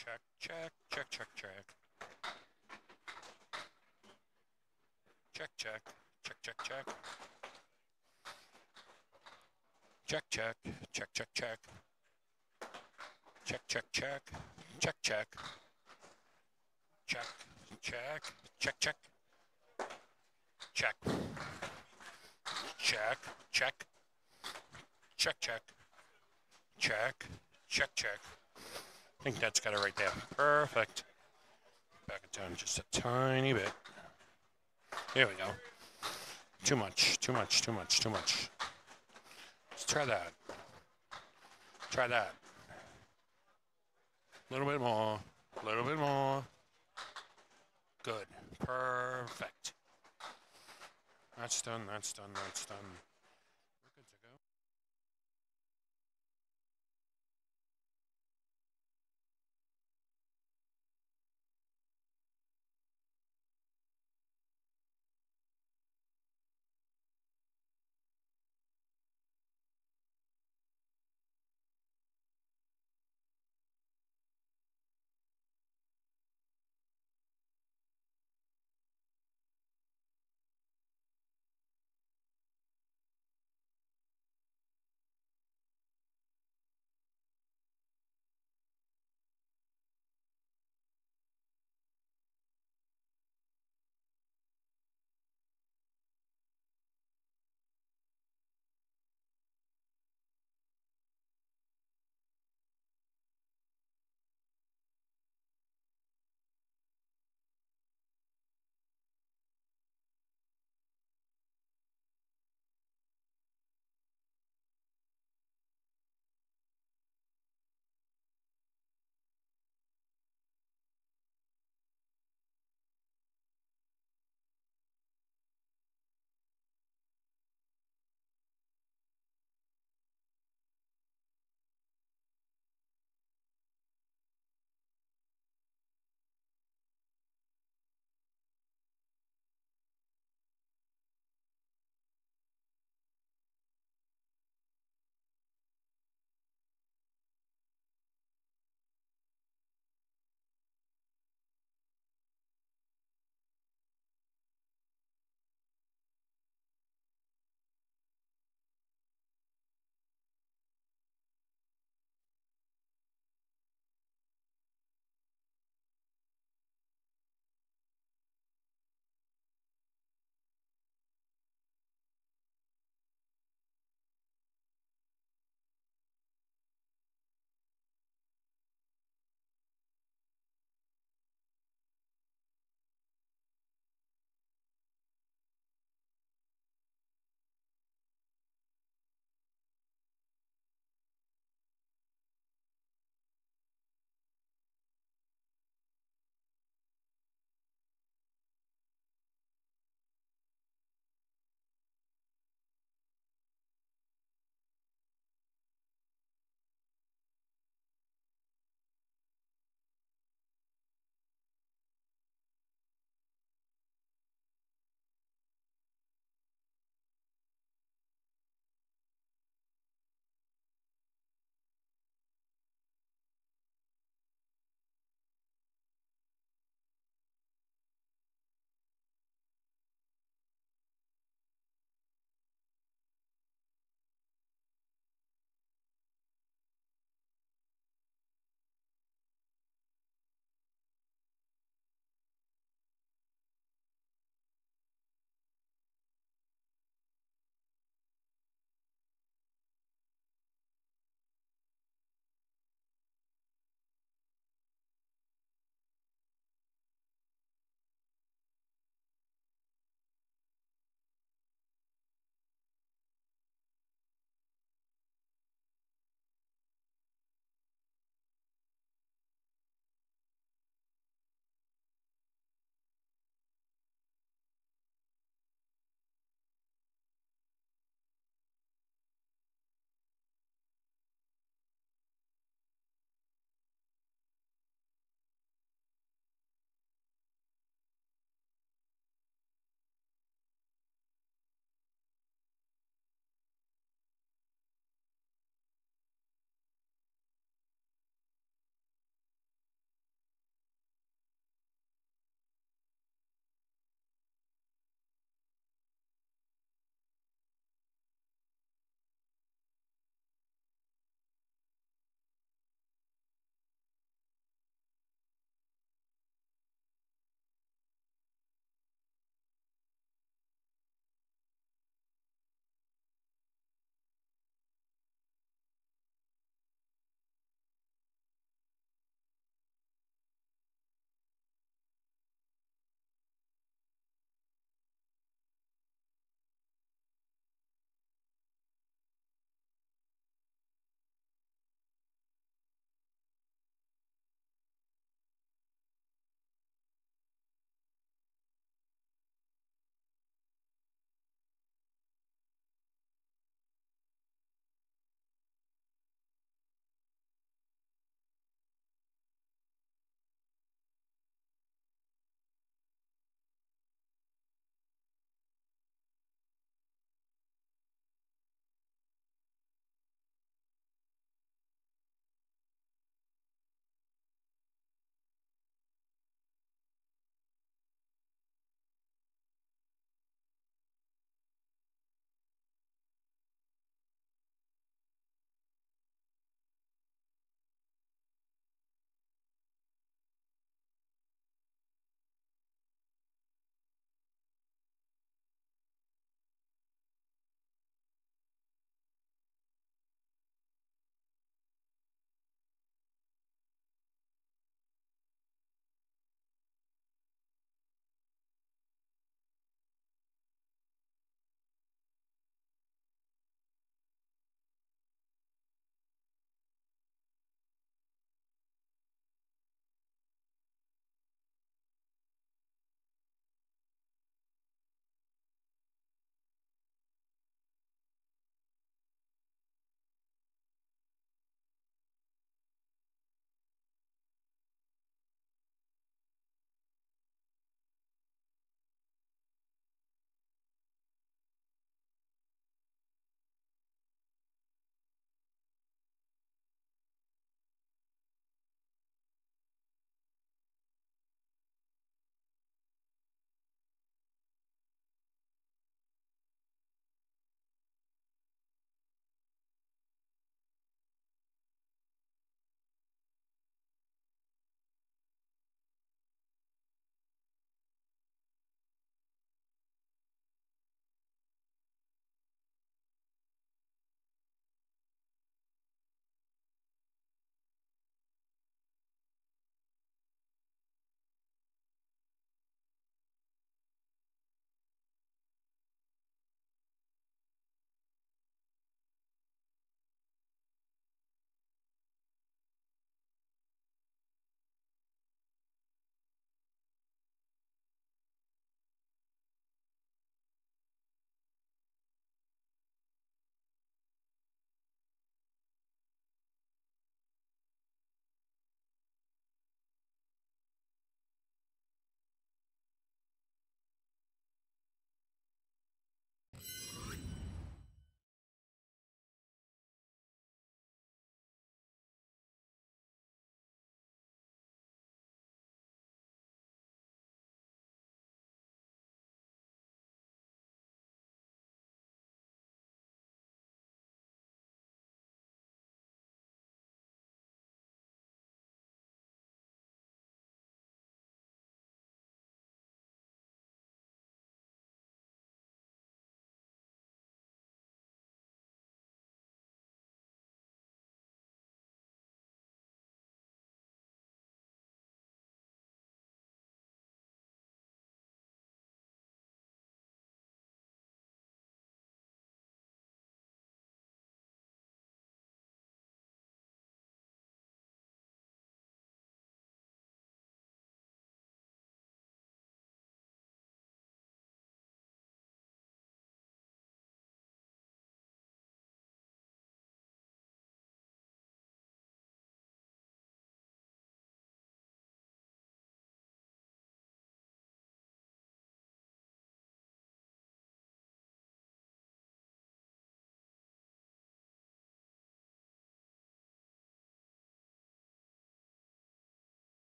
Check, check, check, check, check. Check, check, check, check, check. Check, check, check, check, check. Check, check, check, check, check. Check, check, check, check. Check. Check, check. Check, check. Check, check, check. I think that's got it right there. Perfect. Back it down just a tiny bit. There we go. Too much, too much, too much, too much. Let's try that. Try that. A little bit more. A little bit more. Good. Perfect. That's done, that's done, that's done.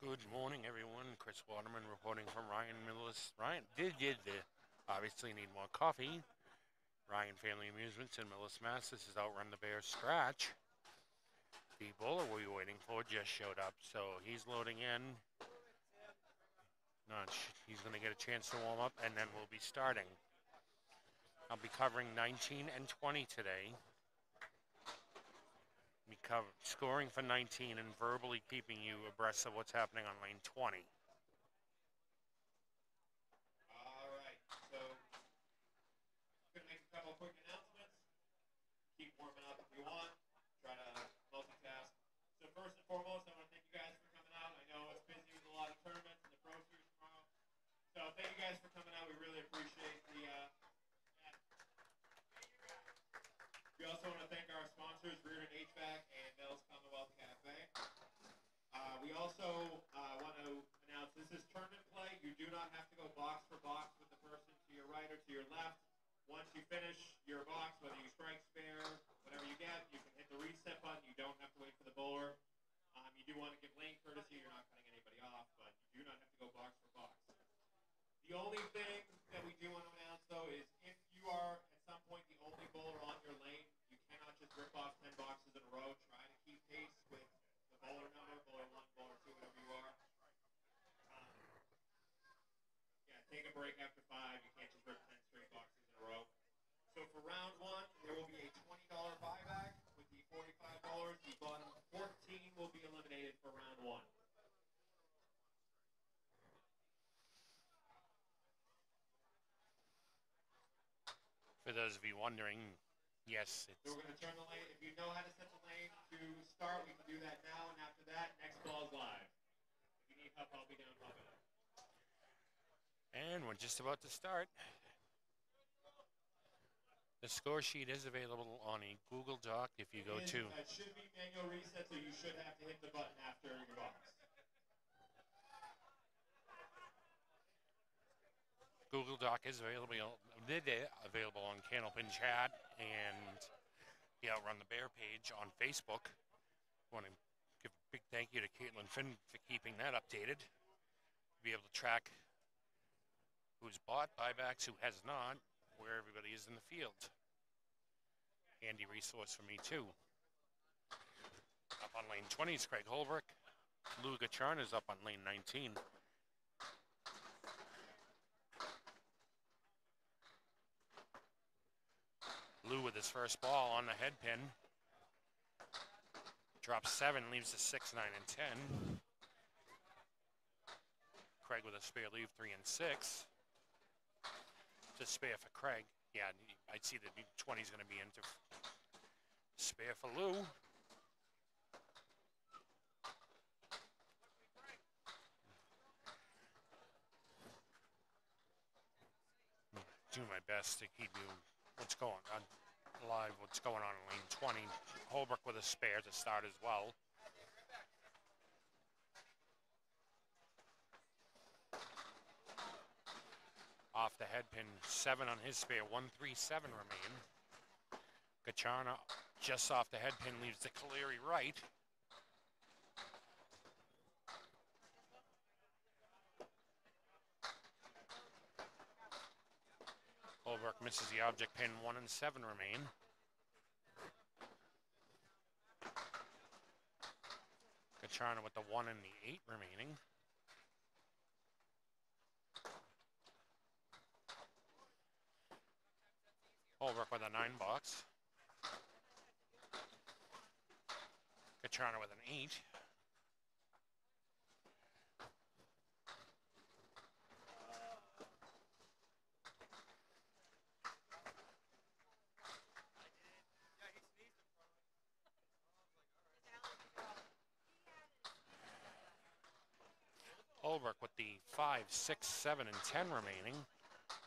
Good morning, everyone. Kris Waterman reporting from Ryan Millis. Ryan did obviously need more coffee. Ryan Family Amusements in Millis, Mass. This is Outrun the Bear scratch. The bowler we were waiting for just showed up, so he's loading in. He's going to get a chance to warm up, and then we'll be starting. I'll be covering 19 and 20 today. Scoring for 19 and verbally keeping you abreast of what's happening on lane 20. All right, so going to make a couple of quick announcements. Keep warming up if you want. Try to multitask. So first and foremost, I want to thank you guys for coming out. I know it's busy with a lot of tournaments and the Pro Series tomorrow. So thank you guys for coming out. We really appreciate the. We also want to thank our sponsors, Reardon HVAC and Millis Commonwealth Cafe. We also want to announce this is tournament play. You do not have to go box for box with the person to your right or to your left. Once you finish your box, whether you strike, spare, whatever you get, you can hit the reset button. You don't have to wait for the bowler. You do want to give lane courtesy. You're not cutting anybody off, but you do not have to go box for box. The only thing that we do want to announce, though, is if you are at some point the only bowler on your lane, you cannot just rip off 10 boxes in a row. Try to keep pace with the bowler number, bowler 1, bowler 2, whatever you are. Take a break after 5. You can't just rip 10 straight boxes in a row. So for round 1, there will be a $20 buyback with the $45. The bottom 14 will be eliminated for round 1. For those of you wondering, yes, it's... So we're going to turn the lane. If you know how to set the lane to start, we can do that now. And after that, next ball is live. If you need help, I'll be down helping. And we're just about to start. The score sheet is available on a Google Doc if you go to... It should be manual reset, so you should have to hit the button after your box. Google Doc is available on Candlepin Chat and the Outrun the Bear page on Facebook. I want to give a big thank you to Caitlin Finn for keeping that updated. Be able to track who's bought buybacks, who has not, where everybody is in the field. Handy resource for me, too. Up on lane 20 is Craig Holbrook. Lou Gacharn is up on lane 19. Lou with his first ball on the head pin. Drops 7, leaves the 6, 9, and 10. Craig with a spare leave 3 and 6. Just spare for Craig. Yeah, I'd see the 20 is going to be into spare for Lou. Do my best to keep you what's going on live, what's going on in lane 20. Holbrook with a spare to start as well. Off the head pin, 7 on his spare, 1-3-7 remain. Gacharna just off the head pin leaves the Caleri right. Holbrook misses the object pin, 1 and 7 remain. Gacharna with the 1 and the 8 remaining. Holbrook with a 9 box. Gacharna with an 8. Holbrook with the 5, 6, 7, and 10 remaining.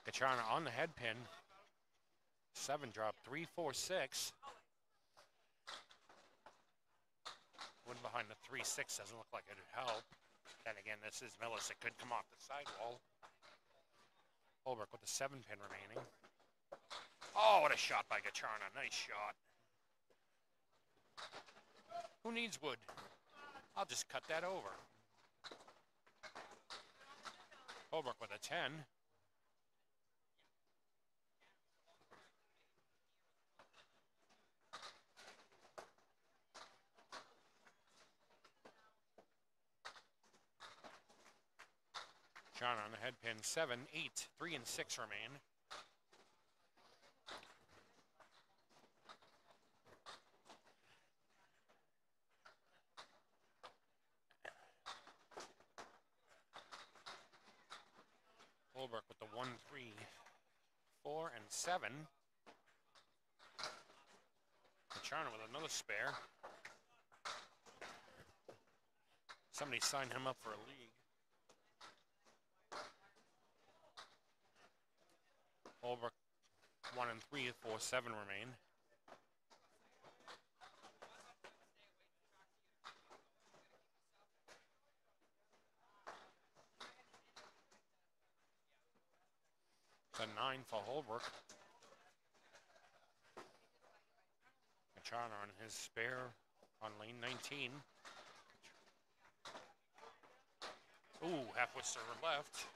Gacharna on the head pin. 7 drop, 3, 4, 6. One behind the 3, 6 doesn't look like it'd help. Then again, this is Millis. It could come off the sidewall. Holbrook with the 7 pin remaining. Oh, what a shot by Gacharna. Nice shot. Who needs wood? I'll just cut that over. Holbrook with a 10. John on the head pin, 7, 8, 3 and 6 remain. Holbrook with the 1, 3, 4 and 7. Machado with another spare. Somebody signed him up for a league. Holbrook 1 and 3, 4, 7 remain. It's a 9 for Holbrook. Machado on his spare on lane 19. Ooh, half whistle left.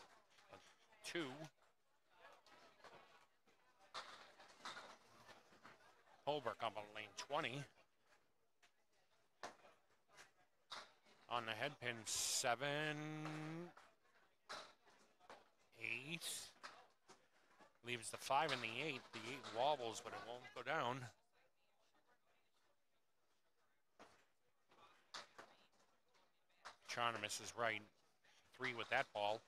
2. Holbrook up on lane 20. On the head pin, 7, 8. Leaves the 5 and the 8. The 8 wobbles, but it won't go down. Chana misses right. 3 with that ball.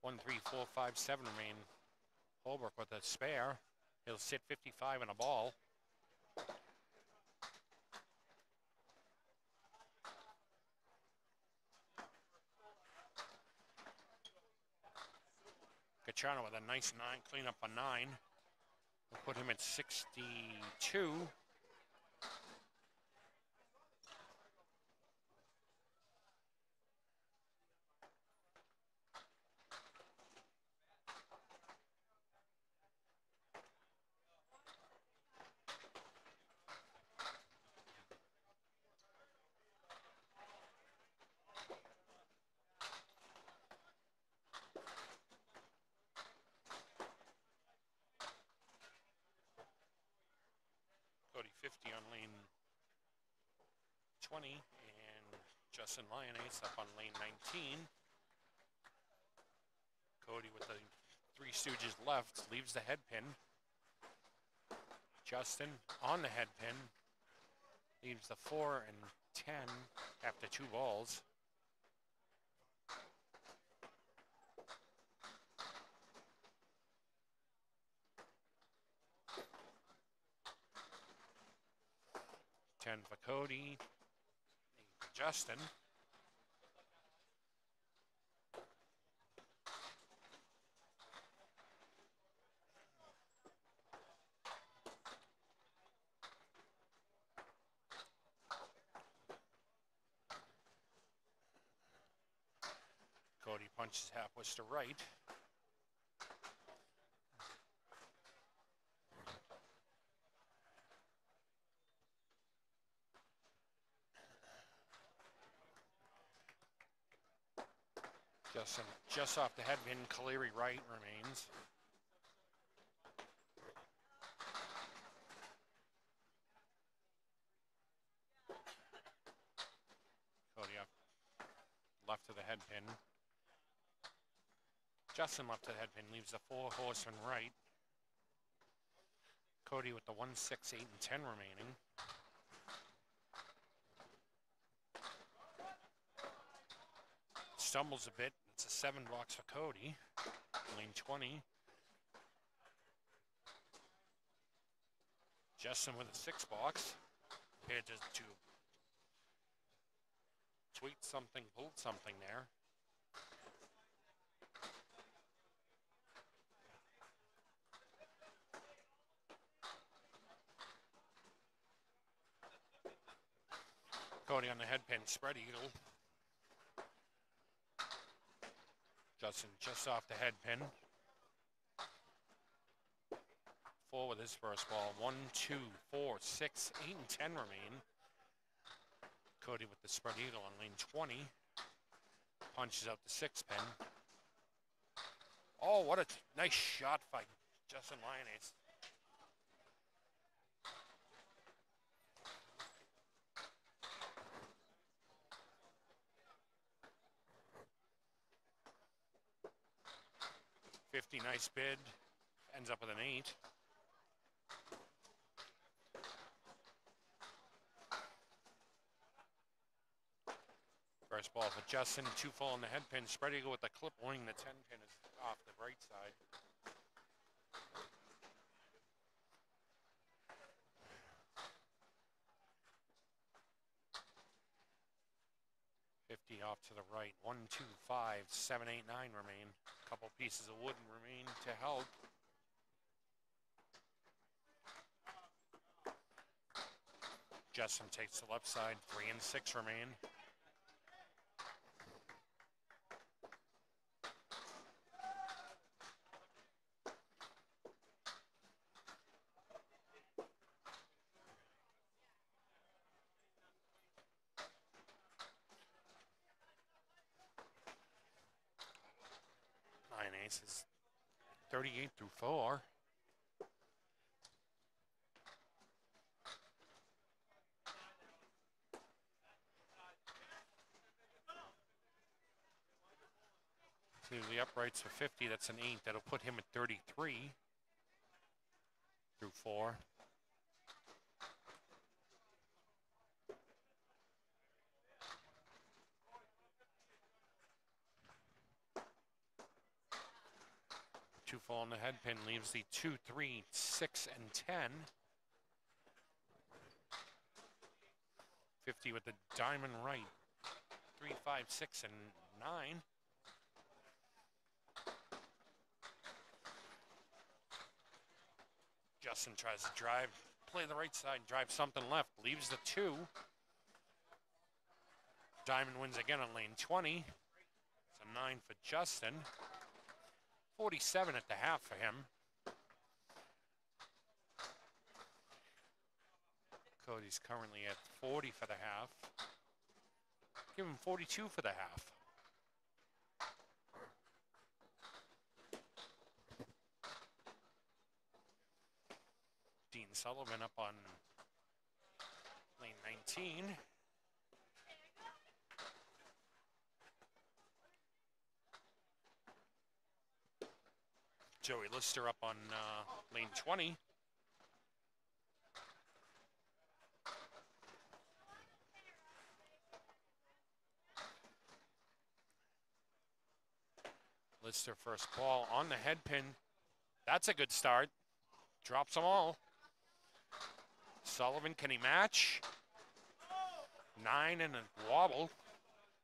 1, 3, 4, 5, 7 remain. Holbrook with a spare. He'll sit 55 in a ball. Cachano with a nice 9, clean up a 9. We'll put him at 62. Cody 50 on lane 20, and Justin Lyonnaise up on lane 19. Cody with the 3 Stooges left, leaves the head pin. Justin on the head pin, leaves the 4 and 10 after 2 balls. Ten for Cody, Justin. Cody punches half west to right. Justin just off the head pin, Caleri right remains. Cody up left to the head pin. Justin left to the head pin, leaves the 4 horseman right. Cody with the 1, 6, 8, and 10 remaining. Stumbles a bit. It's a 7 box for Cody. Lane 20. Justin with a 6 box. Appeared to tweet something, pulled something there. Cody on the head pin, spread eagle. Justin just off the head pin. 4 with his first ball. 1, 2, 4, 6, 8, and 10 remain. Cody with the spread eagle on lane 20. Punches out the 6 pin. Oh, what a nice shot by Justin Lyonnaise. $50, nice bid. Ends up with an 8. First ball for Justin, 2 full on the head pin. Spread eagle with the clip wing. The 10 pin is off the right side. $50 off to the right. 1, 2, 5, 7, 8, 9 remain. A couple pieces of wood remain to help. Justin takes the left side. 3 and 6 remain. Ace is 38 through 4. To the uprights for 50, that's an 8. That'll put him at 33 through 4. Two full on the head pin leaves the 2, 3, 6, and 10. 50 with the diamond right. 3, 5, 6, and 9. Justin tries to drive, play the right side, drive something left, leaves the 2. Diamond wins again on lane 20. It's a 9 for Justin. 47 at the half for him. Cody's currently at 40 for the half. Give him 42 for the half. Dean Sullivan up on lane 19. Joey Lister up on lane 20. Lister first ball on the head pin. That's a good start. Drops them all. Sullivan, can he match? 9 and a wobble.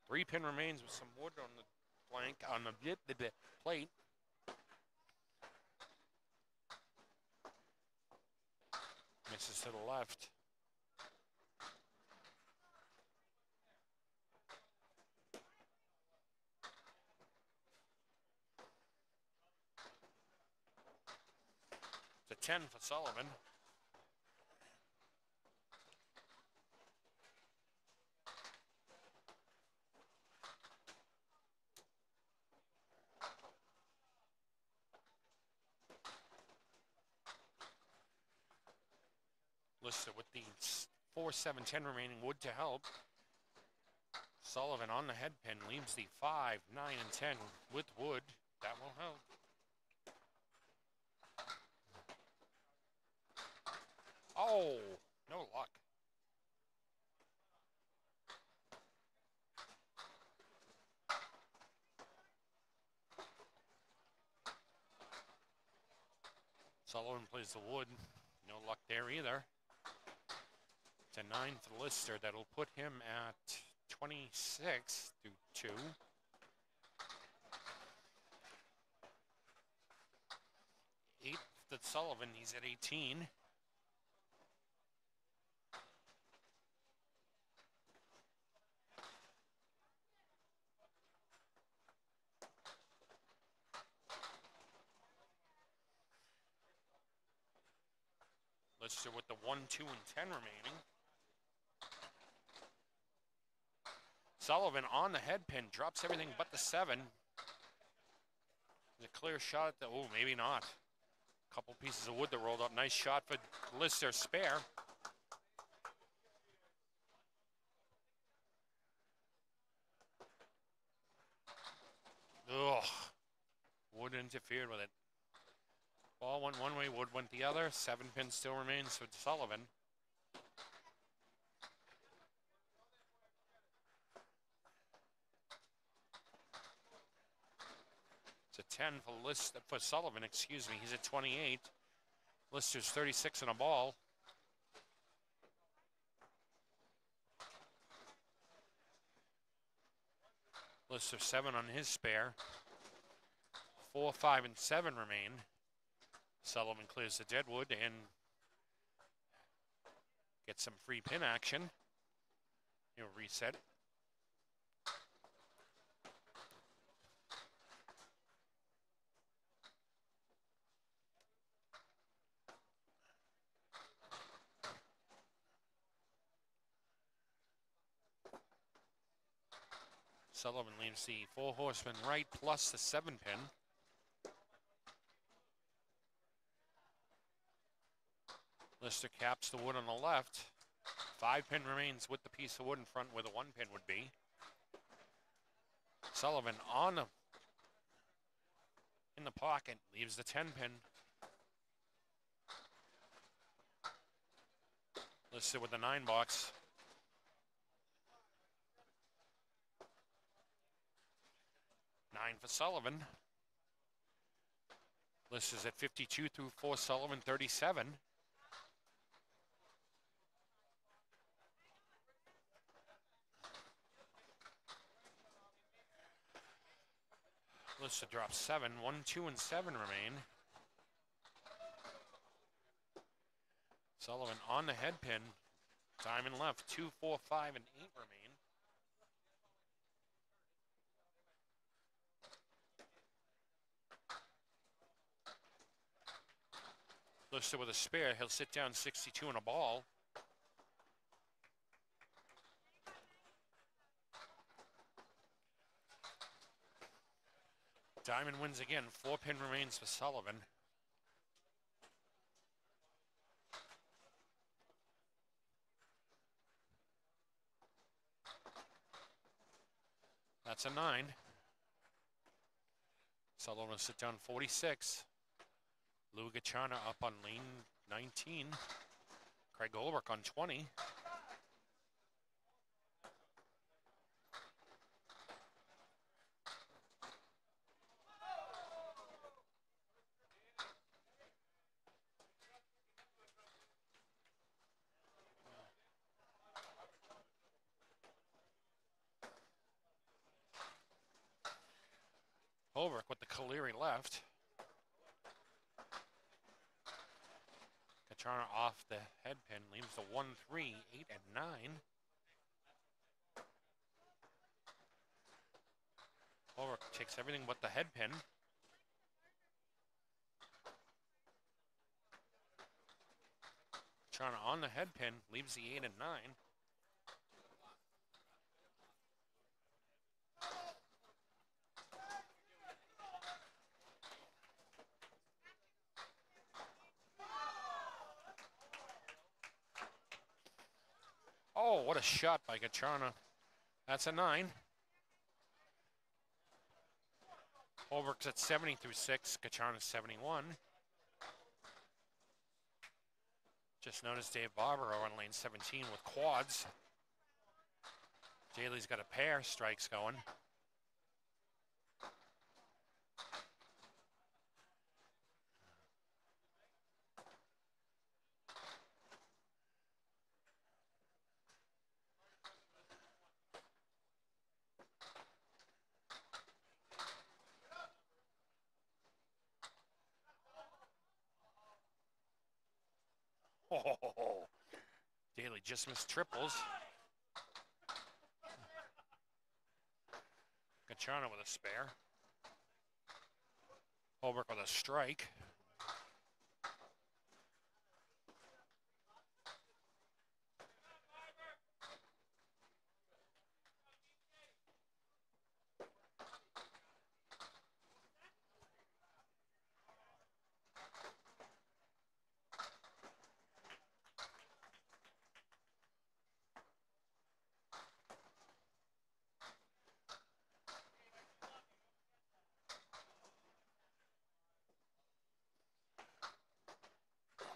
3 pin remains with some wood on the flank, on the plate. Misses to the left. It's a 10 for Sullivan. Lister with the 4, 7, 10 remaining, wood to help. Sullivan on the head pin leaves the 5, 9, and 10 with wood. That will help. Oh, no luck. Sullivan plays the wood. No luck there either. It's a 9 for Lister. That'll put him at 26 through 2. 8 for Sullivan. He's at 18. Lister with the 1, 2, and 10 remaining. Sullivan on the head pin, drops everything but the 7. A clear shot at the, oh, maybe not. Couple pieces of wood that rolled up. Nice shot for Lister spare. Ugh. Wood interfered with it. Ball went one way, wood went the other. 7 pin still remains for Sullivan. It's a 10 for Sullivan, excuse me. He's at 28. Lister's 36 in a ball. Lister 7 on his spare. 4, 5, and 7 remain. Sullivan clears the deadwood and gets some free pin action. He'll reset. Sullivan leaves the 4 horsemen right plus the 7 pin. Lister caps the wood on the left. 5 pin remains with the piece of wood in front where the 1 pin would be. Sullivan in the pocket, leaves the 10 pin. Lister with the 9 box. Nine for Sullivan. Lister's at 52 through 4, Sullivan 37. Lister drops 7. 1, 2, and 7 remain. Sullivan on the head pin. Diamond left. 2, 4, 5, and 8 remain. Lister with a spare. He'll sit down 62 in a ball. Diamond wins again. 4 pin remains for Sullivan. That's a 9. Sullivan will sit down 46. Lou Gachana up on lane 19. Craig Ulrich on 20. Ulrich with the Caleri left. Gachana off the head pin, leaves the 1, 3, 8, and 9. Ulrich takes everything but the head pin. Gachana on the head pin, leaves the 8 and 9. Oh, what a shot by Gachana. That's a 9. Ulrich's at 70 through 6. Gachana's 71. Just noticed Dave Barbaro on lane 17 with quads. Daly's got a pair strikes going. Oh, Daly just missed triples. Gachana with a spare. Ulrich with a strike.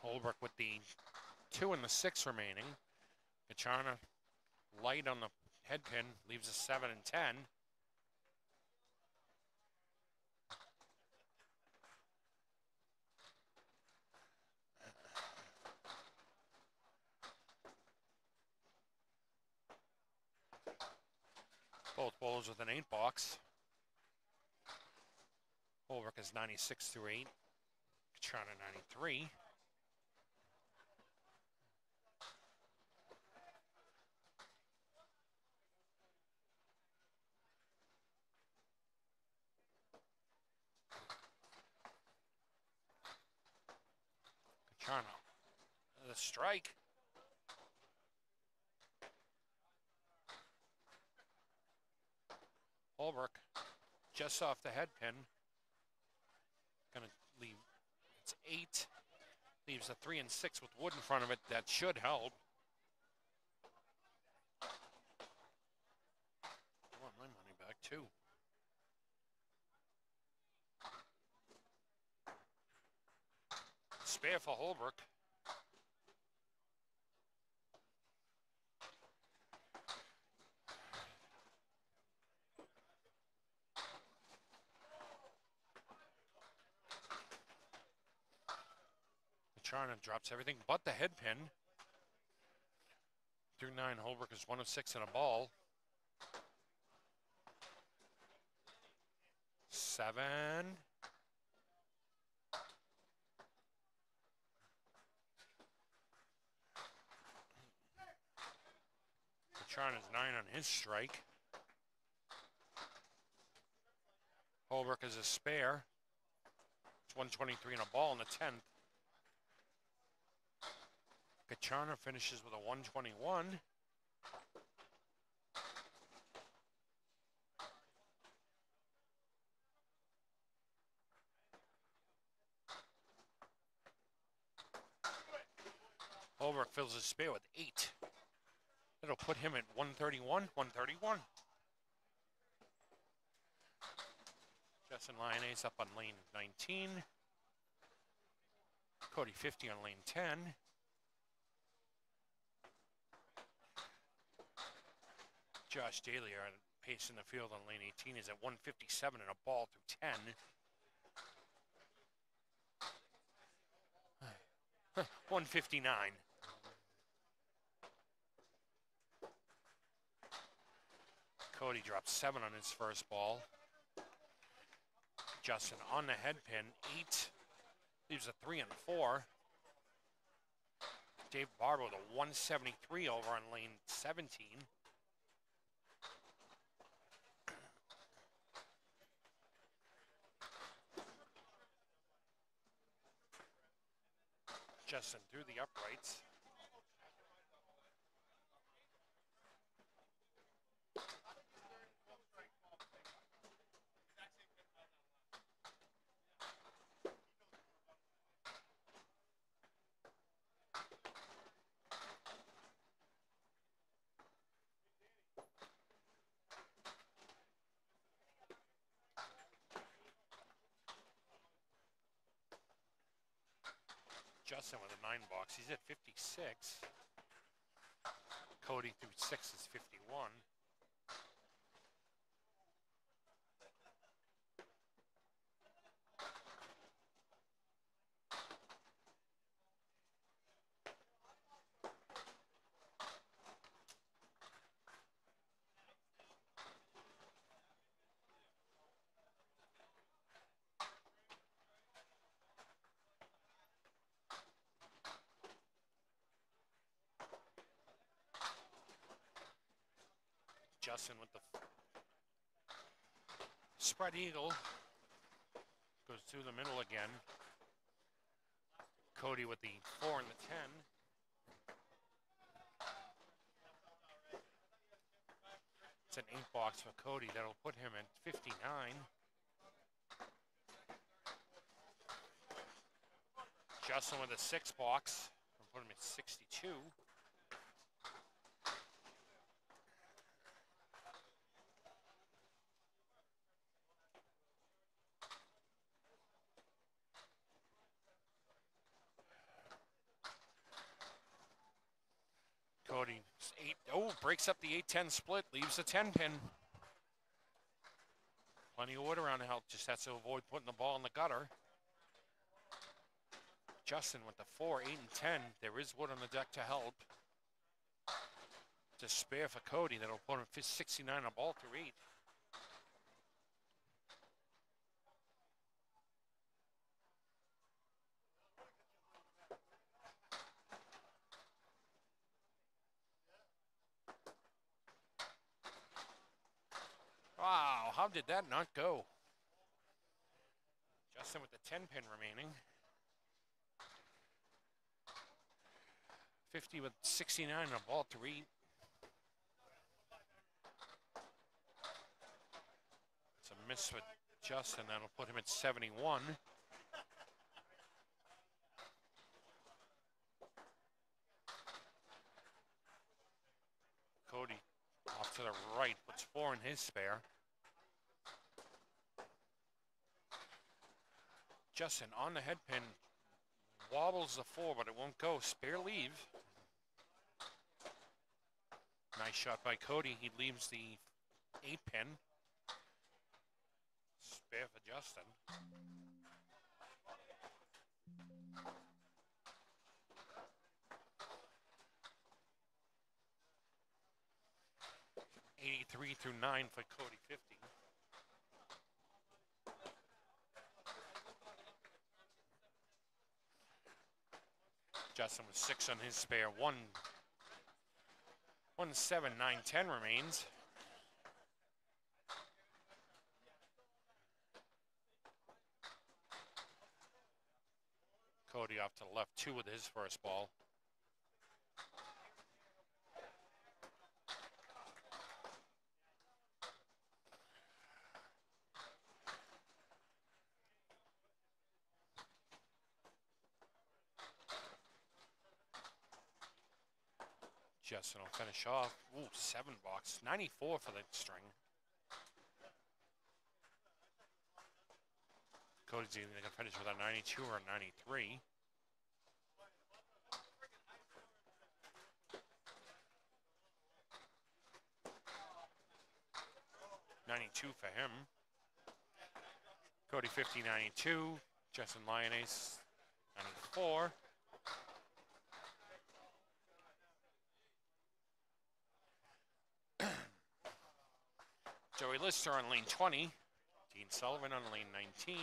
Holbrook with the 2 and the 6 remaining. Kachana light on the head pin, leaves a 7 and 10. Both bowlers with an 8 box. Holbrook is 96 through 8. Kachana 93. Kachana, the strike. Holbrook just off the head pin. Gonna leave, it's 8. Leaves a 3 and 6 with wood in front of it. That should help. I want my money back too. Spare for Holbrook. Kachana drops everything but the head pin. Through 9, Holbrook is 1 of 6 in a ball. 7. Kachana's 9 on his strike. Holbrook is a spare. It's 123 in a ball in the 10th. Kachana finishes with a 121. Holbrook fills his spare with 8. That'll put him at 131, 131. Justin Lyonnaise up on lane 19. Cody 50 on lane 10. Josh Daly on pace in the field on lane 18 is at 157 and a ball through 10. 159. Cody drops 7 on his first ball. Justin on the head pin, 8. Leaves a 3 and 4. Dave Barber with a 173 over on lane 17. Justin through the uprights. Justin with a 9 box. He's at 56. Cody through 6 is 51. Justin with the spread eagle. Goes through the middle again. Cody with the 4 and the 10. It's an 8 box for Cody. That'll put him at 59. Justin with a 6 box. We'll put him at 62. Cody, breaks up the 8-10 split, leaves the 10 pin. Plenty of wood around the house, just has to avoid putting the ball in the gutter. Justin with the 4, 8, and 10. There is wood on the deck to help. To spare for Cody, that'll put him 69 on a ball through 8. Wow, how did that not go? Justin with the 10 pin remaining. 50 with 69 on a ball through 8. It's a miss with Justin. That'll put him at 71. Cody off to the right, puts 4 in his spare. Justin on the head pin, wobbles the 4, but it won't go. Spare leave. Nice shot by Cody. He leaves the 8 pin. Spare for Justin. $83 through 9 for Cody, 50. Justin with 6 on his spare. 1, 7, 9, 10 remains. Cody off to the left, 2 with his first ball. Justin will finish off. Ooh, 7 box. 94 for the string. Cody's either going to finish with a 92 or a 93. $92 for him. Cody 50, 92. Justin Lyonnaise 94. Joey Lister on lane 20. Dean Sullivan on lane 19.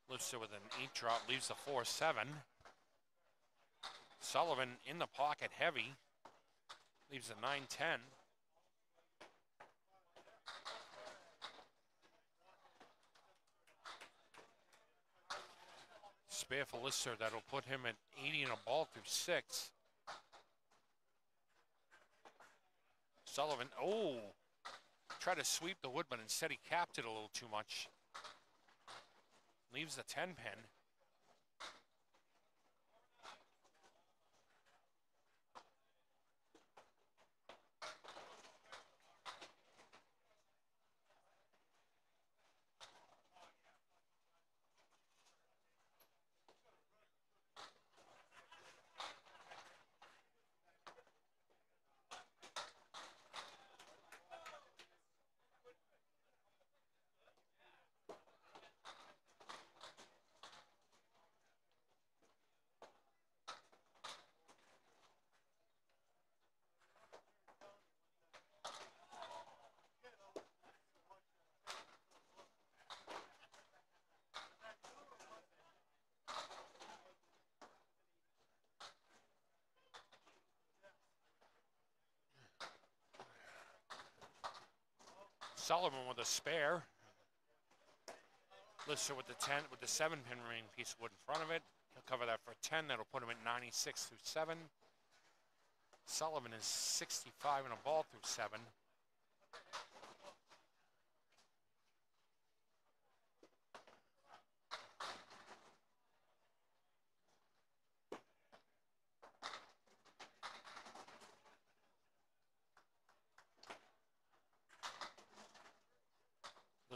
Lister with an 8 drop, leaves the 4-7. Sullivan in the pocket heavy, leaves the 9-10. Spare for Lister, that'll put him at 80 and a ball through 6. Sullivan, tried to sweep the wood, but instead he capped it a little too much. Leaves the 10 pin. Sullivan with a spare. Lister with the 10, with the 7 pin remaining piece of wood in front of it. He'll cover that for 10. That'll put him at 96 through 7. Sullivan is 65 and a ball through 7.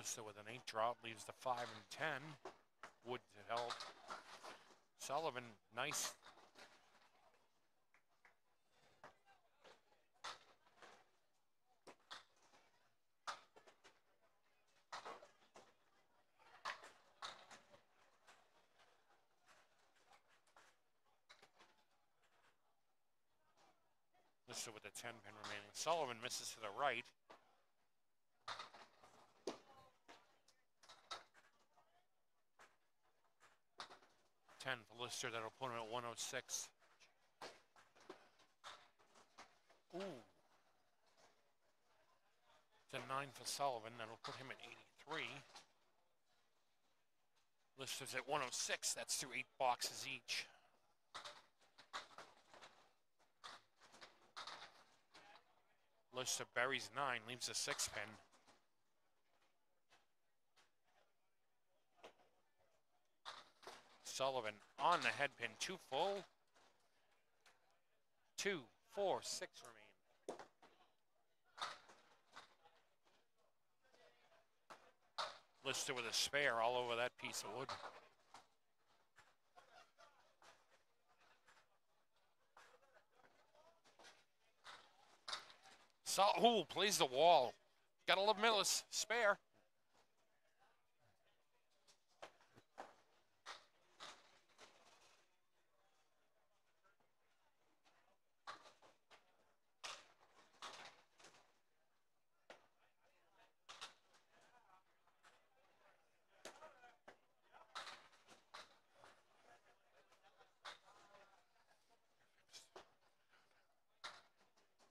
Lister with an 8 drop, leaves the 5 and 10. Wood to help. Sullivan, nice. Lister with a 10 pin remaining. Sullivan misses to the right. 10 for Lister, that'll put him at 106. Ooh. It's a 9 for Sullivan, that'll put him at 83. Lister's at 106, that's through 8 boxes each. Lister buries 9, leaves a 6 pin. Sullivan on the head pin, 2 full. 2, 4, 6 remain. Lister with a spare all over that piece of wood. Ooh, plays the wall. Gotta love Millis. Spare.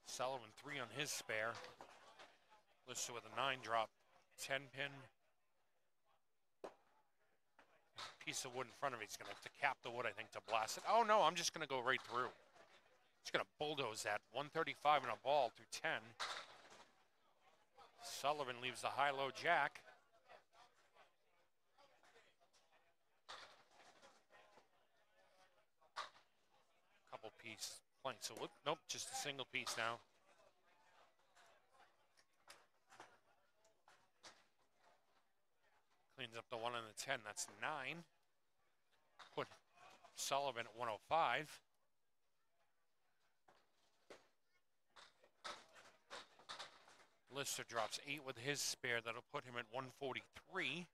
Sullivan 3 on his spare. Lister with a 9 drop. 10 pin. Piece of wood in front of him. He's going to have to cap the wood, I think, to blast it. Oh, no, I'm just going to go right through. He's going to bulldoze that. 135 and a ball through 10. Sullivan leaves the high-low jack. Couple piece planks of wood. Nope, just a single piece now. Cleans up the 1 and the 10. That's 9. Put Sullivan at 105. Lister drops 8 with his spare. That'll put him at 143.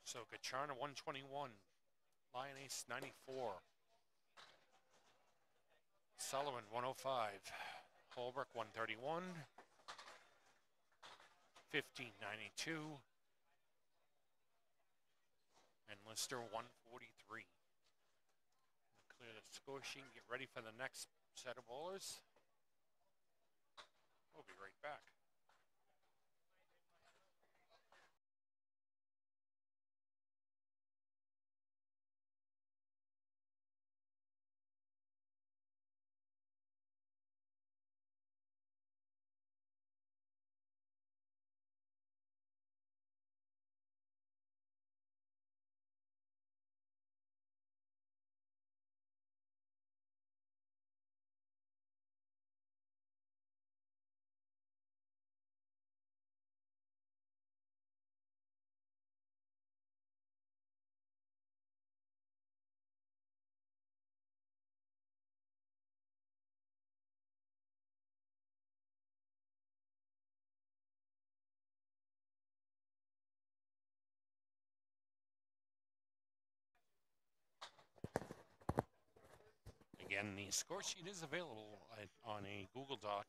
So Gacharna 121. Lion Ace 94. Sullivan 105. Holbrook 131. 1592. And Lister 143. Clear the score sheet and get ready for the next set of bowlers. We'll be right back. Again, the score sheet is available on a Google Doc.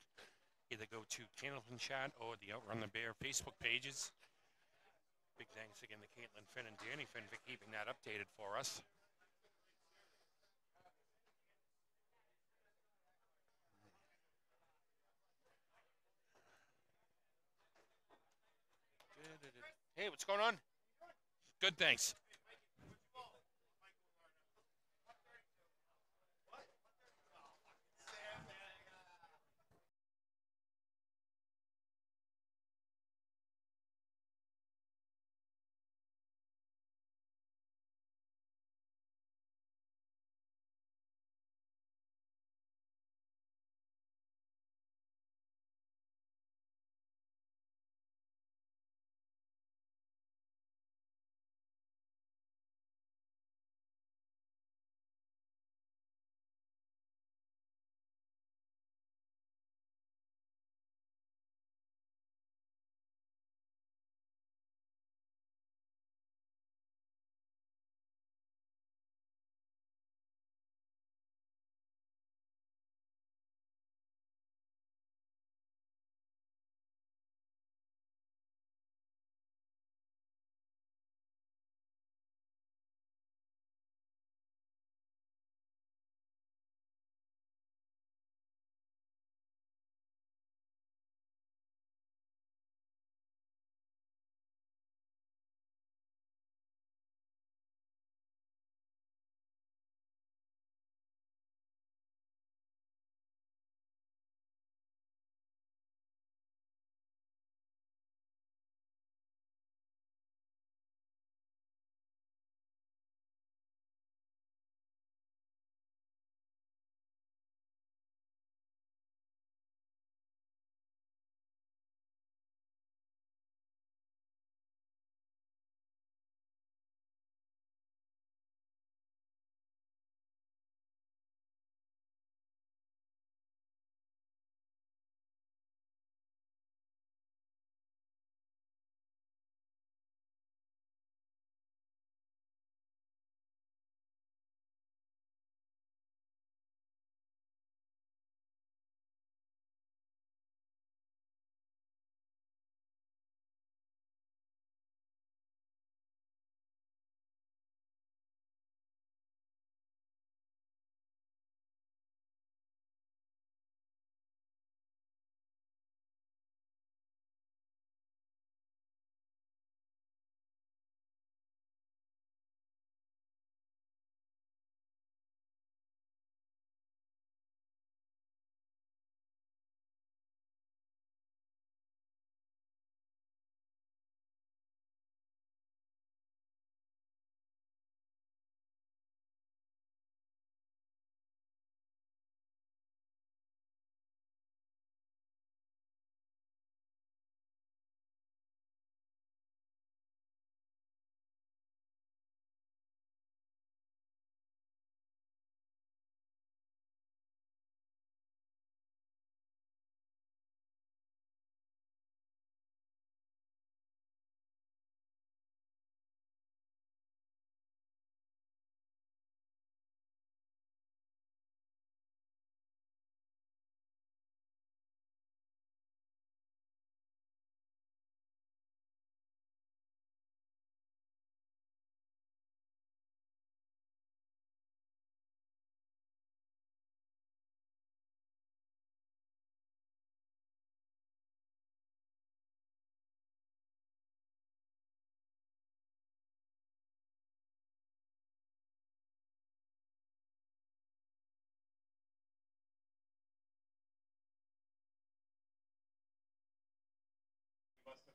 Either go to Candlepin Chat or the Outrun the Bear Facebook pages. Big thanks again to Caitlin Finn and Danny Finn for keeping that updated for us. Hey, what's going on? Good, thanks.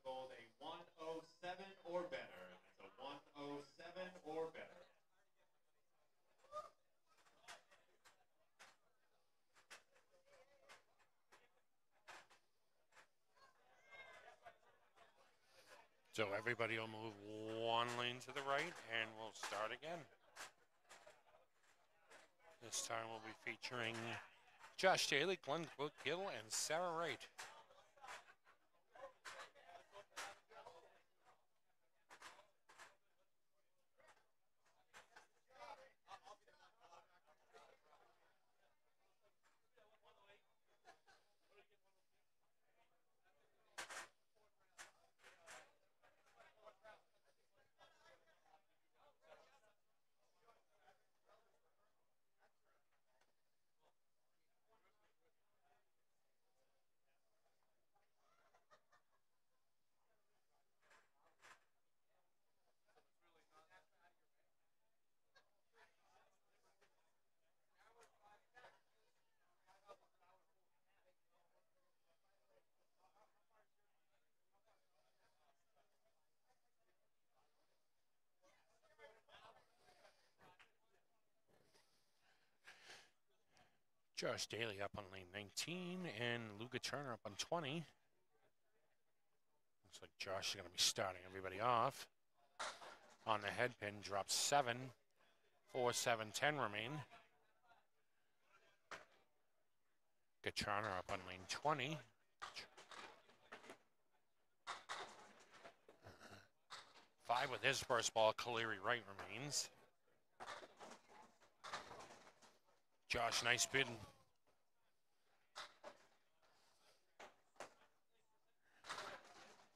gold a 107 or better. That's a 107 or better. So everybody will move one lane to the right, and we'll start again. This time we'll be featuring Josh Daly, Glenn Gill, and Sarah Wright. Josh Daly up on lane 19, and Luca Turner up on 20. Looks like Josh is going to be starting everybody off. On the head pin, drops 7. 4, 7, 10 remain. Gachana up on lane 20. 5 with his first ball, Kaleri Wright remains. Josh, nice bid.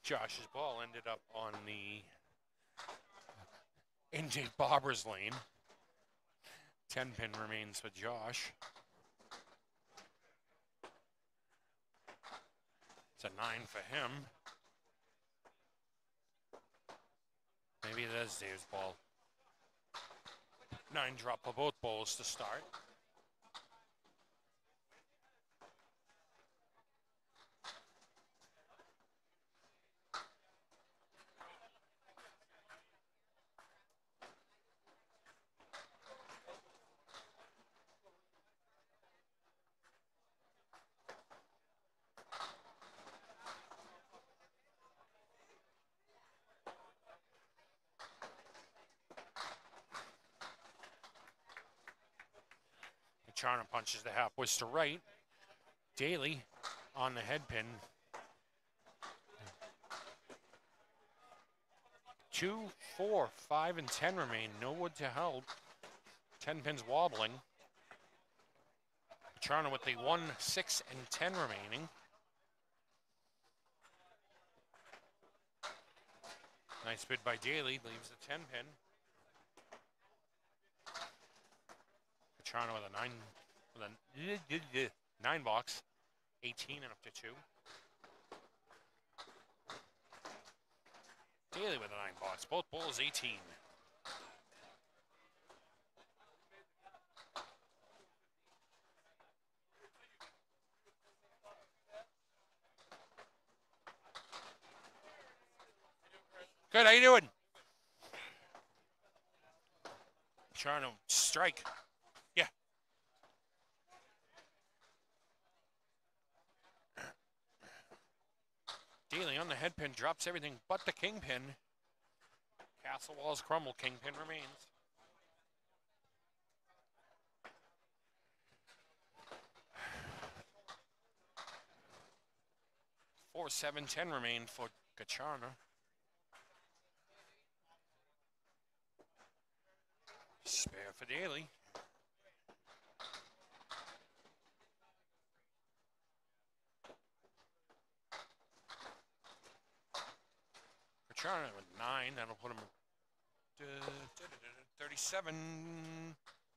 Josh's ball ended up on the NJ Barber's lane. 10 pin remains for Josh. It's a 9 for him. Maybe it is Dave's ball. 9 drop for both bowls to start. Charna punches the half whist to right. Daly on the head pin. 2, 4, 5, and 10 remain. No wood to help. 10 pins wobbling. Charna with the 1, 6, and 10 remaining. Nice bid by Daly. Leaves the 10 pin. Charna with a 9 box. 18 and up to 2. Daly with a 9 box. Both bowls 18. Good, how you doing? Charno, strike. Yeah. Daly on the head pin, drops everything but the kingpin. Castle walls crumble, kingpin remains. 4, 7, 10 remain for Gacharna. Spare for Daly. Gacharna with 9, that'll put him 37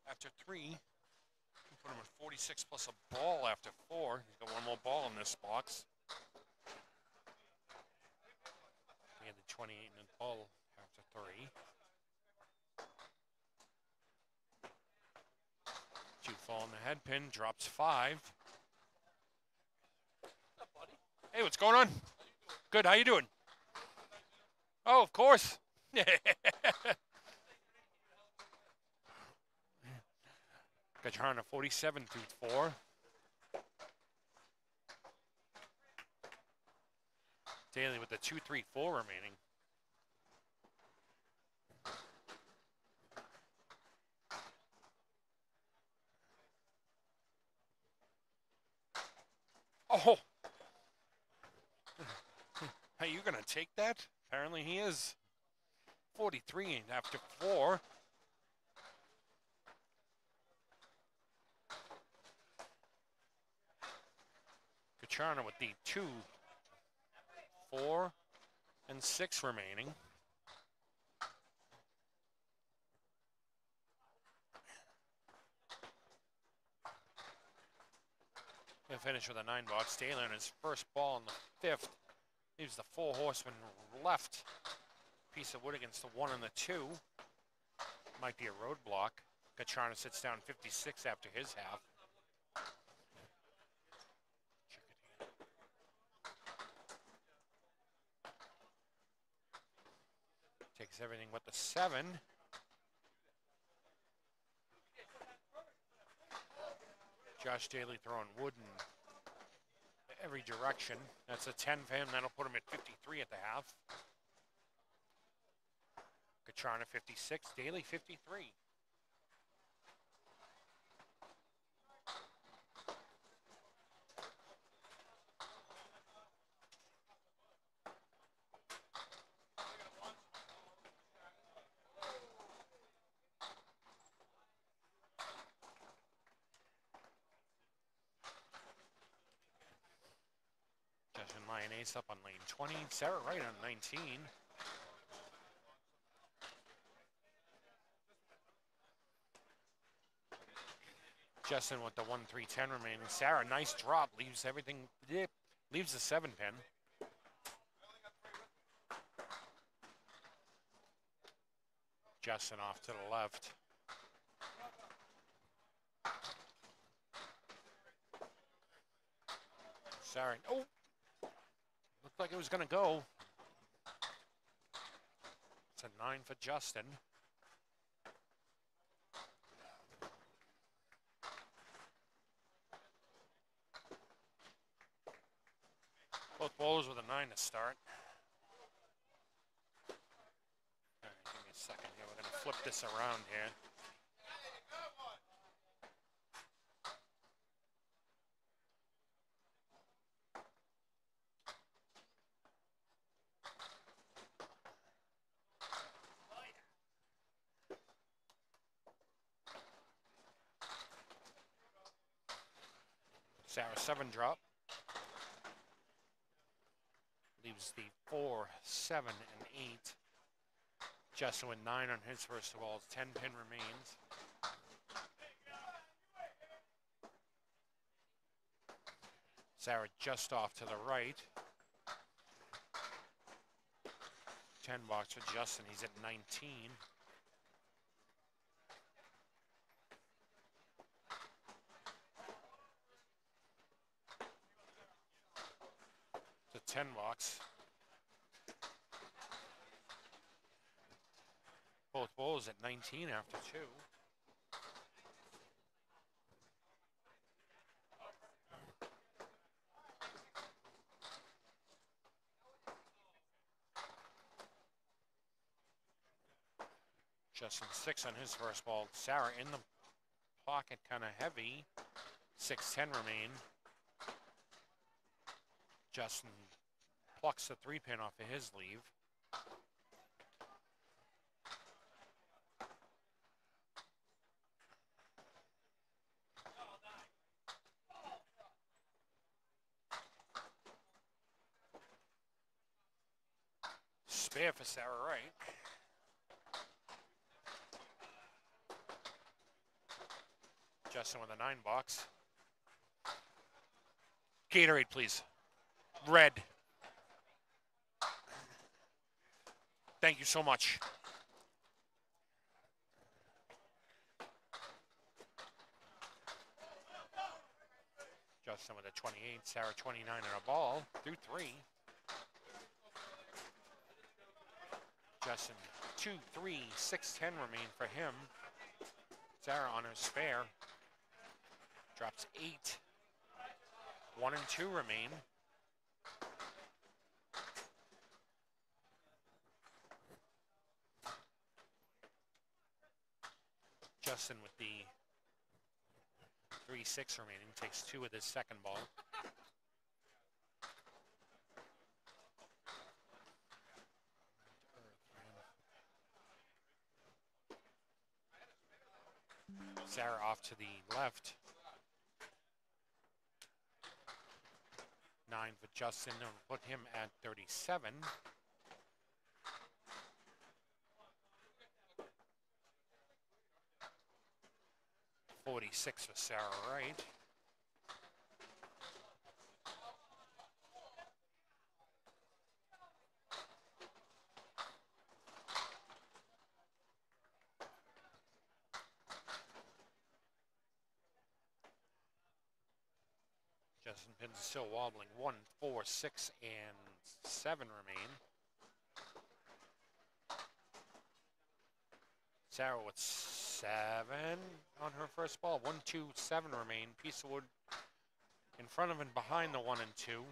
after 3. Put him at 46 plus a ball after 4. He's got one more ball in this box. He had the 28 and a ball after 3. 2 fall in the head pin, drops 5. What's up, buddy? Hey, what's going on? Good, how you doing? Oh, of course. Katrina 47 through 4. Daly with the 2-3-4 remaining. Oh, are you going to take that? Apparently he is. 43 after 4. Katrina with the 2, 4, and 6 remaining. He'll finish with a 9 box. Taylor in his first ball in the 5th. Leaves the 4 horseman left. Piece of wood against the 1 and the 2. Might be a roadblock. Katrina sits down 56 after his half. Takes everything but the 7. Josh Daly throwing wood in every direction. That's a 10 for him. That'll put him at 53 at the half. Katrina 56, Daly 53. Justin Lyonnaise up on lane 20. Sarah Wright on 19. Justin with the 1-3-10 remaining. Sarah, nice drop. Leaves everything. Leaves the 7 pin. Justin off to the left. Sarah. Oh! Looked like it was going to go. It's a 9 for Justin. Both bowlers with a 9 to start. All right, give me a second here. We're going to flip this around here. Sarah 7 drop. Leaves the 4, 7, and 8. Justin with 9 on his first of all. 10 pin remains. Sarah just off to the right. 10 box for Justin. He's at 19. The 10 box. Both bowls at 19 after 2. Justin 6 on his first ball. Sarah in the pocket, kind of heavy. 6-10 remain. Justin plucks the 3 pin off of his leave. Spare for Sarah Wright. Justin with a 9 box. Gatorade, please. Red. Thank you so much. Justin with a 28, Sarah 29 on a ball, through 3. Justin, 2, 3, 6, 10 remain for him. Sarah on her spare. Drops 8. 1 and 2 remain. Justin with the 3-6 remaining takes 2 with his second ball. Sarah off to the left. 9 for Justin, and put him at 37. $46 for Sarah Wright. Justin pins is still wobbling. 1, 4, 6, and 7 remain. Sarah with 7 on her first ball. 1, 2, 7 remain. Piece of wood in front of and behind the 1 and 2.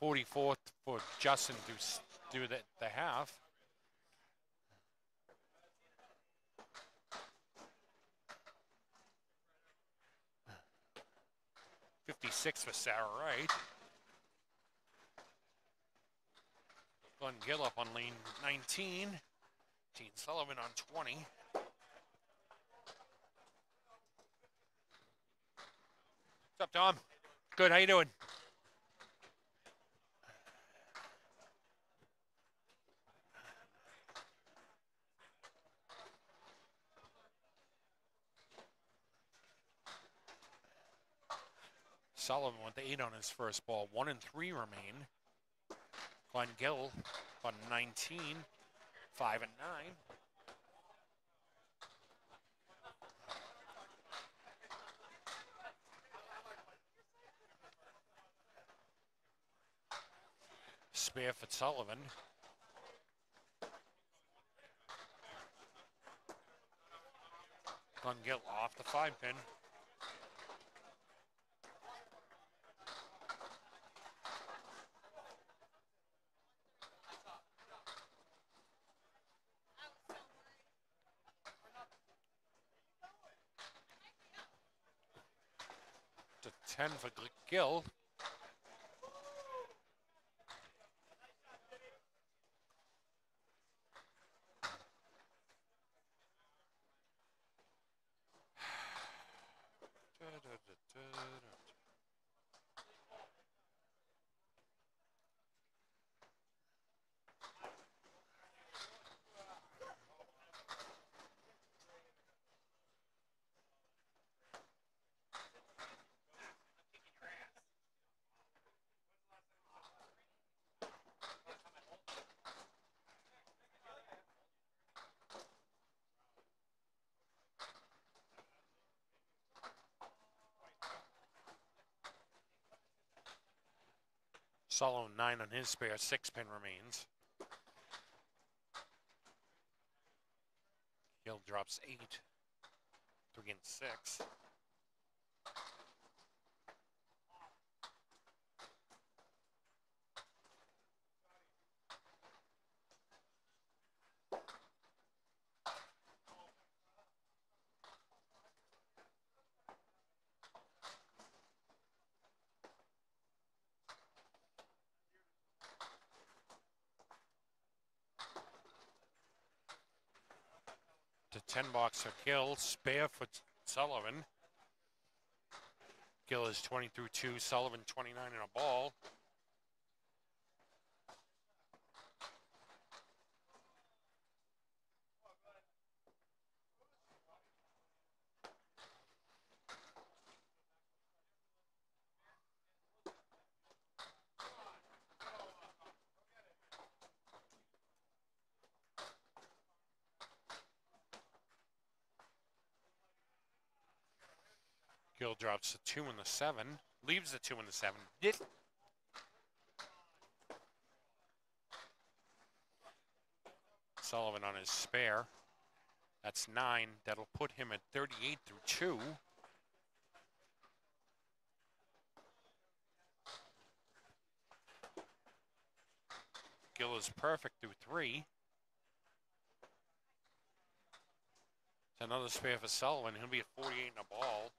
$44 for Justin through the half. $56 for Sarah Wright. Glenn Gill up on lane 19. Gene Sullivan on 20. What's up, Tom? Good, how you doing? Sullivan with the 8 on his first ball. 1 and 3 remain. Glenn Gill on 19. 5 and 9. Spare for Sullivan. Glenn Gill off the 5-pin. To 10 for Gill. Sullivan 9 on his spare. 6-pin remains. Gill drops 8. 3 and 6. To 10 box for Gill, spare for Sullivan. Gill is 20 through 2, Sullivan 29 in a ball. Gill drops the 2 and the 7. Leaves the 2 and the 7. Sullivan on his spare. That's 9. That'll put him at 38 through 2. Gill is perfect through 3. It's another spare for Sullivan. He'll be at 48 in a ball.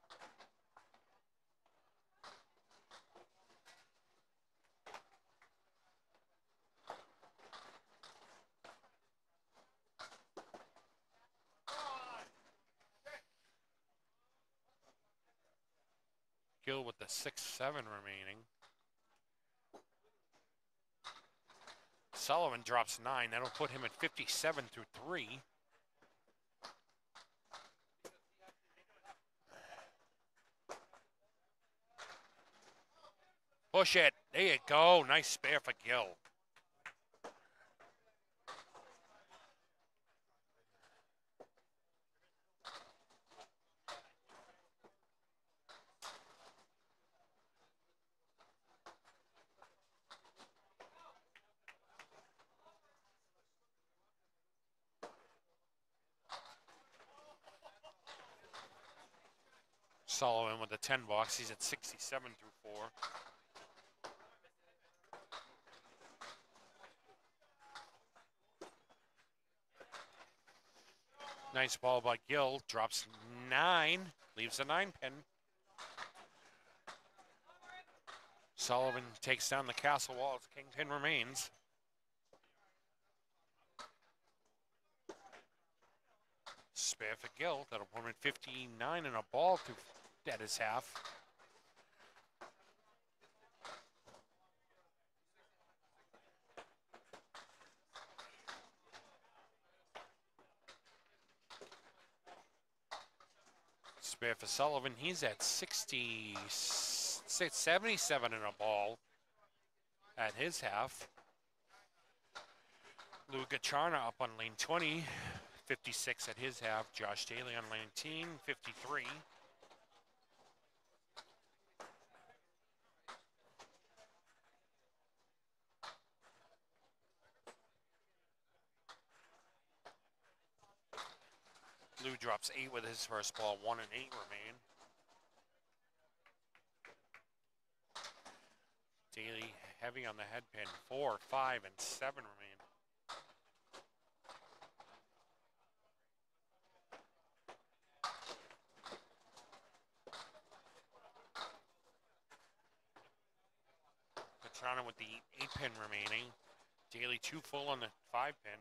Gill with the 6-7 remaining. Sullivan drops 9. That'll put him at 57 through 3. Push it. There you go. Nice spare for Gill. Sullivan with the 10 box. He's at 67 through 4. Nice ball by Gill. Drops 9. Leaves a 9 pin. Sullivan takes down the castle wall as Kingpin remains. Spare for Gill. That'll put him at 59 and a ball to at his half. Spare for Sullivan. He's at 77 and a ball at his half. Lou Gacharna up on lane 20. 56 at his half. Josh Daly on lane 19. 53. Lou drops 8 with his first ball. 1 and 8 remain. Daly heavy on the head pin. 4, 5, and 7 remain. Gacharna with the 8 pin remaining. Daly 2 full on the 5 pin.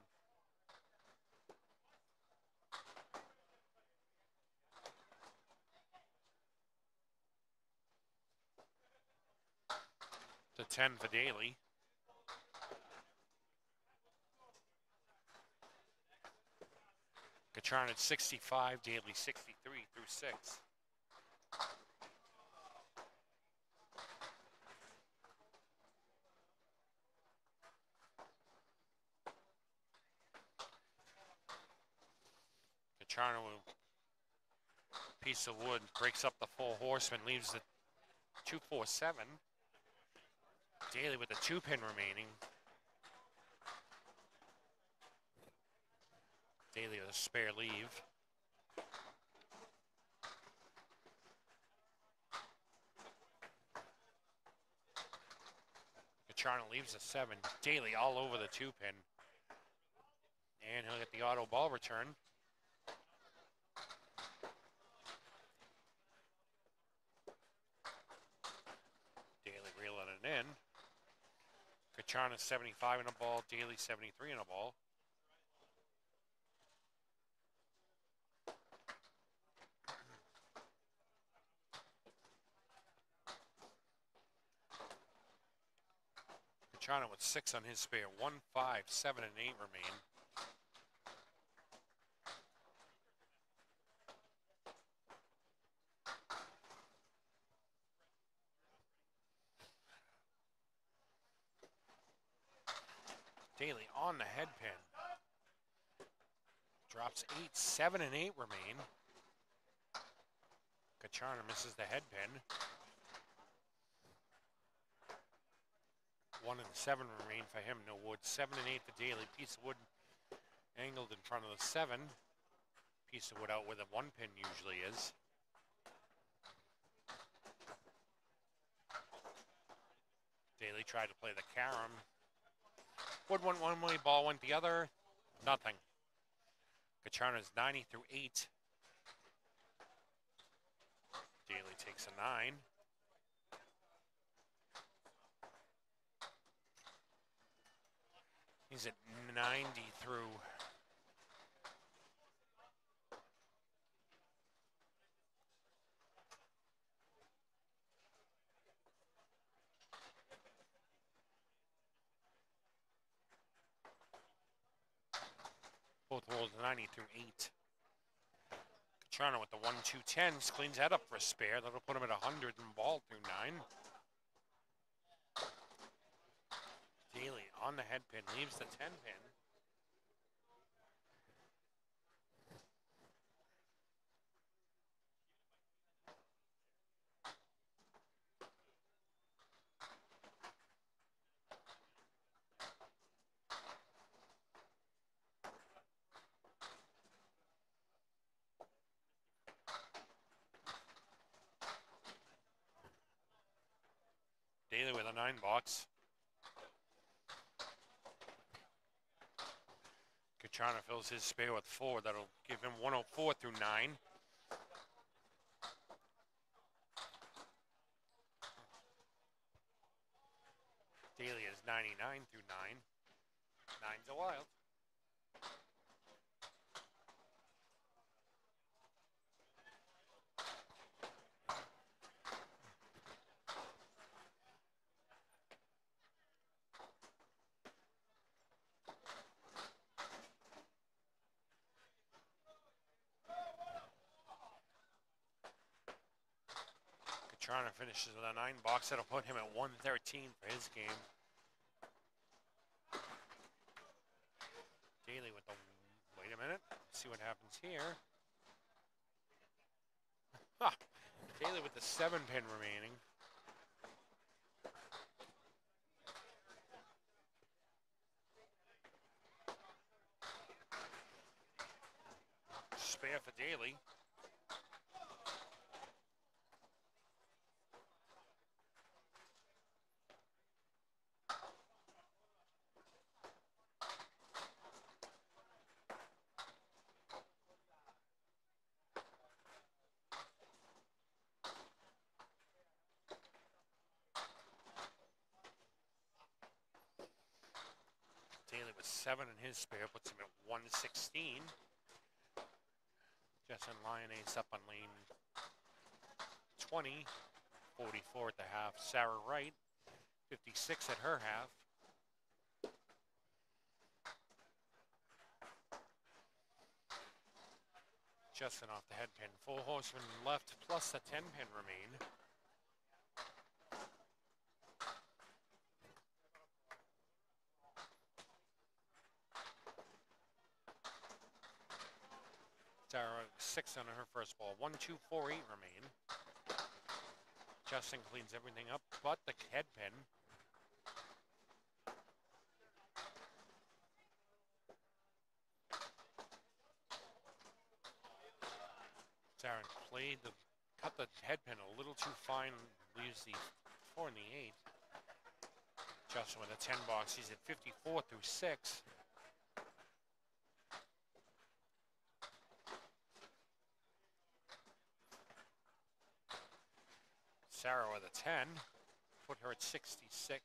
The 10 for Daly. Gacharna at 65, Daly 63 through 6. Gacharna with a piece of wood breaks up the 4 horsemen, leaves the 2, 4, 7. Daly with the 2 pin remaining. Daly with a spare leave. Gacharna leaves the 7. Daly all over the 2 pin. And he'll get the auto ball return. Daly reeling it in. Gacharna 75 in a ball, Daly 73 in a ball. Gacharna with 6 on his spare. 1, 5, 7, and 8 remain. Daly on the head pin. Drops 8, 7, and 8 remain. Kacharna misses the head pin. 1 and 7 remain for him. No wood. 7 and 8 for Daly. Piece of wood angled in front of the 7. Piece of wood out where the 1 pin usually is. Daly tried to play the carom. Wood went one way, ball went the other. Nothing. Kacharna's 90 through 8. Daly takes a 9. He's at 90 through. Both rolls 90 through 8. Kacharna with the 1, 2, 10s cleans that up for a spare. That'll put him at 100 and ball through 9. Daly on the head pin, leaves the 10 pin. Daly with a 9 box. Kacharna fills his spare with 4. That'll give him 104 through 9. Daly is 99 through 9. 9's a wild. Kacharna finishes with a 9 box. That'll put him at 113 for his game. Daly with the, wait a minute, let's see what happens here. Ah, Daly with the 7 pin remaining. Spare for Daly. Daly with 7 in his spare, puts him at 116. Justin Lyonnaise up on lane 20, 44 at the half. Sarah Wright, 56 at her half. Justin off the head pin. Full horseman left plus the 10 pin remain. Sarah 6 on her first ball. 1, 2, 4, 8 remain. Justin cleans everything up but the head pin. Sarah cut the head pin a little too fine, leaves the 4 and the 8. Justin with a 10 box, he's at 54 through 6. Sarah with a 10, put her at 66.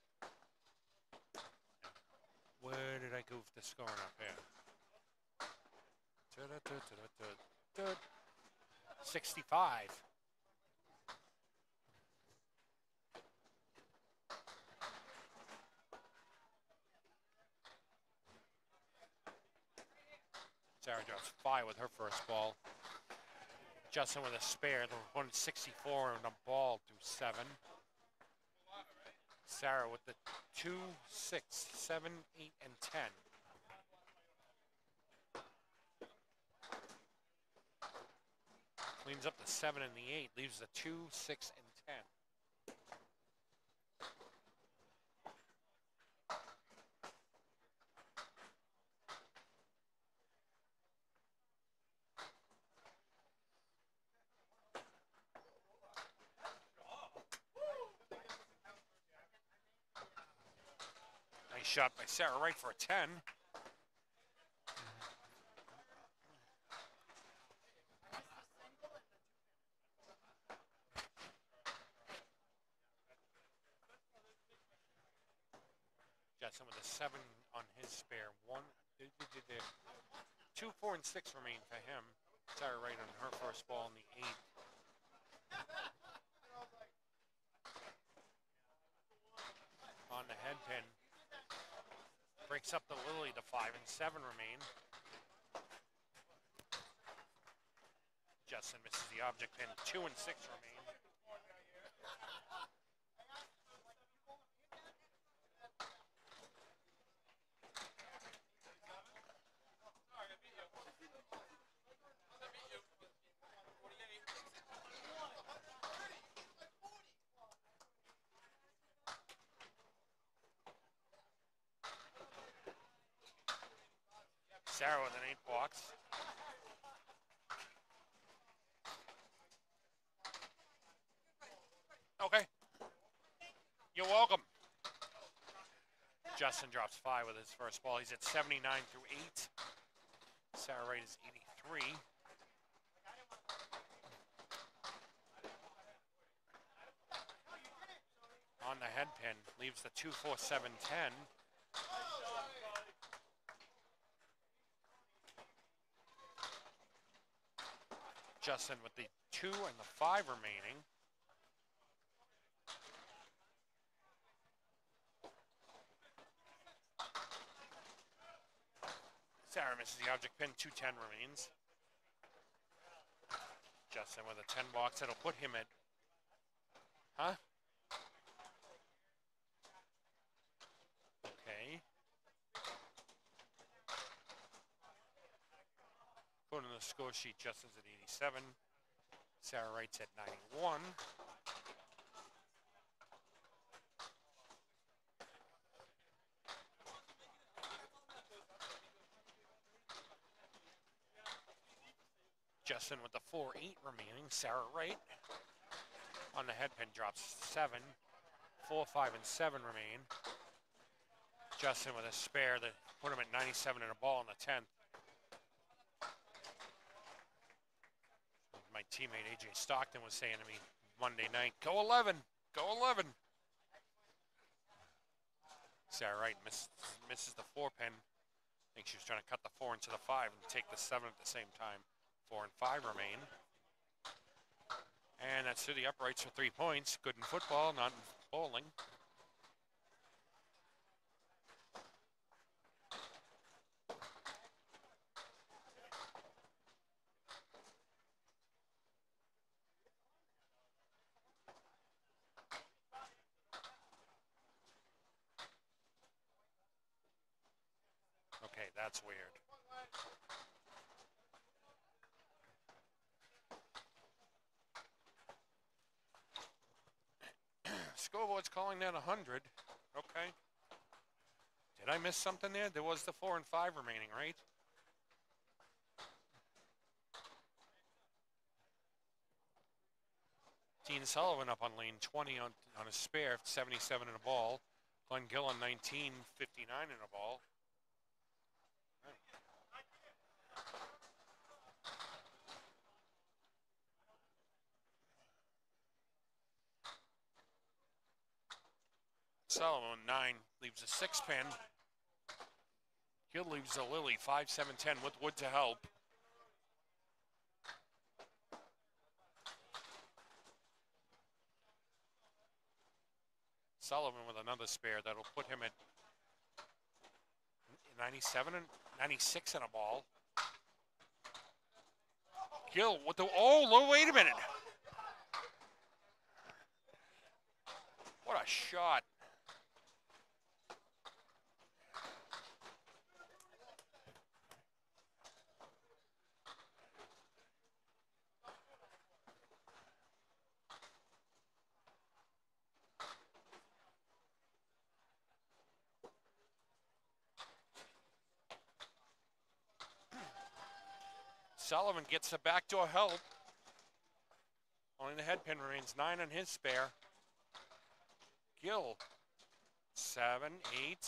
Where did I goof the scoring up here? 65. Sarah drops 5 with her first ball. Justin with a spare, the 164 and a ball through 7. Sarah with the 2, 6, 7, 8, and 10. Cleans up the 7 and the 8. Leaves the 2, 6, and 10. Nice shot by Sarah Wright for a 10. Jetson with a 7 on his spare. 2, 4, and 6 remain for him. Sarah Wright on her first ball in the 8th. On the head pin. Breaks up the Lily to 5 and 7 remain. Justin misses the object pin. 2 and 6 remain. Sarah with an 8 box. Okay. You're welcome. Justin drops 5 with his first ball. He's at 79 through 8. Sarah Wright is 83. On the head pin, leaves the 2, 4, 7, 10. Justin with the 2 and the 5 remaining. Sarah misses the object pin. 2, 10 remains. Justin with a 10 box. That'll put him at... Huh? Okay. Put on the score sheet, Justin's at 87. Sarah Wright's at 91. Justin with the 4, 8 remaining. Sarah Wright on the head pin drops 7. 4, 5, and 7 remain. Justin with a spare that put him at 97 and a ball in the 10th. My teammate AJ Stockton was saying to me Monday night, go 11, go 11. Sarah Wright misses the 4 pin. I think she was trying to cut the 4 into the 5 and take the 7 at the same time. 4 and 5 remain. And that's through the uprights for 3 points. Good in football, not in bowling. Okay, that's weird. Scoreboard's calling that 100. Okay. Did I miss something there? There was the 4 and 5 remaining, right? Dean Sullivan up on lane 20 on a spare, 77 in a ball. Glenn Gill on 19, 59 in a ball. Sullivan 9 leaves a 6 pin. Gill leaves a Lily 5, 7, 10 with Wood to help. Sullivan with another spare that'll put him at 97 and 96 in a ball. Gill with the wait a minute. What a shot. Sullivan gets the backdoor help. Only the head pin remains 9 on his spare. Gill, 7, 8.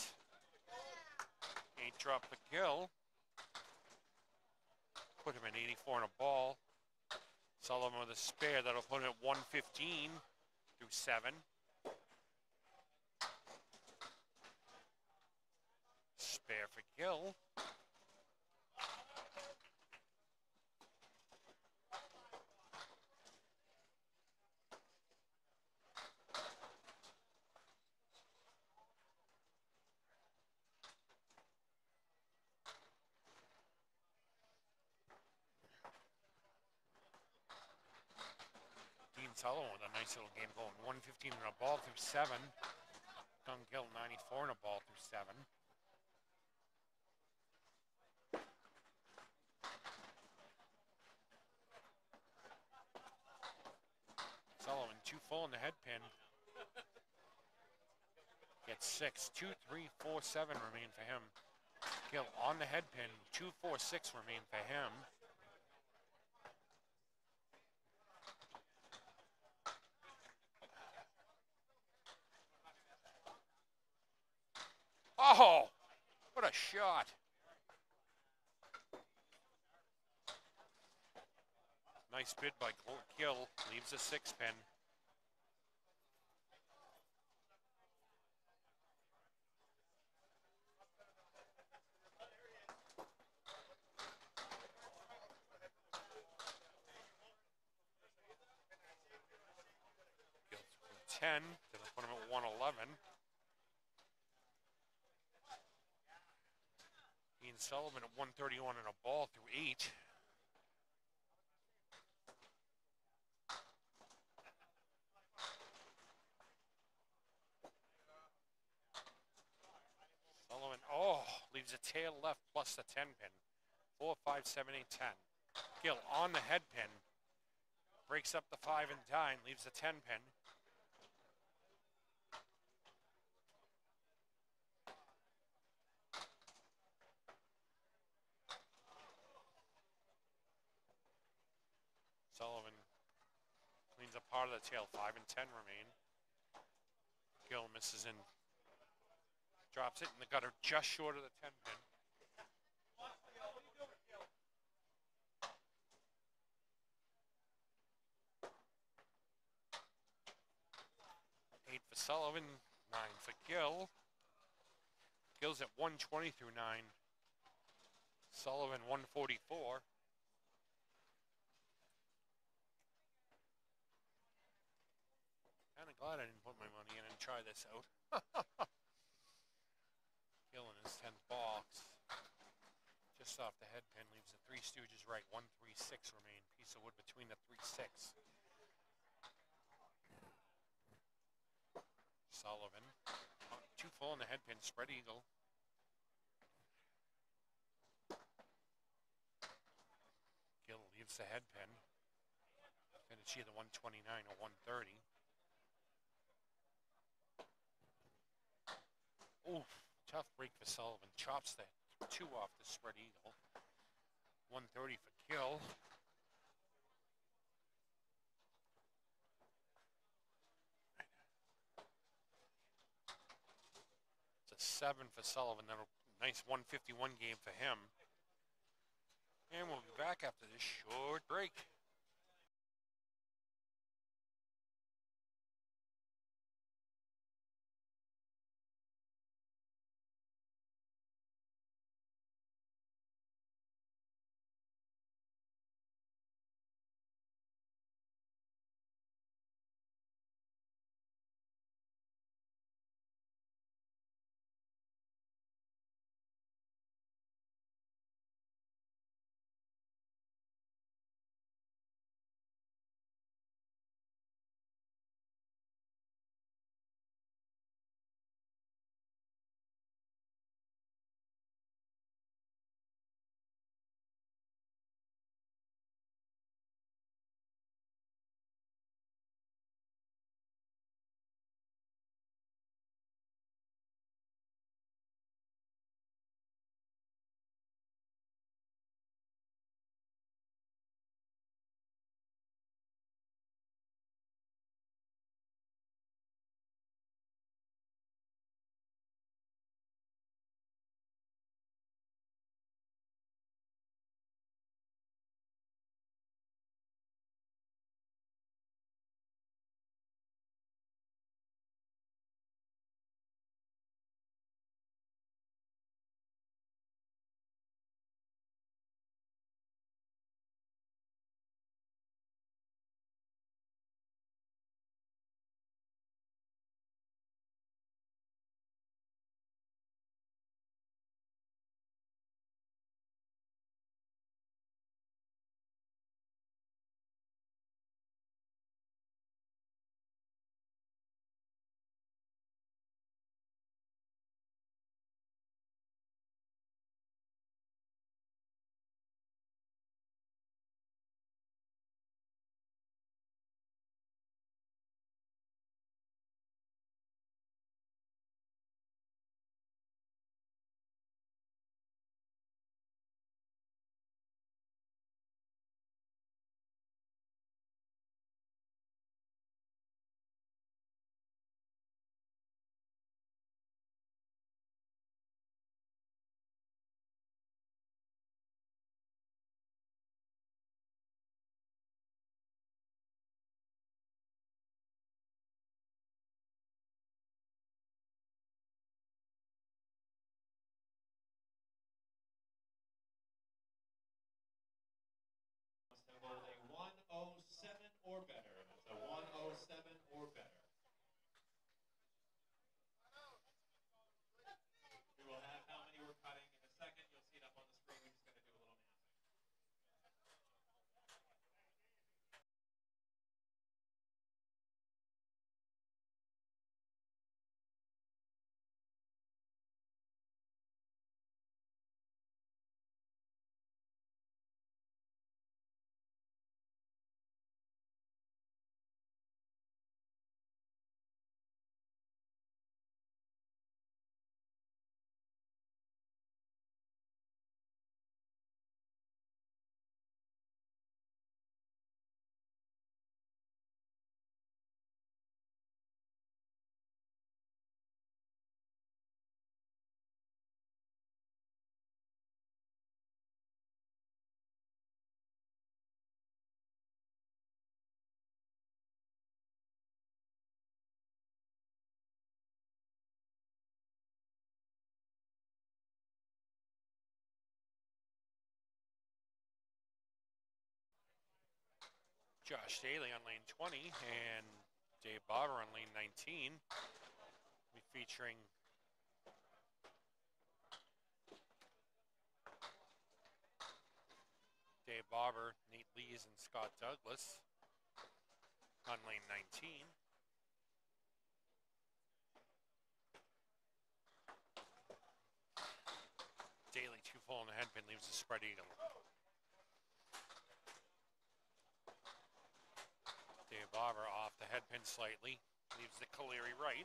8 drop for Gill. Put him at 84 and a ball. Sullivan with a spare. That'll put him at 115 through 7. Spare for Gill. Dean Sullivan with a nice little game going. 115 and a ball through 7. Don Gill 94 and a ball through 7. Sullivan 2 full in the head pin. Gets 6. 2, 3, 4, 7 remain for him. Gill on the head pin. 2, 4, 6 remain for him. Oh, what a shot. Nice bid by Gill. Leaves a 6 pin. Gill's 10. Gonna put him at 111. Ian Sullivan at 131 and a ball through 8. Sullivan, leaves a tail left plus the 10 pin. 4, 5, 7, 8, 10. Gill on the head pin. Breaks up the 5 and dime, leaves the 10 pin. Sullivan cleans up part of the tail. 5 and 10 remain. Gill misses in. Drops it in the gutter just short of the 10 pin. Eight for Sullivan, 9 for Gill. Gill's at 120 through 9. Sullivan 144. Kind of glad I didn't put my money in and try this out. Gill in his 10th box. Just off the head pin, leaves the 3 Stooges right. 1, 3, 6 remain. Piece of wood between the 3, 6. Sullivan. 2 full in the head pin. Spread eagle. Gill leaves the head pin. Finish either 129 or 130. Oof, tough break for Sullivan. Chops the 2 off the spread eagle. 130 for Gill. It's a 7 for Sullivan. That'll nice 151 game for him. And we'll be back after this short break. Josh Daly on lane 20 and Dave Barber on lane 19. We'll be featuring Dave Barber, Nate Lees, and Scott Douglas on lane 19. Daly, 2 full on the headpin, leaves the spread eagle. Dave Barber off the headpin slightly, leaves the Caleri right.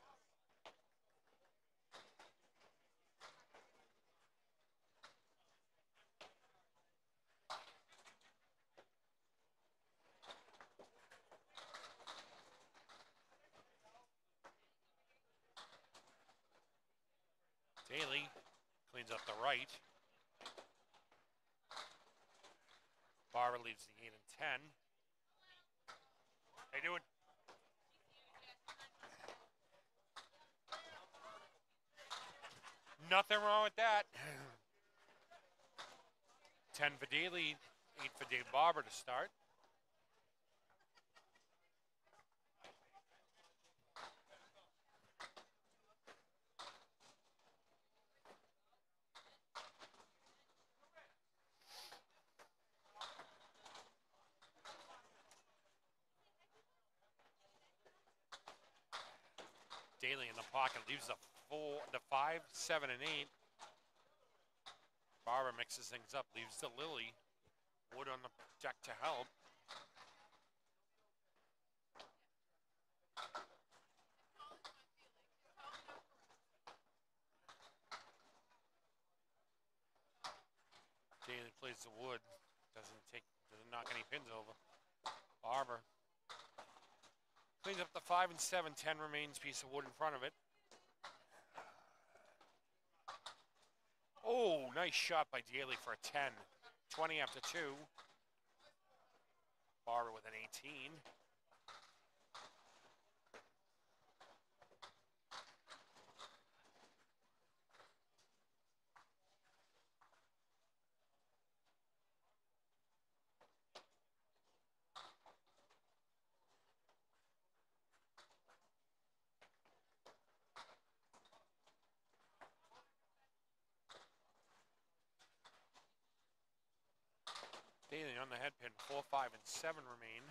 Daly cleans up the right. Barber leaves the 8 and 10. How you doing? Nothing wrong with that. 10 for Daly, 8 for Dave Barber to start. Daly in the pocket leaves the 5, 7, and 8. Barber mixes things up, leaves the Lily. Wood on the deck to help. Daly plays the wood, doesn't knock any pins over. Barber cleans up the 5 and 7, 10 remains, piece of wood in front of it. Oh, nice shot by Daly for a 10. 20 after 2. Barber with an 18. Daly on the head pin, 4, 5, and 7 remain.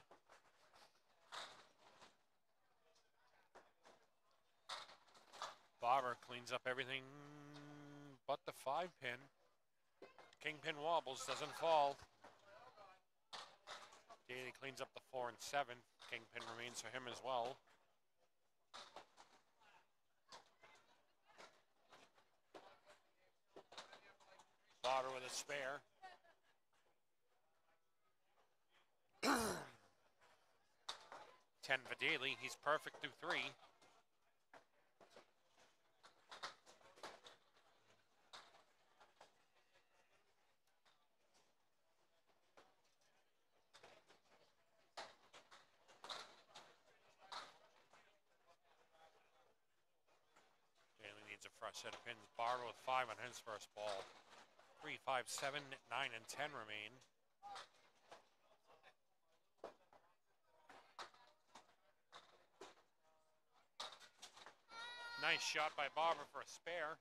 Barber cleans up everything but the 5 pin. Kingpin wobbles, doesn't fall. Daly cleans up the 4 and 7. Kingpin remains for him as well. Barber with a spare. 10 for Daly. He's perfect through 3. Daly needs a fresh set of pins. Barber with 5 on his first ball. 3, 5, 7, 9, and 10 remain. Nice shot by Barber for a spare.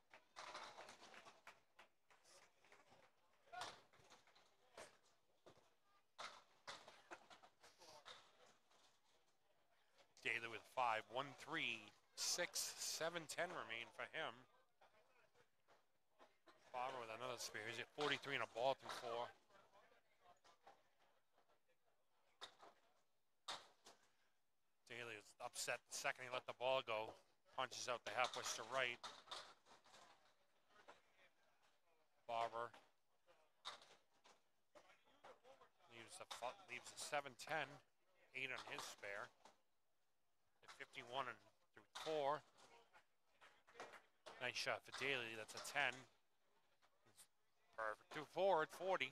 Daly with 5, 1, 3, 6, 7, 10 remain for him. Barber with another spare. He's at 43 and a ball through 4. Daly was upset the second he let the ball go. Punches out the half west to right. Barber leaves the 7, 10, 8 on his spare. At 51 and through 4. Nice shot for Daly. That's a 10. Perfect through 4 at 40.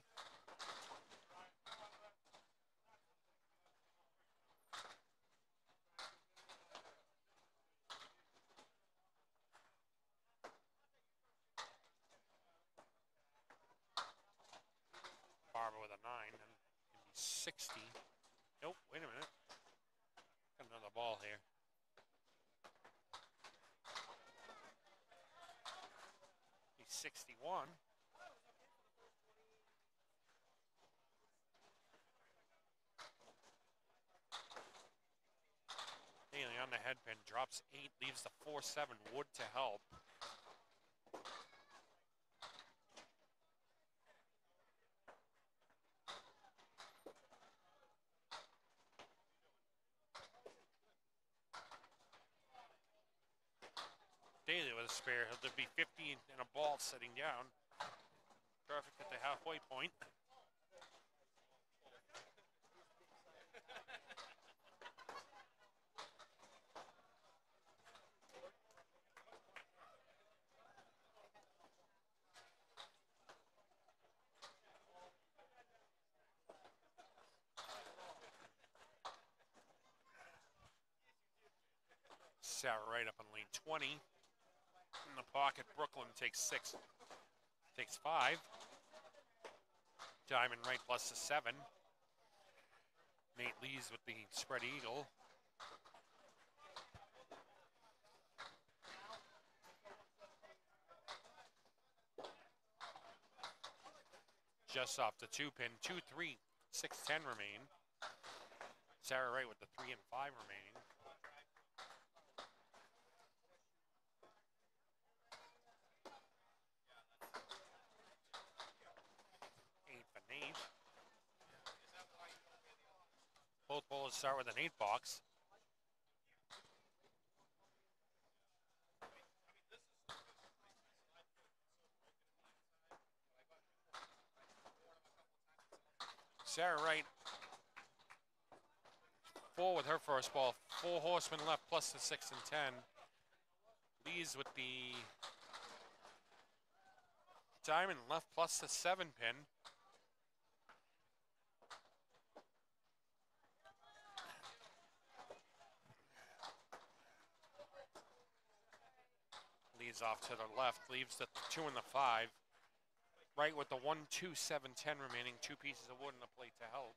Barber with a 9 and 60. Nope, wait a minute. Got another ball here. He's 61. Daly on the head pin, drops 8, leaves the 4-7. Wood to help. Daly with a spare. He'll be 50 and a ball sitting down. Perfect at the halfway point. Sarah right up in lane 20. In the pocket, Brooklyn takes 6. Takes 5. Diamond right plus the 7. Nate Lees with the spread eagle. Just off the 2-pin. 2-3. 6-10 remain. Sarah Wright with the 3 and 5 remaining. 8 for Nate. Both bowlers start with an 8 box. Sarah Wright, 4 with her first ball. 4 horsemen left plus the 6 and 10. Lees with the diamond left plus the 7 pin. Lees off to the left, leaves the 2 and the 5. Right with the 1, 2, 7, 10 remaining. 2 pieces of wood and a plate to help.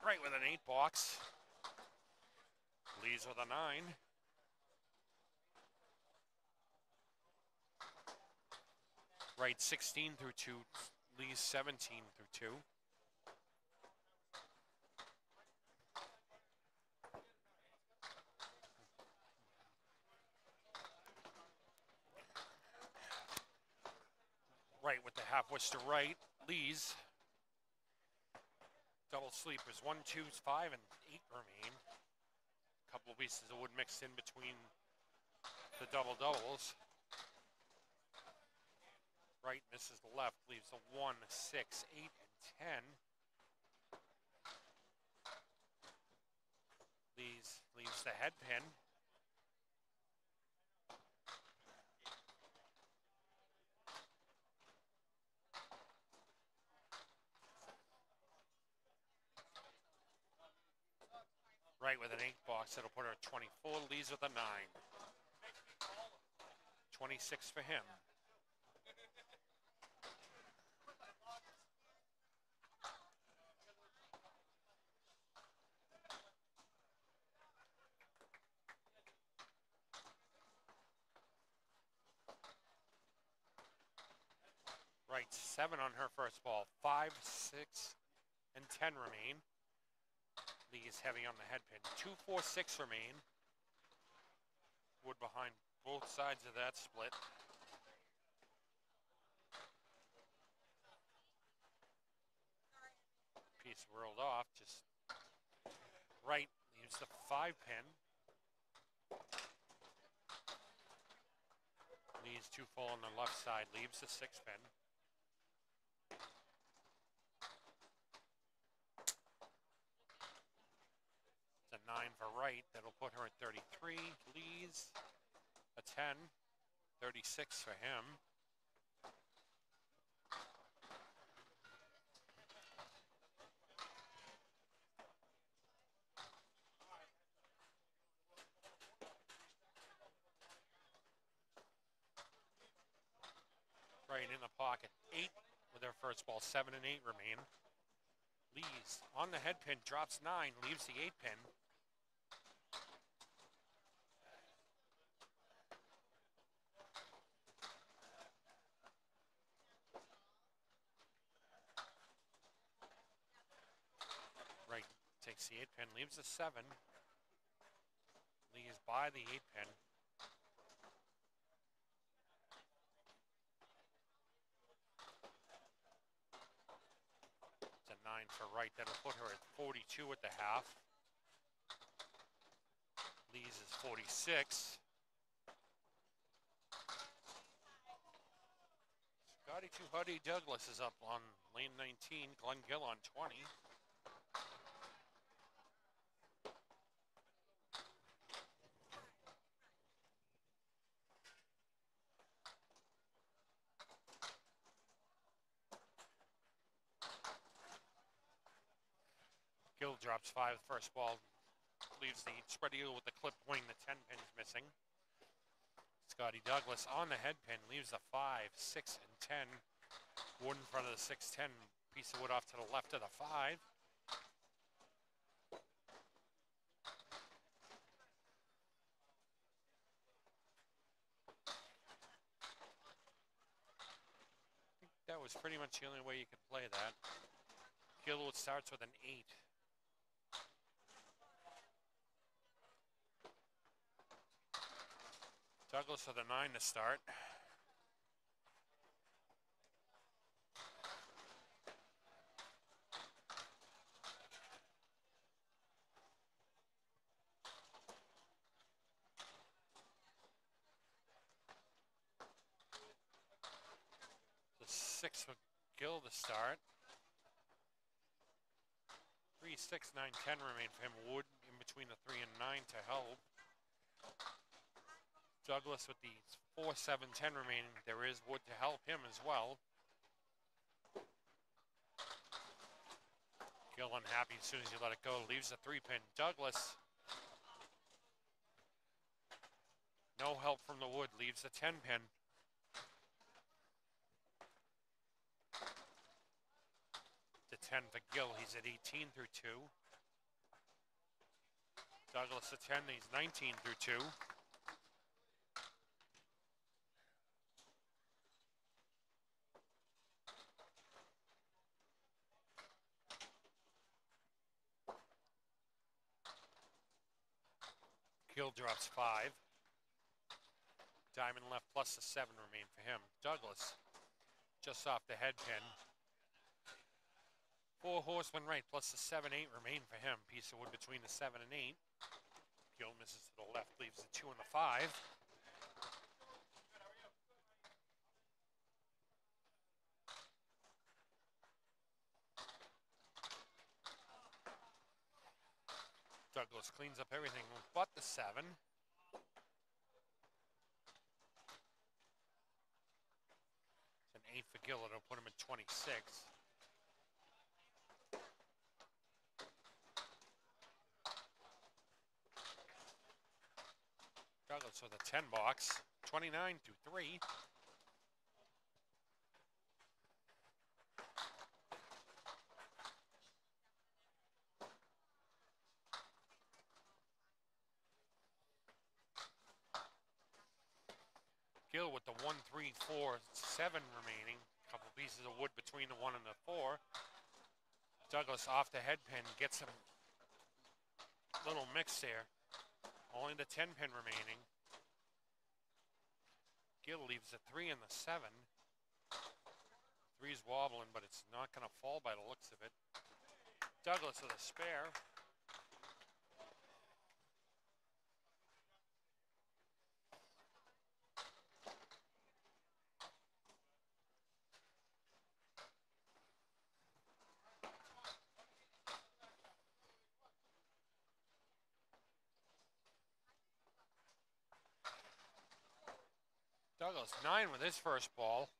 Right with an 8 box. Lees with a 9. Right 16 through 2. Lees 17 through 2. Right with the half Worcester right. Lees. Double sleepers. 1, 2, 5, and 8 remain. Couple of pieces of wood mixed in between the double doubles. Right misses the left, leaves the 1, 6, 8, and 10. Leaves the head pin. Right with an 8 box, that'll put her at 24. Lees with a 9. 26 for him. Right 7 on her first ball. 5, 6, and 10 remain. Lees heavy on the head pin. 2, 4, 6 remain. Wood behind both sides of that split. Piece whirled off, just right, leaves the 5 pin. Leaves 2 full on the left side, leaves the 6 pin. It's a 9 for right, that'll put her at 33. Lees a 10, 36 for him. Right in the pocket. 8 with their first ball. 7 and 8 remain. Lees on the head pin, drops 9, leaves the 8 pin. Right takes the 8 pin, leaves the 7. Lees by the 8 pin. It's a 9 for right. That'll put her at 42 at the half. Lees is 46. Scotty Too Huddy Douglas is up on lane 19. Glenn Gill on 20. Gill drops 5 first ball. Leaves the spread eagle with the clip wing. The 10 pin is missing. Scotty Douglas on the head pin. Leaves the 5, 6, and 10. Wood in front of the 6-10. Piece of wood off to the left of the 5. That was pretty much the only way you could play that. Gilwood starts with an 8. Douglas with a 9 to start. The 6 for Gill to start. 3, 6, 9, 10 remain for him. Wood in between the 3 and 9 to help. Douglas with the 4, 7, 10 remaining. There is Wood to help him as well. Gill unhappy as soon as you let it go. Leaves the 3 pin. Douglas. No help from the wood. Leaves the 10 pin. The 10 for Gill. He's at 18 through 2. Douglas the 10. He's 19 through 2. Gill drops 5. Diamond left plus the 7 remain for him. Douglas just off the head pin. 4 horsemen right plus the 7, 8 remain for him. Piece of wood between the 7 and 8. Gill misses to the left, leaves the 2 and the 5. Douglas cleans up everything but the 7. It's an 8 for Gill. It'll put him at 26. Douglas with a 10 box. 29 through 3. Gill with the 1, 3, 4, 7 remaining. A couple pieces of wood between the 1 and the 4. Douglas off the head pin, gets him a little mix there. Only the 10 pin remaining. Gill leaves the 3 and the 7. 3's wobbling, but it's not going to fall by the looks of it. Douglas with a spare. Douglas 9 with his first ball.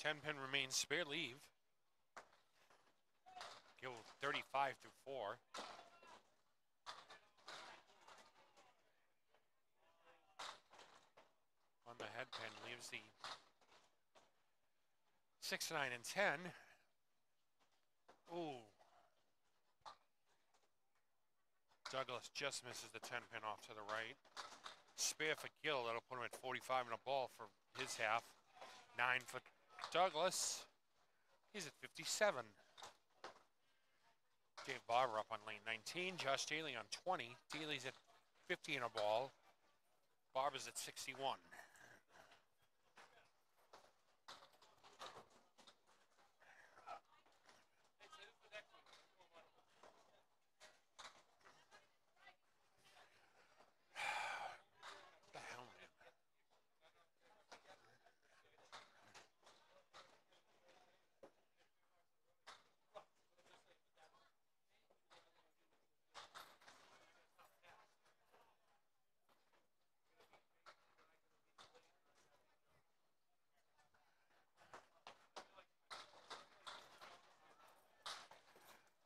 10 pin remains spare leave. Gill 35 through 4. On the head pin leaves the 6, 9, and 10. Ooh. Douglas just misses the 10 pin off to the right. Spare for Gill. That'll put him at 45 and a ball for his half. 9 for Douglas. He's at 57. Dave Barber up on lane 19. Josh Daly on 20. Daly's at 50 and a ball. Barber's at 61. What the hell, man?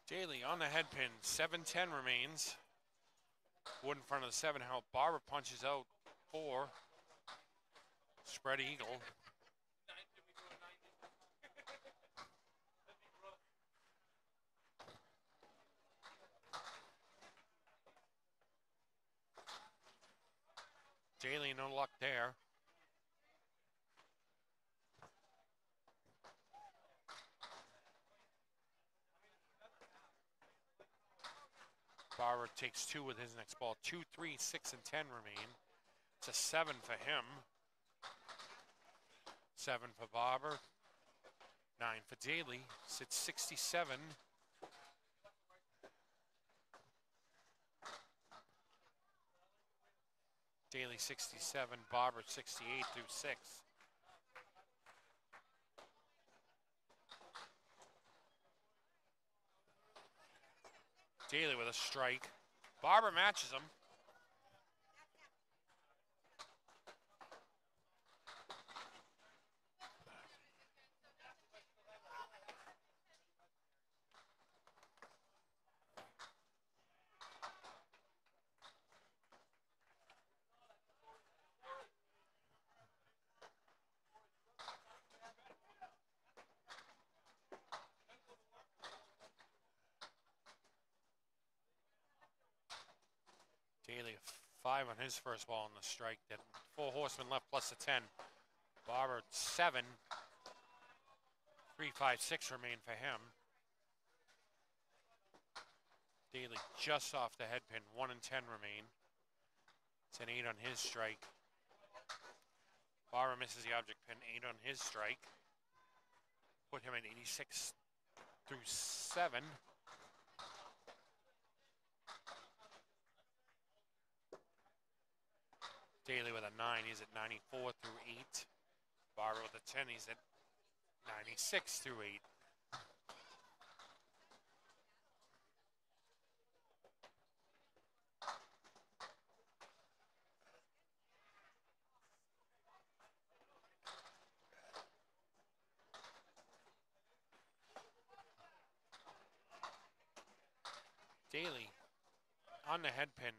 Daly on the head pin. 7-10 remains. Wood in front of the 7 help. Barber punches out 4. Spread eagle. Daly, no luck there. Barber takes 2 with his next ball. 2, 3, 6, and 10 remain. It's a 7 for him. 7 for Barber. 9 for Daly. Sits 67. Daly 67. Barber 68 through 6. Daly with a strike. Barber matches him. Daly 5 on his first ball on the strike. Then 4 horsemen left plus a 10. Barber 7. 3, 5, 6 remain for him. Daly just off the head pin. 1 and 10 remain. It's an 8 on his strike. Barber misses the object pin. 8 on his strike. Put him at 86 through 7. Daly with a 9, he's at 94 through 8. Barber with a 10, he's at 96 through 8. Daly on the head pin,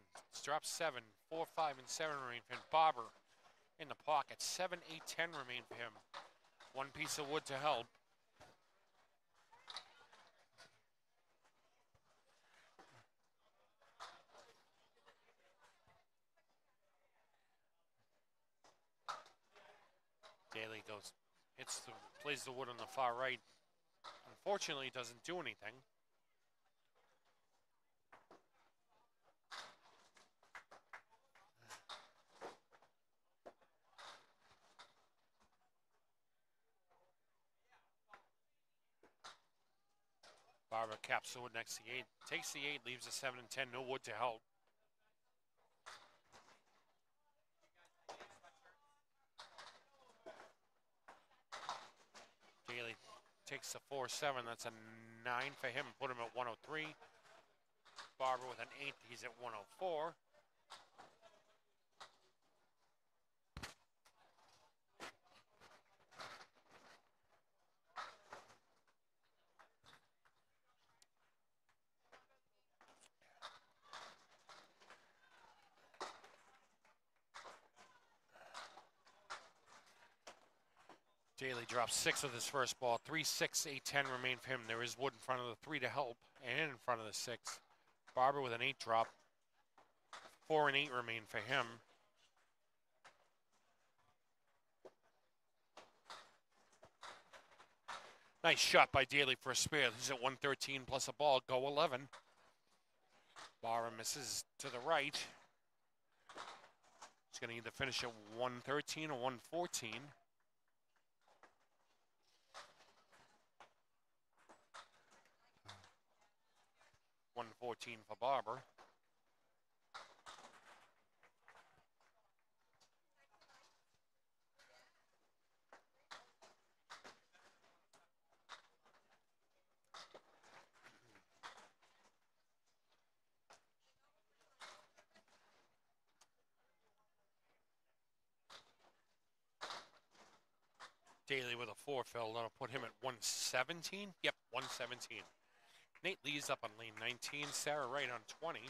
drops 7, 4, 5, and 7 remain for him. Barber in the pocket, 7, 8, 10 remain for him. 1 piece of wood to help. Daly goes, plays the wood on the far right. Unfortunately, it doesn't do anything. Barber caps the wood next to the 8. Takes the 8, leaves the 7 and 10. No wood to help. Daly takes the 4-7. That's a 9 for him. Put him at 103. Barber with an 8. He's at 104. Daly drops 6 with his first ball. 3, 6, 8, 10 remain for him. There is wood in front of the 3 to help, and in front of the 6. Barber with an 8 drop. 4 and 8 remain for him. Nice shot by Daly for a spare. He's at 113 plus a ball. Go 11. Barber misses to the right. He's going to either finish at 113 or 114. 114 for Barber. Daly with a 4 fill. That'll put him at 117. Yep, 117. Nate Lee's up on lane 19. Sarah Wright on 20.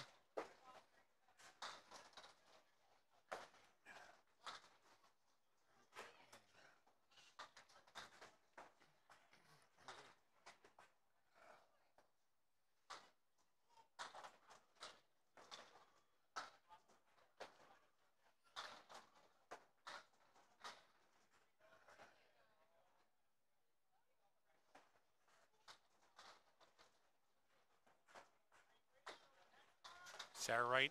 Sarah Wright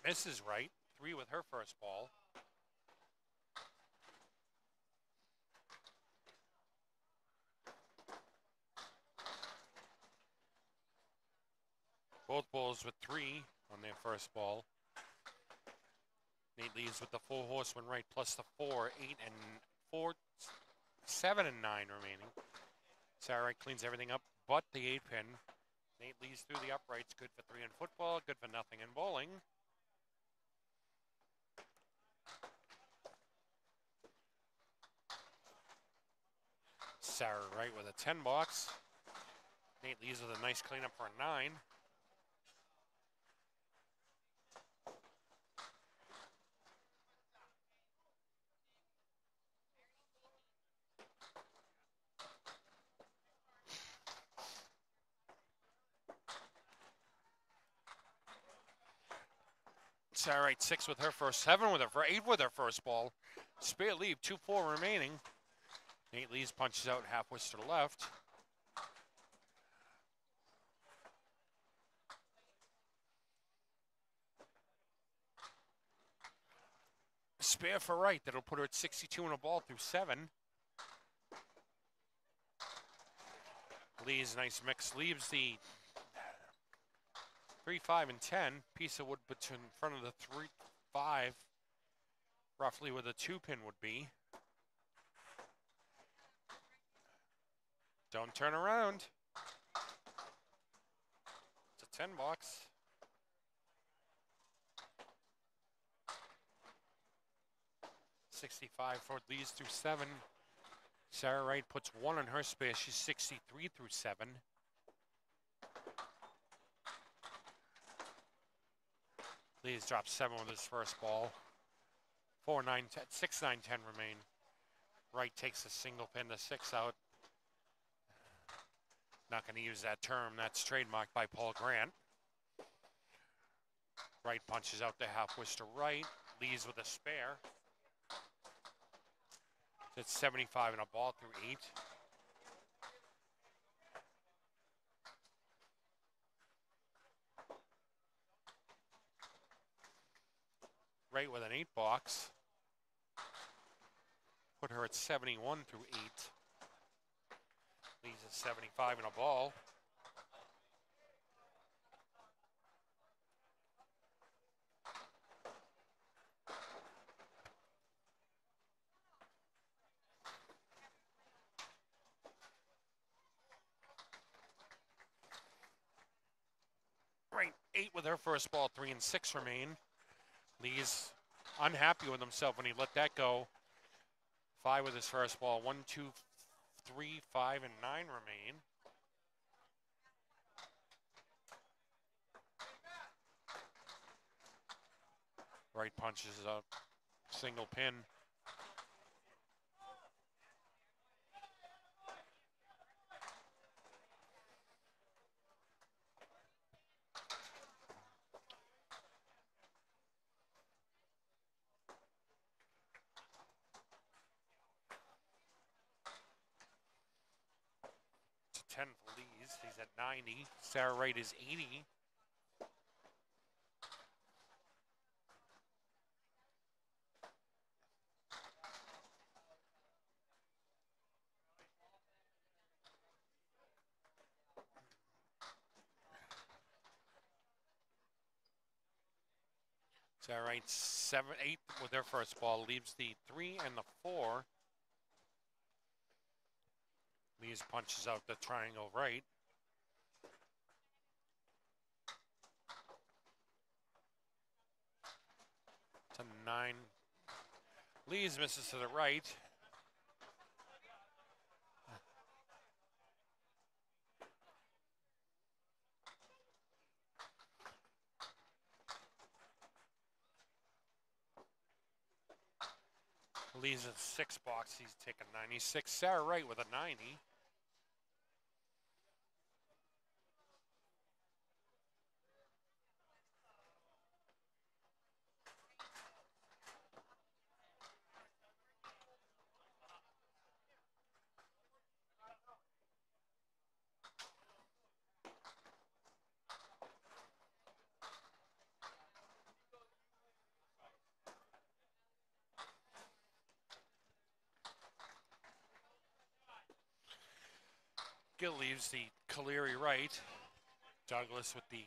misses Wright. 3 with her first ball. Both balls with 3 on their first ball. Nate leads with the 4 horseman right plus the 4, 8 and 4, 7 and 9 remaining. Sarah Wright cleans everything up but the 8 pin. Nate leads through the uprights. Good for 3 in football. Good for nothing in bowling. Sarah Wright with a 10 box. Nate leads with a nice cleanup for a 9. Sarah Wright 6 with her first, 7 with her, 8 with her first ball. Spare leave, 2-4 remaining. Nate Lees punches out half whist to the left. Spare for Wright, that'll put her at 62 and a ball through 7. Lee's nice mix leaves the 3, 5, and 10. Piece of wood between in front of the 3, 5, roughly where the 2 pin would be. Don't turn around. It's a 10 box. $65 for Lee's through 7. Sarah Wright puts 1 on her space. She's 63 through 7. Lee's dropped 7 with his first ball. 4, 9, 10, 6, 9, 10 remain. Wright takes a single pin to 6 out. Not going to use that term. That's trademarked by Paul Grant. Wright punches out the half whist to right. Lee's with a spare. It's 75 and a ball through 8. Wright with an 8 box. Put her at 71 through 8. Leaves at 75 and a ball. Right, 8 with her first ball, 3 and 6 remain. Lee's unhappy with himself when he let that go. 5 with his first ball, 1, 2, 3, 5, and 9 remain. Wright punches up, single pin. 10 for Lees. He's at 90. Sarah Wright is 80. Sarah Wright 8 with their first ball. Leaves the 3 and the 4. Lees punches out the triangle right. To 9. Lees misses to the right. Lees a 6 box. He's taking 96. Sarah Wright with a 90. Gill leaves the Caleri right. Douglas with the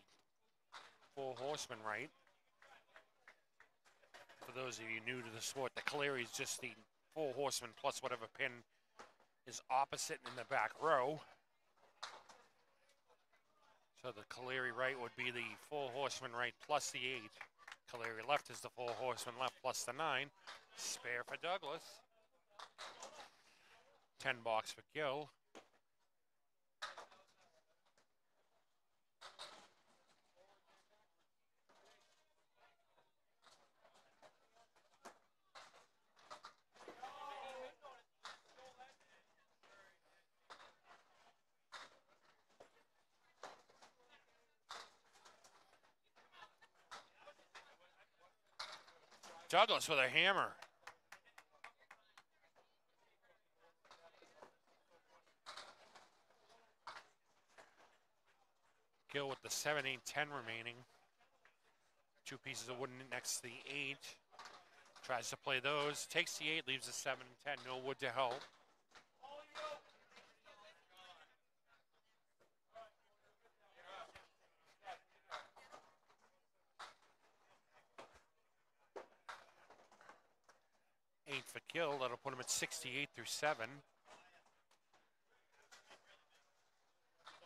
4 horseman right. For those of you new to the sport, the Caleri is just the 4 horseman plus whatever pin is opposite in the back row. So the Caleri right would be the 4 horseman right plus the 8. Caleri left is the 4 horseman left plus the 9. Spare for Douglas. 10 box for Gill. Douglas with a hammer. Gill with the 7, 8, 10 remaining. 2 pieces of wood next to the 8. Tries to play those. Takes the 8, leaves the 7 and 10. No wood to help. For Gill, that'll put him at 68 through 7.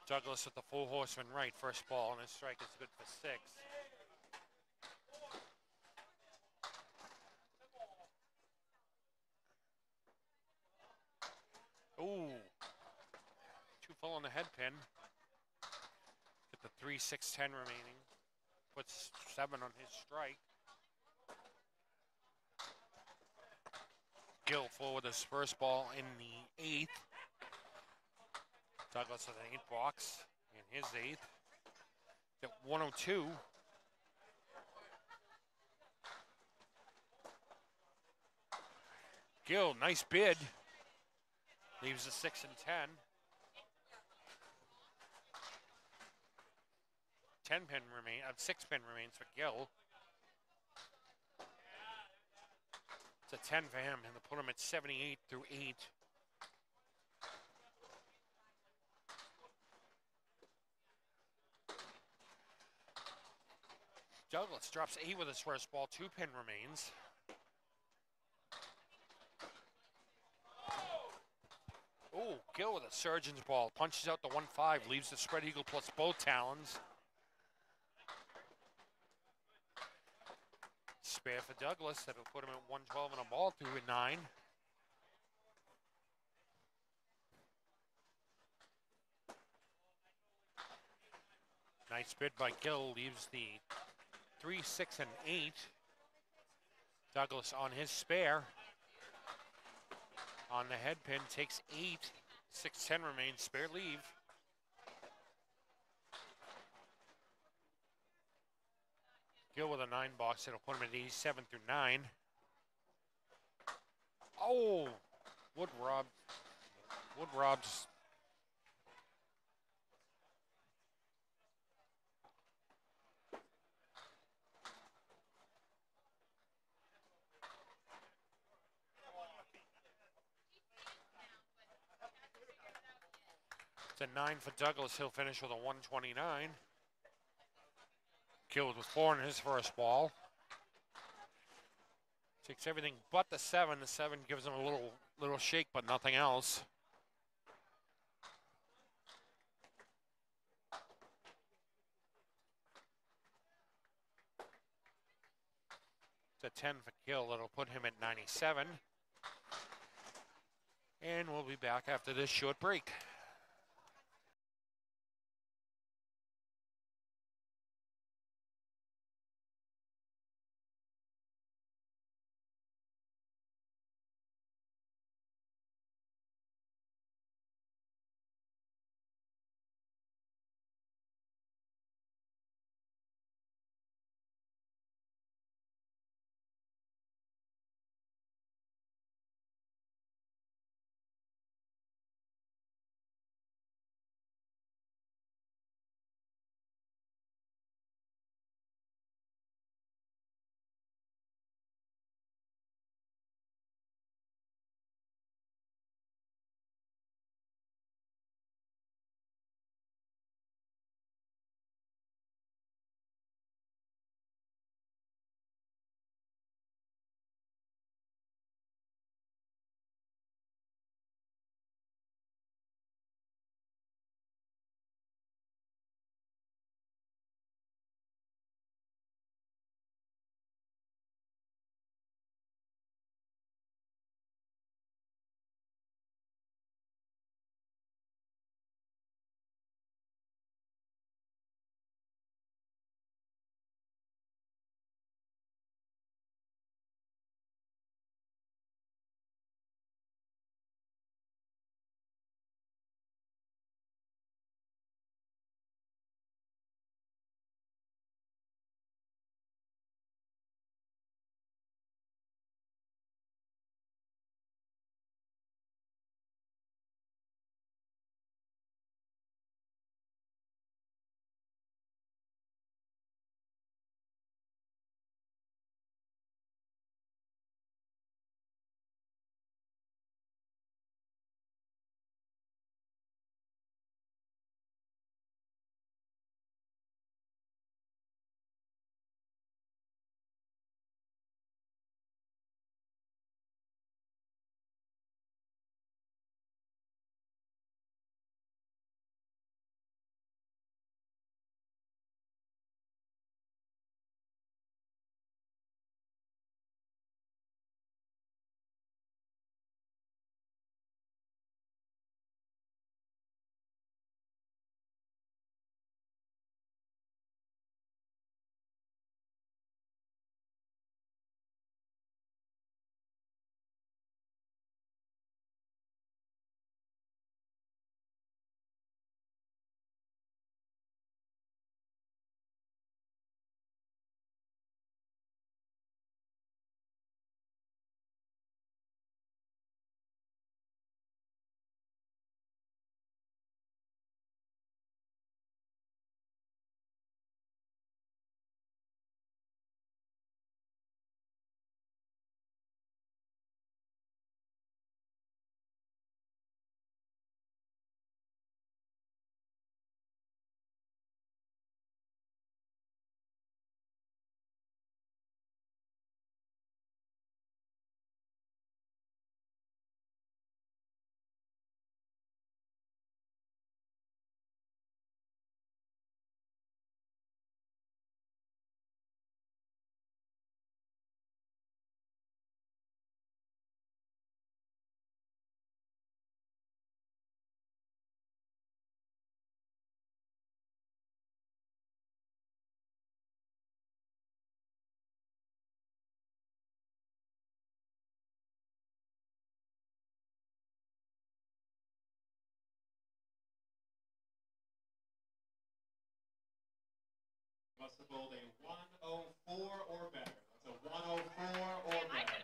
Douglas with the 4 horseman right, first ball, and his strike is good for 6. Ooh, 2 full on the head pin. Get the 3, 6, 10 remaining. Puts 7 on his strike. Gill full with his first ball in the 8th. Douglas with an 8 box in his 8th. At 102. Gill, nice bid. Leaves the 6 and 10. 10 pin remain, 6 pin remains for Gill. It's a 10 for him, and they'll put him at 78 through 8. Douglas drops 8 with his first ball. 2 pin remains. Oh, Gill with a surgeon's ball. Punches out the 1-5. Leaves the spread eagle plus both talons. Spare for Douglas. That'll put him at 112 and a ball through at 9. Nice bid by Gill. Leaves the 3, 6, and 8. Douglas on his spare. On the head pin, takes 8. 6, 10 remains, spare leave. Gill with a 9 box, it'll put him at 87 through 9. Oh, Wood robs It's a 9 for Douglas. He'll finish with a 129. Killed with 4 in his first ball. Takes everything but the 7. The 7 gives him a little shake, but nothing else. It's a 10 for kill. That'll put him at 97. And we'll be back after this short break. Must have bowled a 104 or better. That's a 104 or better.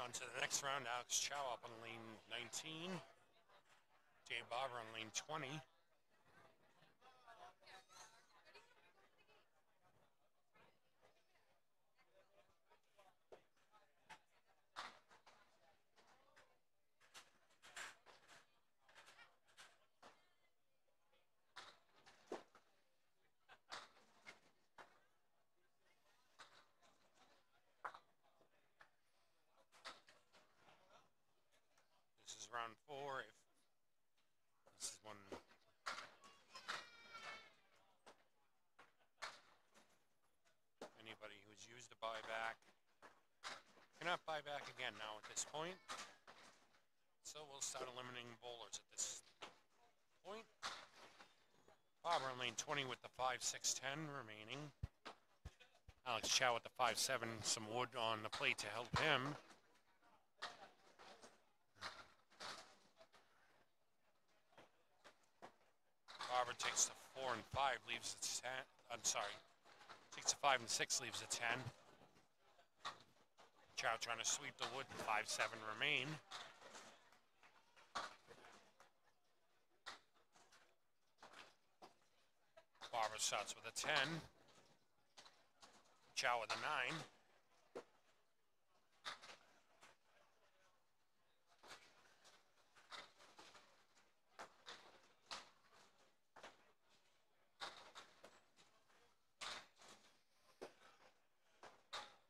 On to the next round. Alex Chow up on lane 19. Dave Barber on lane 20. This is round 4. This is one. Anybody who's used a buyback cannot buy back again now at this point. So we'll start eliminating bowlers at this point. Barber on lane 20 with the 5-6-10 remaining. Alex Chow with the 5-7. Some wood on the plate to help him. Barber takes the 4 and 5, leaves the 10. I'm sorry. Takes the 5 and 6, leaves the 10. Chow trying to sweep the wood. 5-7 remain. Barber starts with a 10. Chow with a 9.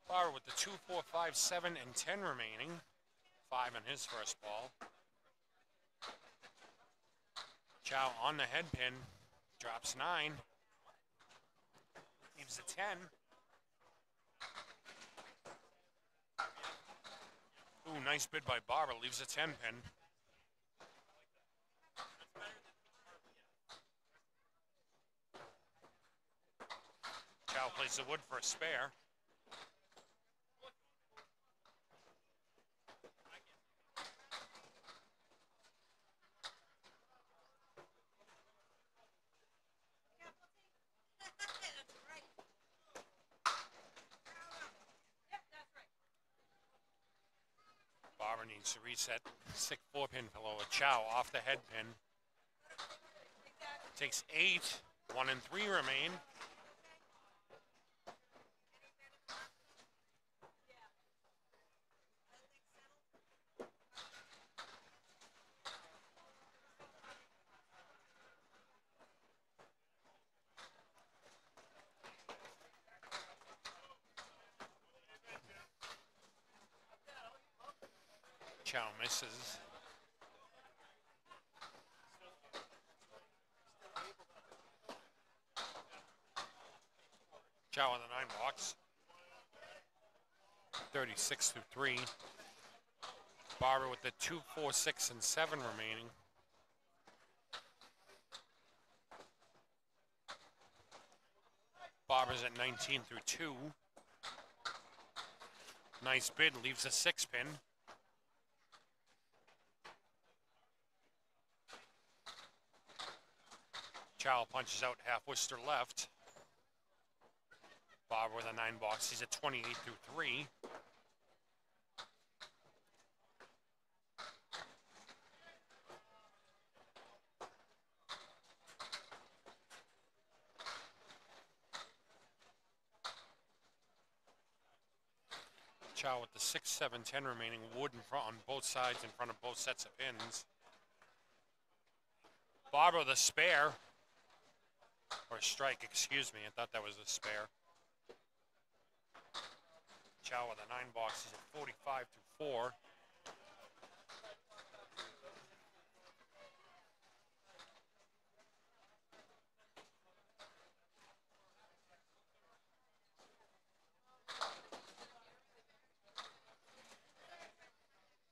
Barber with the 2, 4, 5, 7, and 10 remaining. 5 on his first ball. Chow on the head pin. Drops 9. Leaves a 10. Ooh, nice bid by Barber. Leaves a 10 pin. Chow plays the wood for a spare. Barber needs to reset. 6 4-pin pillow. Chow off the head pin. Takes 8. 1 and 3 remain. Chow misses. Chow on the 9 box. 36 through 3. Barber with the 2, 4, 6, and 7 remaining. Barber's at 19 through 2. Nice bid, leaves a 6 pin. Chow punches out half Worcester left. Barber with a 9 box. He's at 28 through 3. Chow with the 6, 7, 10 remaining. Wood in front on both sides in front of both sets of pins. Barber with a spare. Or a strike, excuse me. I thought that was a spare. Chow with a 9 box. He's at 45 through 4.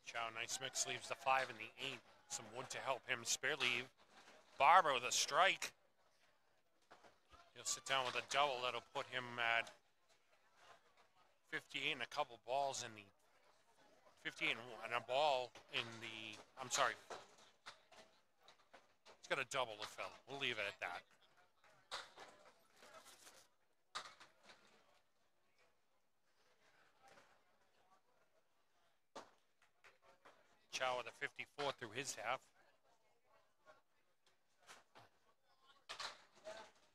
Chow, nice mix, leaves the 5 and the 8. Some wood to help him spare leave. Barber with a strike. He'll sit down with a double. That'll put him at 58 and a couple balls in the 58 and a ball in the. I'm sorry. He's got a double to fill. We'll leave it at that. Chow with a 54 through his half.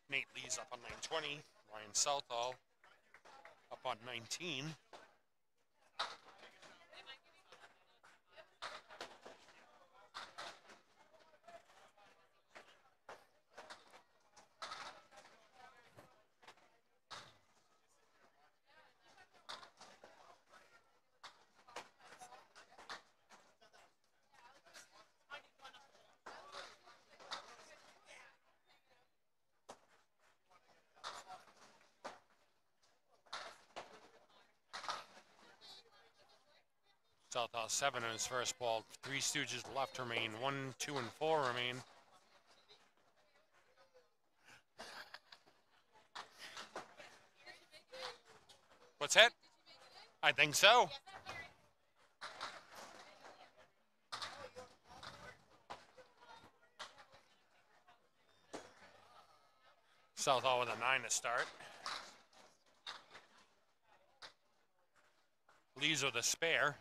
Nate Lee's up on 920. Ryan Southall up on 19. Southall 7 on his first ball. Three Stooges left remain. 1, 2, and 4 remain. What's that? I think so. Southall with a 9 to start. Lee's with a spare.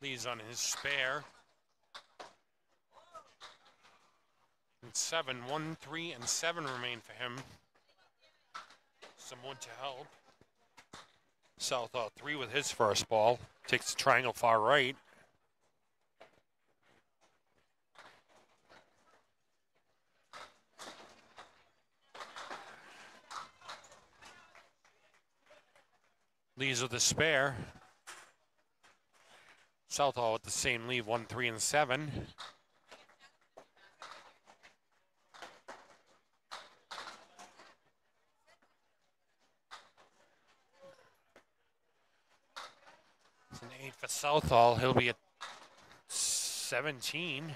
Lee's on his spare. And 7, 1, 3, and 7 remain for him. Some wood to help. Southall 3 with his first ball. Takes the triangle far right. Lee's with a spare. Southall with the same lead, 1, 3, and 7. It's an 8 for Southall. He'll be at 17.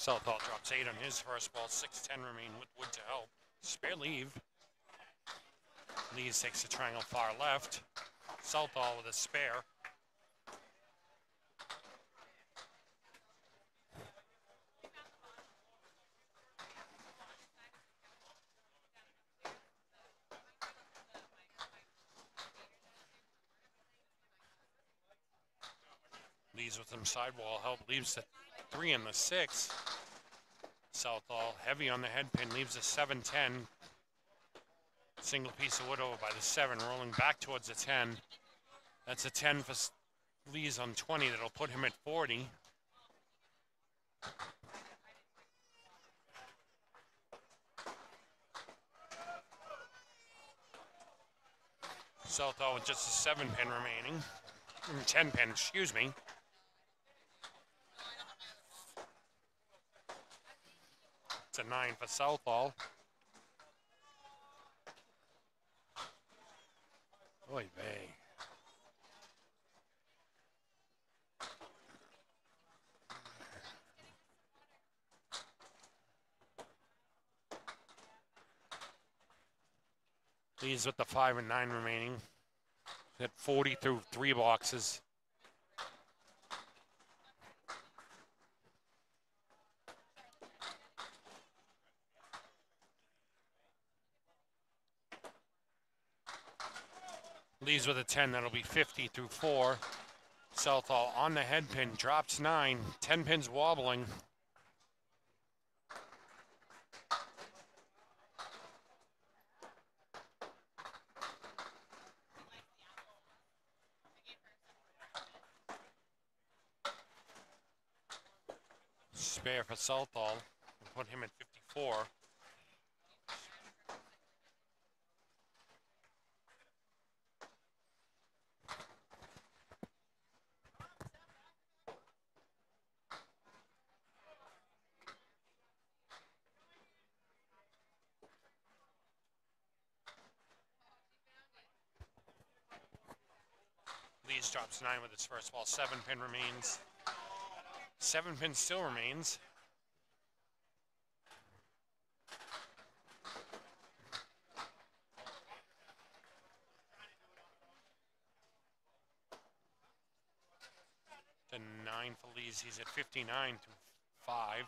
Southall drops 8 on his first ball. 6-10 remain with wood to help. Spare leave. Lees takes the triangle far left. Southall with a spare. Lees with some sidewall help. Leaves the 3 and the 6. Southall heavy on the head pin. Leaves the 7-10. Single piece of wood over by the 7. Rolling back towards the 10. That's a 10 for Lees on 20. That'll put him at 40. Southall with just a 7 pin remaining. 10 pin, excuse me. It's a 9 for Southall. Oy vey. Lees with the 5 and 9 remaining. At 40 through 3 boxes. Lees with a 10, that'll be 50 through 4. Southall on the head pin, drops 9. 10 pins wobbling. Spare for Southall. We'll put him at 54. Lees drops 9 with his first ball. 7 pin remains. 7 pin still remains. The 9 for Lees. He's at 59 through 5.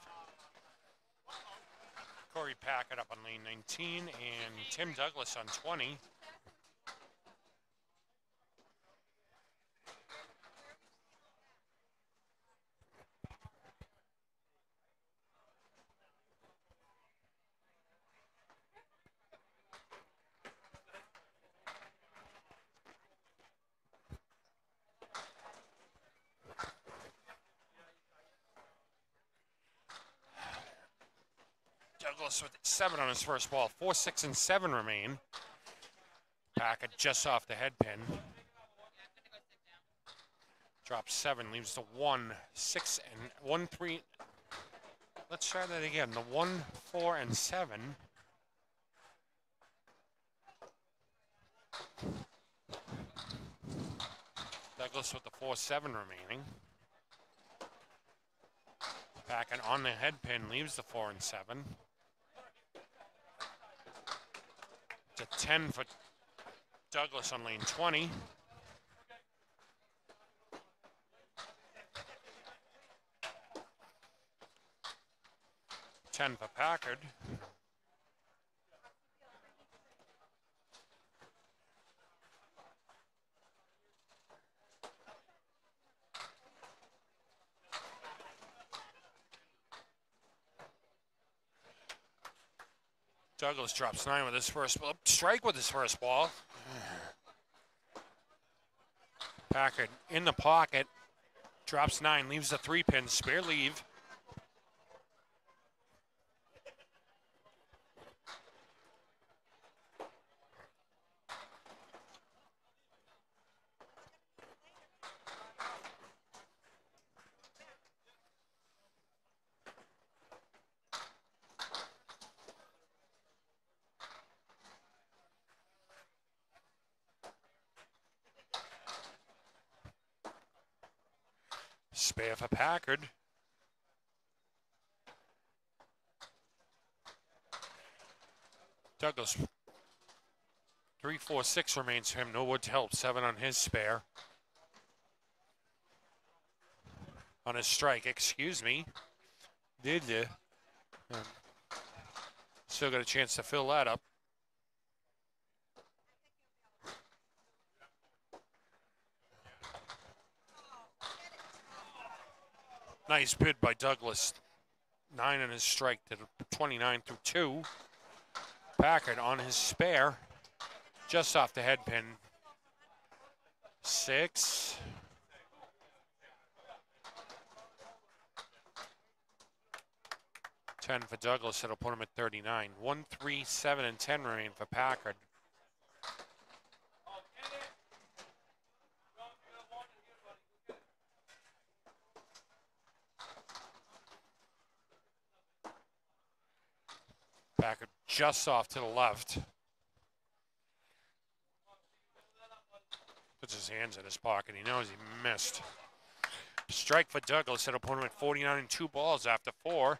Corey Packard up on lane 19 and Tim Douglas on 20. Douglas with 7 on his first ball. 4, 6, and 7 remain. Packard just off the head pin. Drops 7, leaves the 1, 6, and 1, 3. Let's try that again. The 1, 4, and 7. Douglas with the 4, 7 remaining. Packard on the head pin leaves the 4 and 7. It's a 10 for Douglas on lane 20. $10 for Packard. Douglas drops 9 with his first ball. Strike with his first ball. Packard in the pocket. Drops 9, leaves the 3 pin. Spare leave. Spare for Packard. Douglas, 3, 4, 6 remains for him. No wood to help. 7 on his spare. On his strike, excuse me. Did you? Still got a chance to fill that up. Nice bid by Douglas. 9 on his strike to 29 through 2. Packard on his spare. Just off the head pin. 6. $10 for Douglas. That'll put him at 39. 1, 3, 7, and 10 remain for Packard. Packard just off to the left. Puts his hands in his pocket. He knows he missed. Strike for Douglas. That'll put him at 49 and 2 balls after 4.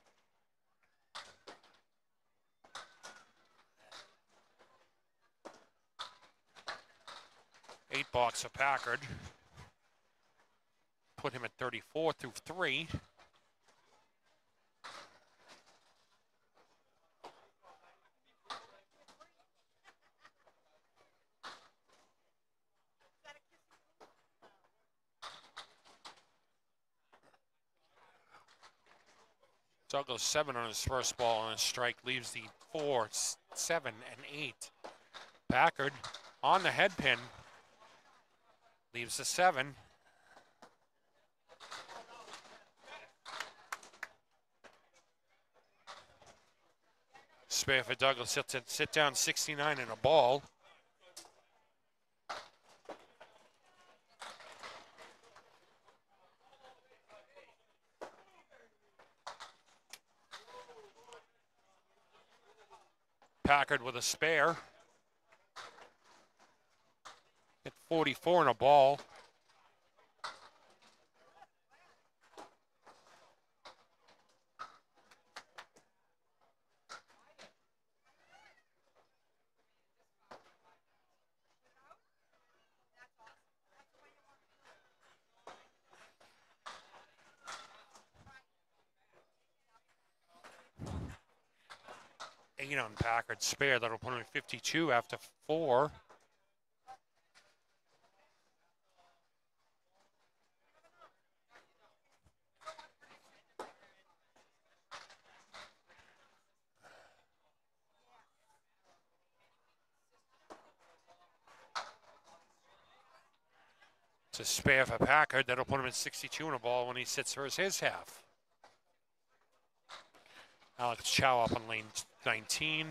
Eight balks for Packard. Put him at 34 through 3. Douglas 7 on his first ball on his strike, leaves the 4, 7, and 8. Packard on the head pin, leaves the 7. Spare for Douglas, sit down 69 in a ball. Packard with a spare. At 44 in a ball. 8 on Packard's spare. That'll put him at 52 after 4. It's a spare for Packard. That'll put him at 62 in a ball when he sits for his half. Alex Chow up on lane 19.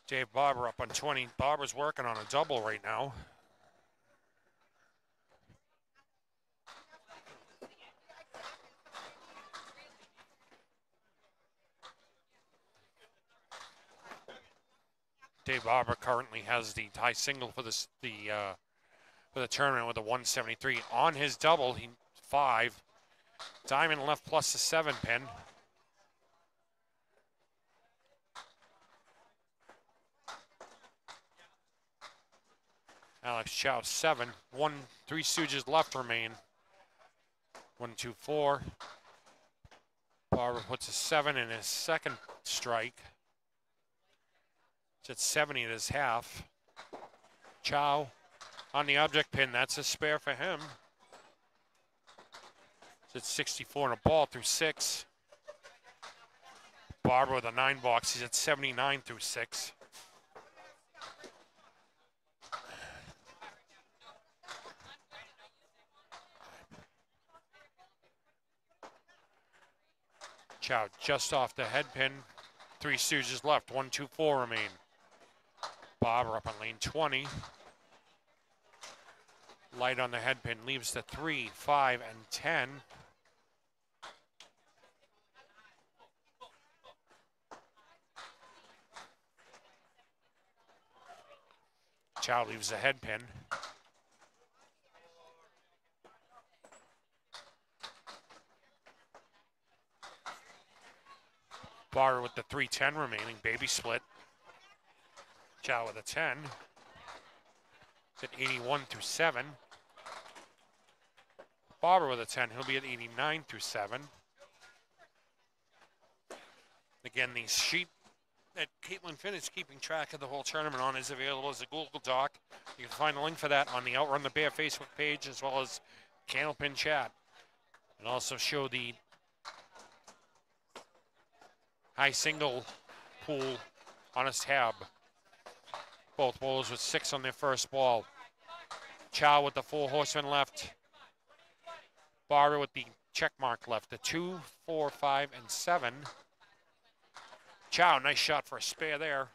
Dave Barber up on 20. Barber's working on a double right now. Dave Barber currently has the tie single for for the tournament with a 173 on his double. He 5. Diamond left plus the 7 pin. Alex Chow 7. 3 Stooges left remain. 1, 2, 4. Barber puts a 7 in his second strike. It's at 70 at his half. Chow on the object pin. That's a spare for him. It's at 64 in a ball through 6. Barber with a 9 box. He's at 79 through 6. Chow just off the head pin. 3 Stooges left. 1, 2, 4 remain. Barber up on lane 20. Light on the head pin leaves the 3, 5, and 10. Chow leaves the head pin. Barber with the 3-10 remaining, baby split. Chow with a 10. It's at 81 through 7. Barber with a 10, he'll be at 89 through 7. Again, the sheet that Caitlin Finn is keeping track of the whole tournament on is available as a Google Doc. You can find a link for that on the Outrun the Bear Facebook page as well as Candlepin chat. And also show the high single pool on a tab. Both bowlers with 6 on their first ball. Chow with the 4 horsemen left. Barber with the check mark left. The 2, 4, 5, and 7. Chow, nice shot for a spare there.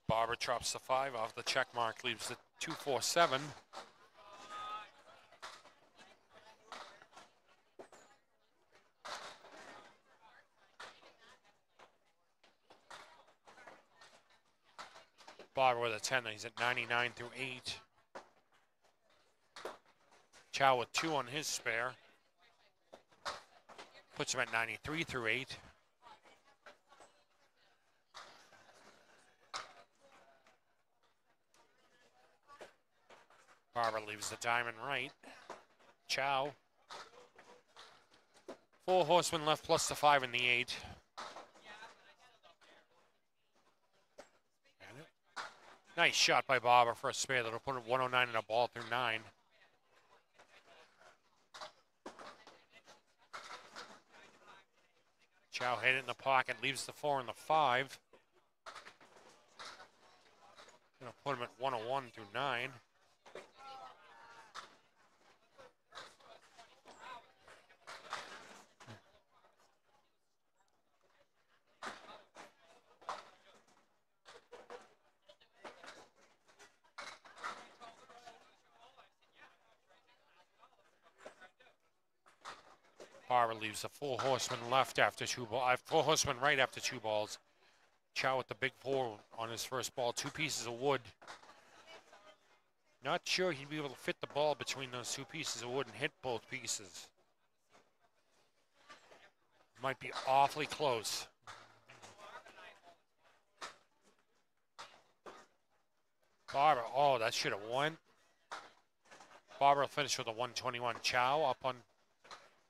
Barber drops the 5 off the check mark, leaves the 2, 4, 7. Barber with a 10, he's at 99 through 8. Chow with 2 on his spare. Puts him at 93 through 8. Barber leaves the diamond right. Chow. 4 horsemen left plus the 5 and the 8. Nice shot by Barber for a spare that'll put him 109 in a ball through 9. Chow hit it in the pocket, leaves the 4 and the 5. Gonna put him at 101 through 9. Barber leaves a 4 horseman left after 2 balls. 4 horsemen right after 2 balls. Chow with the big 4 on his first ball. 2 pieces of wood. Not sure he'd be able to fit the ball between those 2 pieces of wood and hit both pieces. Might be awfully close. Barber, oh, that should have won. Barber will finish with a 121. Chow up on,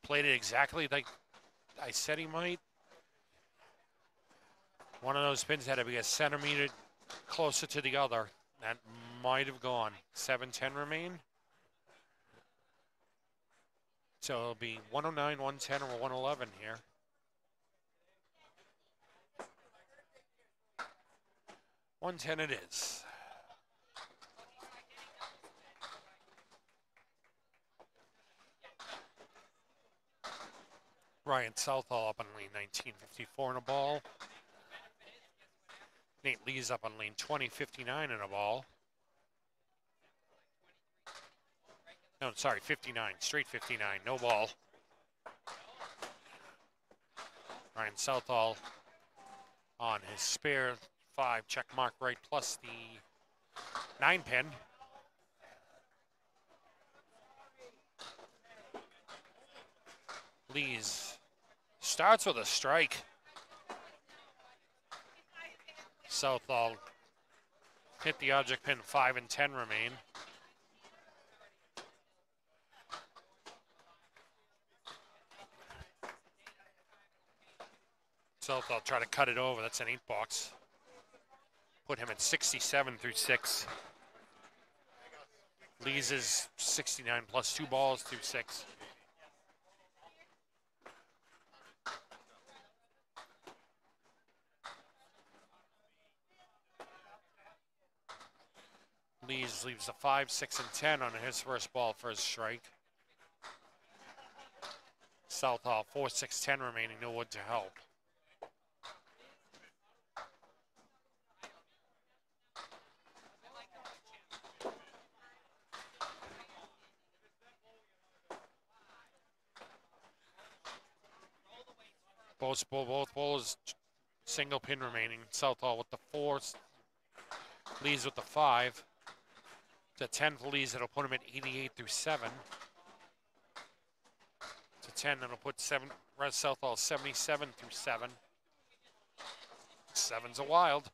played it exactly like I said he might. One of those pins had to be a centimeter closer to the other. That might have gone. 7:10 remain. So it'll be 109, 110, or 111 here. $110 it is. Ryan Southall up on lane 1954 in a ball. Nate Lee's up on lane 2059 in a ball. No, sorry, 59, straight 59, no ball. Ryan Southall on his spare 5 check mark right plus the 9 pin. Lees starts with a strike. Southall hit the object pin, 5 and 10 remain. Southall try to cut it over, that's an 8 box. Put him at 67 through 6. Lees is 69 plus 2 balls through 6. Lees leaves the 5, 6, and 10 on his first ball for his strike. Southall 4, 6, 10 remaining, no wood to help. Both bowlers single pin remaining. Southall with the 4, Lees with the 5. To 10 for Lees, that'll put him at 88 through 7. To 10, that'll put Southall 77 through 7. 7's a wild.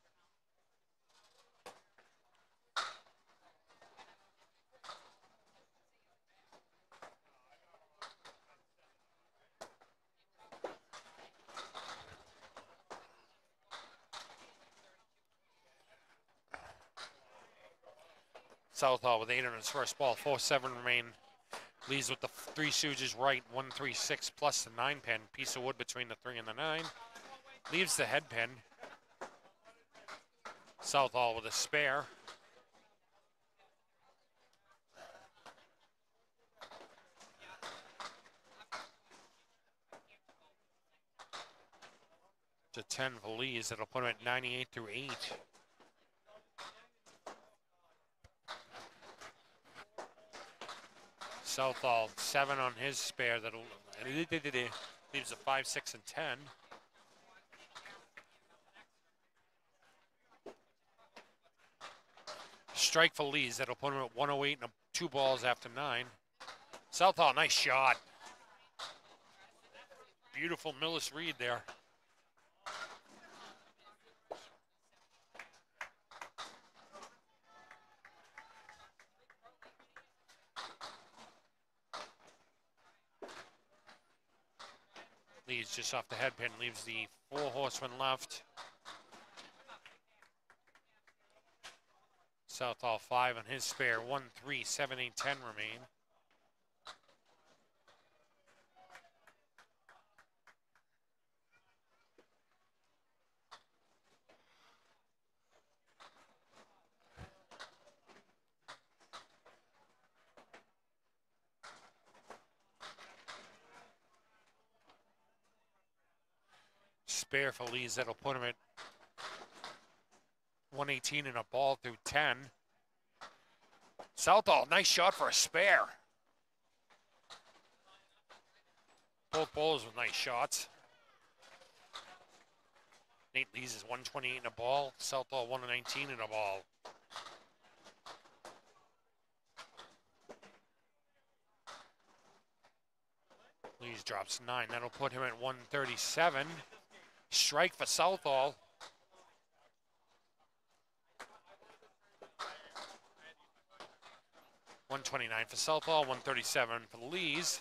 Southall with 8 on his first ball, 4, 7 remain. Lees with the 3 Stooges right, 1, 3, 6 plus the 9 pin. Piece of wood between the 3 and the 9. Leaves the head pin. Southall with a spare. To 10 for Lees, that'll put him at 98 through 8. Southall 7 on his spare, that'll leaves a 5, 6, and 10. Strike for Lees, that'll put him at 108 and 2 balls after 9. Southall, nice shot. Beautiful Millis read there. Lees just off the head pin, leaves the 4 horsemen left. Southall 5 on his spare, 1, 3, 7, 8, 10 remain. Spare for Lees, that'll put him at 118 and a ball through 10. Southall, nice shot for a spare. Both bowlers with nice shots. Nate Lees is 128 in a ball. Southall 119 in a ball. Lees drops 9. That'll put him at 137. Strike for Southall. $129 for Southall, 137 for Lees.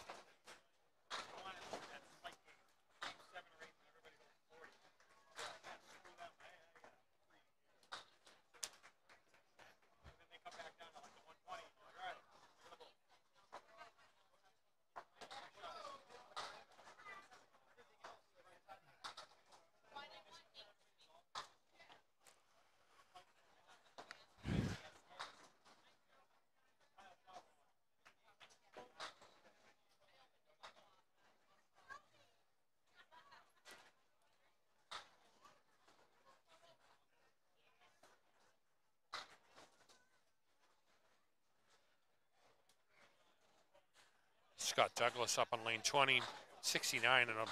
Scott Douglas up on lane 20, 69 and a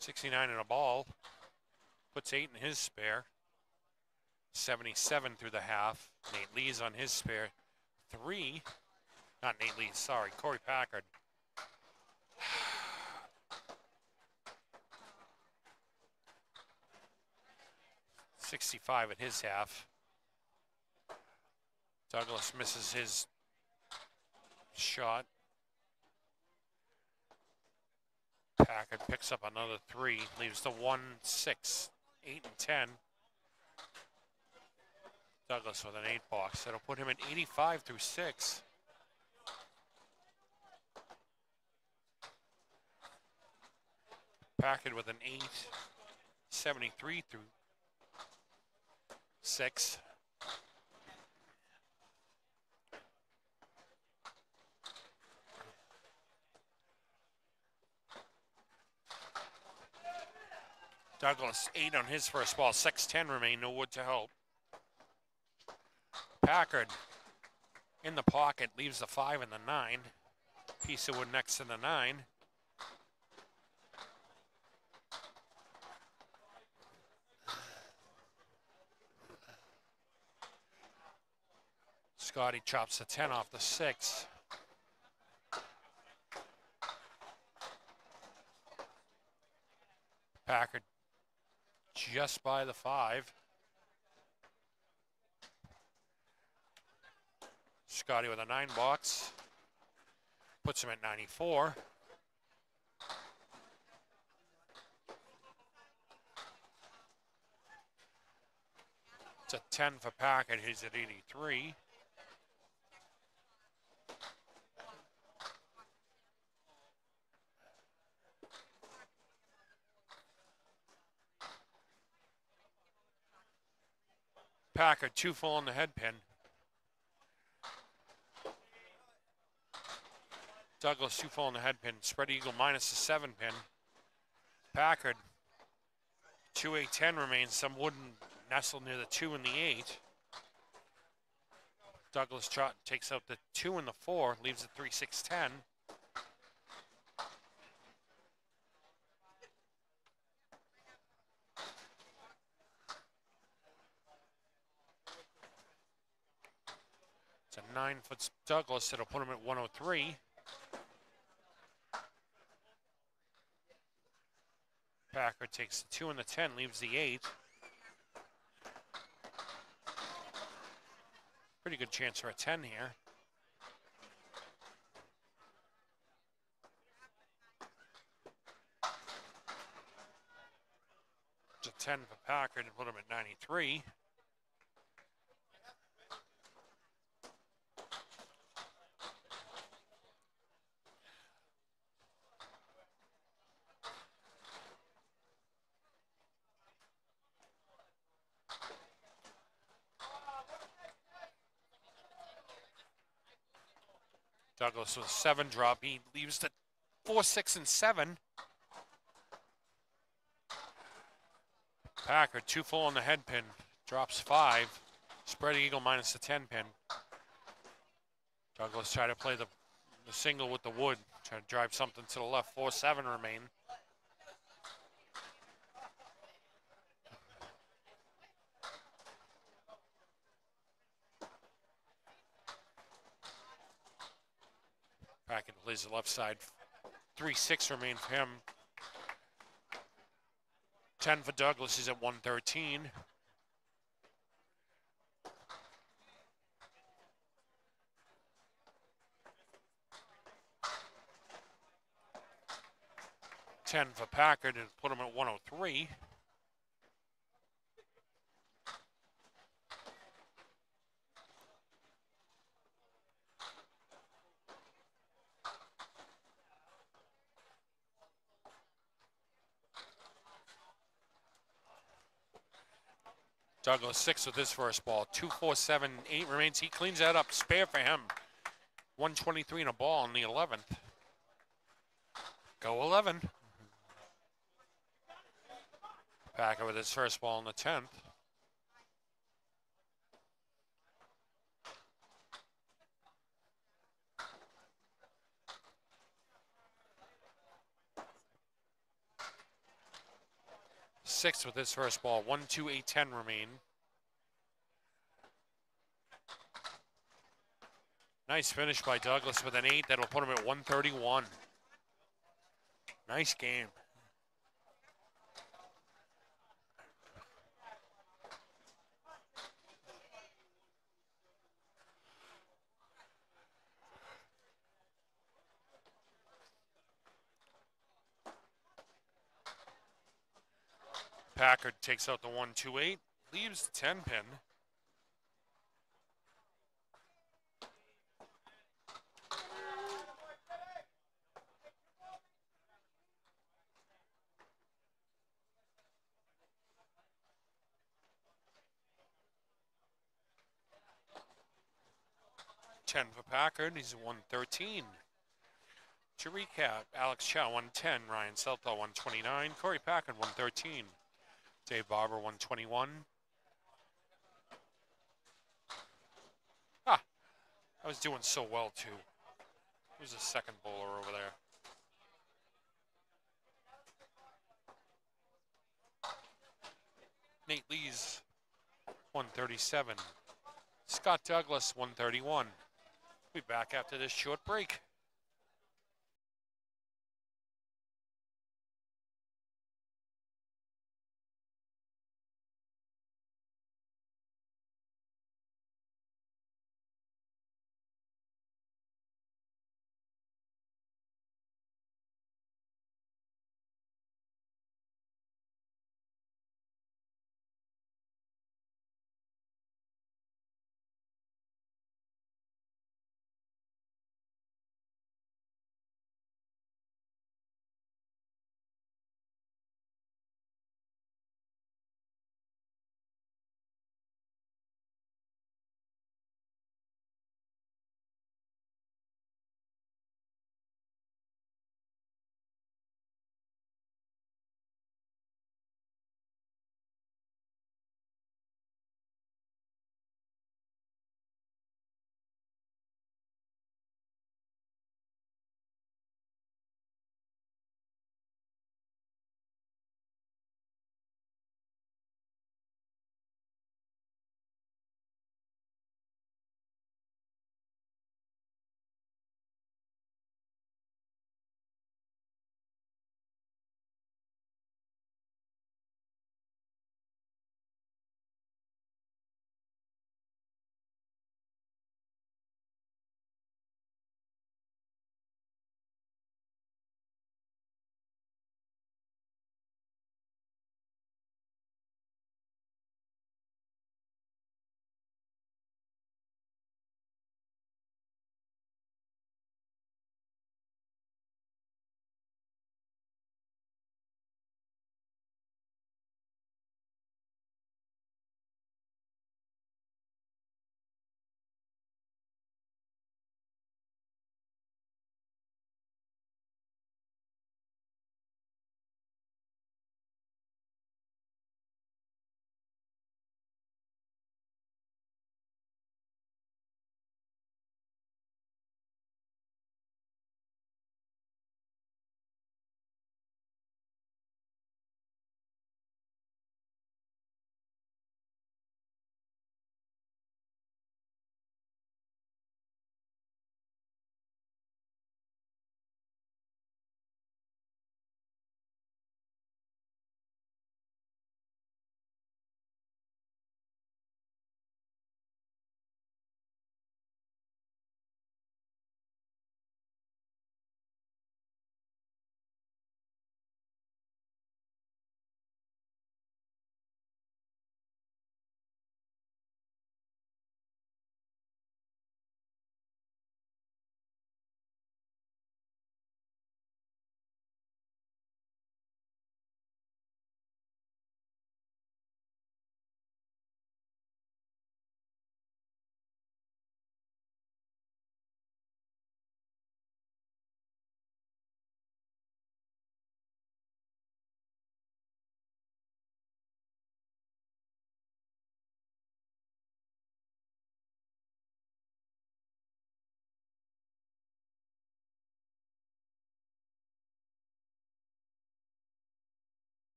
69 and a ball. Puts 8 in his spare. 77 through the half. Nate Lee's on his spare. 3. Not Nate Lee, sorry, Corey Packard. $65 at his half. Douglas misses his shot. Packard picks up another 3, leaves the 1, 6, 8, and 10. Douglas with an 8 box. That'll put him at 85 through 6. Packard with an 8, 73 through 6. Douglas 8 on his first ball. 6-10 remain, no wood to help. Packard in the pocket, leaves the 5 and the 9. Piece of wood next to the 9. Scotty chops the 10 off the 6. Packard just by the 5. Scotty with a 9 box. Puts him at 94. It's a 10 for Packard. He's at 83. Packard 2 full on the head pin. Douglas 2 full on the head pin. Spread eagle minus the 7 pin. Packard 2, 8, 10 remains. Some wooden nestled near the 2 and the 8. Douglas takes out the 2 and the 4, leaves it 3, 6, 10. It's a 9-foot Douglas that'll put him at 103. Packard takes the 2 and the 10, leaves the 8. Pretty good chance for a 10 here. It's a 10 for Packard and put him at 93. Douglas with a 7 drop. He leaves the 4, 6, and 7. Packard 2 full on the head pin. Drops 5. Spread eagle minus the 10 pin. Douglas try to play the single with the wood. Try to drive something to the left. 4, 7 remain. Packard plays the left side. 3, 6 remain for him. 10 for Douglas. He's at 113. $10 for Packard and put him at 103. Douglas 6 with his first ball. 2, 4, 7, 8 remains. He cleans that up. Spare for him. 123 and a ball on the 11th. Go 11. Packard with his first ball on the 10th. 6 with his first ball. 1-2-8-10 remain. Nice finish by Douglas with an 8. That'll put him at 131. Nice game. Packard takes out the 1-2-8, leaves the 10 pin. Ten for Packard, he's 113. To recap, Alex Chow 110, Ryan Seltha 129, Corey Packard 113, Dave Barber 121. Ah, I was doing so well too. Who's the second bowler over there? Nate Lees 137, Scott Douglas 131. We'll be back after this short break.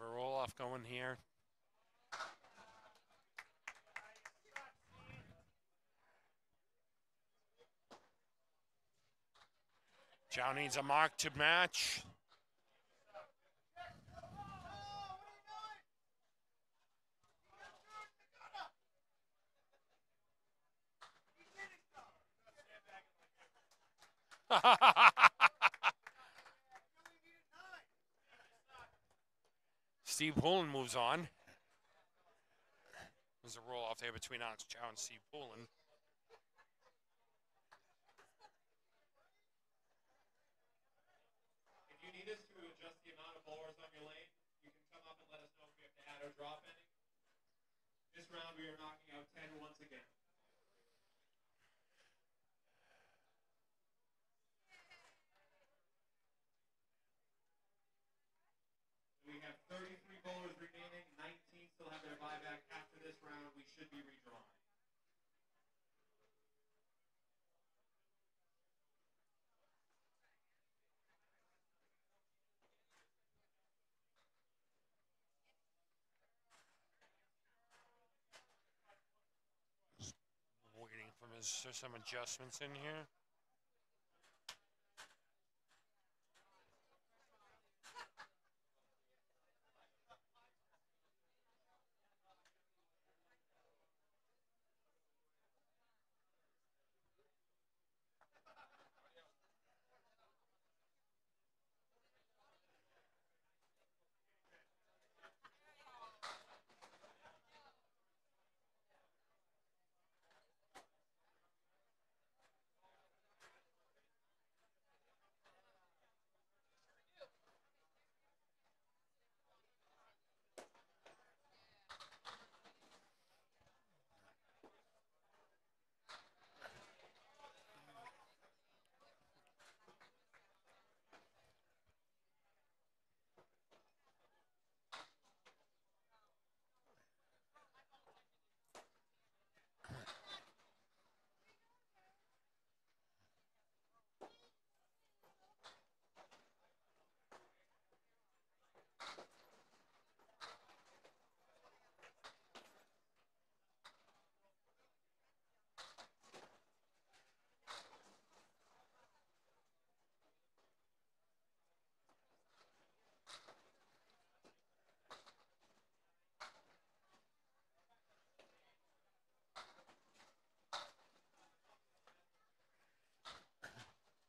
a roll-off going here. Chow needs a mark to match. Steve Poulin moves on. There's a roll-off there between Alex Chow and Steve Poulin. If you need us to adjust the amount of bowlers on your lane, you can come up and let us know if we have to add or drop any. This round we are knocking out 10 once again. We have 33 bowlers remaining, 19 still have their buyback. After this round, we should be redrawn. Waiting for there's some adjustments in here.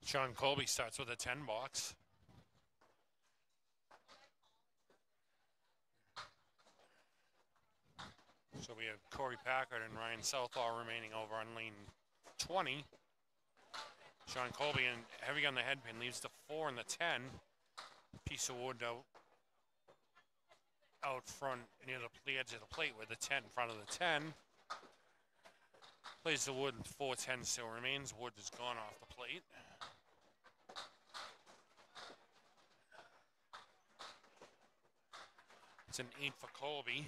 Sean Colby starts with a 10 box. So we have Corey Packard and Ryan Southall remaining over on lane 20. Sean Colby and heavy on the headpin leaves the 4 and the 10. Piece of wood out front near the edge of the plate with the 10 in front of the 10. Plays the wood, 4-10 still remains. Wood has gone off the plate. It's an 8 for Colby.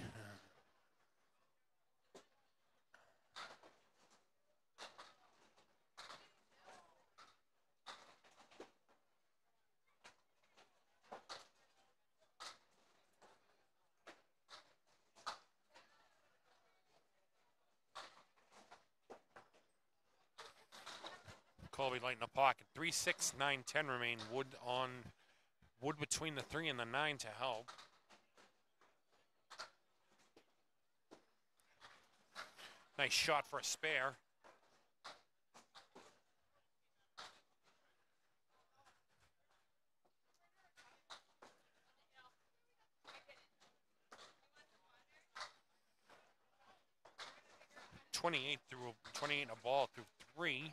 Colby light in the pocket. 3, 6, 9, 10 remain. Wood between the 3 and the 9 to help. Nice shot for a spare. .28 a ball through 3.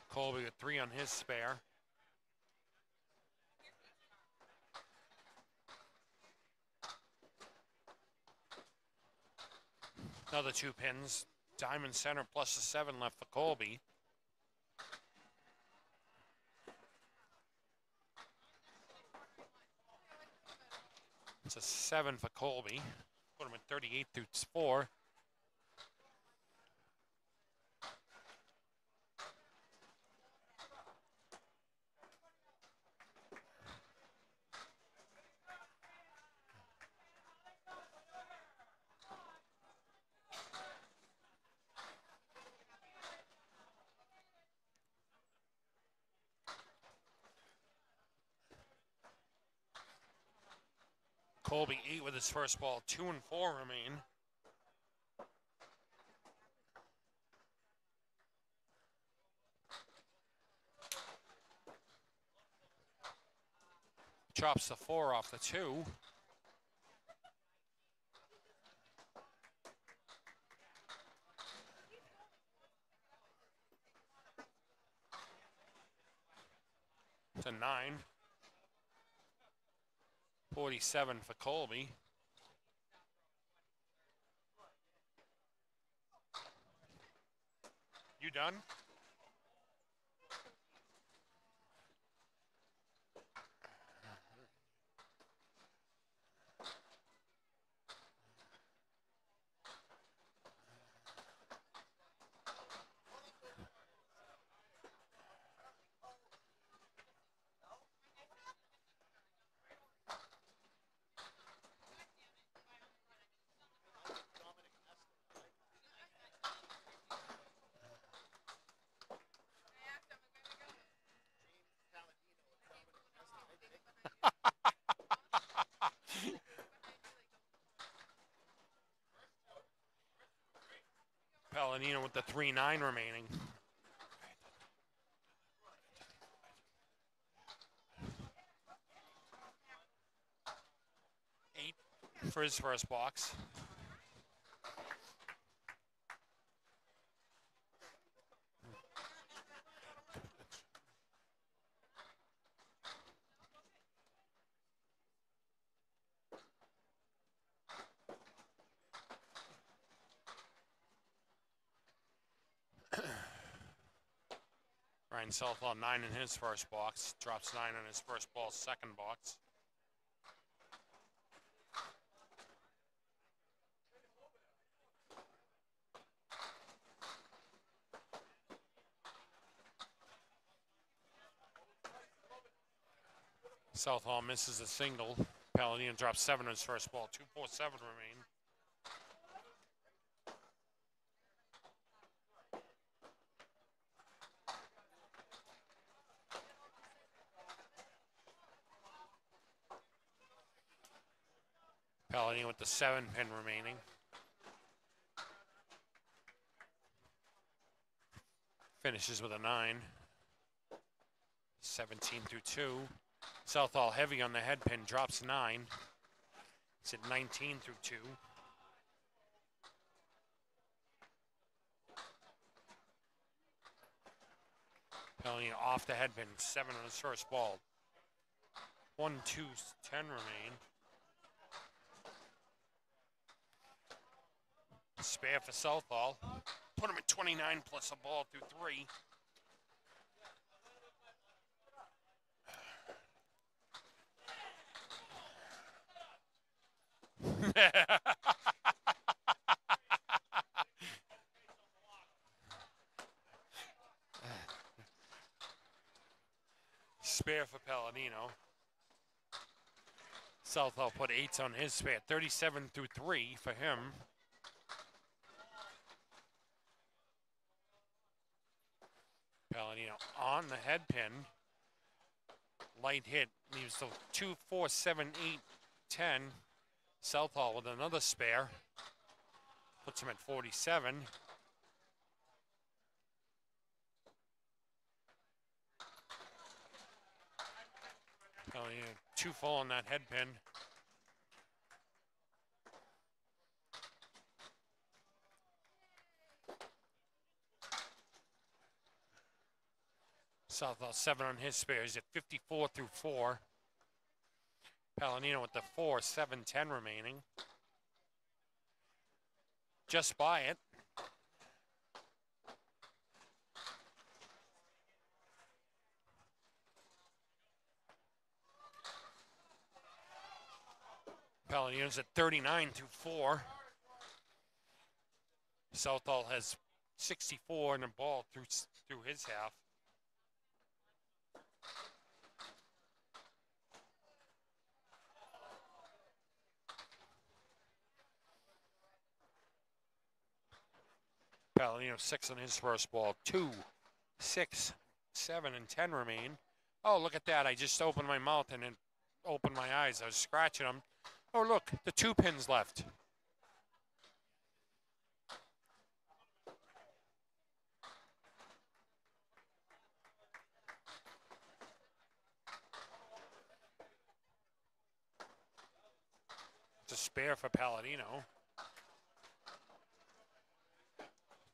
Colby with 3 on his spare. Another 2 pins. Diamond center plus the 7 left for Colby. It's a 7 for Colby. Put him at 38 through 4. Colby 8 with his first ball. 2 and 4 remain. Chops the 4 off the 2. To 9. 47 for Colby. You done? Palladino with the 3-9 remaining. 8 for his first box. Ryan Southall 9 in his first box. Drops 9 on his first ball, second box. Southall misses a single. Palladino drops 7 on his first ball. 2-4-7 remain. Palladino with the 7 pin remaining. Finishes with a 9. 17 through 2. Southall heavy on the head pin, drops 9. It's at 19 through 2. Palladino off the head pin, 7 on his first ball. 1-2-10 remain. Spare for Southall. Put him at 29 plus a ball through 3. Spare for Palladino. Southall put 8s on his spare. 37 through 3 for him. Palladino on the head pin. Light hit leaves the 2, 4, 7, 8, 10. Southall with another spare. Puts him at 47. Palladino 2 full on that head pin. Southall 7 on his spares at 54 through 4. Palladino with the 4, 7, 10 remaining. Just by it. Palladino's at 39-4. Southall has 64 in the ball through his half. Palladino 6 on his first ball. 2, 6, 7, and 10 remain. Oh, look at that. I just opened my mouth and then opened my eyes. I was scratching them. Oh, look, the 2 pins left. It's a spare for Palladino.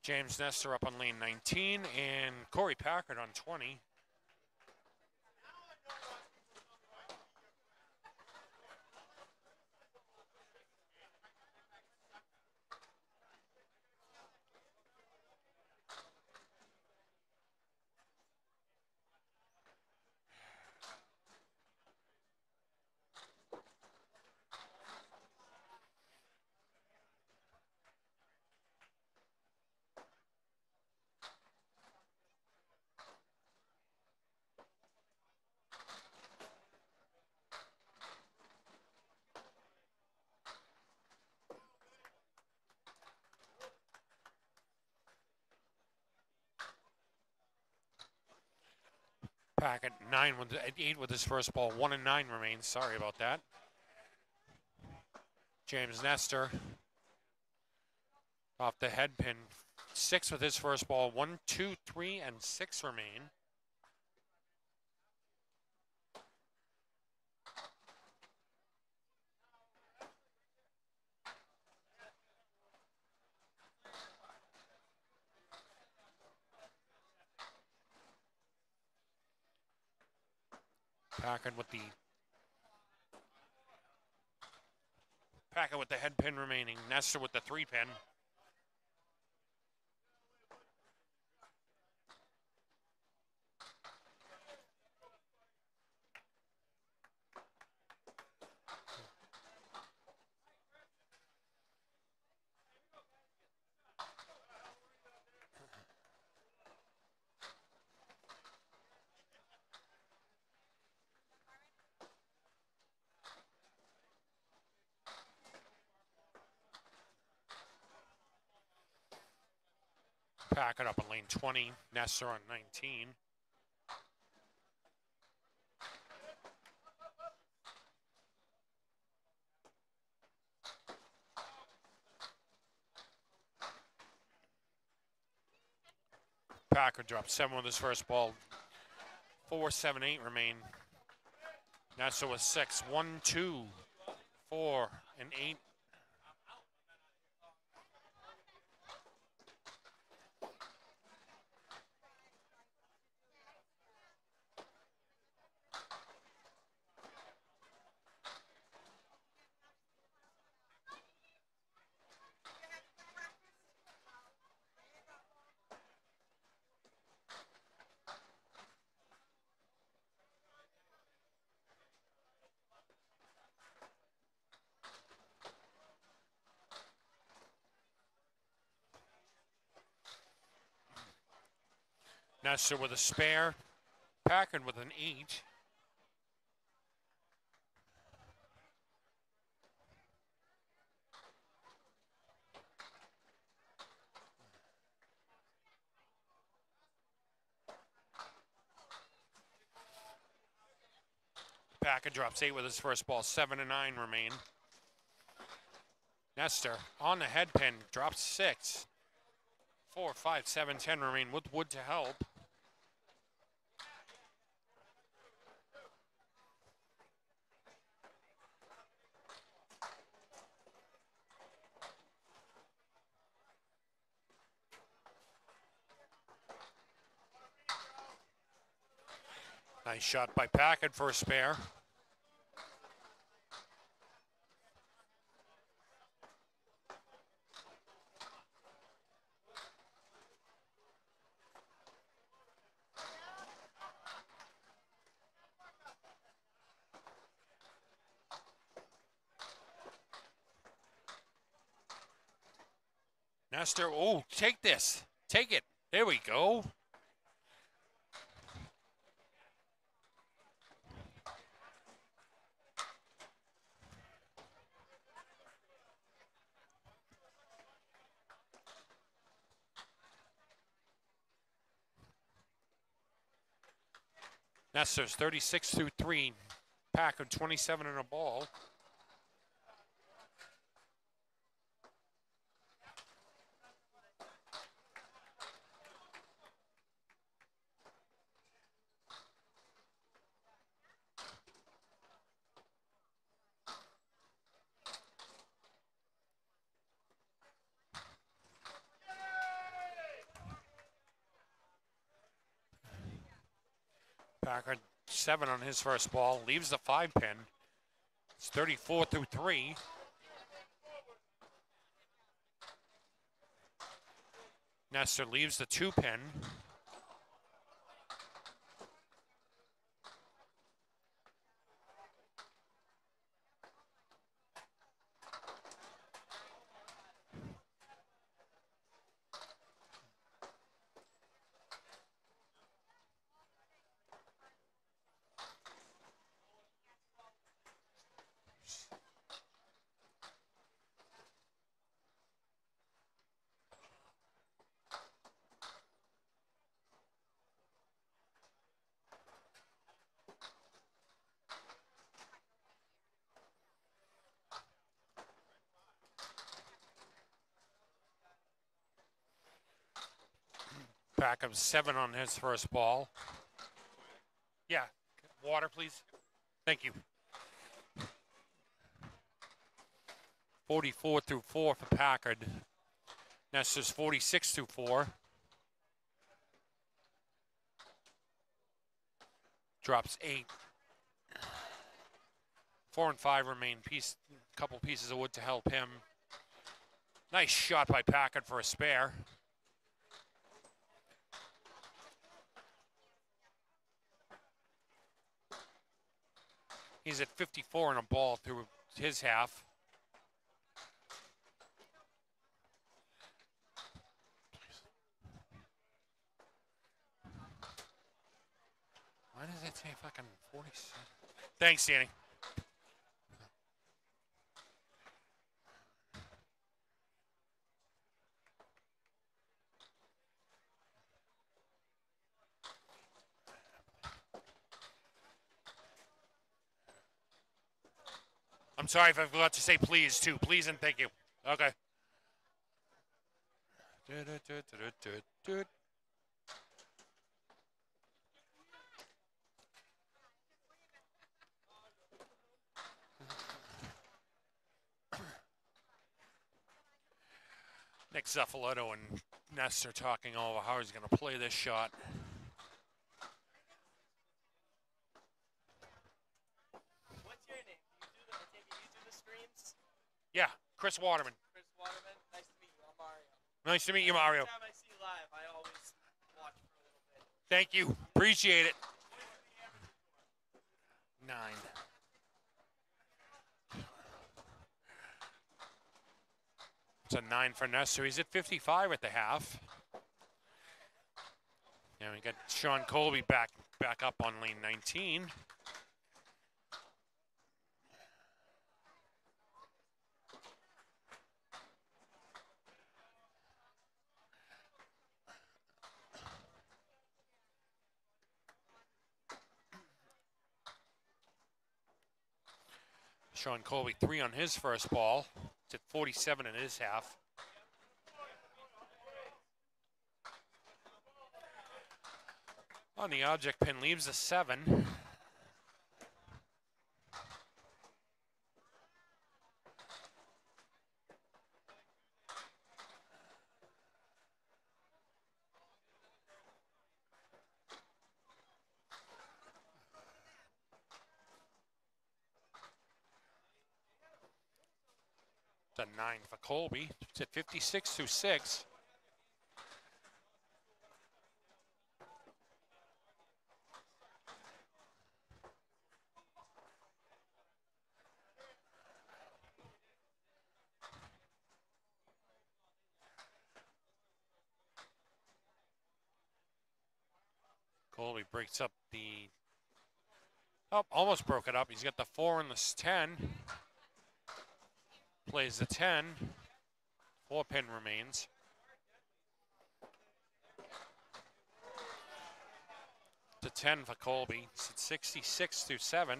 James Nestor up on lane 19 and Corey Packard on 20. Packard 8 with his first ball. 1 and 9 remains. Sorry about that. James Nestor off the head pin. 6 with his first ball. 1, 2, 3, and 6 remain. Packard with the head pin remaining. Nestor with the 3 pin. Packard up on lane 20. Nestor on 19. Packard dropped 7 with his first ball. 4, 7, 8 remain. Nestor with 6. 1, 2, 4, and 8. Nestor with a spare. Packard with an 8. Packard drops 8 with his first ball. 7 and 9 remain. Nestor on the head pin drops 6. 4, 5, 7, 10 remain with Wood to help. Nice shot by Packard for a spare. Nestor, oh, take this. Take it. There we go. Nestor's 36 through 3. Pack of 27 in a ball. Packard 7 on his first ball, leaves the 5 pin. It's 34 through 3. Nestor leaves the 2 pin. Pack of 7 on his first ball. Yeah, water, please. Thank you. 44 through 4 for Packard. Nestor's 46 through 4. Drops 8. 4 and 5 remain. Couple pieces of wood to help him. Nice shot by Packard for a spare. He's at 54 in a ball through his half. Why does it say fucking 40? Thanks, Danny. I'm sorry if I forgot to say please, too. Please and thank you. Okay. Nick Zaffaletto and Nestor talking over how he's going to play this shot. What's your name? You do the streams? Yeah, Kris Waterman. Kris Waterman. Nice to meet you. I'm Mario. Nice to meet you, Mario. Every time I see you live, I always watch for a little bit. Thank you. Appreciate it. 9. It's a 9 for Nestor. He's at 55 at the half. And we got Sean Colby back up on lane 19. Sean Colby 3 on his first ball. It's at 47 in his half. On the object pin leaves a 7. It's a 9 for Colby. It's at 56 through 6. Colby breaks up the... Oh, almost broke it up. He's got the 4 and the 10. Plays the 10. 4 pin remains. To 10 for Colby. It's at 66 through 7.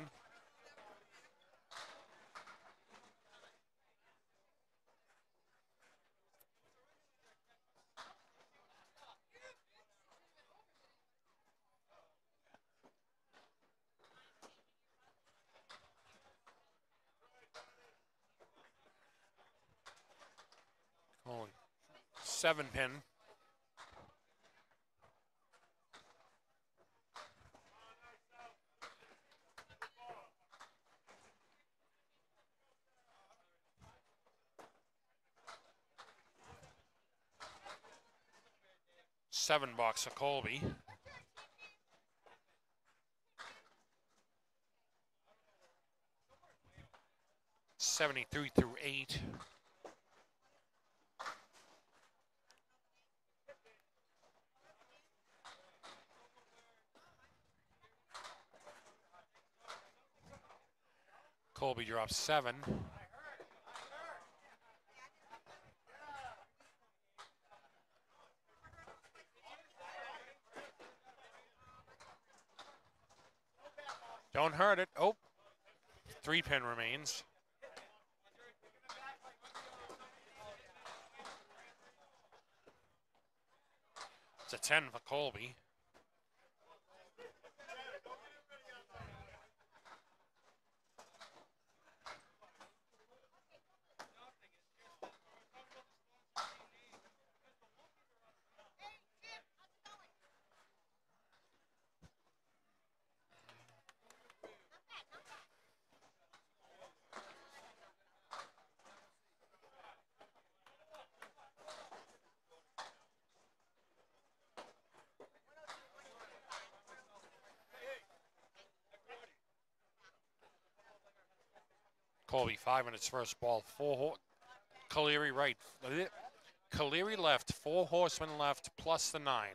Colby. 7 pin. $7 for Colby. $73 through 8. Colby drops 7. Don't hurt it. Oh, 3 pin remains. It's a 10 for Colby. Colby 5 on its first ball. 4 Caleri right. Caleri left. 4 horsemen left plus the 9.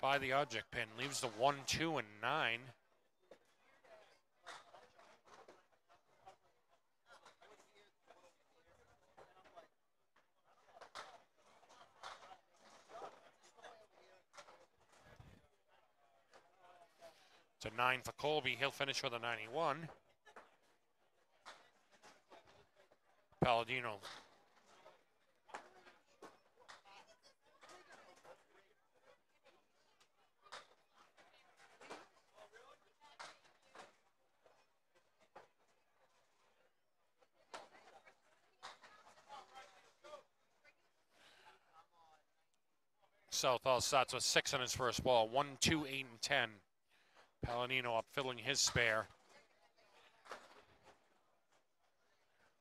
By the object pin. Leaves the 1, 2, and 9. It's a 9 for Colby. He'll finish with a 91. Palladino. Southall starts with 6 on his first ball. 1, 2, 8, and 10. Palladino up filling his spare.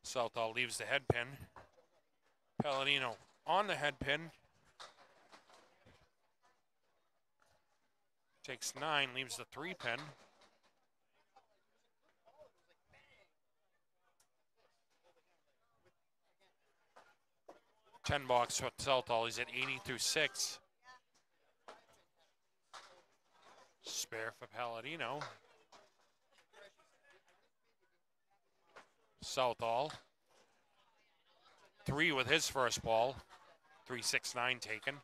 Southall leaves the head pin. Palladino on the head pin. Takes 9, leaves the 3 pin. $10 for Southall. He's at 80 through 6. Spare for Palladino. Southall. 3 with his first ball. 3, 6, 9 taken.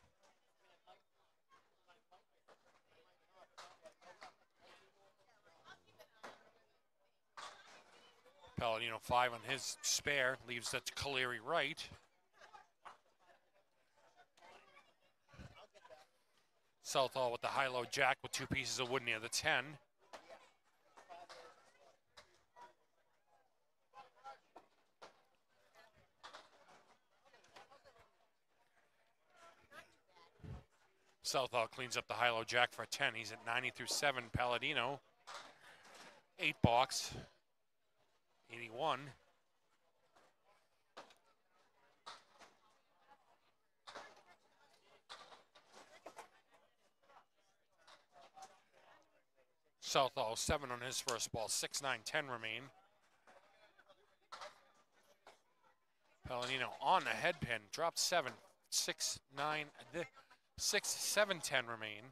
Palladino 5 on his spare. Leaves that to Caleri right. Southall with the high-low jack with 2 pieces of wood near the 10. Southall cleans up the high-low jack for a 10. He's at 90 through 7. Palladino, 8 box, 81. Southall 7 on his first ball, 6-9-10 remain. Palladino on the head pin, dropped 7, 6-9, 6-7-10 remain.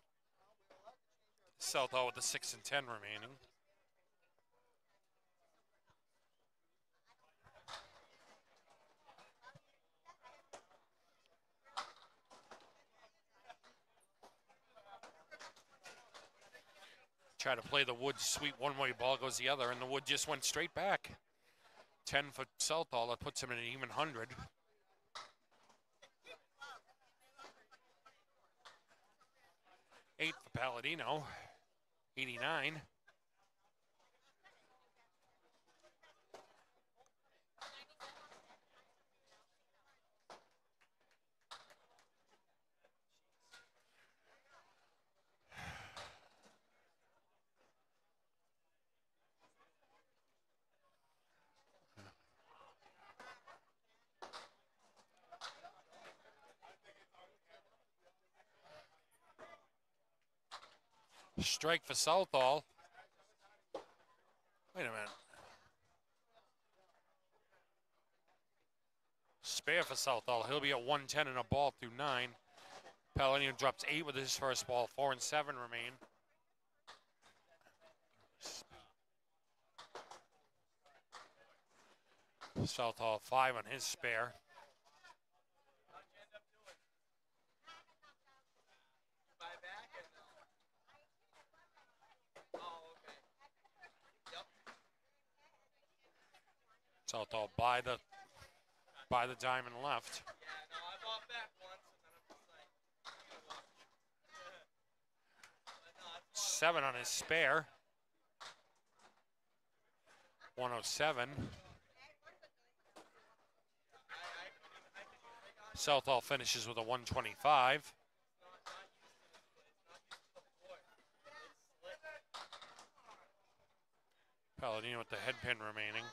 Southall with the 6 and 10 remaining. Try to play the wood sweep one way, ball goes the other, and the wood just went straight back. 10 for Southall, that puts him in an even 100. 8 for Palladino, 89. Strike for Southall. Wait a minute. Spare for Southall. He'll be at 110 and a ball through 9. Palladino drops 8 with his first ball. 4 and 7 remain. Southall 5 on his spare. Southall by the diamond left. Yeah, no, I bought back once, and then I'm just like, 7 on his spare. 107. Southall finishes with a 125. Palladino with the head pin remaining.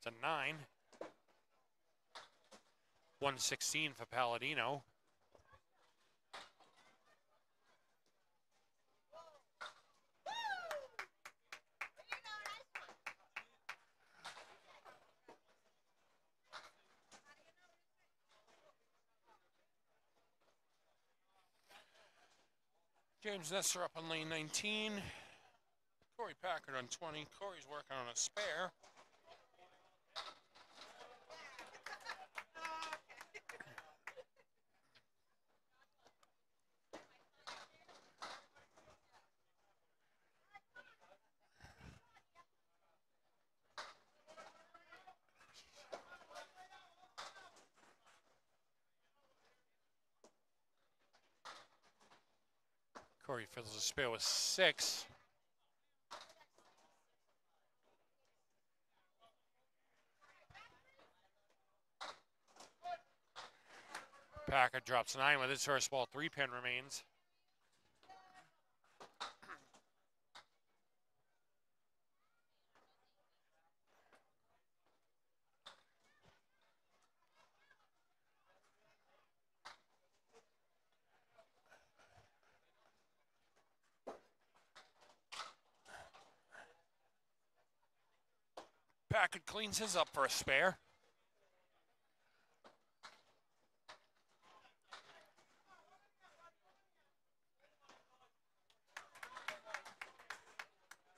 It's a 9. 116 for Palladino. James Nestor up on lane 19. Corey Packard on 20. Corey's working on a spare. Corey fills the spare with 6. Packard drops 9 with his first ball. 3 pin remains. Packard cleans his up for a spare.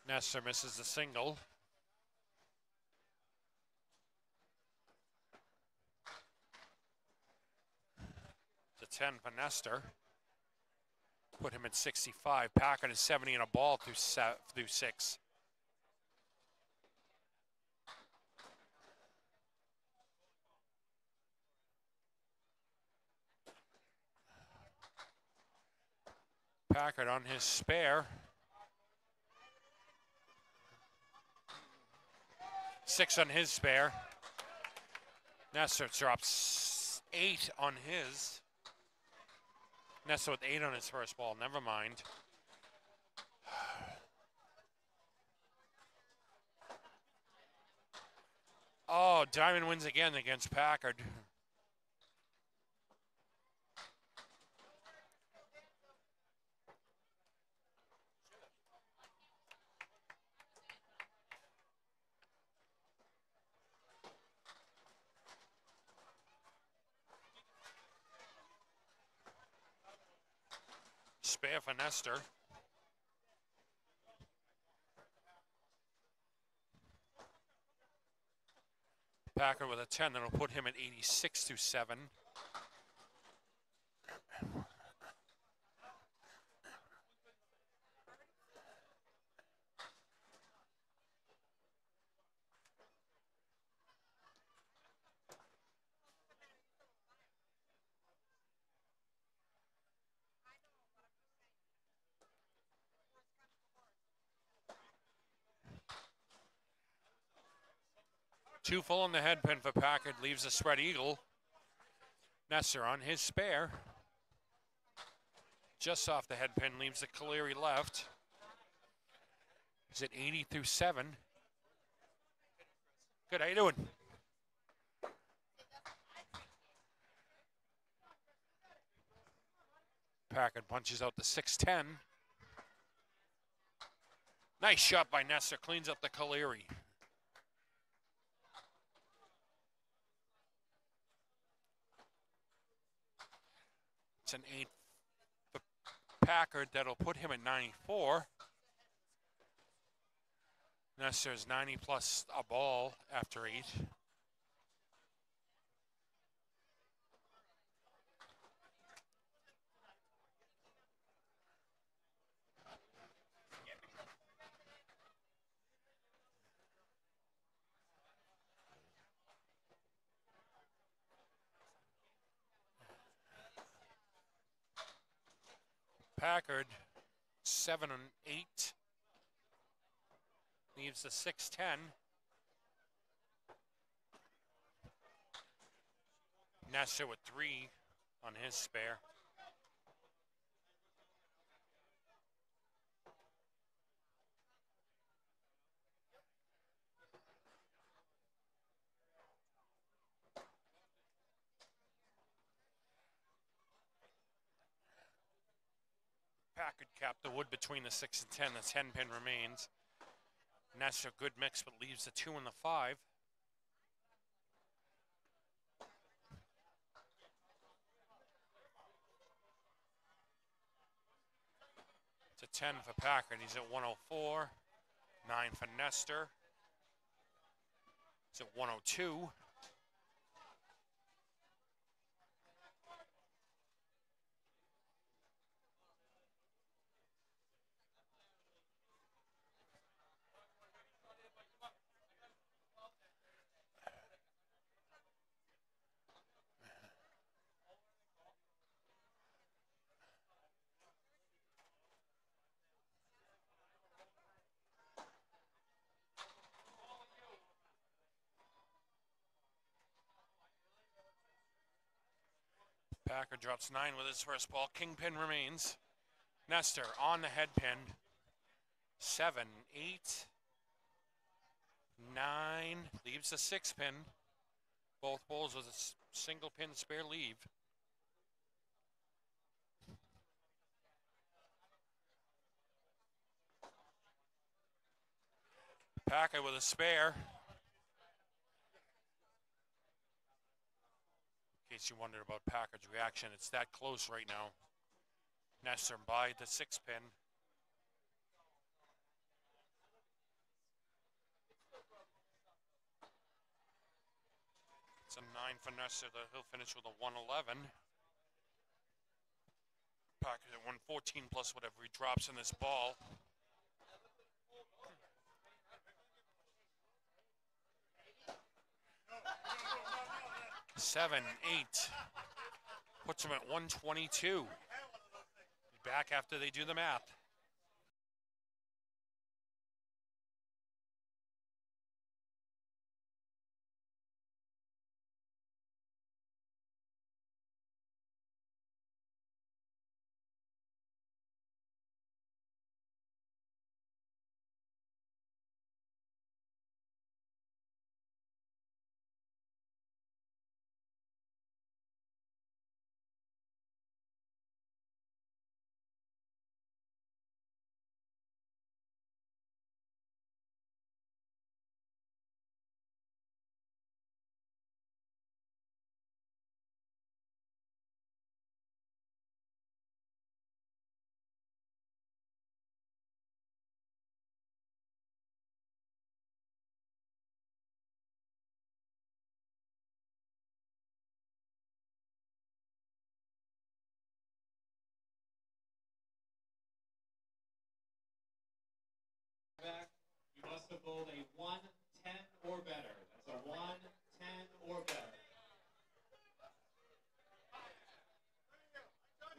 Nestor misses the single. It's a 10 for Nestor. Put him at 65. Packard is 70 and a ball through 6. Packard on his spare. 6 on his spare. Nestor drops 8 on his. Nestor with 8 on his first ball. Never mind. Oh, Diamond wins again against Packard. Spare for Nestor. Packard with a 10. That'll put him at 86-7. Two full on the head pin for Packard, leaves a spread eagle. Nestor on his spare. Just off the head pin, leaves the Caleri left. He's at 80-7. Good, how you doing? Packard punches out the 6-10. Nice shot by Nestor, cleans up the Caleri. It's an 8 for Packard. That'll put him at 94. Nestor's 90 plus a ball after 8. Packard 7-8. Leaves the 6-10. Nestor with 3 on his spare. Packard capped the wood between the 6 and 10. The 10 pin remains. Nestor good mix, but leaves the 2 and the 5. It's a 10 for Packard. He's at 104. 9 for Nestor. He's at 102. Packard drops 9 with his first ball. Kingpin remains. Nestor on the head pin. 7, 8, 9. Leaves the 6 pin. Both balls with a single pin spare leave. Packard with a spare. In case you wondered about Packard's reaction, it's that close right now. Nestor by the 6 pin. It's a 9 for Nestor. He'll finish with a 111. Packard at 114 plus whatever he drops in this ball. Seven, 8. Puts him at 122. Back after they do the math. bowled a 110 or better. That's a 110 or better.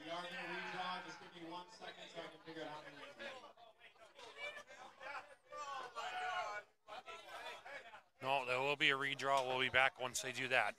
We are going to redraw. Just give me 1 second so I can figure out how many wins we have. No, there will be a redraw. We'll be back once they do that.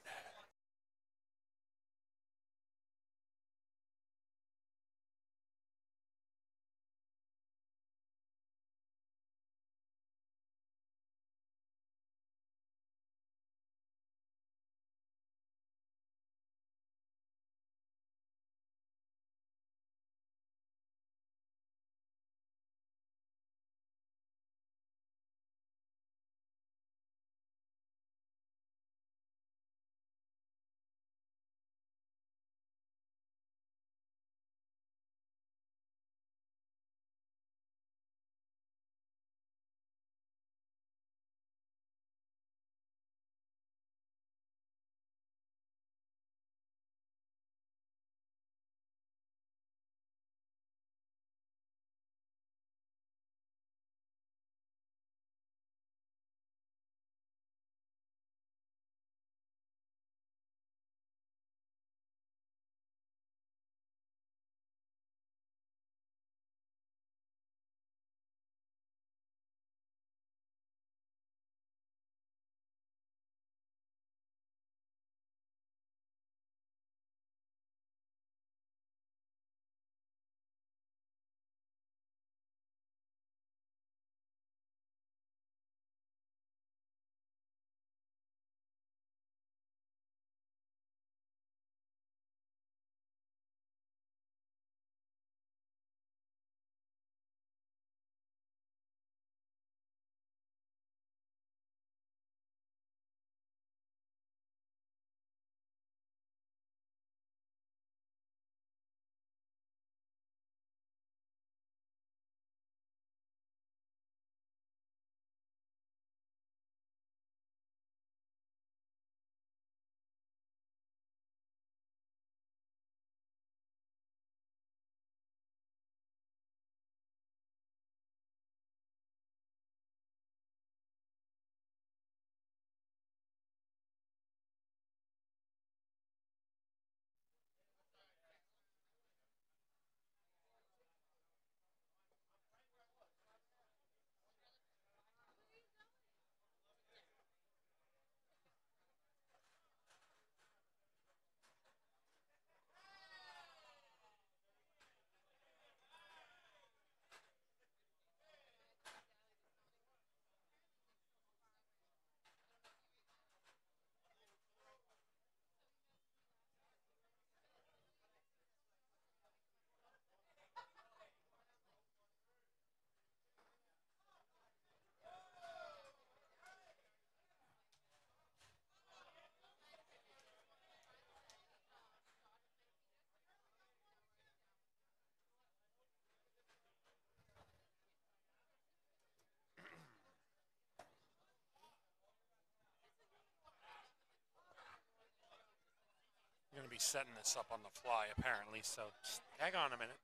You're going to be setting this up on the fly, apparently, so just hang on a minute.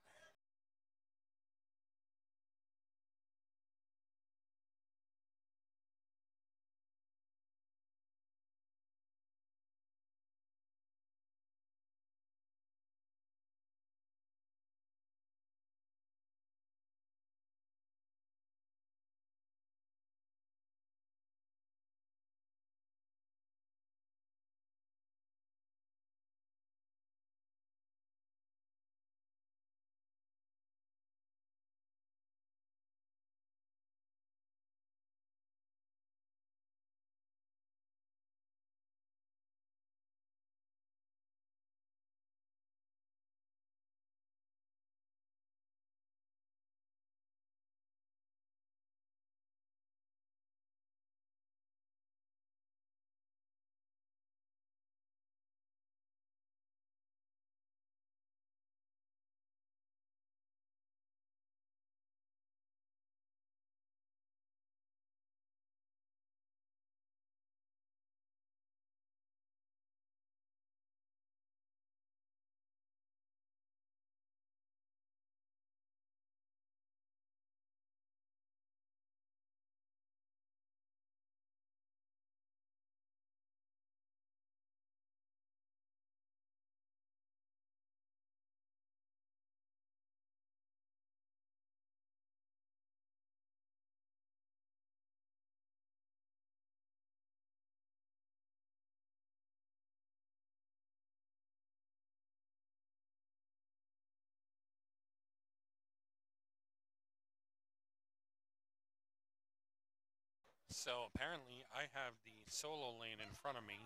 So apparently, I have the solo lane in front of me.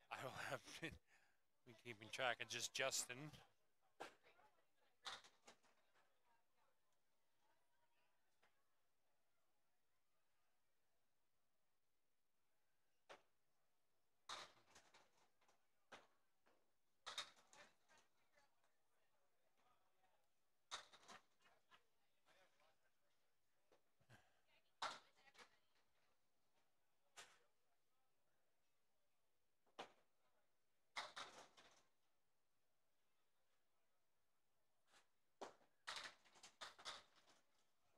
I will have been keeping track of just Justin.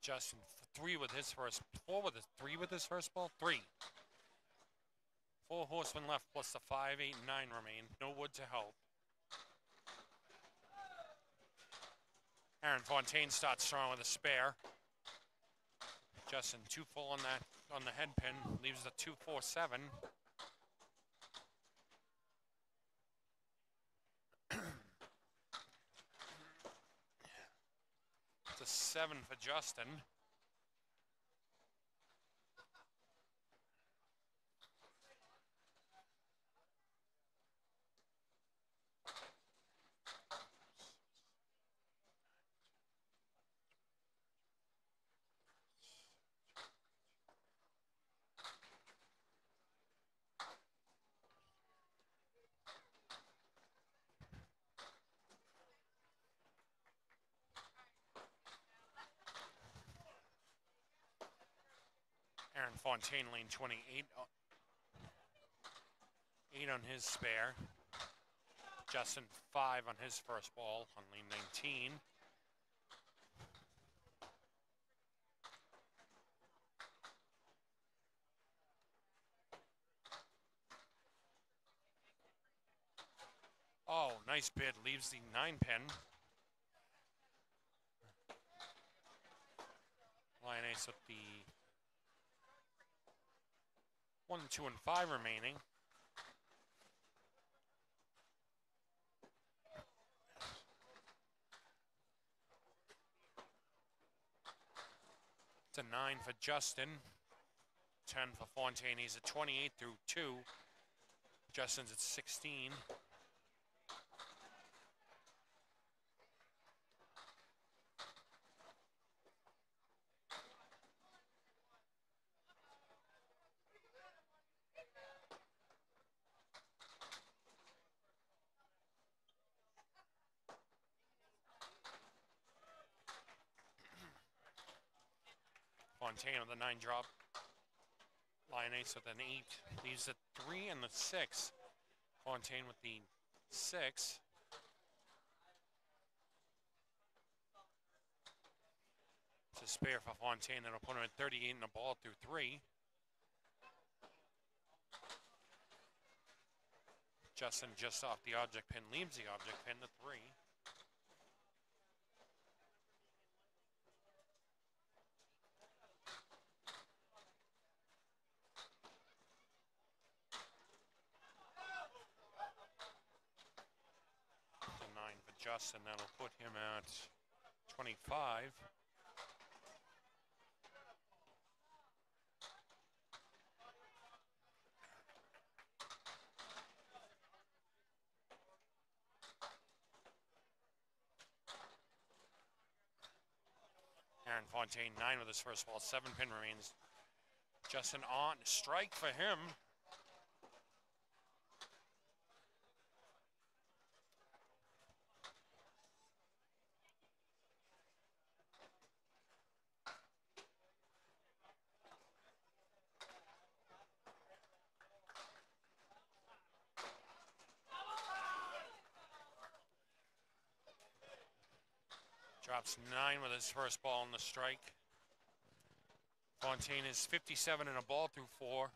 Justin 3 with his first, 4 with his 3 with his first ball, 3. 4 horsemen left plus the 5, 8, and 9 remain. No wood to help. Aaron Fontaine starts strong with a spare. Justin 2 full on that on the head pin, leaves the 2-4-7. It's a 7 for Justin. Aaron Fontaine, lane 28. 8 on his spare. Justin 5 on his first ball on lane 19. Oh, nice bid. Leaves the 9 pin. Lion Ace with the 1, 2, and 5 remaining. It's a 9 for Justin. 10 for Fontaine. He's at 28 through 2. Justin's at 16. Fontaine with a 9 drop. Lion Ace with an 8. Leaves the 3 and the 6. Fontaine with the 6. It's a spare for Fontaine that'll put him at 38 in the ball through 3. Justin just off the object pin, leaves the object pin to 3. The 9 for Justin, that'll put him at 25. Aaron Fontaine, 9 with his first ball, 7 pin remains. Justin on, strike for him. Drops 9 with his first ball on the strike. Fontaine is 57 in a ball through 4.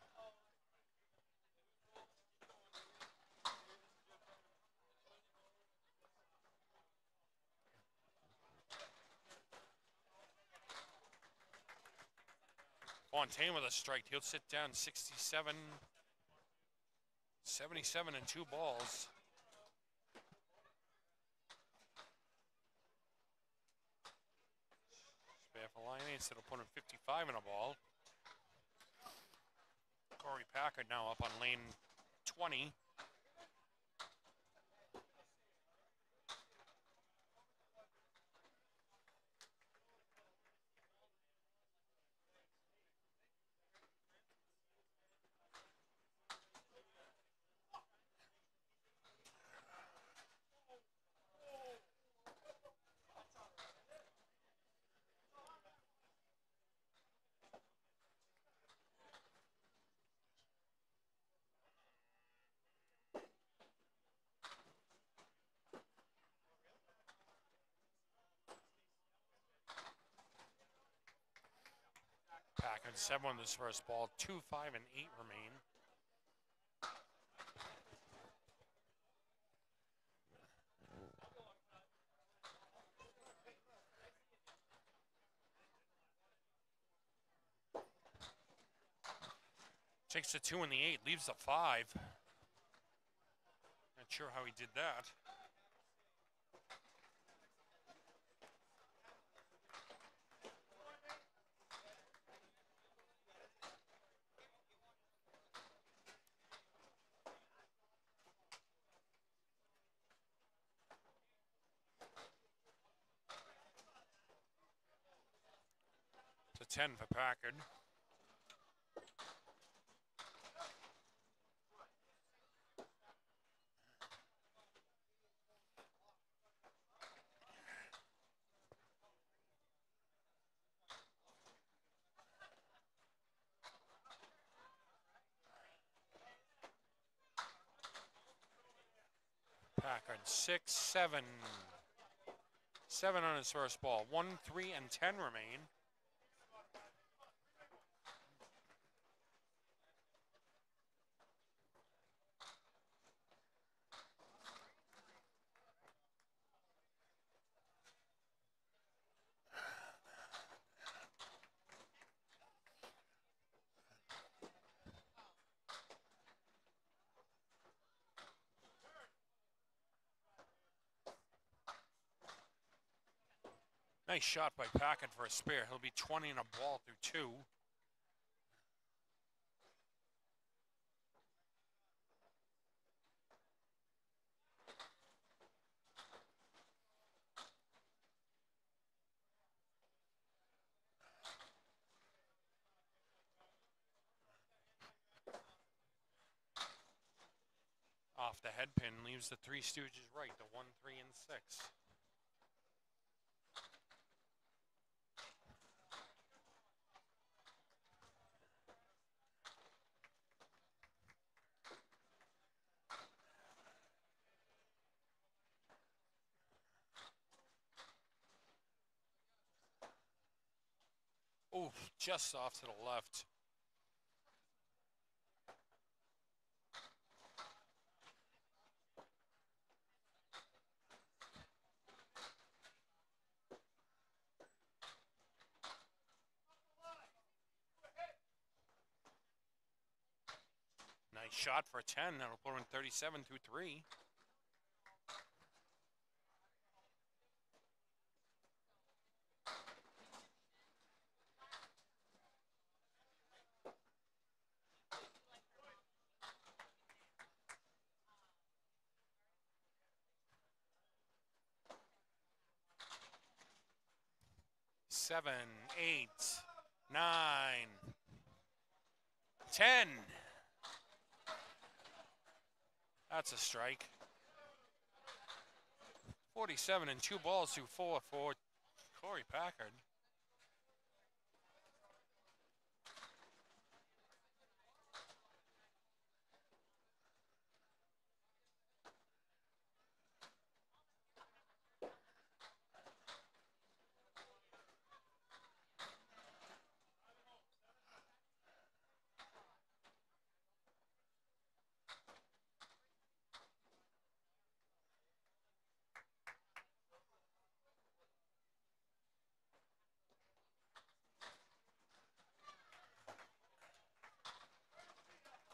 Fontaine with a strike. He'll sit down 67, 77 and 2 balls. Spare for Lion Ace, it'll put him 55 in a ball. Corey Packard now up on lane 20. Packard 7 on this first ball. 2, 5, and 8 remain. Takes the 2 and the 8, leaves the 5. Not sure how he did that. To 10 for Packard. Packard 6, 7. 7 on his first ball. 1, 3, and 10 remain. Nice shot by Packard for a spare. He'll be 20 and a ball through 2. Off the head pin, leaves the Three Stooges right, the 1, 3, and 6. Ooh, just off to the left. Nice shot for a 10. That'll put him in 37 through 3. Seven, 8, 9, 10. That's a strike. 47 and 2 balls through 4 for Corey Packard.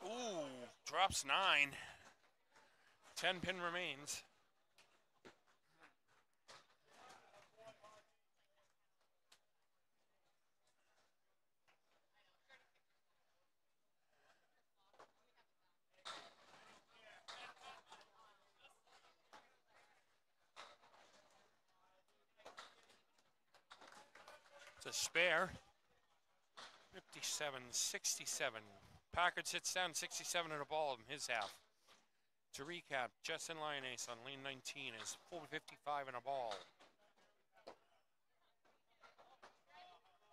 Ooh, drops 9. 10 pin remains. The spare. 57-67. Packard sits down 67 in a ball in his half. To recap, Justin Lyonnaise on lane 19 is 455 in a ball.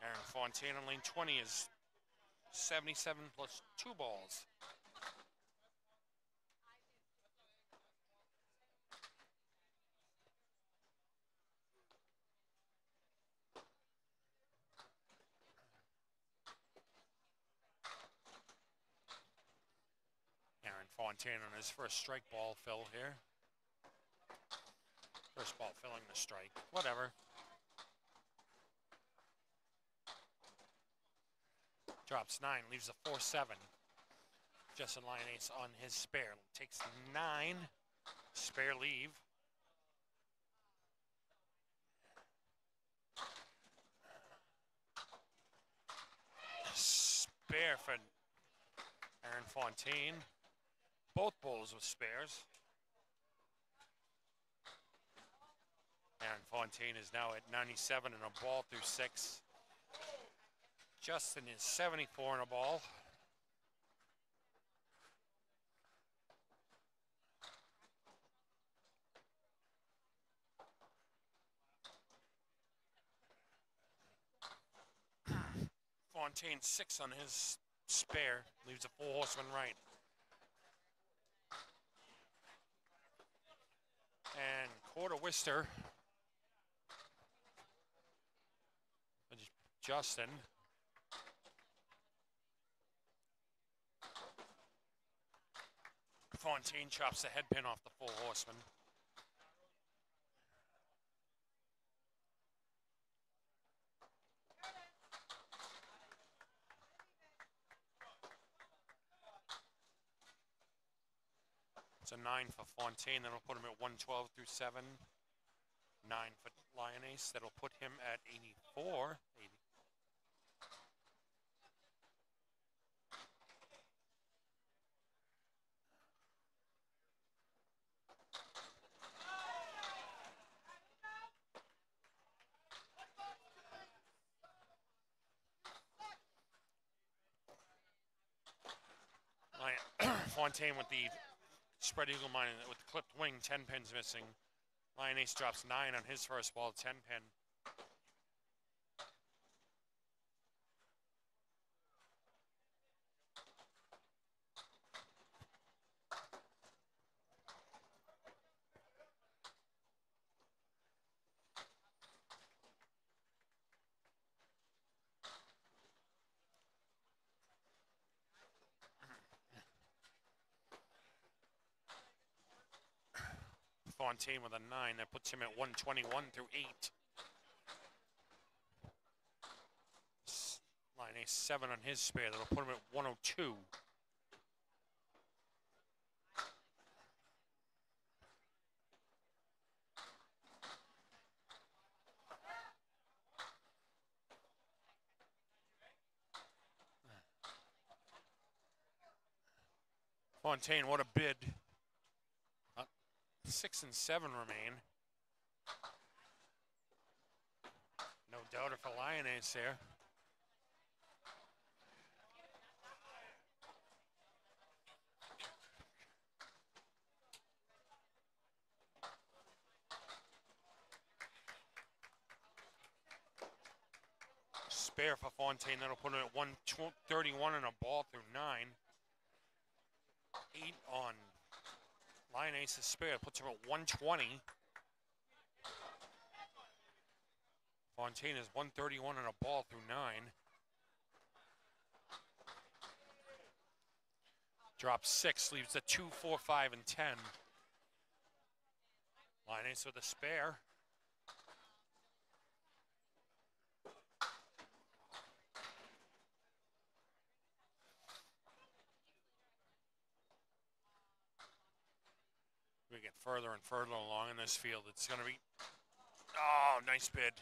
Aaron Fontaine on lane 20 is 77 plus 2 balls. Aaron Fontaine on his first strike ball fill here. First ball filling the strike. Whatever. Drops 9, leaves a 4-7. Justin Lyonnaise on his spare. Takes 9. Spare leave. Spare for Aaron Fontaine. Both bowls with spares. Aaron Fontaine is now at 97 in a ball through 6. Justin is 74 in a ball. Fontaine 6 on his spare. Leaves a 4-horseman right. And quarter Wister. Justin. Fontaine chops the head pin off the 4-horseman. It's a 9 for Fontaine. That'll put him at 112 through 7. 9 for Lyonnaise. That'll put him at 84. 80. Fontaine with the spread eagle mine with the clipped wing, 10 pins missing. Lyonnaise drops 9 on his first ball, 10 pin. Fontaine with a 9. That puts him at 121 through 8. Lyonnaise 7 on his spare. That'll put him at 102. Fontaine, what a bid. 6 and 7 remain. No doubter for Lyonnaise there. Spare for Fontaine. That'll put him at 131 and a ball through 9. 8 on Lyonnaise's spare. Puts him at 120. Fontaine is 131 and a ball through 9. Drops 6. Leaves the 2, 4, 5, and 10. Lyonnaise with a spare. We get further and further along in this field. It's going to be, oh, nice bid.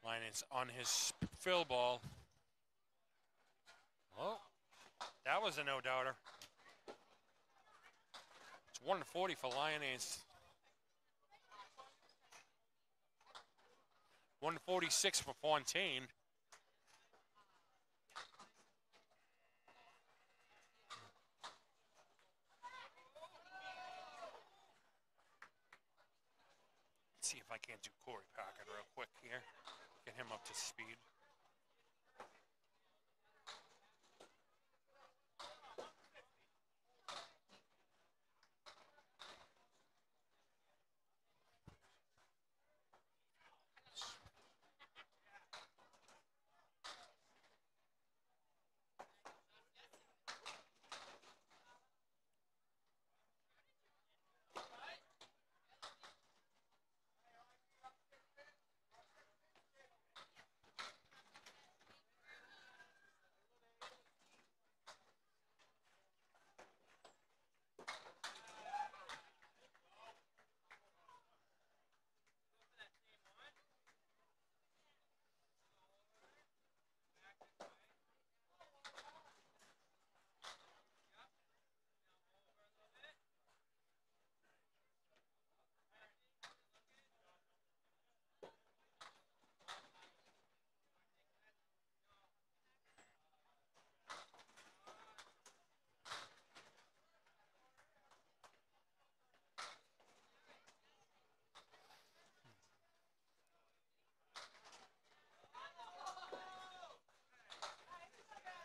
Lyonnaise on his fill ball. Oh, that was a no-doubter. It's 140 for Lyonnaise. 146 for Fontaine. Let's see if I can't do Corey Packard real quick here. Get him up to speed.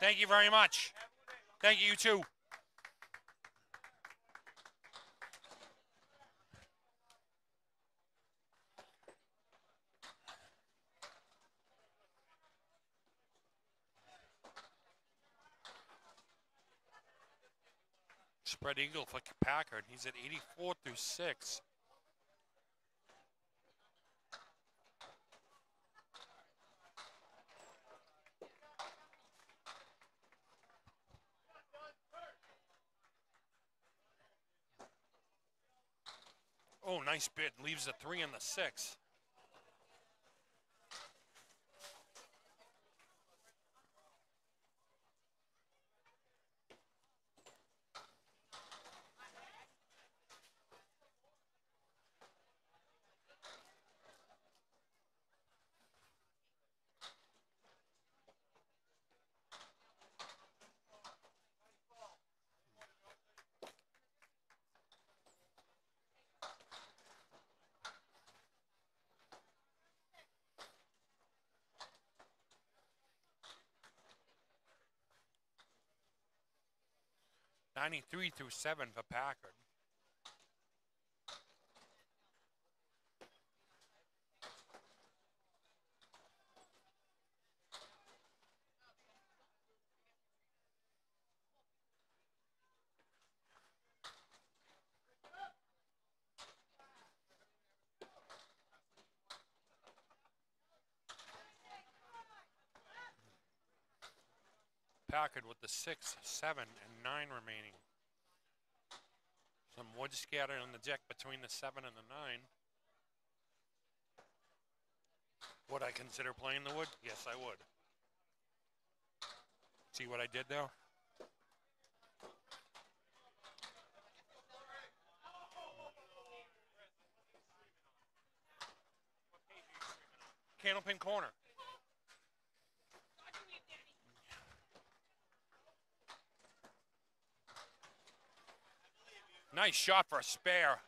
Thank you very much. Thank you, you too. Spread eagle for Packard. He's at 84 through 6. Oh, nice bid. Leaves the 3 and the 6. $93 through 7 for Packard. Packard with the 6, 7, and 9 remaining. Some wood scattered on the deck between the 7 and the 9. Would I consider playing the wood? Yes, I would. See what I did there? Candlepin corner. Nice shot for a spare.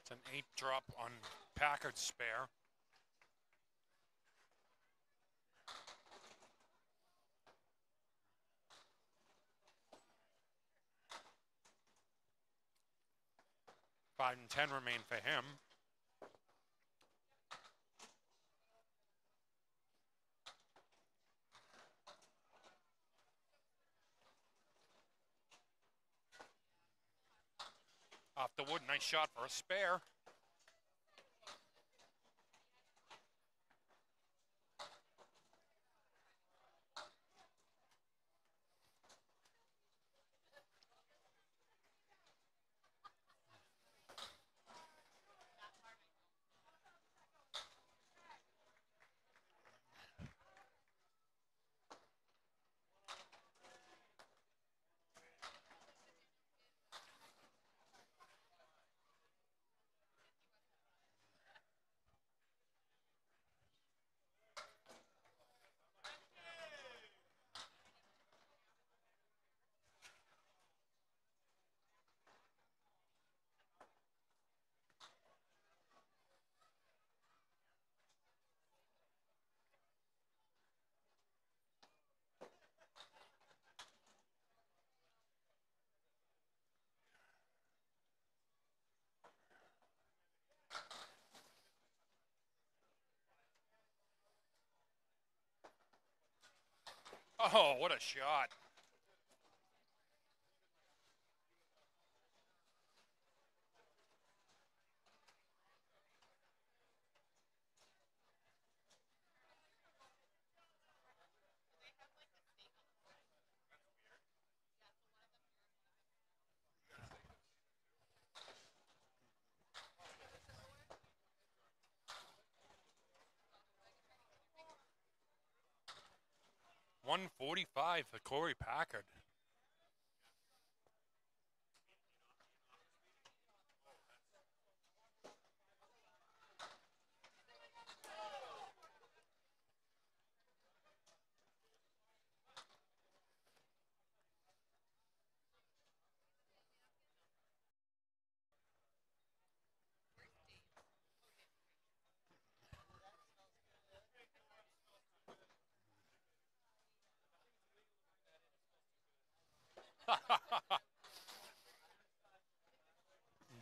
It's an 8 drop on Packard's spare. $5 and 10 remain for him. Off the wood, nice shot for a spare. Oh, what a shot. $145 for Corey Packard.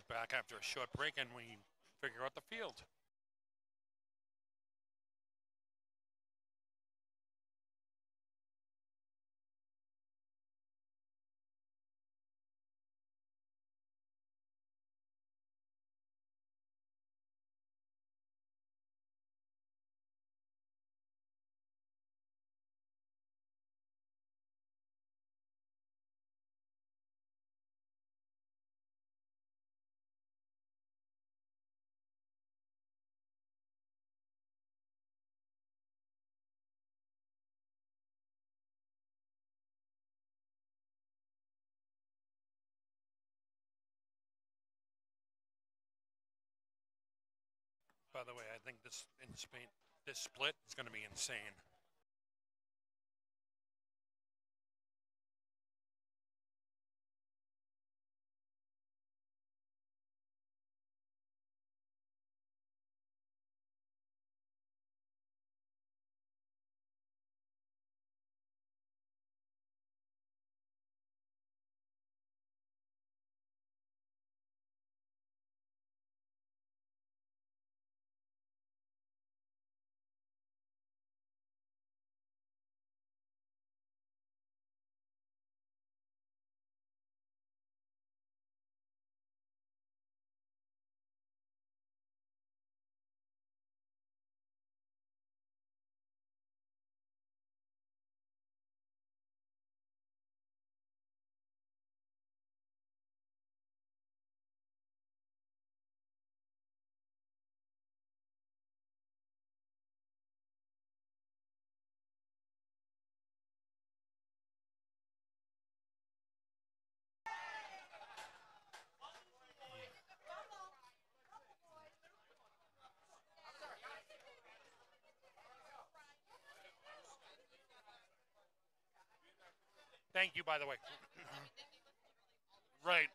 Back after a short break, and we figure out the field. By the way, I think this split is going to be insane. Thank you, by the way. Right.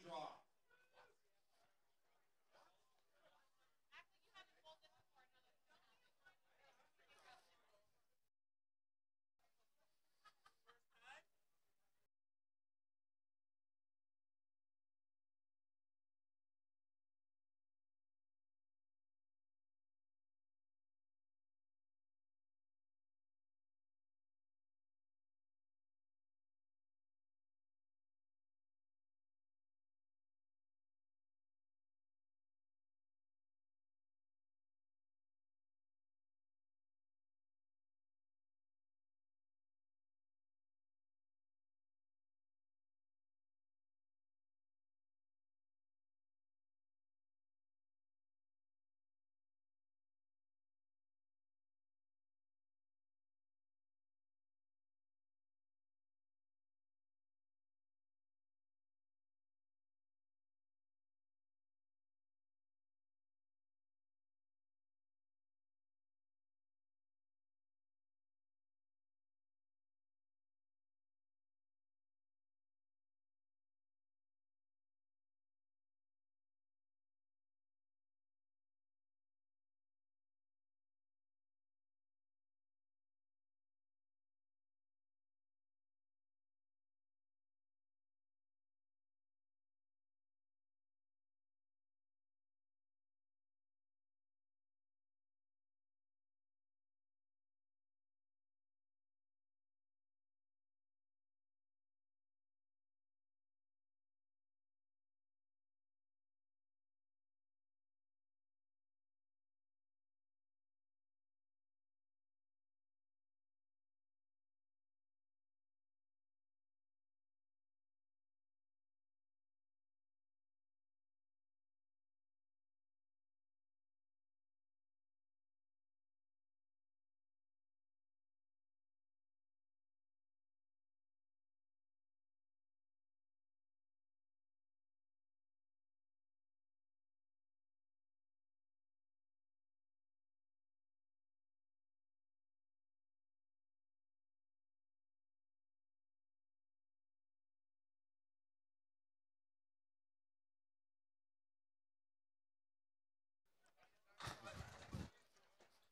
draw.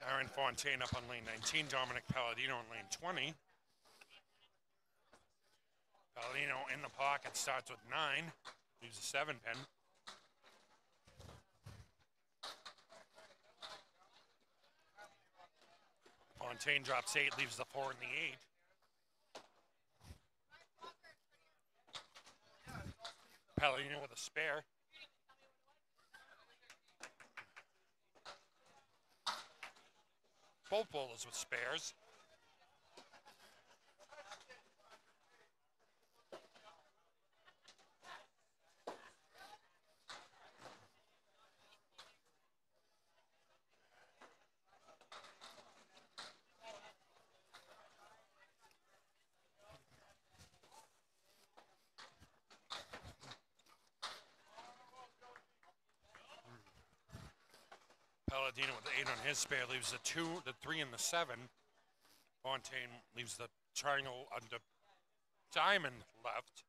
Aaron Fontaine up on lane 19. Dominic Palladino on lane 20. Palladino in the pocket starts with 9. Leaves a 7 pin. Fontaine drops 8, leaves the 4 and the 8. Palladino with a spare. Both bowlers with spares. Palladino with the 8 on his spare leaves the 2, the 3, and the 7. Fontaine leaves the triangle under diamond left.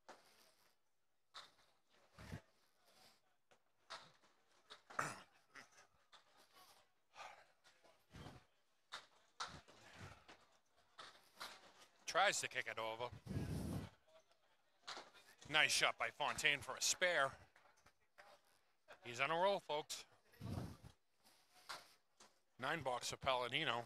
Tries to kick it over. Nice shot by Fontaine for a spare. He's on a roll, folks. 9 box for Palladino.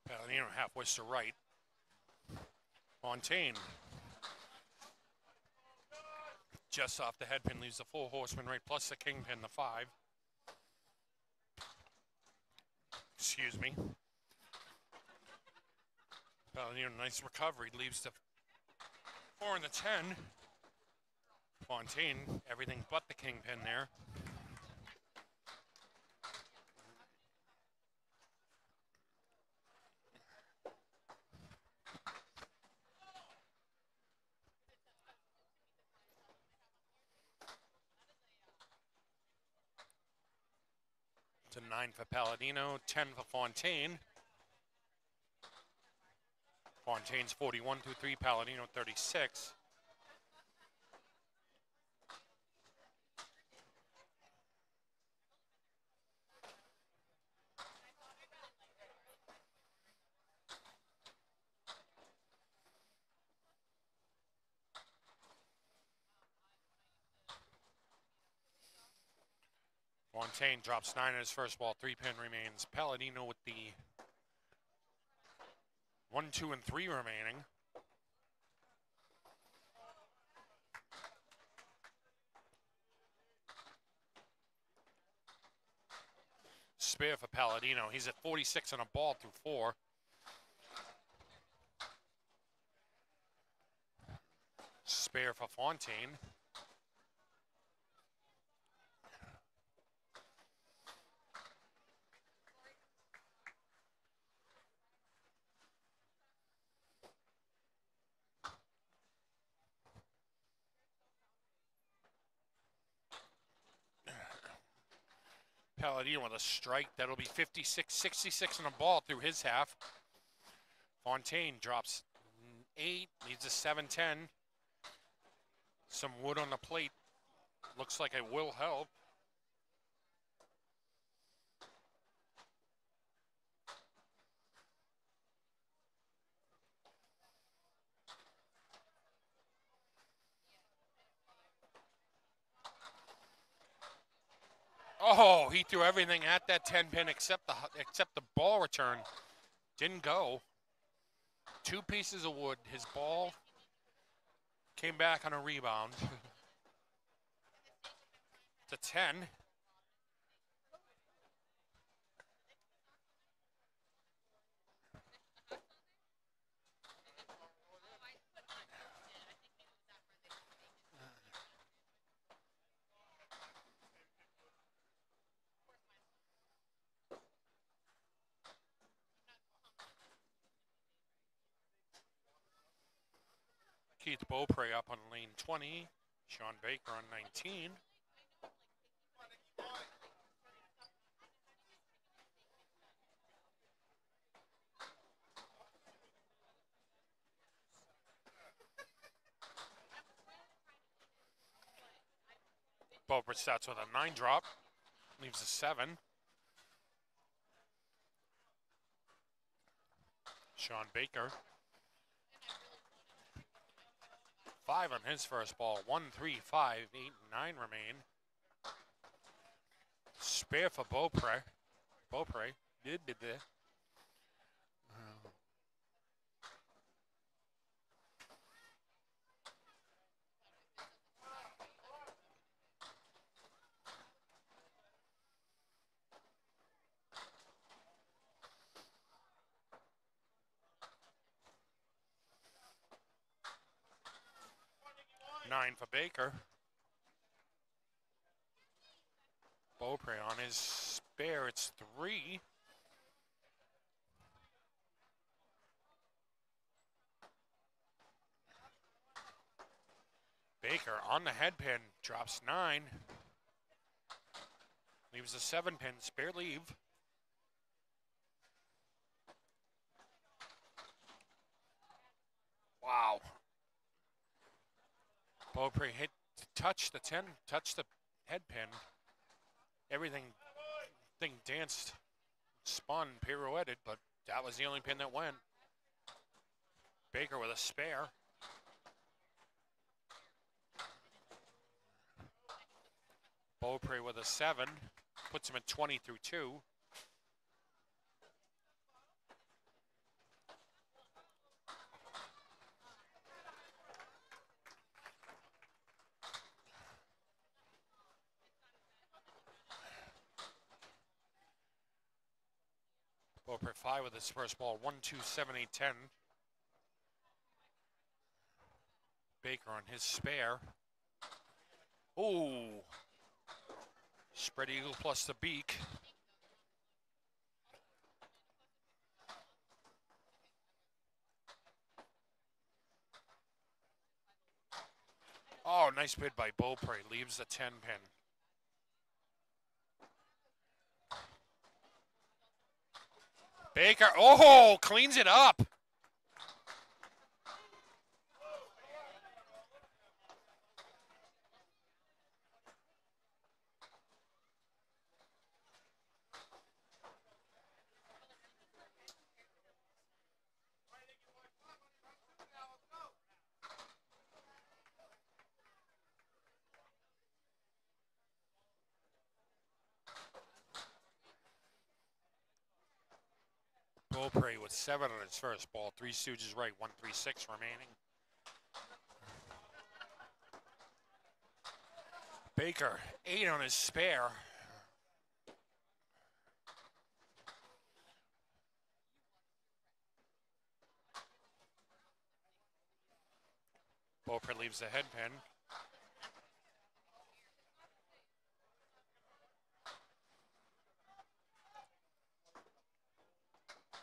Palladino half whist to right. Fontaine just off the head pin leaves the 4 horseman right plus the king pin, the 5. Excuse me. Palladino, nice recovery, leaves the 4 and the 10. Fontaine, everything but the king pin there. To 9 for Palladino, 10 for Fontaine. Fontaine's 41 through 3, Palladino 36. Fontaine drops 9 on his first ball, 3-pin remains. Palladino with the 1, 2, and 3 remaining. Spare for Palladino. He's at 46 on a ball through 4. Spare for Fontaine. Palladino with a strike. That'll be 56, 66 on a ball through his half. Fontaine drops 8, needs a 7-10. Some wood on the plate. Looks like it will help. Oh, he threw everything at that 10-pin except the ball return. Didn't go. 2 pieces of wood. His ball came back on a rebound. To 10. Keith Beaupre up on lane 20. Sean Baker on 19. Beaupre starts with a 9 drop. Leaves a 7. Sean Baker. 5 on his first ball. 1, 3, 5, 8, and 9 remain. Spare for Beaupre. Beaupre did there. 9 for Baker. Beaupre on his spare, it's 3. Baker on the head pin, drops 9. Leaves a 7-pin, spare leave. Wow. Beaupre hit, touched the 10, touched the head pin. Everything danced, spun, pirouetted, but that was the only pin that went. Baker with a spare. Beaupre with a 7, puts him at 20 through 2. Beaupre 5 with his first ball, 1, 2, 7, 8, 10. Baker on his spare. Ooh. Spread eagle plus the beak. Oh, nice bid by Beaupre. Leaves the 10-pin. Baker, oh, cleans it up. Beaupre with 7 on his first ball. Three Stooges right, 1-3-6 remaining. Baker, 8 on his spare. Beaupre leaves the head pin.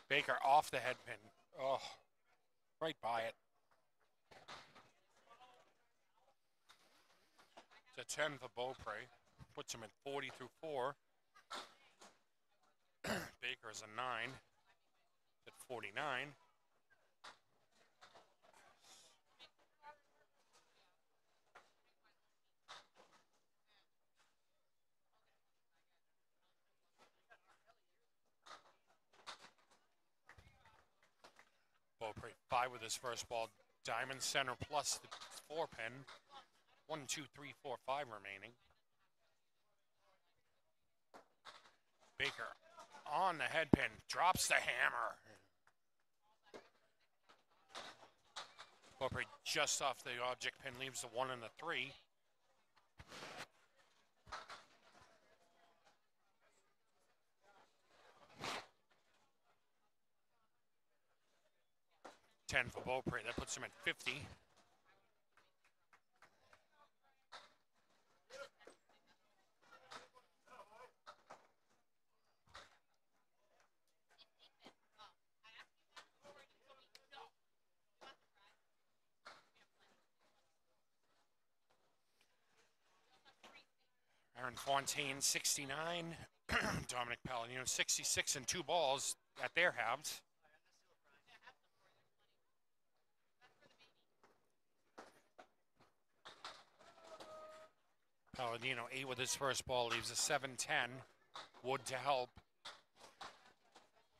Baker off the head pin. Oh, right by it. It's a 10 for Beaupre. Puts him at 40 through 4. Baker is a 9 at 49. Beaupre 5 with his first ball. Diamond center plus the 4 pin. 1, 2, 3, 4, 5 remaining. Baker on the head pin, drops the hammer. Beaupre just off the object pin, leaves the 1 and the 3. $10 for Beaupre, that puts him at 50. Aaron Fontaine, 69. Dominic Palladino, 66 and 2 balls at their halves. Palladino, 8 with his first ball, leaves a 7-10. Wood to help.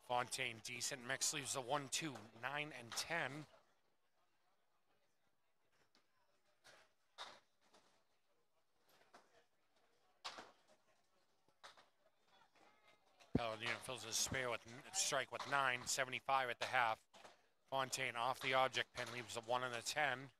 Fontaine, decent mix, leaves a 1-2, 9 and 10. Palladino fills his spare with strike with 9, 75 at the half. Fontaine off the object pin, leaves a 1 and a 10.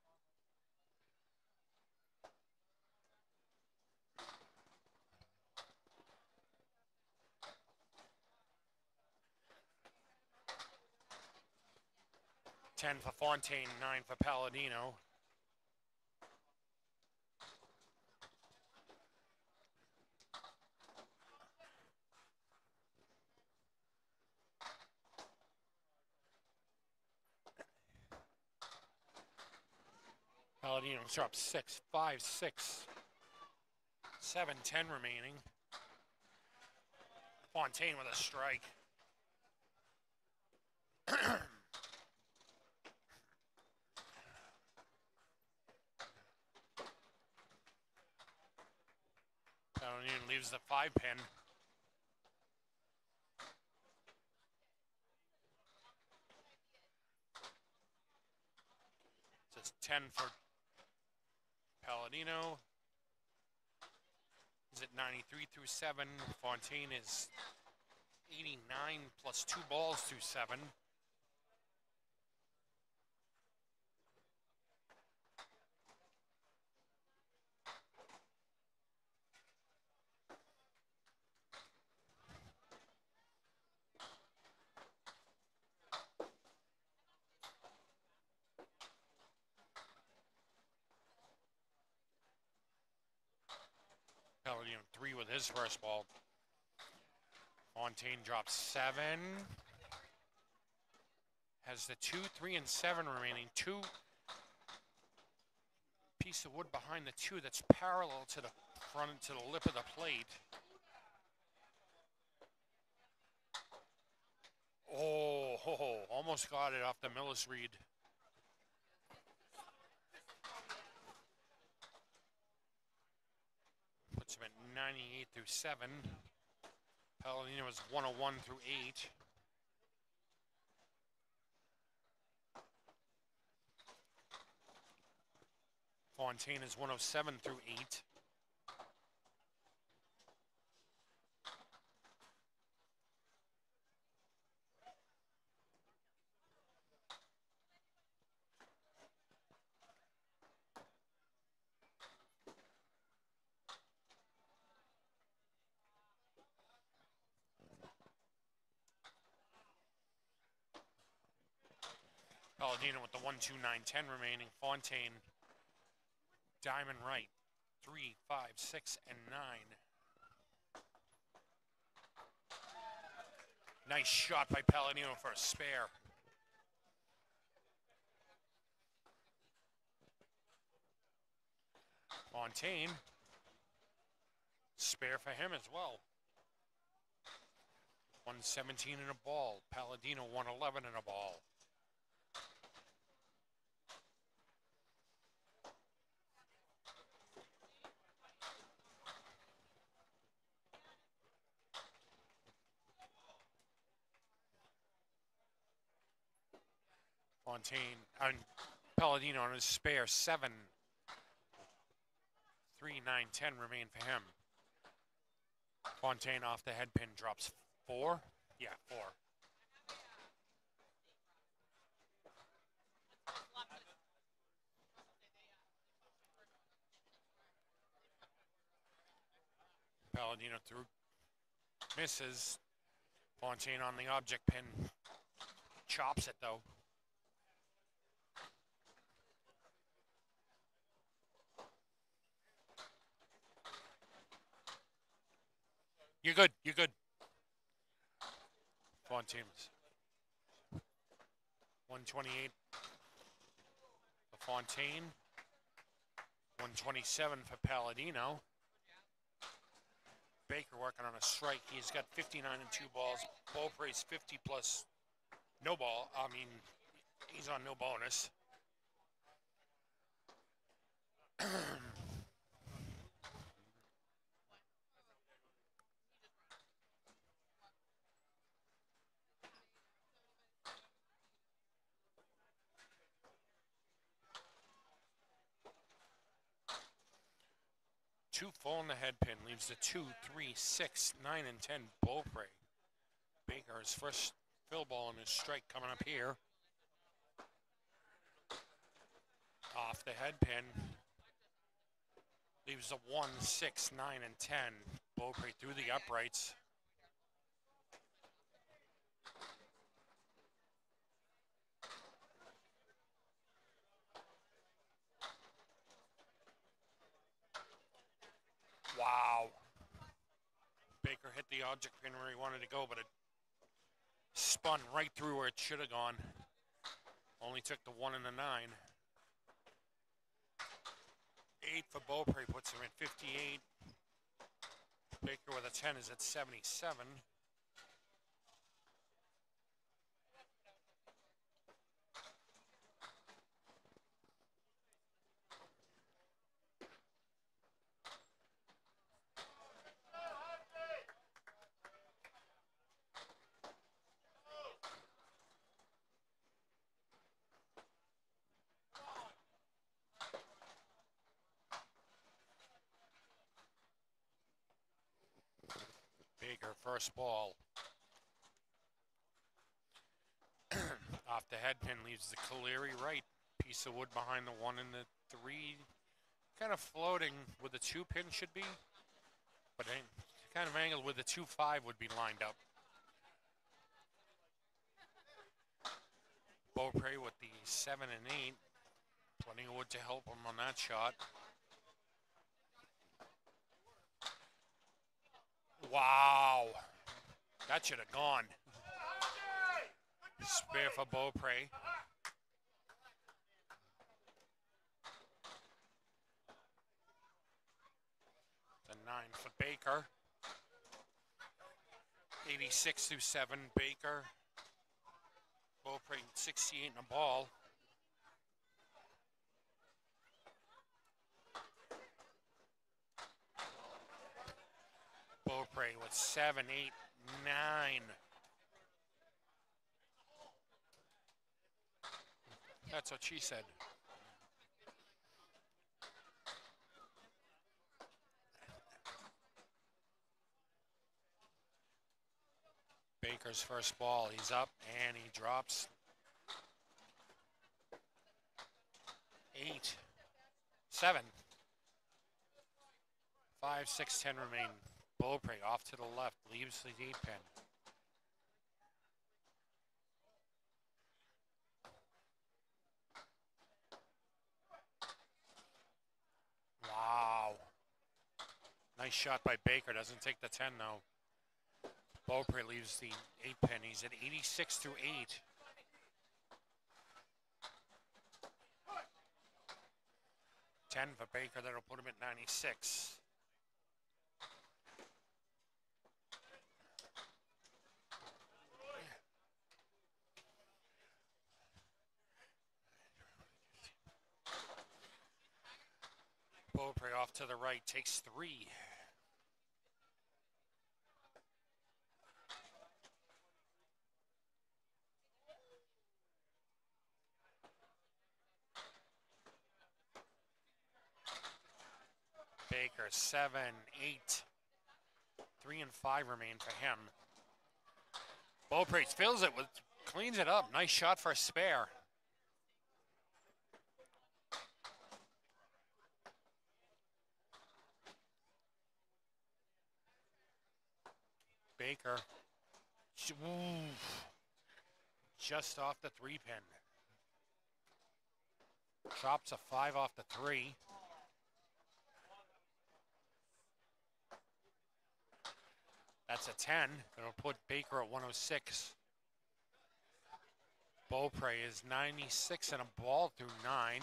$10 for Fontaine, 9 for Palladino. Palladino drops 6, 5, 6, 7, 10 remaining. Fontaine with a strike. Palladino leaves the 5 pin. So it's 10 for Palladino. Is at 93 through 7. Fontaine is 89 plus 2 balls through 7. Palladino 3 with his first ball. Fontaine drops 7. Has the 2, 3, and 7 remaining. 2 piece of wood behind the 2 that's parallel to the front, to the lip of the plate. Oh, ho, ho, almost got it off the Millis read. Puts him at 98 through 7. Palladino was 101 through 8. Fontaine is 107 through 8. Palladino with the 1, 2, 9, 10 remaining. Fontaine, diamond right. 3, 5, 6, and 9. Nice shot by Palladino for a spare. Fontaine, spare for him as well. 117 in a ball. Palladino 111 in a ball. Fontaine and Palladino on his spare 7. 3, 9, 10 remain for him. Fontaine off the head pin drops 4. Yeah, 4. Palladino through, misses. Fontaine on the object pin, chops it though. You're good, you're good. Fontaine, 128 for Fontaine. 127 for Palladino. Baker working on a strike. He's got 59 and 2 balls. Beaupre's 50 plus no ball. I mean, he's on no bonus. Two full in the head pin leaves the 2, 3, 6, 9, and 10 Beaupre. Baker's first fill ball in his strike coming up here. Off the head pin. Leaves the 1, 6, 9, and 10. Beaupre through the uprights. Wow. Baker hit the object pin where he wanted to go, but it spun right through where it should have gone. Only took the 1 and the 9. 8 for Beaupre puts him at 58. Baker with a 10 is at 77. Baker, first ball. Off the head pin leaves the Caleri right. Piece of wood behind the 1 and the 3. Kind of floating where the 2 pin should be. But kind of angled where the 2, 5 would be lined up. Beaupre with the 7 and 8. Plenty of wood to help him on that shot. Wow. That should have gone. Spare for Beaupre. The 9 for Baker. 86 through 7, Baker. Beaupre 68 in a ball. Beaupre with 7, 8, 9. That's what she said. Baker's first ball. He's up and he drops. 8, 7. 5, 6, 10 remain. Beaupre off to the left, leaves the 8 pin. Wow. Nice shot by Baker. Doesn't take the 10 though. Beaupre leaves the 8 pin. He's at 86 through 8. $10 for Baker. That'll put him at 96. Beaupre off to the right, takes 3. Baker 7, 8. 3 and 5 remain for him. Beaupre fills it with, cleans it up. Nice shot for a spare. Baker, ooh, just off the 3 pin. Drops a 5 off the 3. That's a 10. It'll put Baker at 106. Beaupre is 96 and a ball through 9.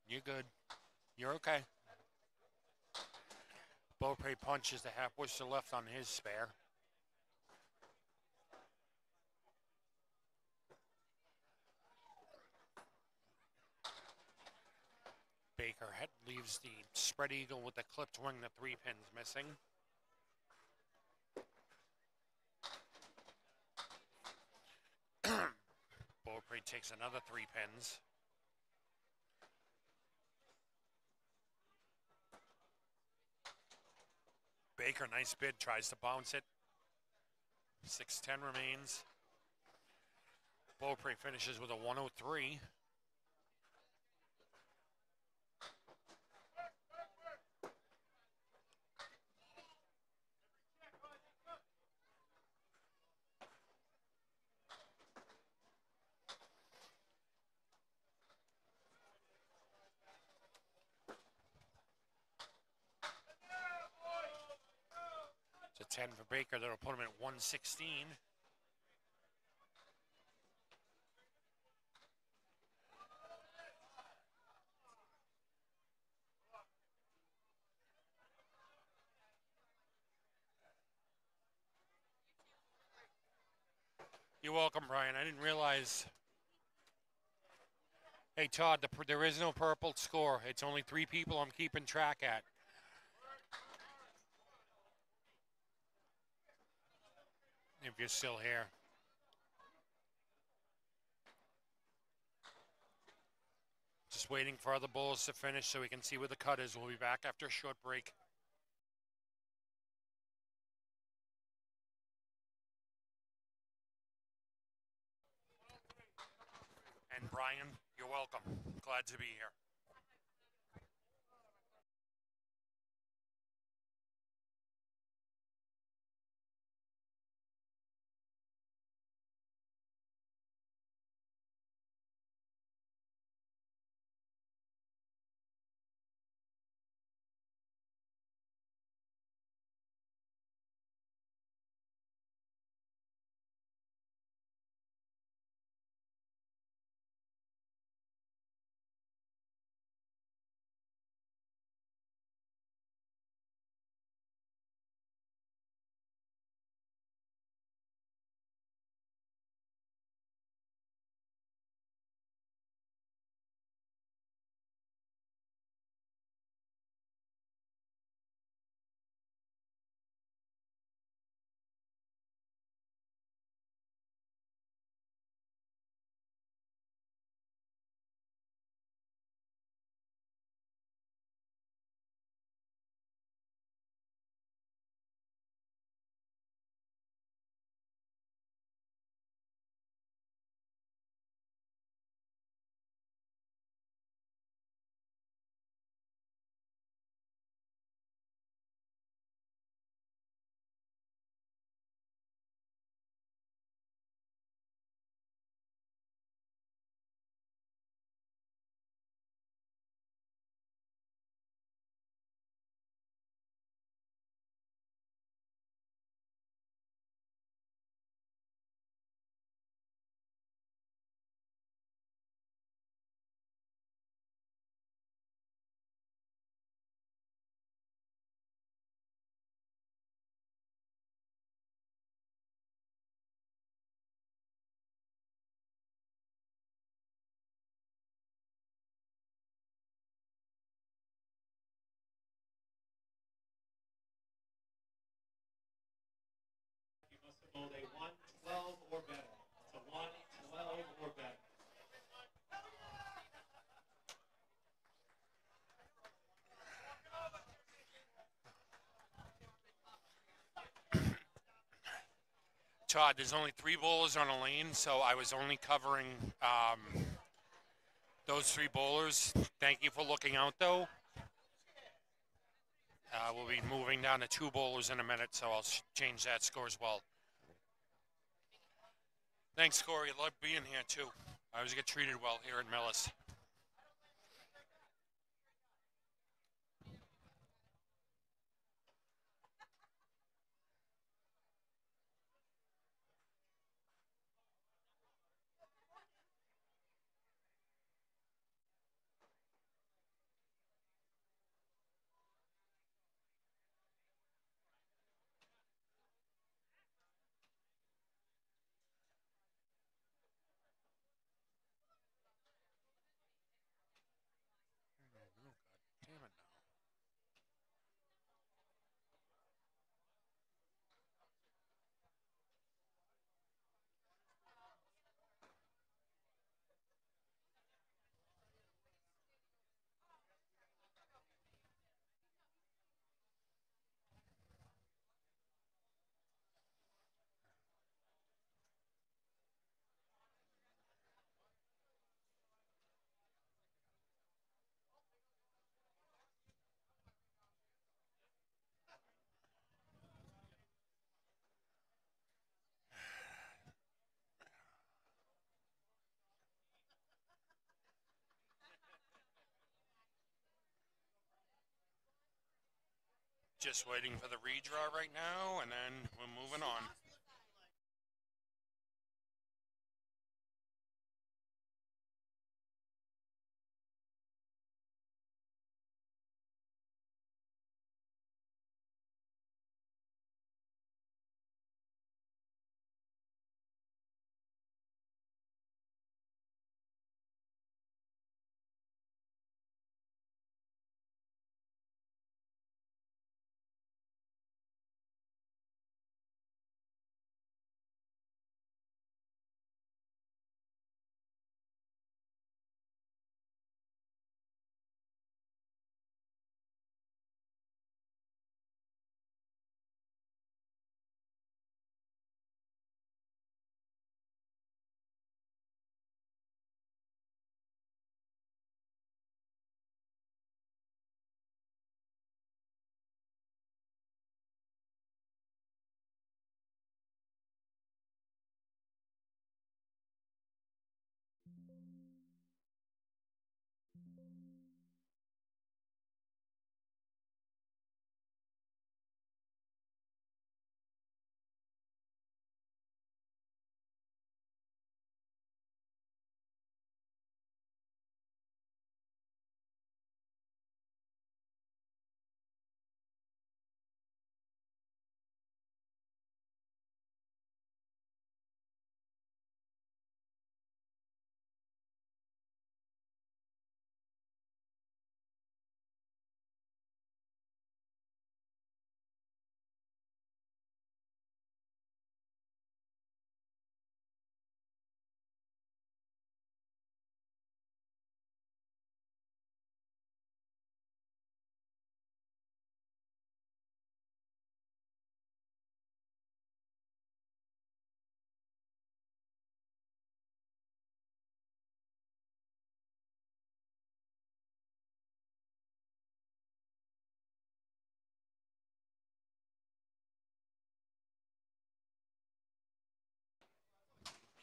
You're good. You're okay. Beaupre punches the half bush to left on his spare. Baker leaves the spread eagle with the clipped wing, the 3 pins missing. Beaupre takes another 3 pins. Baker, nice bid, tries to bounce it. 6-10 remains. Beaupre finishes with a 103. It's a 10 for Baker. That'll put him at 116. You're welcome, Brian. I didn't realize. Hey, Todd, there is no purple score. It's only 3 people I'm keeping track at. If you're still here. Just waiting for other bowls to finish so we can see where the cut is. We'll be back after a short break. And Brian, you're welcome. Glad to be here. build a 112 or better. It's a 112 or better. Todd, there's only 3 bowlers on a lane, so I was only covering those 3 bowlers. Thank you for looking out, though. We'll be moving down to 2 bowlers in a minute, so I'll change that score as well. Thanks, Corey. I love being here, too. I always get treated well here at Millis. Damn it now. Just waiting for the redraw right now, and then we're moving on.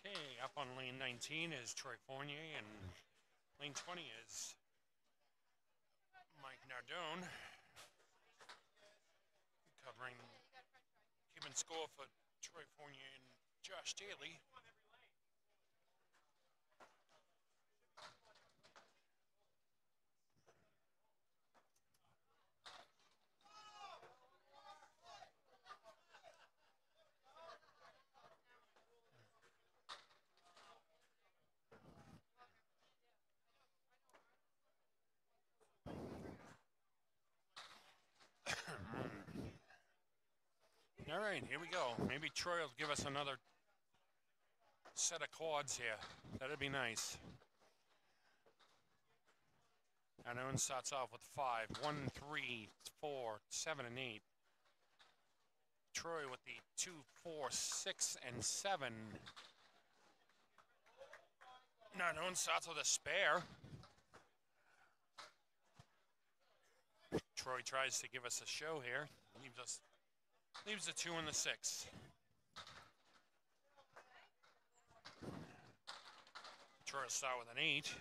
Okay, up on lane 19 is Troy Fournier, and lane 20 is Mike Nardone, covering, keeping score for Troy Fournier and Josh Daly. All right, here we go. Maybe Troy will give us another set of chords here. That'd be nice. And Owen starts off with 5. 1, 3, 4, 7, and 8. Troy with the 2, 4, 6, and 7. Now Owen starts with a spare. Troy tries to give us a show here. Leaves the 2 and the 6. Troy will start with an 8.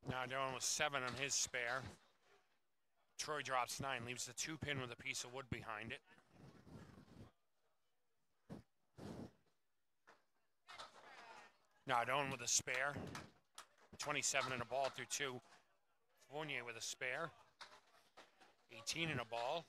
Now Dylan with 7 on his spare. Troy drops 9, leaves the 2 pin with a piece of wood behind it. Now Dylan with a spare. 27 in a ball through 2. Fournier with a spare. 18 in a ball.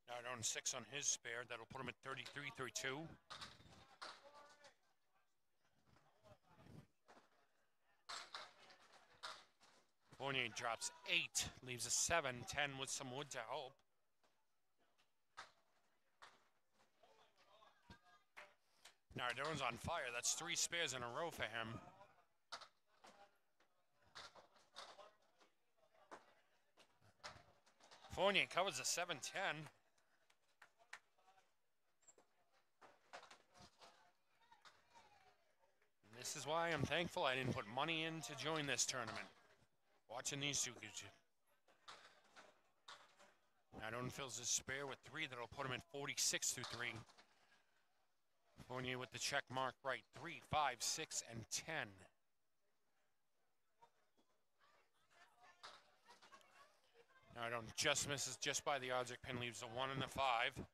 Now down 6 on his spare. That'll put him at 33 through 2. Fournier drops 8, leaves a 7, 10 with some wood to help. Nardon's on fire. That's 3 spares in a row for him. Fournier covers a 7-10. This is why I'm thankful I didn't put money in to join this tournament. Watching these two. Nardone fills his spare with 3. That'll put him at 46 through 3. Fournier with the check mark right. 3, 5, 6, and 10. Nardone just misses just by the object pin. Leaves a 1 and a 5.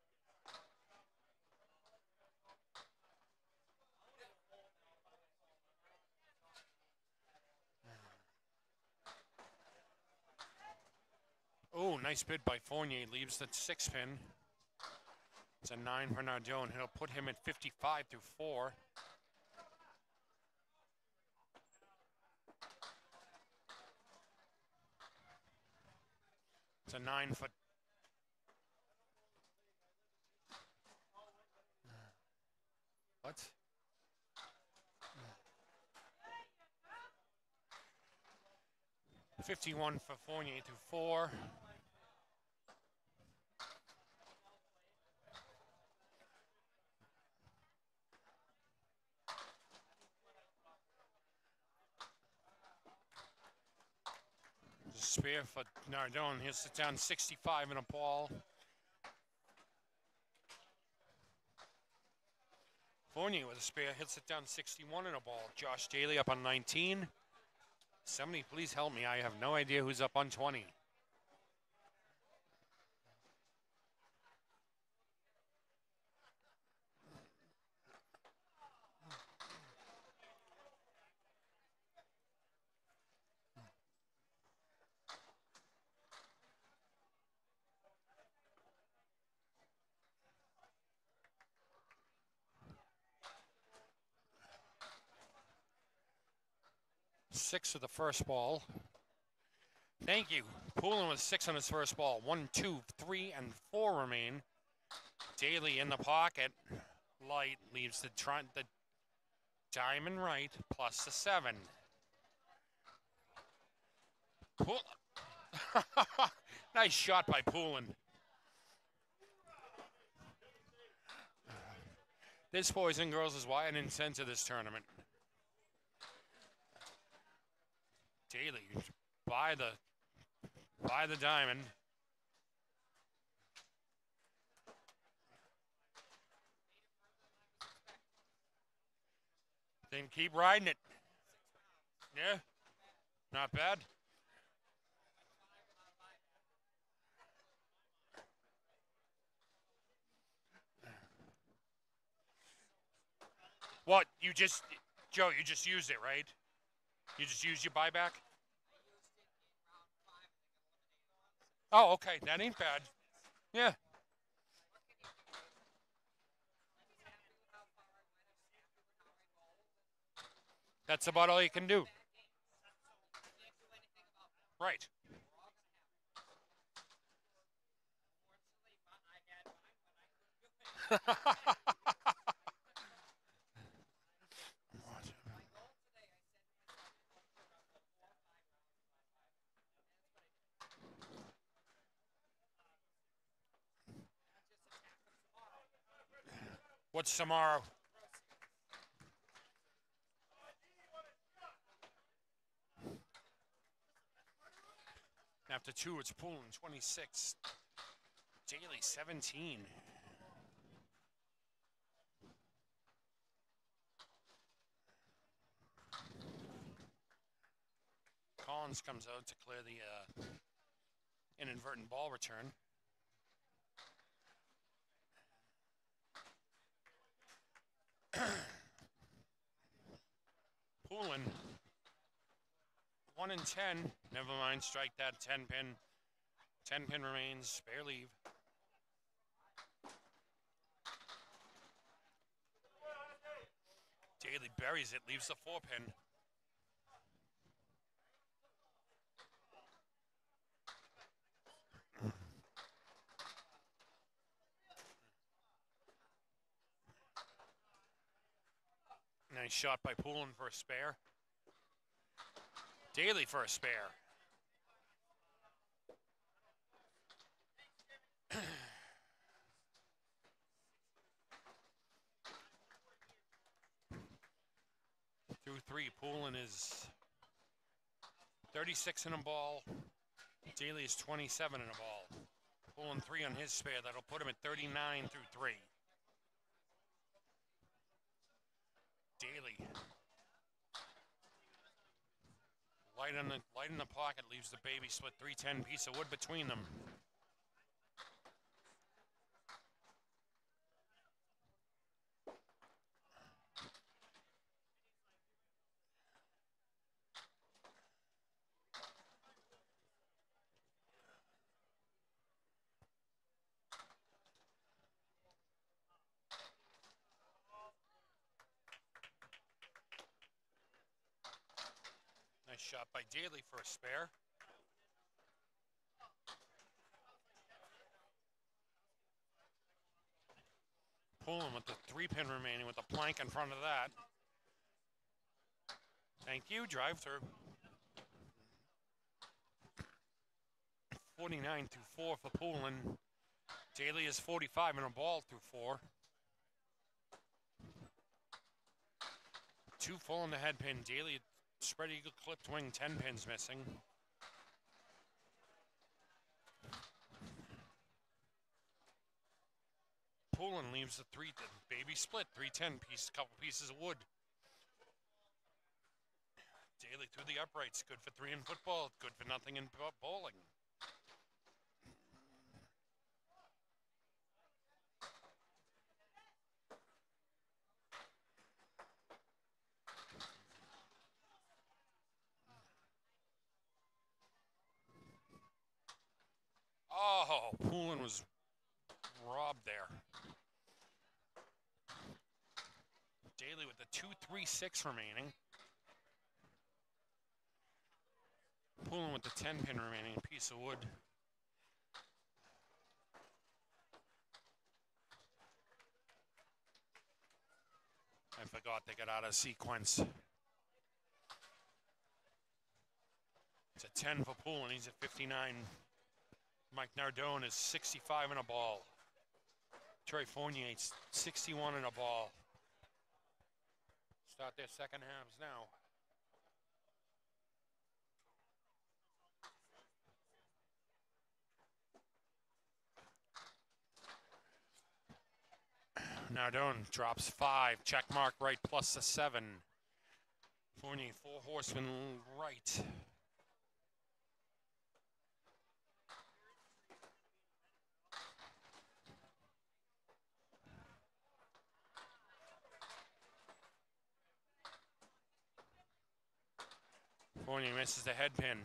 Oh, nice bid by Fournier. Leaves the 6 pin. It's a 9 for Nardone. He'll put him at 55 through 4. It's a 9 for... What? $51 for Fournier through 4. Spare for Nardone. He'll sit down 65 in a ball. Fournier with a spare hits it down 61 in a ball. Josh Daly up on 19. Somebody please help me. I have no idea who's up on 20. Six of the first ball. Thank you. Poulin with 6 on his first ball. 1, 2, 3, and 4 remain. Daly in the pocket. Light leaves the diamond right plus the 7. Nice shot by Poulin. This, boys and girls, is why I didn't send to this tournament. Daly, by the diamond. Then keep riding it. Yeah, not bad. What? You just, Joe, you just used it, right? You just used your buyback? Oh, okay. That ain't bad. Yeah. That's about all you can do. Right. What's tomorrow? After 2, it's Poolin 26. Daly 17. Collins comes out to clear the inadvertent ball return. Poolin 1 and 10. Never mind, strike that 10 pin. 10 pin remains, spare leave. Daly buries it, leaves the 4 pin. Nice shot by Poulin for a spare. Daly for a spare. Through 3, Poulin is 36 in a ball. Daly is 27 in a ball. Poulin 3 on his spare. That'll put him at 39 through 3. Daly. Light in the pocket leaves the baby split 310 piece of wood between them. Nice shot by Daly for a spare. Poulin with the 3 pin remaining with the plank in front of that. Thank you, drive through. 49 through 4 for Poulin. Daly is 45 in a ball through 4. 2 full in the head pin. Daly spread eagle clipped wing, 10 pins missing. Poulin leaves the baby split, 310 piece, couple pieces of wood. Daly through the uprights, good for 3 in football, good for nothing in bowling. Oh, Poulin was robbed there. Daly with the 2-3-6 remaining. Poulin with the 10 pin remaining, a piece of wood. I forgot they got out of sequence. It's a 10 for Poulin, he's at 59. Mike Nardone is 65 in a ball. Troy Fournier's 61 in a ball. Start their second halves now. Nardone drops 5. Check mark right plus a 7. Fournier 4 horsemen right. Fournier misses the head pin.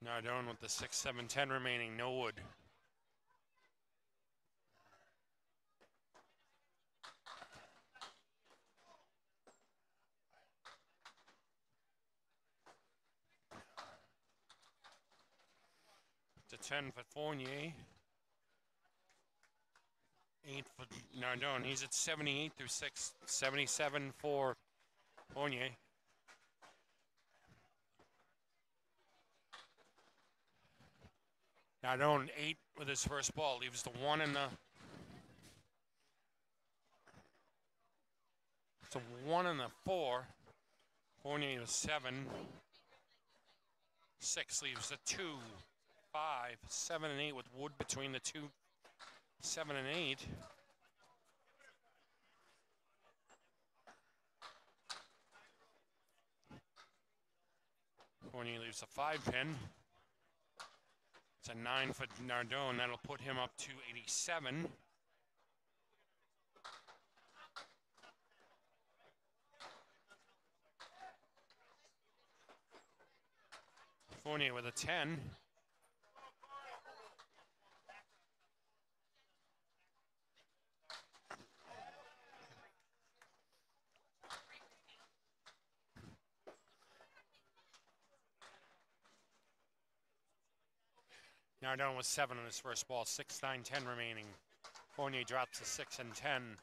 Nardone with the 6, 7, 10 remaining. No wood. To 10 for Fournier. 8 for Nardone. He's at 78 through 6. 77 for Fournier. Nardone 8 with his first ball. Leaves the 1 and the... It's a 1 and the 4. Fournier was 7. 6 leaves the 2, 5, 7, and 8 with wood between the 2, 7, and 8. Fournier leaves a 5 pin. It's a 9 for Nardone. That'll put him up to 87. Fournier with a 10. Nardone with 7 on his first ball. 6, 9, 10 remaining. Fournier drops to 6 and 10.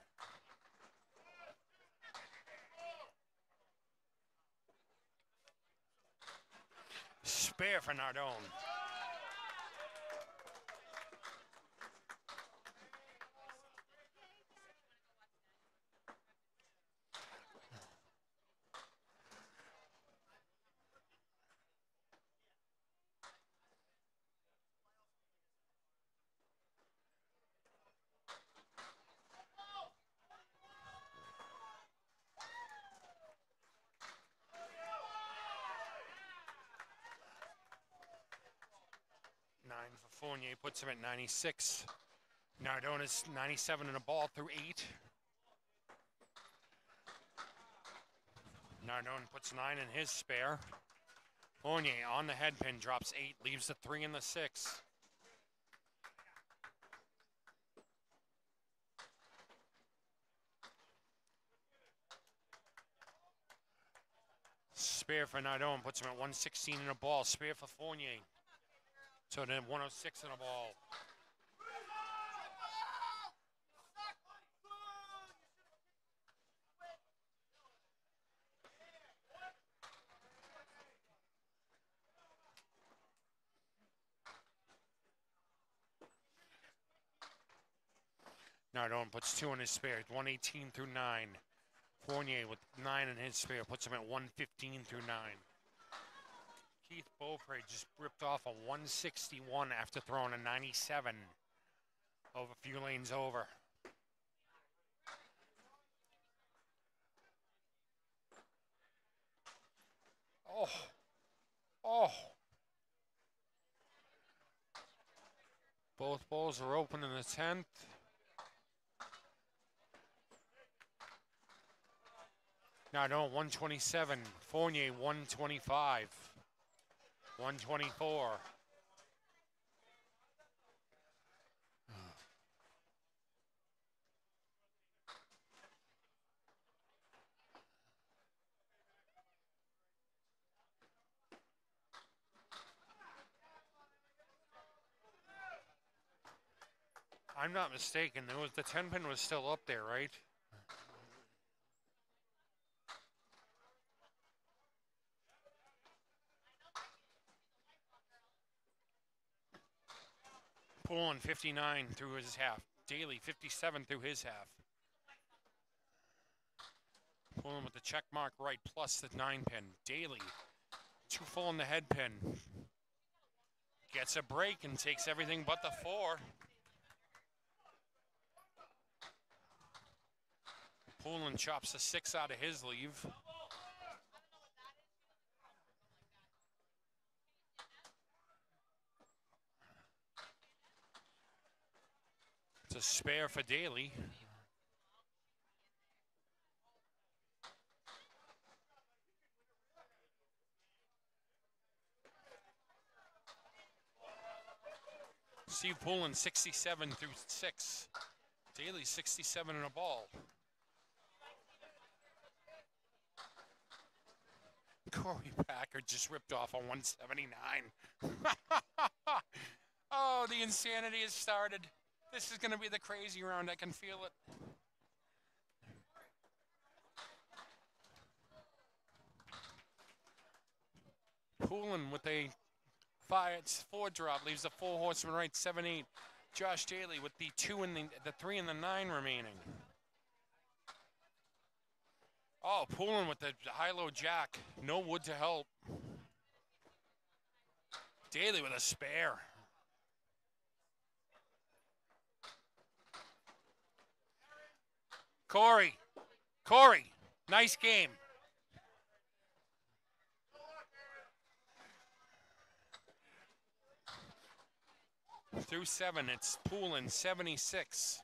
Spare for Nardone. Fournier puts him at 96. Nardone is 97 and a ball through 8. Nardone puts 9 in his spare. Fournier on the head pin drops 8, leaves the 3 and the 6. Spare for Nardone puts him at 116 and a ball. Spare for Fournier. So then 106 and a ball. Nardone puts 2 in his spare, 118 through 9. Fournier with 9 in his spare puts him at 115 through 9. Keith Beaupre just ripped off a 161 after throwing a 97 over a few lanes over. Oh. Both balls are open in the 10th. Nardone 127, Fournier 125, 124. I'm not mistaken, the 10 pin was still up there, right? Pulling 59 through his half. Daly 57 through his half. Pulling with the check mark right plus the 9 pin. Daly 2 full in the head pin. Gets a break and takes everything but the 4. Poulin chops the 6 out of his leave. It's a spare for Daly. Steve Poulin, 67 through 6. Daly, 67 and a ball. Corey Packard just ripped off a 179. Oh, the insanity has started. This is going to be the crazy round. I can feel it. Poulin with a 4 drop leaves the 4 horseman right, 7-8. Josh Daly with the 2 and the 3 and the 9 remaining. Oh, Poulin with the high-low jack. No wood to help. Daly with a spare. Corey, nice game. Through 7, it's Poulin, 76.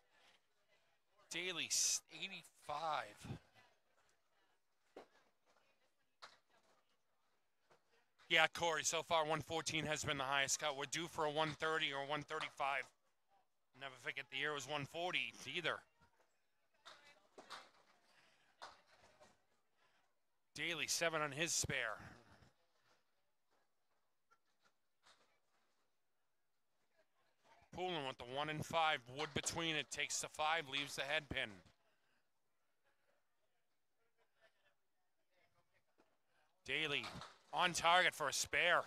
Daly, 85. Yeah, Corey, so far 114 has been the highest cut. We're due for a 130 or 135. Never forget the year was 140 either. Daly, 7 on his spare. Poulin with the 1 and 5. Wood between it, takes the 5, leaves the head pin. Daly on target for a spare.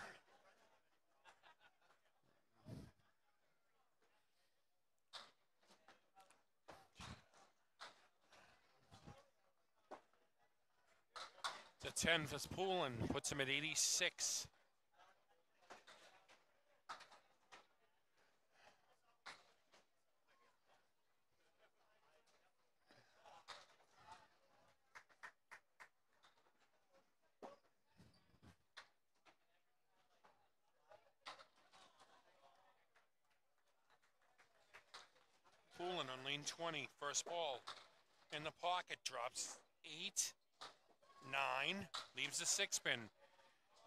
The 10 for Poulin, puts him at 86. Poulin on lane 20, first ball. In the pocket, drops 8, 9, leaves the 6 pin.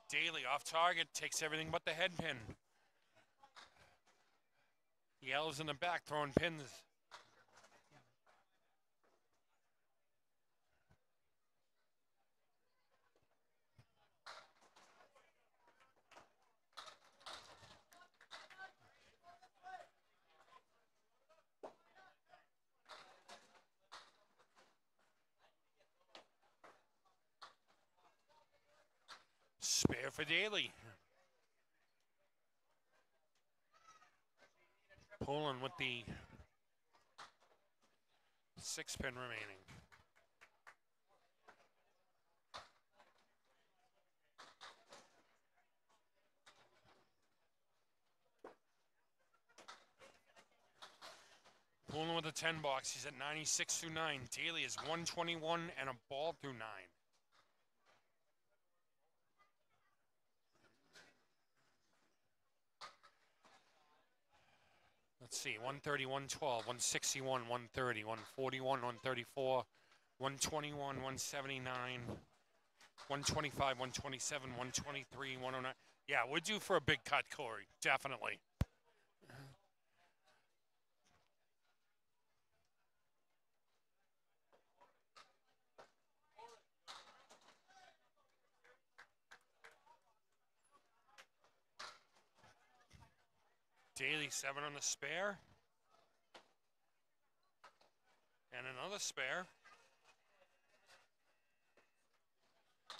Daly off target, takes everything but the head pin. Yells in the back, throwing pins. Spare for Daly. Poulin with the 6 pin remaining. Poulin with a 10 box. He's at 96 through 9. Daly is 121 and a ball through 9. Let's see, 130, 112, 161, 130, 141, 134, 121, 179, 125, 127, 123, 109. Yeah, we're due for a big cut, Corey. Definitely. Daly, 7 on the spare. And another spare.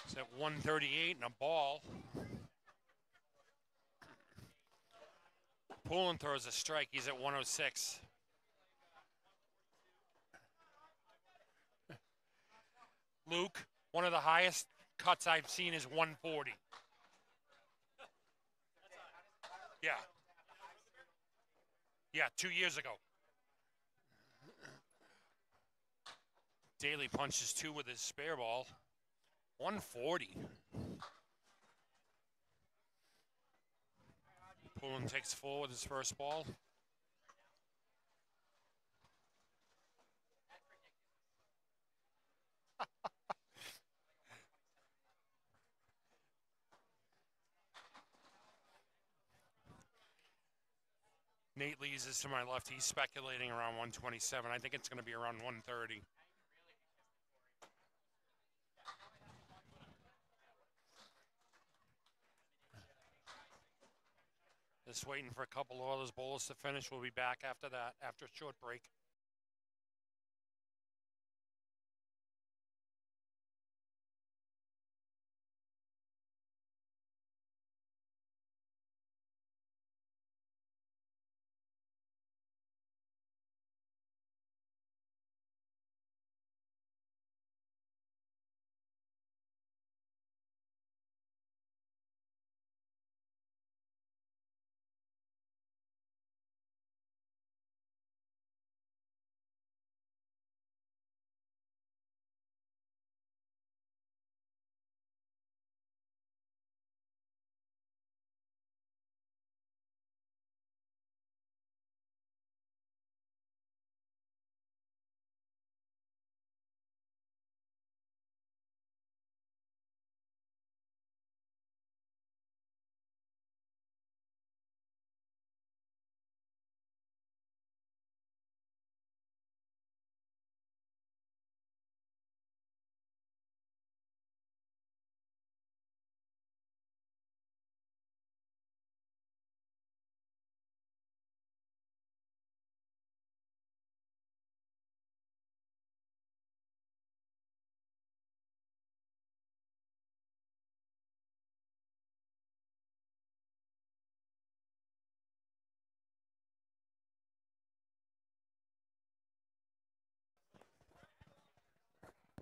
It's at 138 and a ball. Poulin throws a strike. He's at 106. Luke, one of the highest cuts I've seen is 140. Yeah. Yeah, 2 years ago. Daly punches 2 with his spare ball. 140. Poulin takes 4 with his first ball. Nate Lees is to my left. He's speculating around 127. I think it's going to be around 130. Just waiting for a couple of others bowlers to finish. We'll be back after that, after a short break.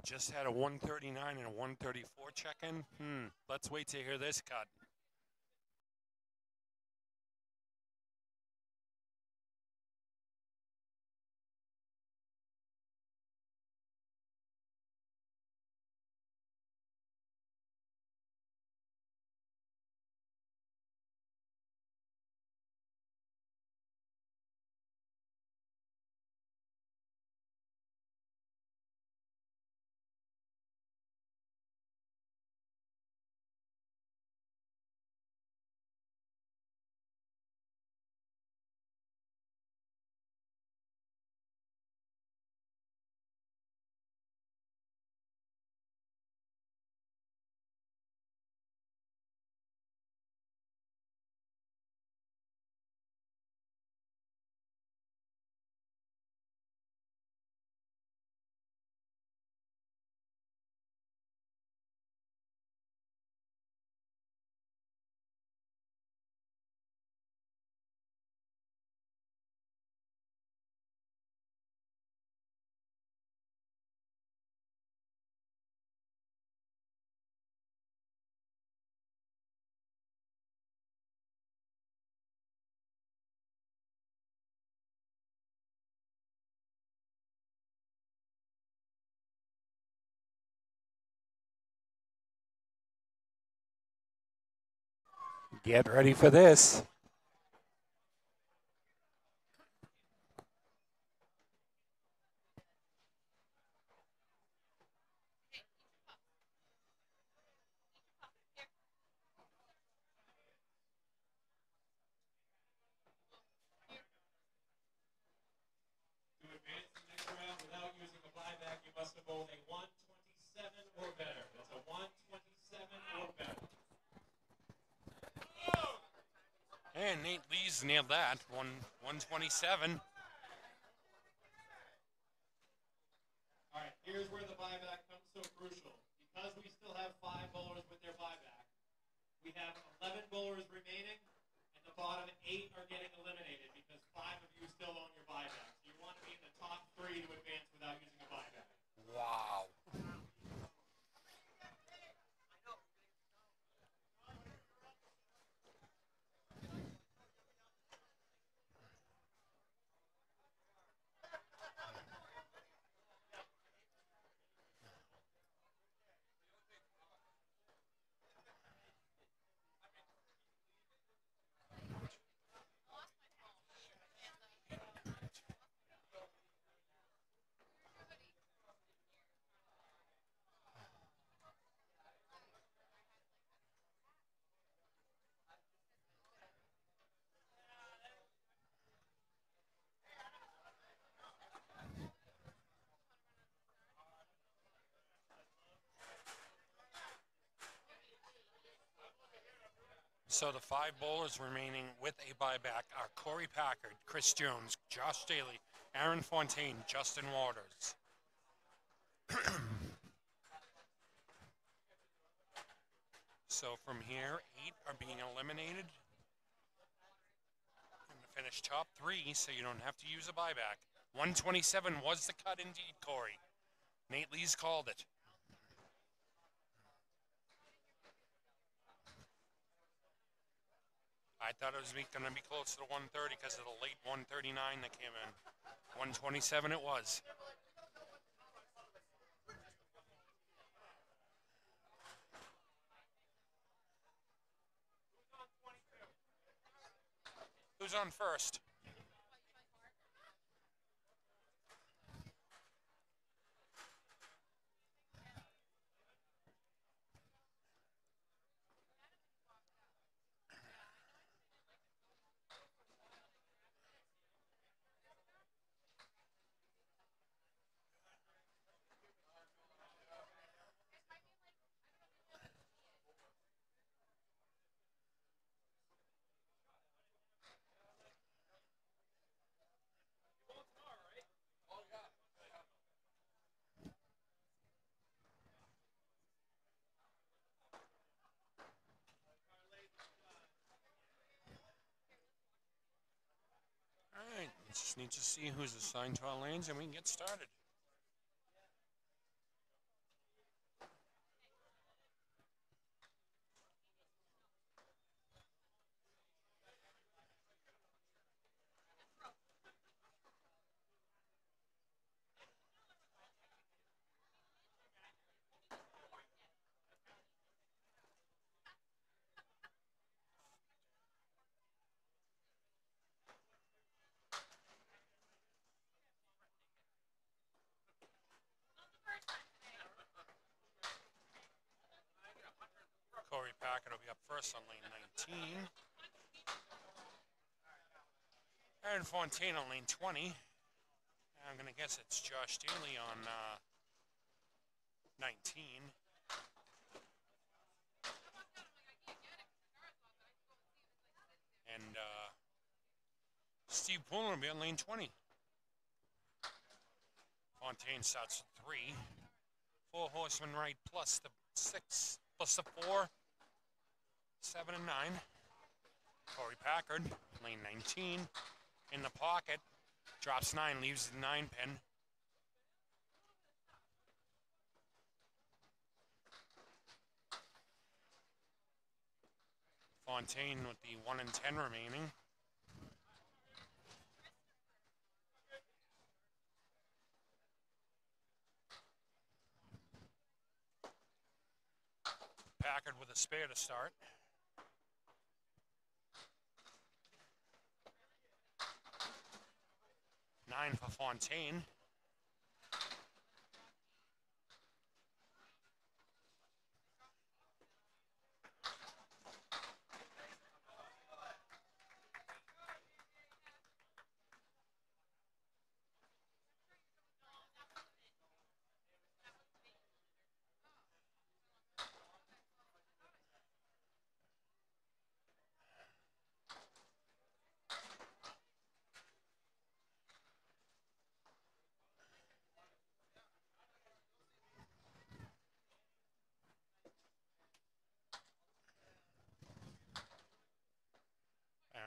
Just had a 139 and a 134 check-in. Let's wait to hear this cut. Get ready for this. To advance to the next round without using a buyback, you must have bowled a 127 or better. That's a 127 or better. And Nate Lees nailed that. 127. All right, here's where the buyback comes so crucial. Because we still have 5 bowlers with their buyback, we have 11 bowlers remaining, and the bottom 8 are getting eliminated because 5 of you still own your buyback. So you want to be in the top 3 to advance without using a buyback. Wow. So the 5 bowlers remaining with a buyback are Corey Packard, Chris Jones, Josh Daly, Aaron Fontaine, Justin Waters. So from here, 8 are being eliminated. And to finish top 3, so you don't have to use a buyback. 127 was the cut indeed, Corey. Nate Lee's called it. I thought it was going to be close to the 130 because of the late 139 that came in. 127 it was. Who's on first? All right, we just need to see who's assigned to our lanes and we can get started. Corey Packard will be up first on lane 19. Aaron Fontaine on lane 20. I'm going to guess it's Josh Daly on 19. And Steve Pullen will be on lane 20. Fontaine starts with 3. 4 horsemen right plus the 6, plus the 4, 7 and 9. Corey Packard, lane 19. In the pocket, drops 9, leaves the 9 pin. Fontaine with the 1 and 10 remaining. Packard with a spare to start. Nine for Fontaine.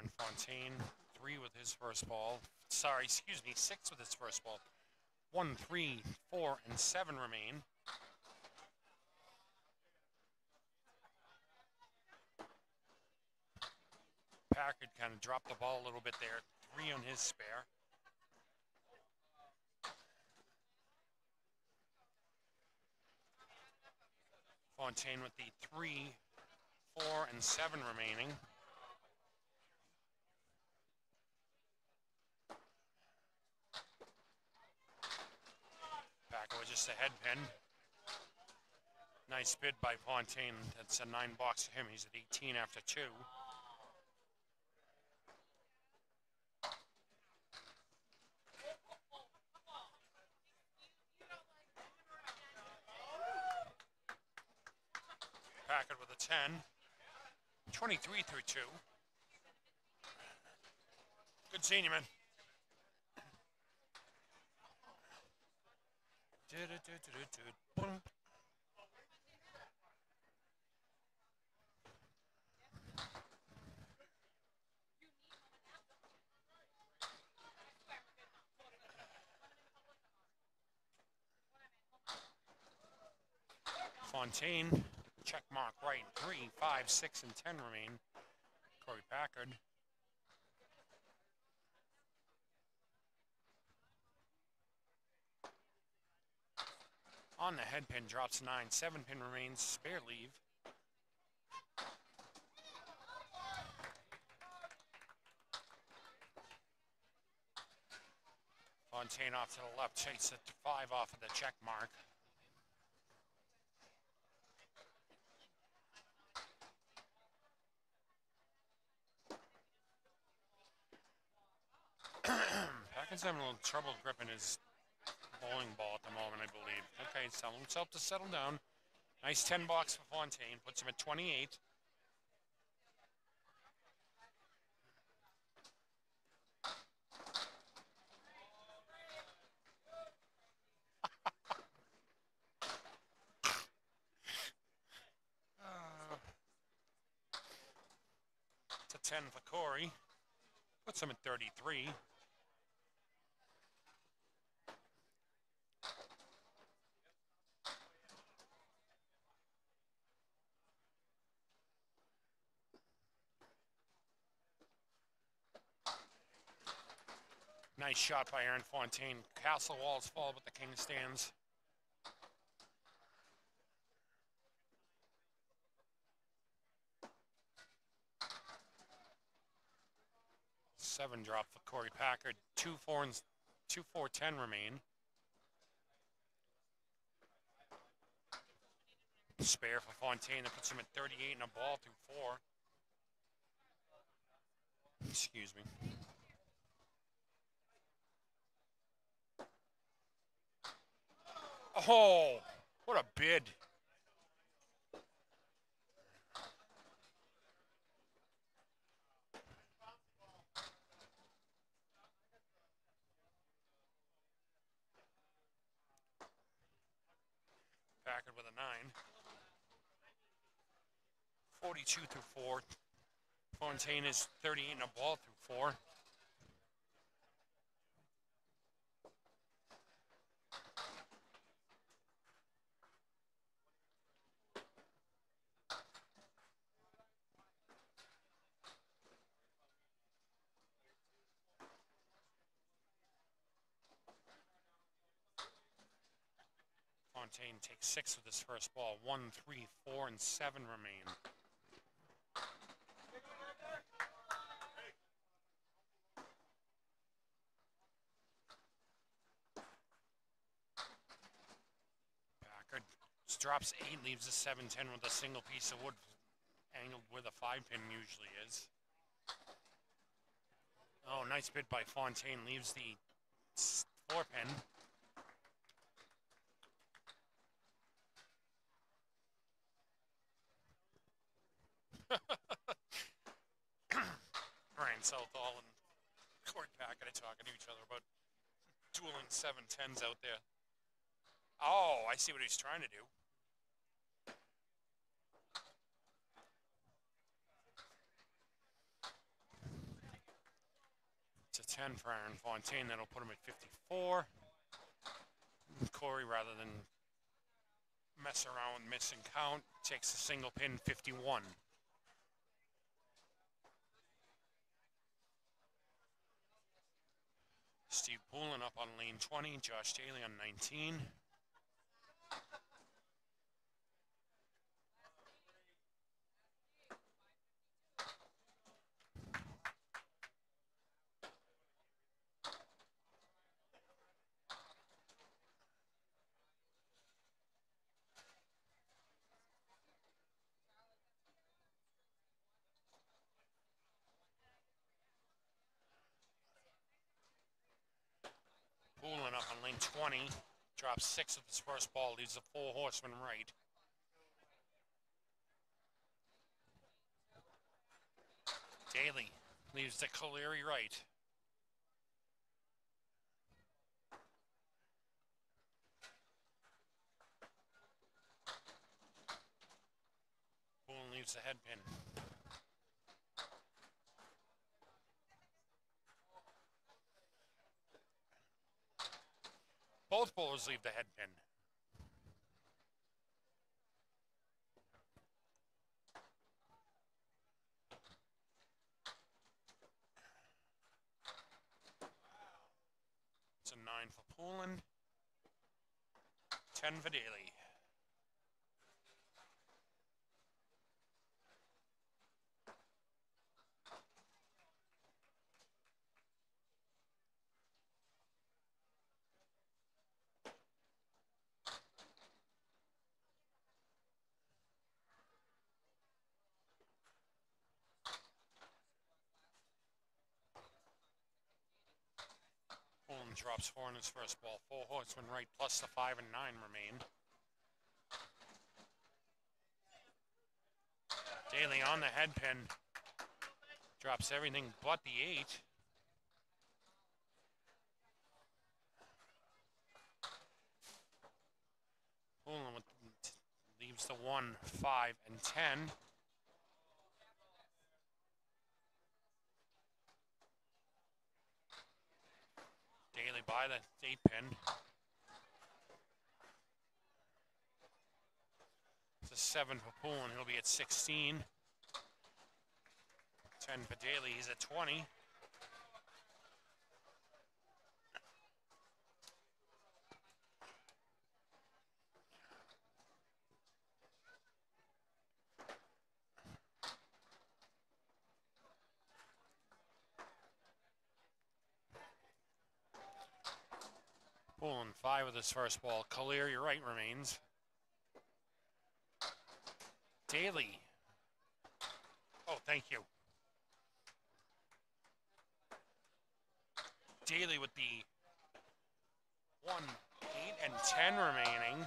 Aaron Fontaine, 3 with his first ball. Sorry, excuse me, 6 with his first ball. 1, 3, 4, and 7 remain. Packard kind of dropped the ball a little bit there. 3 on his spare. Fontaine with the 3, 4, and 7 remaining. Packard with just a head pin. Nice bid by Fontaine. That's a 9 box for him. He's at 18 after 2. Packard with a 10. 23 through 2. Good seeing you, man. Fontaine, check mark right. 3, 5, 6, and 10 remain. Corey Packard. On the head pin, drops 9. 7 pin remains. Spare leave. Fontaine off to the left, chase it 5 off of the check mark. Packard's having a little trouble gripping his bowling ball at the moment, I believe. Okay, tell himself to settle down. Nice 10 bucks for Fontaine, puts him at 28. To 10 for Corey. Puts him at 33. Nice shot by Aaron Fontaine. Castle Walls fall, but the king stands. Seven drop for Corey Packard. 2, 4, and 2, 4, 10 remain. Spare for Fontaine that puts him at 38 and a ball through 4. Excuse me. Oh, what a bid. Packard with a 9. 42 through 4. Fontaine is 38 and a ball through 4. Fontaine takes 6 with his first ball. 1, 3, 4, and 7 remain. Packard drops 8, leaves a 7-10 with a single piece of wood angled where the 5 pin usually is. Oh, nice bid by Fontaine. Leaves the 4 pin. Brian Southall and Corey Packard are talking to each other about dueling 7-10s out there. Oh, I see what he's trying to do. It's a 10 for Aaron Fontaine. That'll put him at 54. Corey, rather than mess around with missing count, takes a single pin, 51. Steve Poulin up on lane 20. Josh Daly on 19. Poulin up on lane 20. Drops 6 with his first ball. Leaves a 4 horseman right. Daly leaves to Caleri right. Poolin leaves the head pin. Both bowlers leave the head pin. It's a 9 for Poolin, 10 for Daly. Poolin drops 4 on his first ball. 4 horsemen right plus the 5 and 9 remain. Daly on the head pin. Drops everything but the 8. Poolin leaves the 1, 5, and 10. Daly by the 8 pin. It's a 7 for Poolin. He'll be at 16. 10 for Daly. He's at 20. Poolin 5 with his first ball. Caleri right remains. Daly. Oh, thank you. Daly with the 1, 8, and 10 remaining.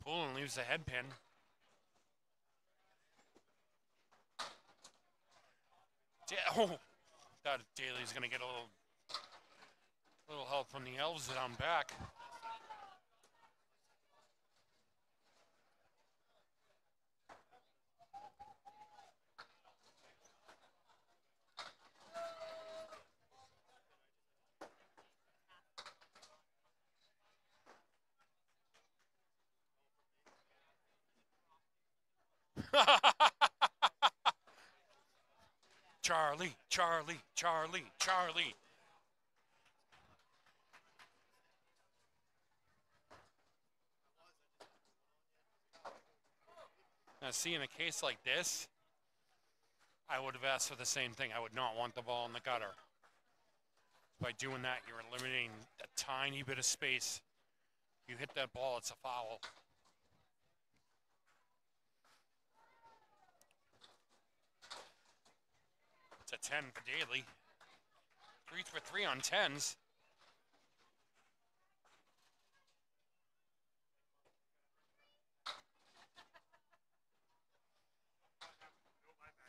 Poolin leaves the head pin. Thought Daly's going to get a little help from the elves down back. Charlie, Charlie, Charlie, Charlie. Now, see, in a case like this, I would have asked for the same thing. I would not want the ball in the gutter. By doing that, you're eliminating a tiny bit of space. You hit that ball, it's a foul. It's a 10 for Daly. 3 for 3 on 10s.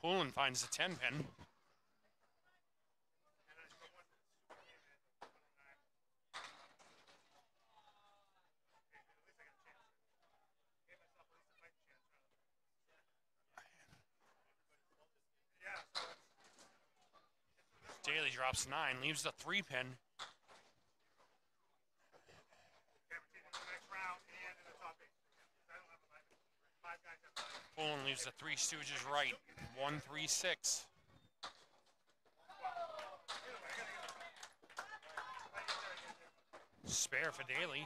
Poolin finds the 10 pin. Daly drops 9, leaves the 3 pin. Poolin leaves the 3 Stooges right. 1, 3, 6. Spare for Daly.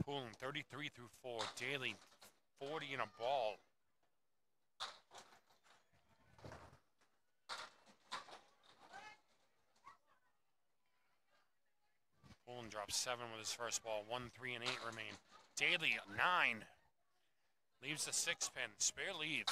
Poolin 33 through 4. Daly 40 in a ball. Pullen drops 7 with his first ball. 1, 3, and 8 remain. Daly, 9. Leaves the 6 pin. Spare leave.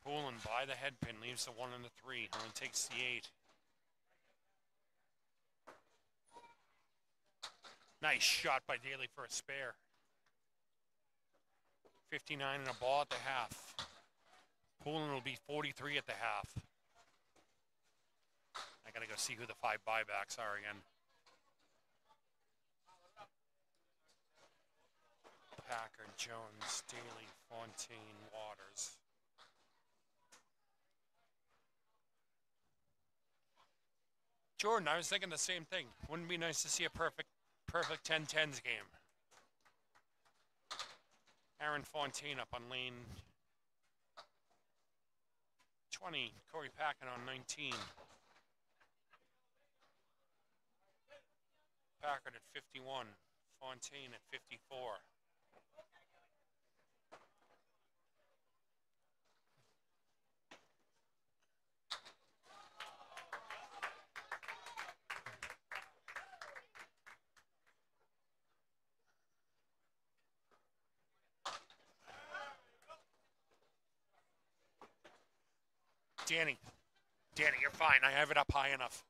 Pullen by the head pin. Leaves the 1 and the 3. Only takes the 8. Nice shot by Daly for a spare. 59 and a ball at the half. Pullen will be 43 at the half. I gotta go see who the 5 buybacks are again. Packard, Jones, Daly, Fontaine, Waters. Jordan, I was thinking the same thing. Wouldn't it be nice to see a perfect 10-10s game? Aaron Fontaine up on lane 20. Corey Packard on 19. Packard at 51. Fontaine at 54. Danny, you're fine. I have it up high enough.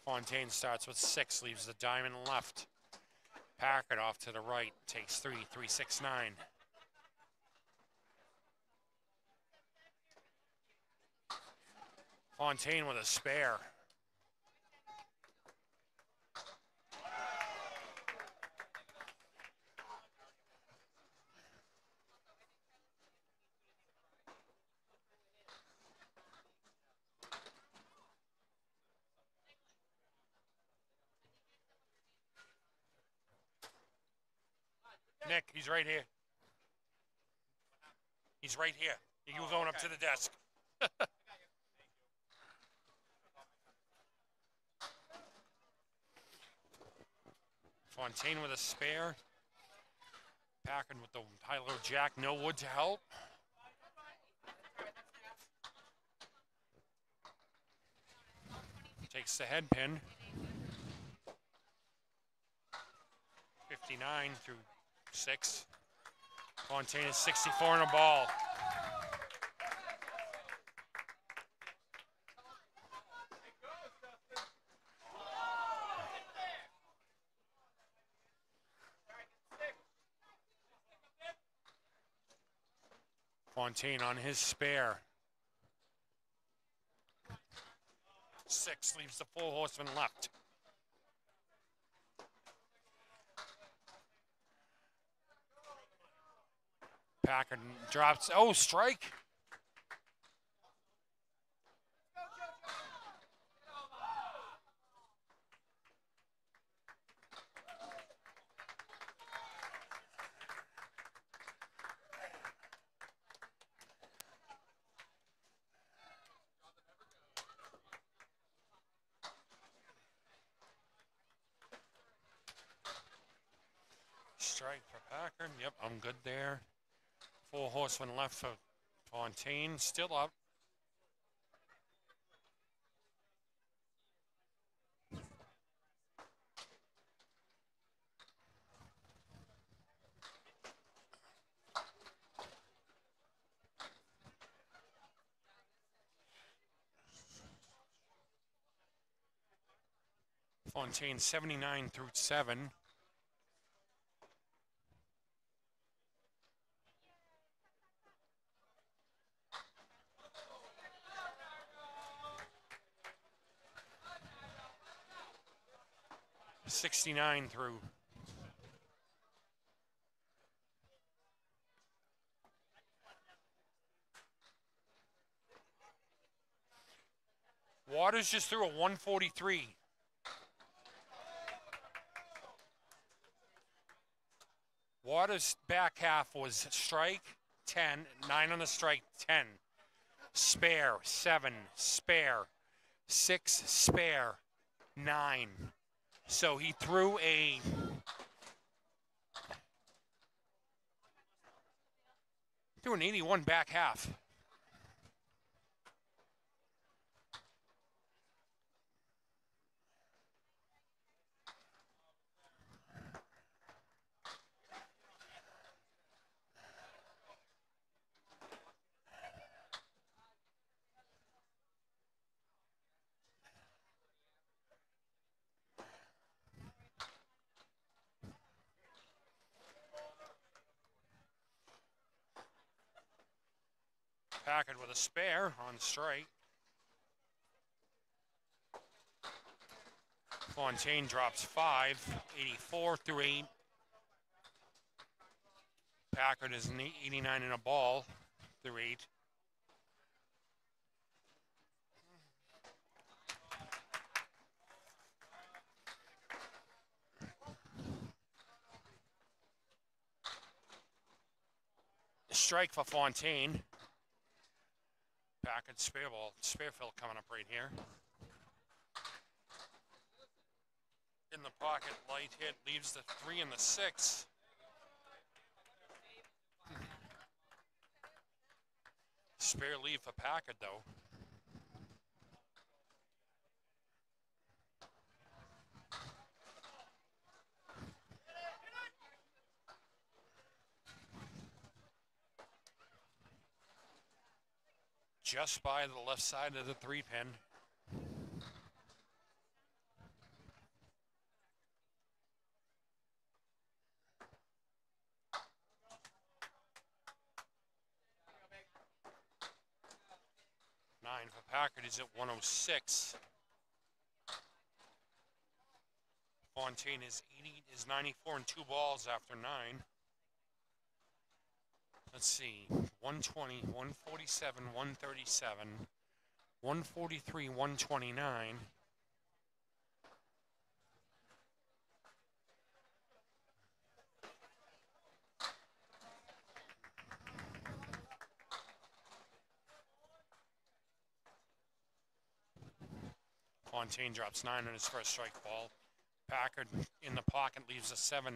Fontaine starts with 6, leaves the diamond left. Packard off to the right, takes 3, 3, 6, 9. Fontaine with a spare. Nick, he's right here. He's right here. You were going up to the desk. Fontaine with a spare. Packard with the high-low jack. No wood to help. Takes the head pin. 59 through 6. Fontaine is 64 in a ball. Fontaine on his spare. 6 leaves the 4 horsemen left. Packard drops. Oh, strike. Strike for Packard. Yep, I'm good there. 4 horsemen left for Fontaine. Still up. Fontaine 79 through 7. $69 through. Waters just threw a 143. Waters' back half was strike, 10, 9 on the strike, 10. Spare, 7, spare, 6, spare, 9. So he threw an 81 back half. Packard with a spare on strike. Fontaine drops 5, 84 through 8. Packard is an 89 in a ball through 8. Strike for Fontaine. Packard spare ball. Sparefield coming up right here. In the pocket, light hit, leaves the 3 and the 6. Spare leave for Packard, though. Just by the left side of the 3-pin. For Packard is at 106. Fontaine is 94 and 2 balls after 9. Let's see, 120, 147, 137, 143, 129. Fontaine drops 9 on his first strike ball. Packard in the pocket leaves a 7-9.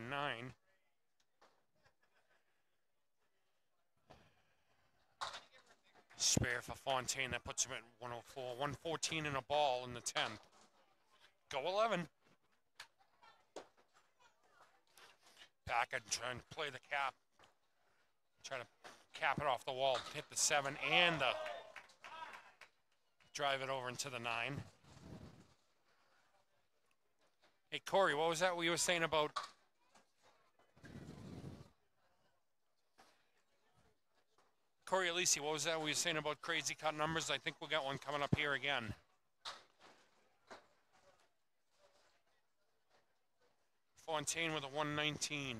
Spare for Fontaine, that puts him at 104. 114 in a ball in the 10th. Go 11. Packard trying to play the cap. Trying to cap it off the wall. Hit the 7 and the drive it over into the 9. Hey, Corey, what was that we were saying about? Corey Alisi, what was that we were saying about crazy cut numbers? I think we'll get one coming up here again. Fontaine with a 119.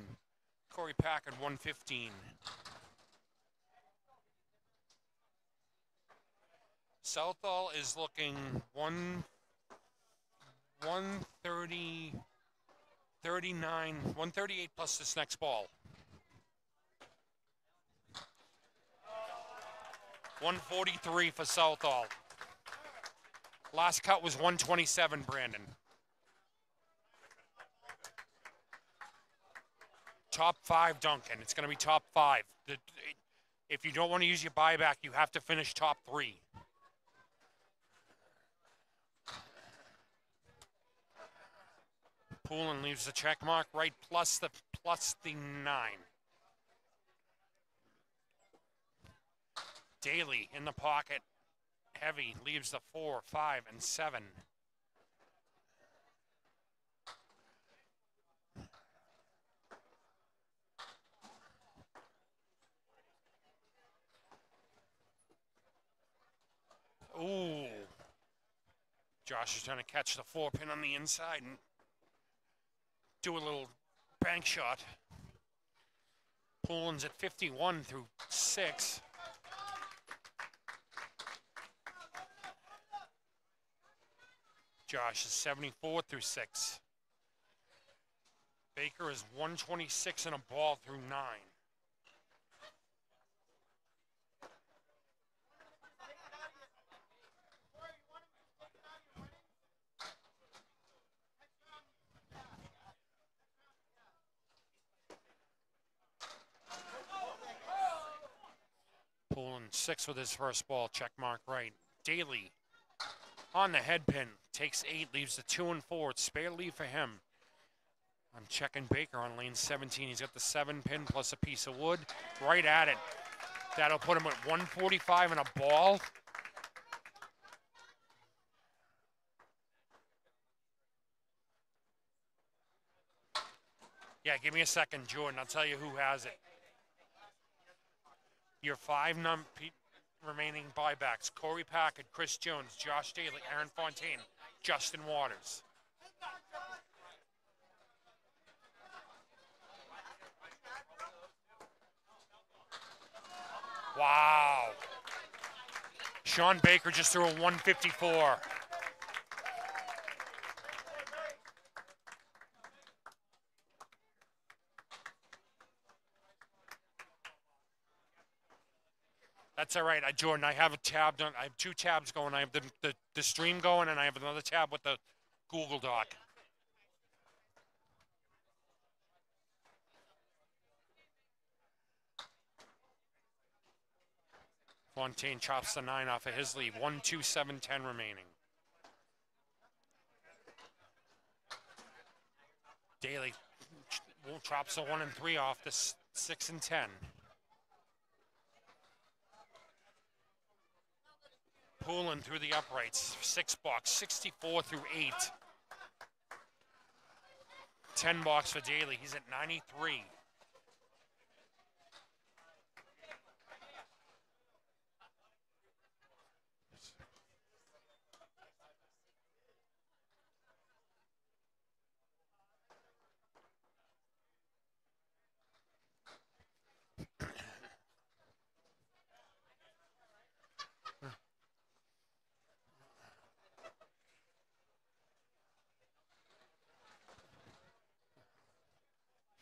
Corey Packard, 115. Southall is looking 130, 39, 138 plus this next ball. 143 for Southall. Last cut was 127, Brandon. Top 5, Duncan. It's going to be top 5. If you don't want to use your buyback, you have to finish top 3. Poulin leaves the check mark right plus the 9. Daly in the pocket. Heavy leaves the 4, 5, and 7. Ooh. Josh is trying to catch the 4-pin on the inside and do a little bank shot. Poulin's at 51 through 6. Josh is 74 through 6. Baker is 126 and a ball through 9. Pulling 6 with his first ball, check mark right. Daly on the head pin, takes 8, leaves the 2 and 4. It's spare leave for him. I'm checking Baker on lane 17. He's got the 7 pin plus a piece of wood. Right at it. That'll put him at 145 and a ball. Yeah, give me a second, Jordan. I'll tell you who has it. Your 5 remaining buybacks. Corey Packard, Chris Jones, Josh Daly, Aaron Fontaine, Justin Waters. Wow. Sean Baker just threw a 154. That's all right, Jordan. I have a tab done. I have 2 tabs going. I have the stream going, and I have another tab with the Google Doc. Fontaine chops the 9 off of his lead. 1, 2, 7, 10 remaining. Daly chops the 1 and 3 off the 6 and 10. Pulling through the uprights. 6 box, 64 through 8. 10 box for Daly. He's at 93.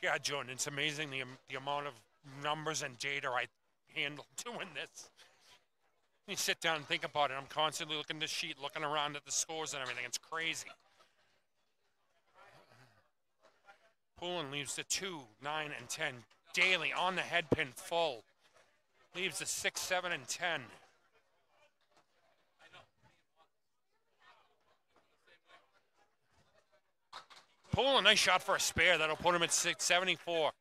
Yeah, Jordan, it's amazing the amount of numbers and data I handle doing this. You sit down and think about it. I'm constantly looking at the sheet, looking around at the scores and everything. It's crazy. Pullen leaves the 2, 9, and 10. Daly on the head pin full. Leaves the 6, 7, and 10. Pullen, nice shot for a spare. That'll put him at 674.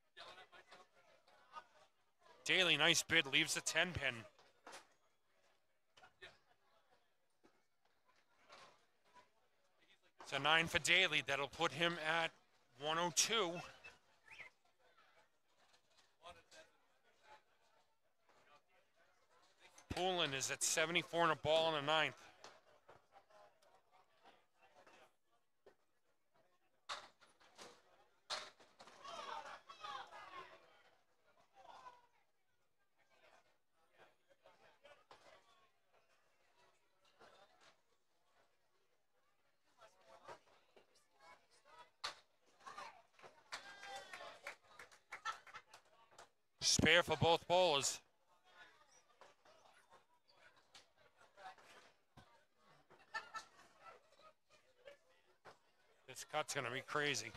Daly, nice bid. Leaves the 10 pin. It's a 9 for Daly. That'll put him at 102. Pullen is at 74 and a ball in the 9th. Spare for both bowlers. This cut's going to be crazy.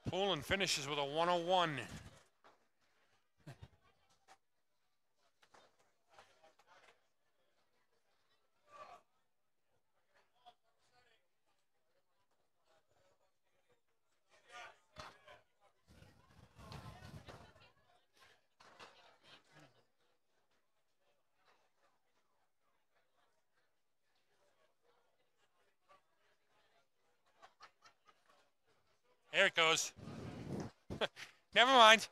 Pullen finishes with a 101. There it goes. Never mind.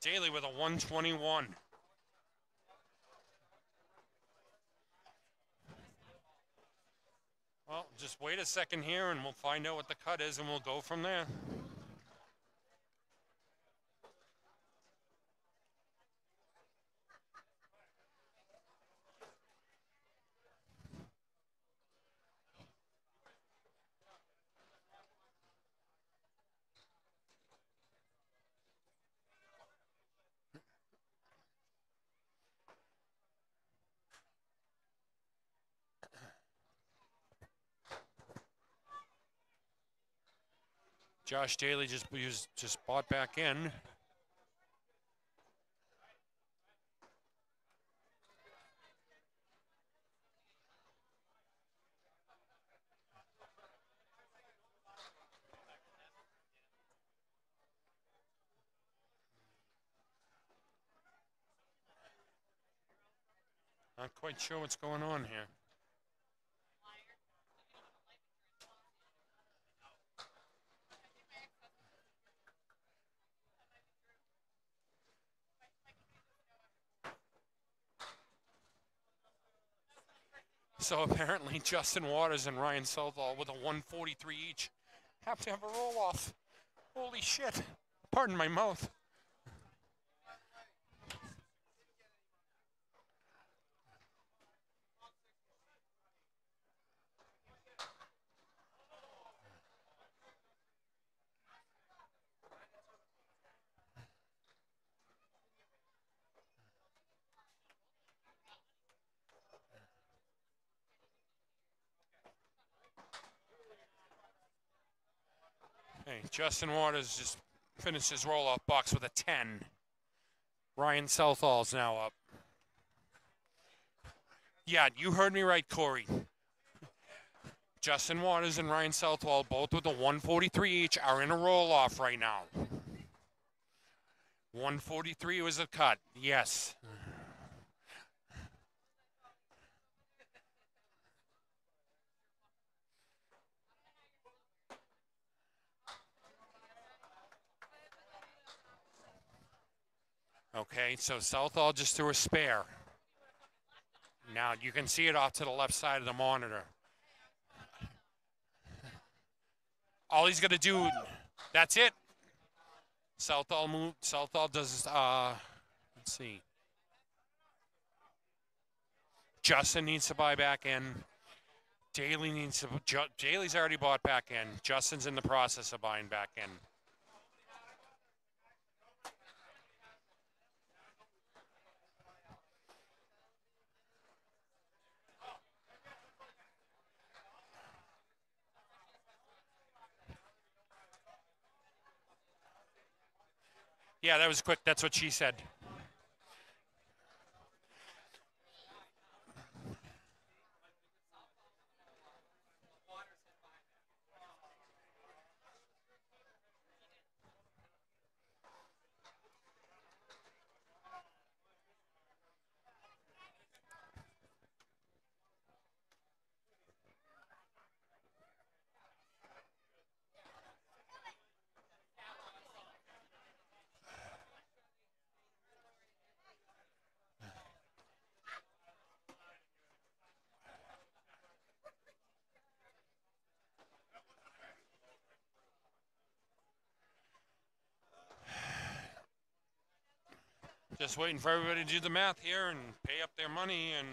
Daly with a 121. Well, just wait a second here and we'll find out what the cut is and we'll go from there. Josh Daly just bought back in. Not quite sure what's going on here. So apparently Justin Waters and Ryan Southall with a 143 each have to have a roll-off. Holy shit. Pardon my mouth. Hey, Justin Waters just finished his roll-off box with a 10. Ryan Southall's now up. Yeah, you heard me right, Corey. Justin Waters and Ryan Southall, both with a 143 each, are in a roll-off right now. 143 was a cut, yes. Okay, so Southall just threw a spare. Now you can see it off to the left side of the monitor. All he's gonna do, that's it. Southall does, let's see. Justin needs to buy back in. Daly's already bought back in. Justin's in the process of buying back in. Yeah, that was quick. That's what she said. Just waiting for everybody to do the math here and pay up their money and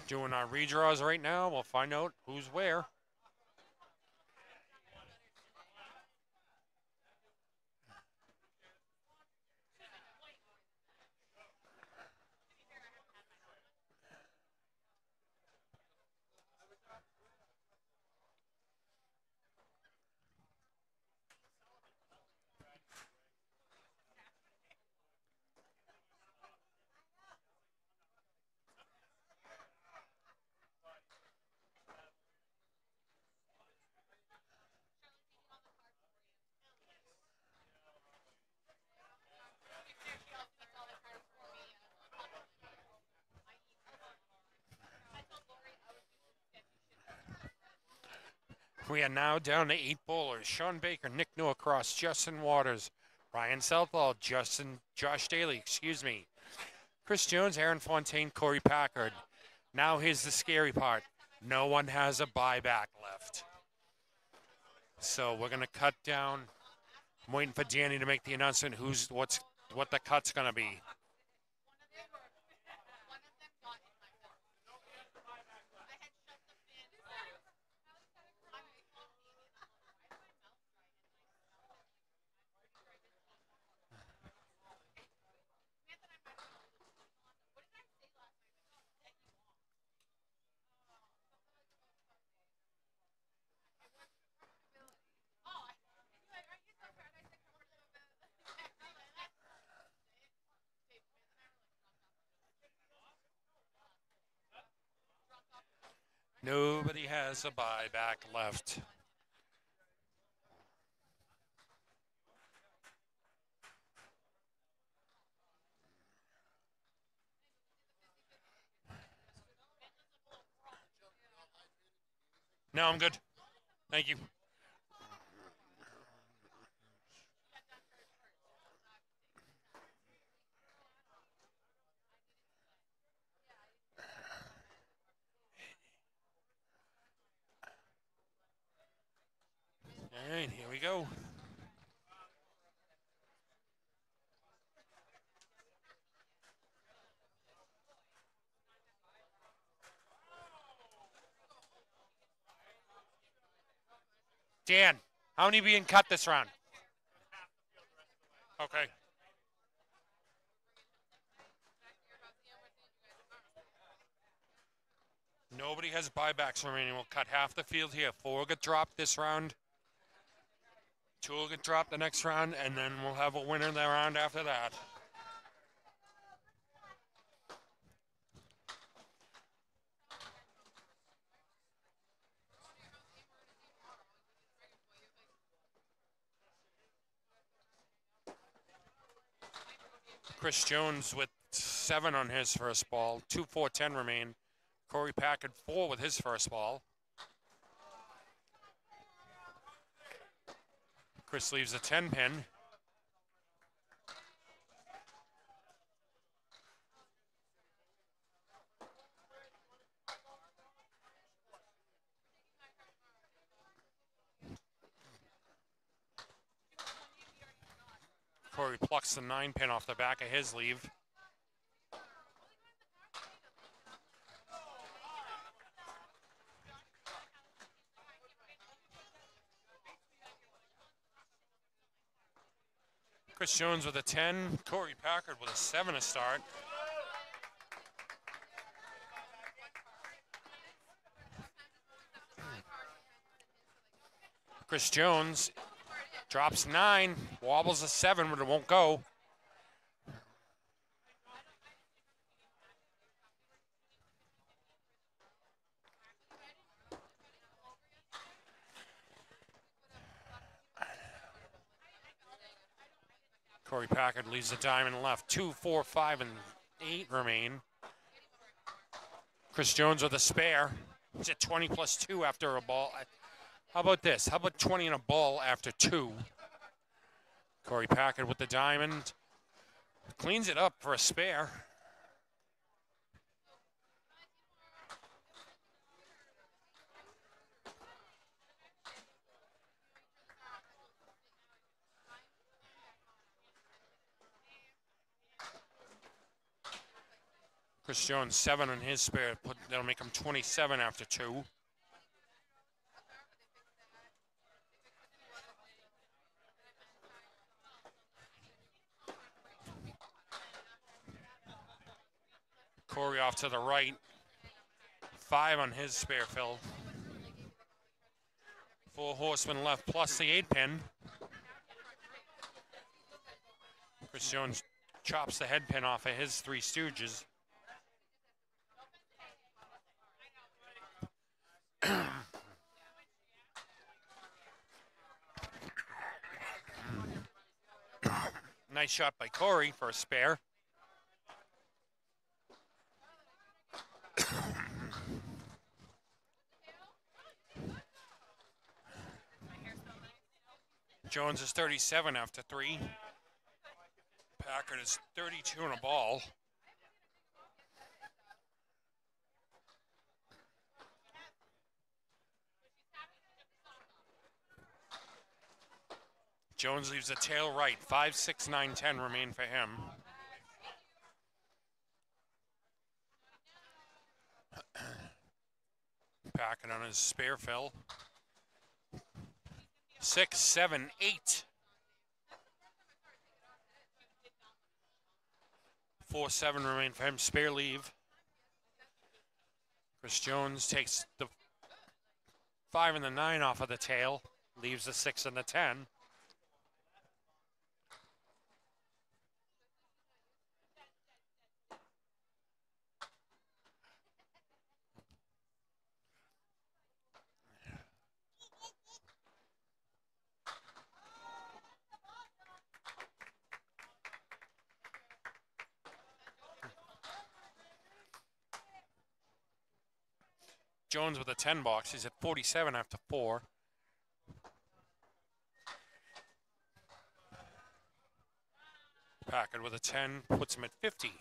doing our redraws right now. We'll find out who's where. We are now down to 8 bowlers. Sean Baker, Nick Norcross, Justin Waters, Ryan Southall, Josh Daly, Chris Jones, Aaron Fontaine, Corey Packard. Now here's the scary part. No one has a buyback left. So we're gonna cut down. I'm waiting for Danny to make the announcement what the cut's gonna be. Nobody has a buyback left. No, I'm good. Thank you. All right, here we go. Dan, how many being cut this round? Okay. Nobody has buybacks remaining. We'll cut half the field here. 4 will get dropped this round. 2 will get dropped the next round, and then we'll have a winner the round after that. Chris Jones with 7 on his first ball. 2, 4, 10 remain. Corey Packard 4 with his first ball. Chris leaves a 10 pin. Corey plucks the 9 pin off the back of his leave. Chris Jones with a 10. Corey Packard with a 7 to start. Chris Jones drops 9, wobbles a 7, but it won't go. Corey Packard leaves the diamond left. 2, 4, 5, and 8 remain. Chris Jones with a spare. He's at 20 plus 2 after a ball. How about this? How about 20 and a ball after 2? Corey Packard with the diamond. Cleans it up for a spare. Chris Jones 7 on his spare. That'll make him 27 after 2. Corey off to the right. 5 on his spare fill. 4 horsemen left plus the 8 pin. Chris Jones chops the head pin off of his 3 Stooges. Nice shot by Corey for a spare. Jones is 37 after 3. Packard is 32 on a ball. Jones leaves the tail right. 5, 6, 9, 10 remain for him. Packard on his spare fill. 6, 7, 8. 4, 7 remain for him. Spare leave. Kris Jones takes the 5 and the 9 off of the tail. Leaves the 6 and the 10. Jones with a 10 box. He's at 47 after 4. Packard with a 10 puts him at 50.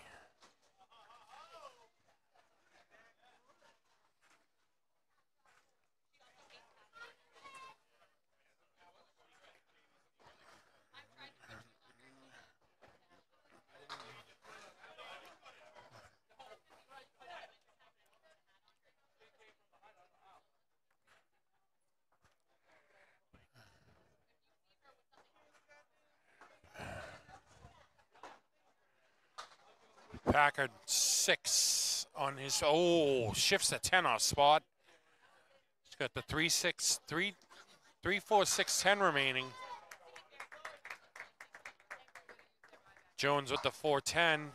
Packard 6 on his, shifts the 10 off spot. He's got the 3, 6, 3, 3, 4, 6, 10 remaining. Jones with the 4-10.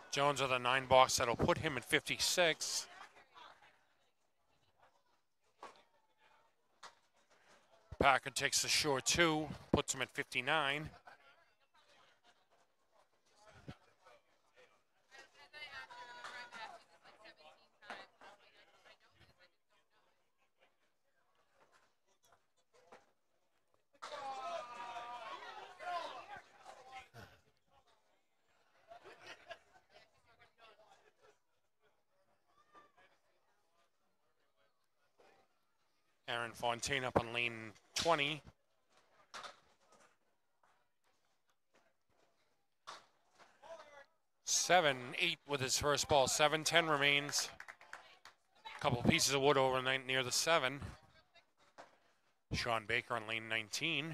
Jones with a 9 box that'll put him at 56. Packard takes the short 2, puts him at 59. Aaron Fontaine up on lane 20. Seven, 8 with his first ball. 7-10 remains. A couple pieces of wood over near the 7. Sean Baker on lane 19.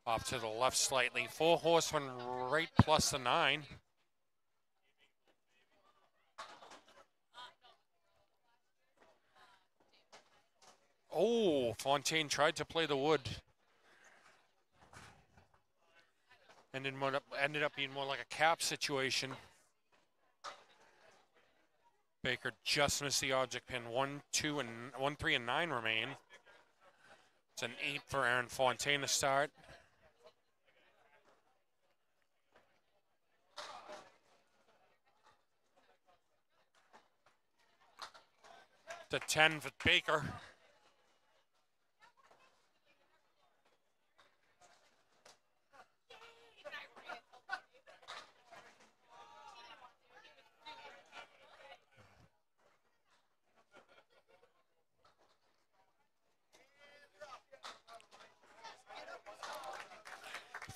Off to the left slightly. 4 horsemen right plus the 9. Oh, Fontaine tried to play the wood. And ended up being more like a cap situation. Baker just missed the object pin. 1, 2, and 1, 3, and 9 remain. It's an 8 for Aaron Fontaine to start. The 10 for Baker.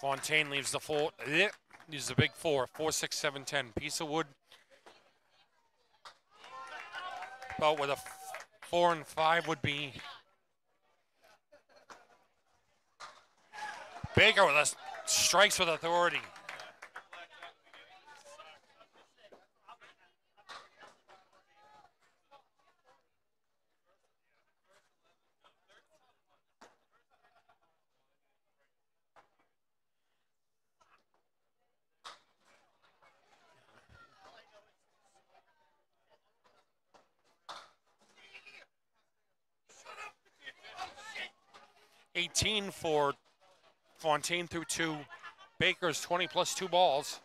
Fontaine leaves the 4. Leaves the big 4. 4, 6, 7, 10. Piece of wood. About with a 4 and 5 would be. Baker with a strikes with authority. 18 for Fontaine through 2. Baker's 20 plus 2 balls.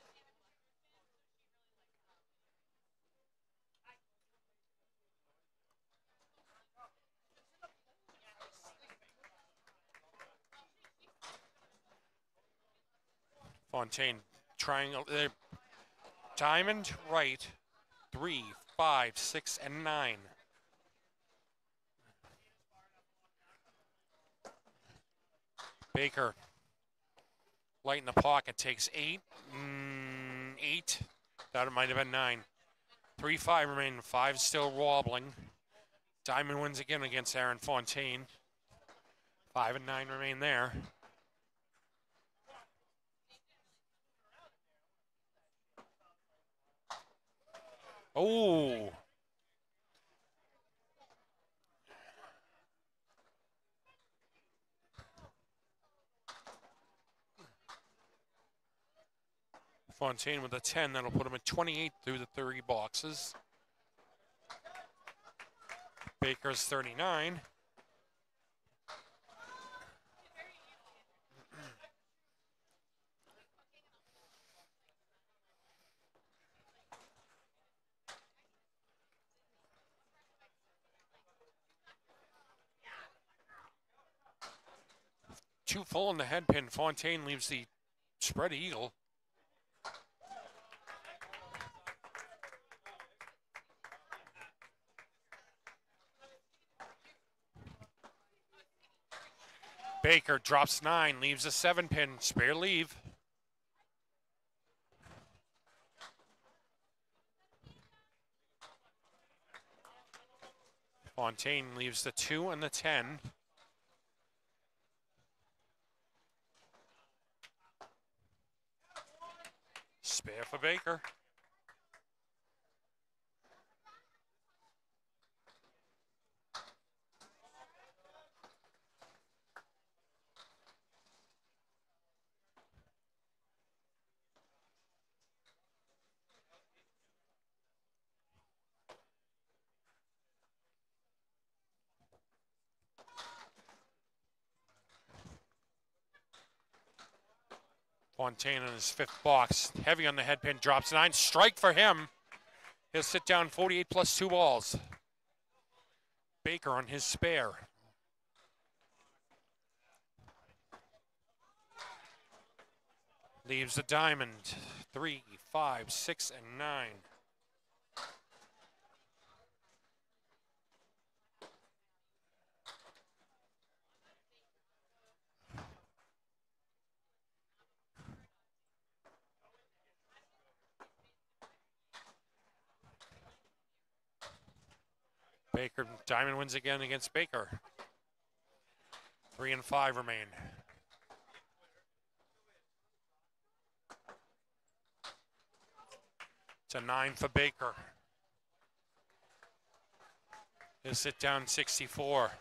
Fontaine triangle, diamond right, 3, 5, 6, and 9. Baker, light in the pocket, takes 8. 8. That might have been 9. 3, 5 remain. 5 still wobbling. Diamond wins again against Aaron Fontaine. 5 and 9 remain there. Oh. Fontaine with a 10. That'll put him at 28 through the 30 boxes. Baker's 39. Two full in the head pin. Fontaine leaves the spread eagle. Baker drops 9, leaves a 7 pin. Spare leave. Fontaine leaves the 2 and the 10. Spare for Baker. Fontaine in his 5th box. Heavy on the head pin, drops 9. Strike for him. He'll sit down 48 plus 2 balls. Baker on his spare. Leaves the diamond. 3, 5, 6, and 9. Baker, diamond wins again against Baker. 3 and 5 remain. It's a 9 for Baker. He'll sit down 64.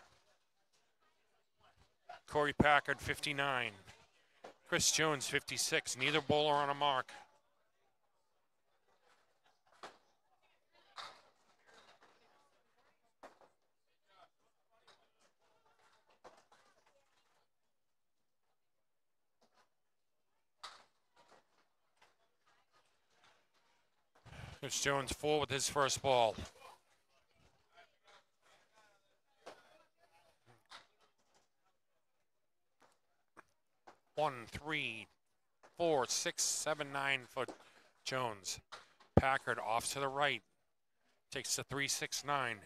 Corey Packard, 59. Chris Jones, 56. Neither bowler on a mark. Chris Jones 4 with his first ball. One, 3, 4, 6, 7, 9 for Jones. Packard off to the right. Takes the 3, 6, 9.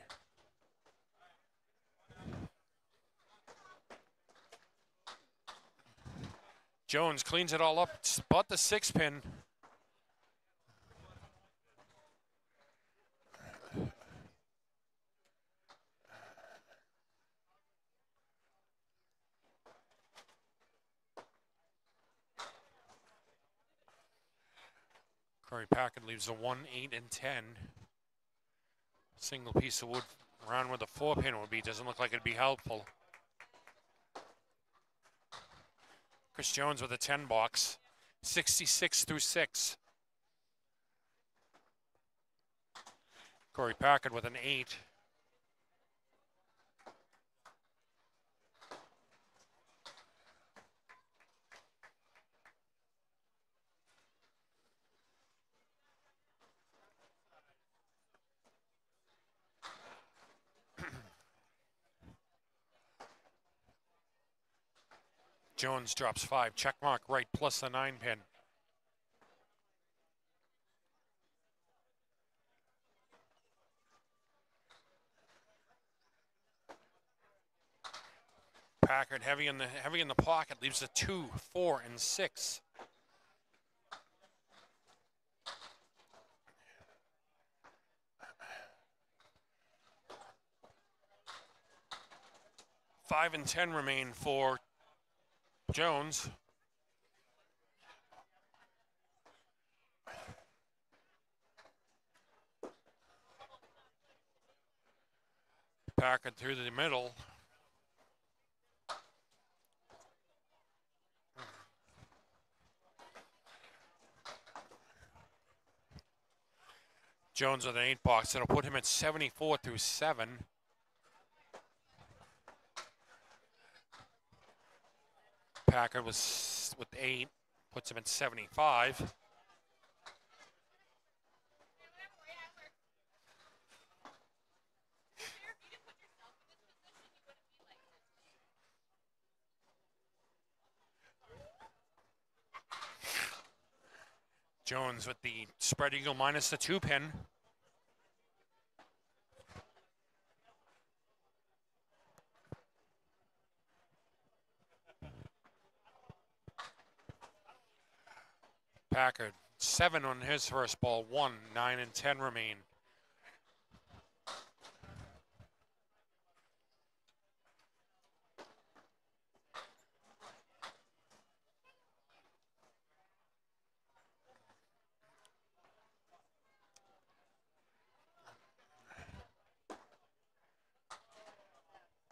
Jones cleans it all up. Spot the 6 pin. Corey Packard leaves a 1, 8, and 10. Single piece of wood around where the 4 pin would be. Doesn't look like it'd be helpful. Chris Jones with a 10 box. 66 through 6. Corey Packard with an 8. Jones drops 5. Check mark right plus the 9 pin. Packard heavy in the pocket, leaves a 2, 4, and 6. Five and 10 remain for Jones. Packard through the middle. Jones with an 8 box. It'll put him at 74 through 7. Packard was with 8, puts him at 75. Jones with the spread eagle minus the 2 pin. Packard 7 on his first ball, 1, 9 and 10 remain.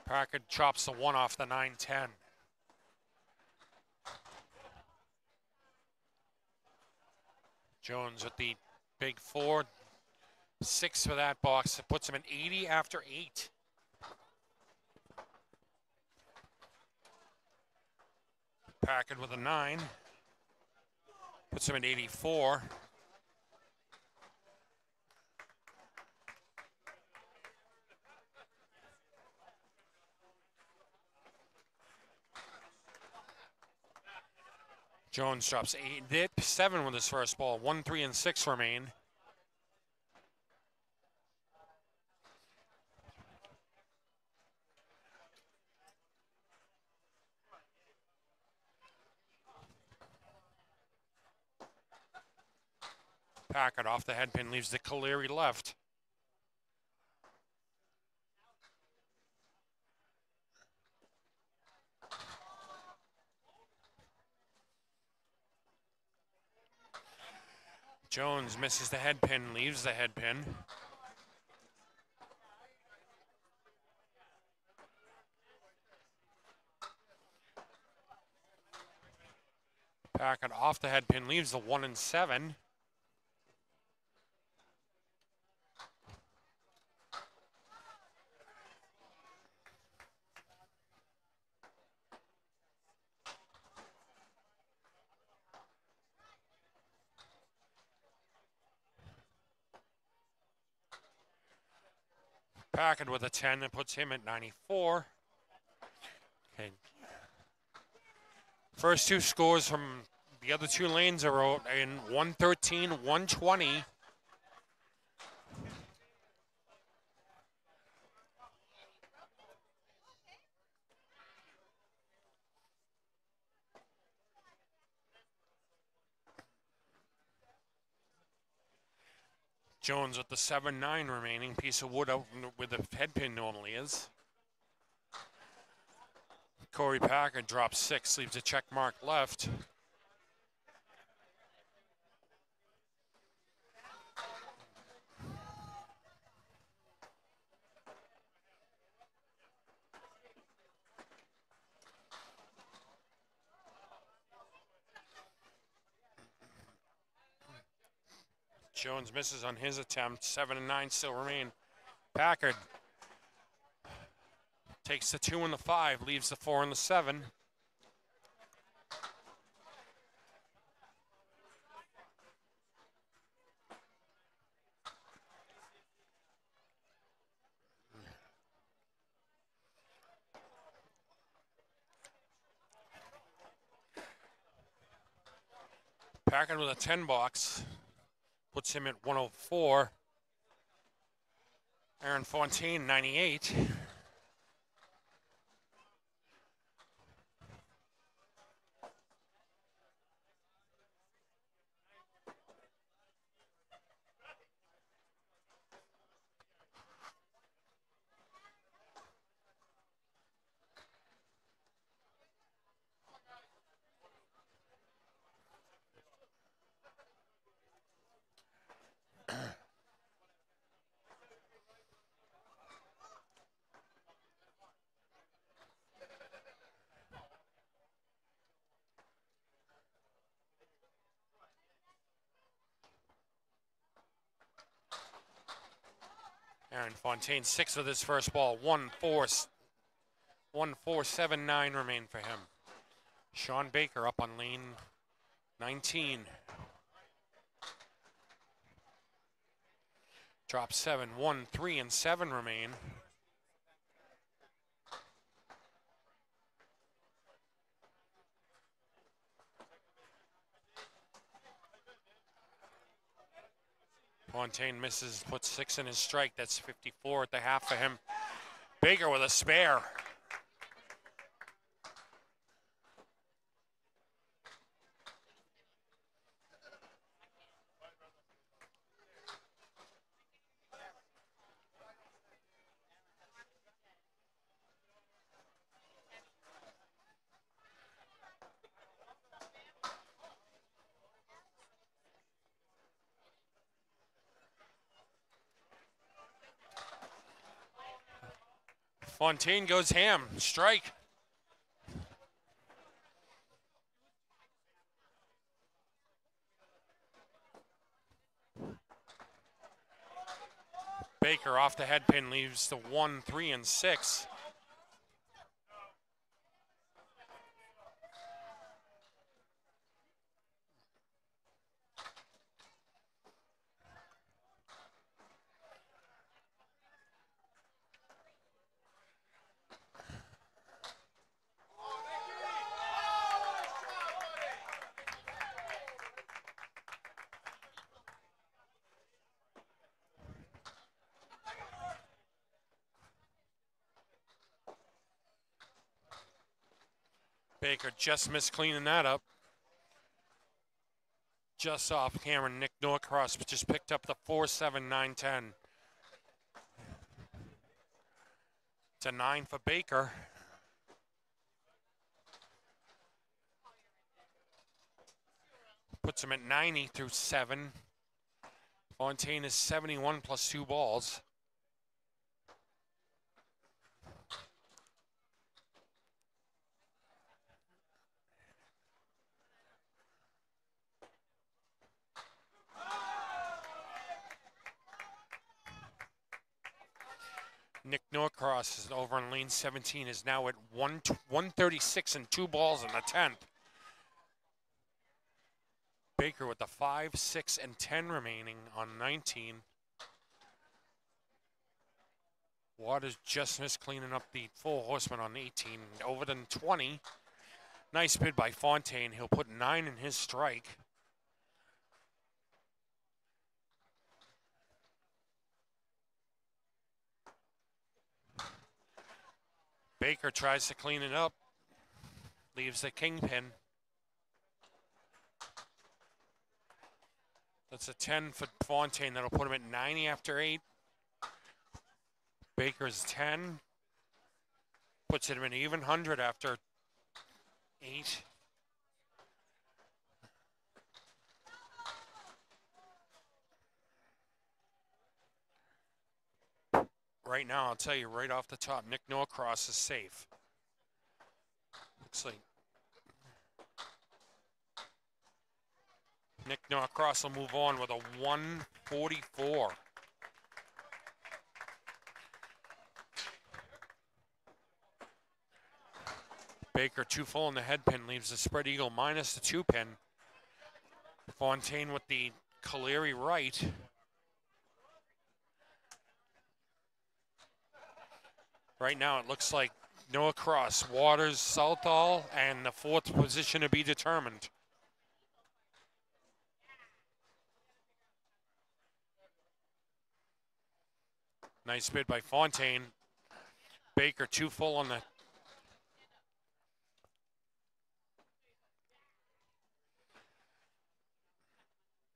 Packard chops the 1 off the 9-10. Jones with the big 4, 6 for that box. It puts him at 80 after 8. Packard with a 9. Puts him at 84. Jones drops 7 with his first ball. 1, 3, and 6 remain. Packard off the head pin, leaves the Caleri left. Jones misses the head pin, leaves the head pin. Packard off the head pin, leaves the 1 and 7. Packard with a 10 that puts him at 94. Okay. First 2 scores from the other 2 lanes are in 113, 120. Jones with the 7-9 remaining, piece of wood out where the head pin normally is. Corey Packard drops 6, leaves a check mark left. Jones misses on his attempt. 7 and 9 still remain. Packard takes the 2 and the 5, leaves the 4 and the 7. Packing with a 10 box. Puts him at 104. Aaron Fontaine, 98. Aaron Fontaine, 6 with his first ball. 1-4-7-9 remain for him. Sean Baker up on lane 19. Drop 7, 1, 3, and 7 remain. Fontaine misses, puts 6 in his strike. That's 54 at the half for him. Baker with a spare. Fontaine goes ham, strike. Baker off the head pin leaves the 1, 3, and 6. Baker just missed cleaning that up. Just off camera, Nick Norcross just picked up the 4-7-9-10. It's a 9 for Baker. Puts him at 90 through 7. Fontaine is 71 plus 2 balls. Nick Norcross is over on lane 17, is now at 136 and 2 balls in the 10th. Baker with the 5, 6, and 10 remaining on 19. Waters just missed cleaning up the full horseman on 18. Over than 20. Nice bid by Fontaine. He'll put 9 in his strike. Baker tries to clean it up. Leaves the kingpin. That's a 10 for Fontaine. That'll put him at 90 after 8. Baker's 10. Puts him in even 100 after 8. Right now, I'll tell you right off the top, Nick Norcross is safe. Looks like Nick Norcross will move on with a 144. Baker 2 full in the head pin, leaves the spread eagle minus the 2 pin. Fontaine with the Caleri right. Right now it looks like Noah Cross, Waters, Southall, and the 4th position to be determined. Nice bid by Fontaine. Baker 2 full on the.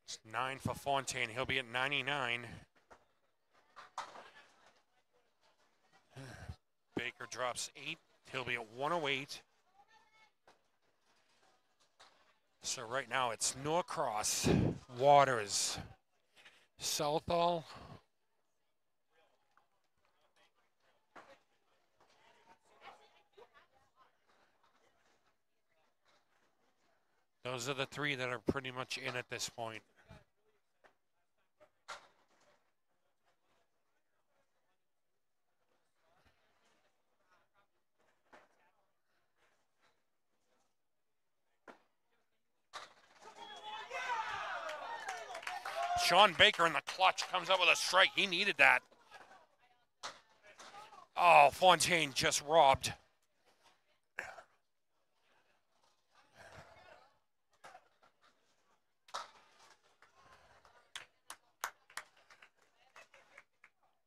It's 9 for Fontaine. He'll be at 99. Baker drops 8. He'll be at 108. So right now it's Norcross, Waters, Southall, those are the 3 that are pretty much in at this point. Sean Baker in the clutch comes up with a strike. He needed that. Oh, Fontaine just robbed.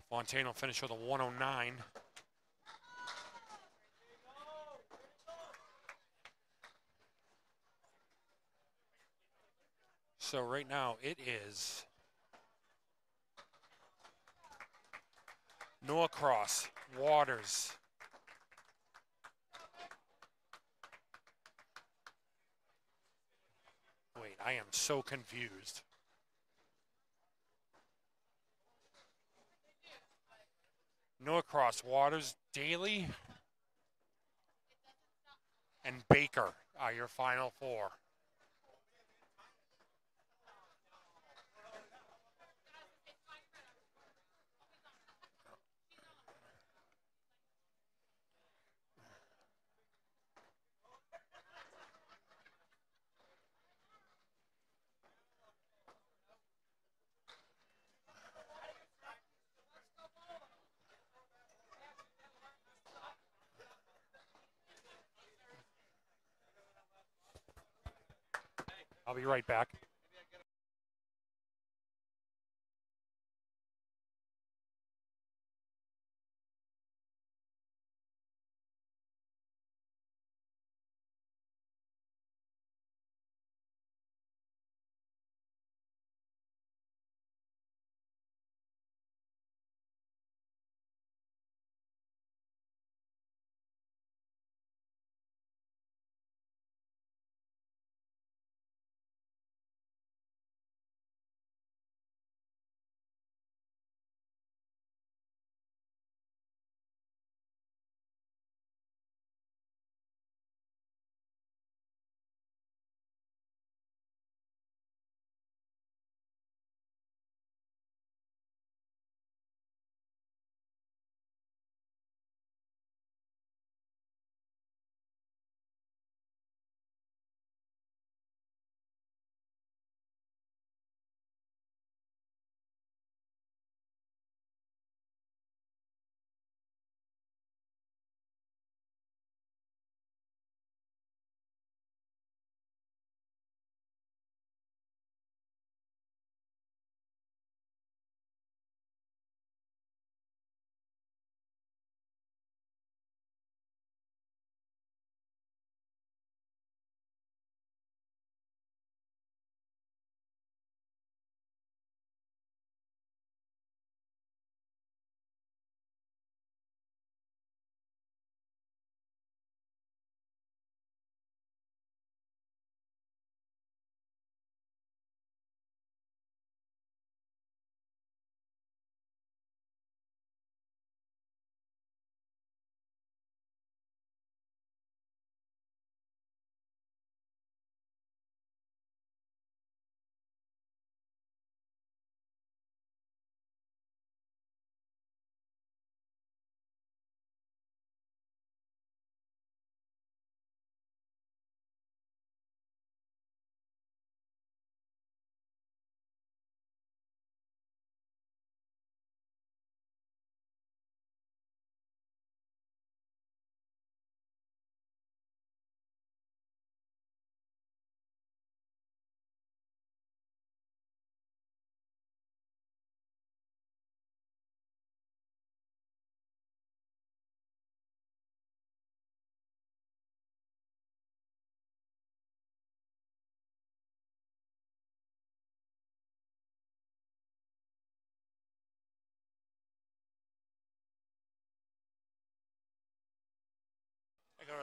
Fontaine will finish with a 109. So right now it is Norcross, Waters. Wait, I am so confused. Norcross, Waters, Daly, and Baker are your final 4. I'll be right back.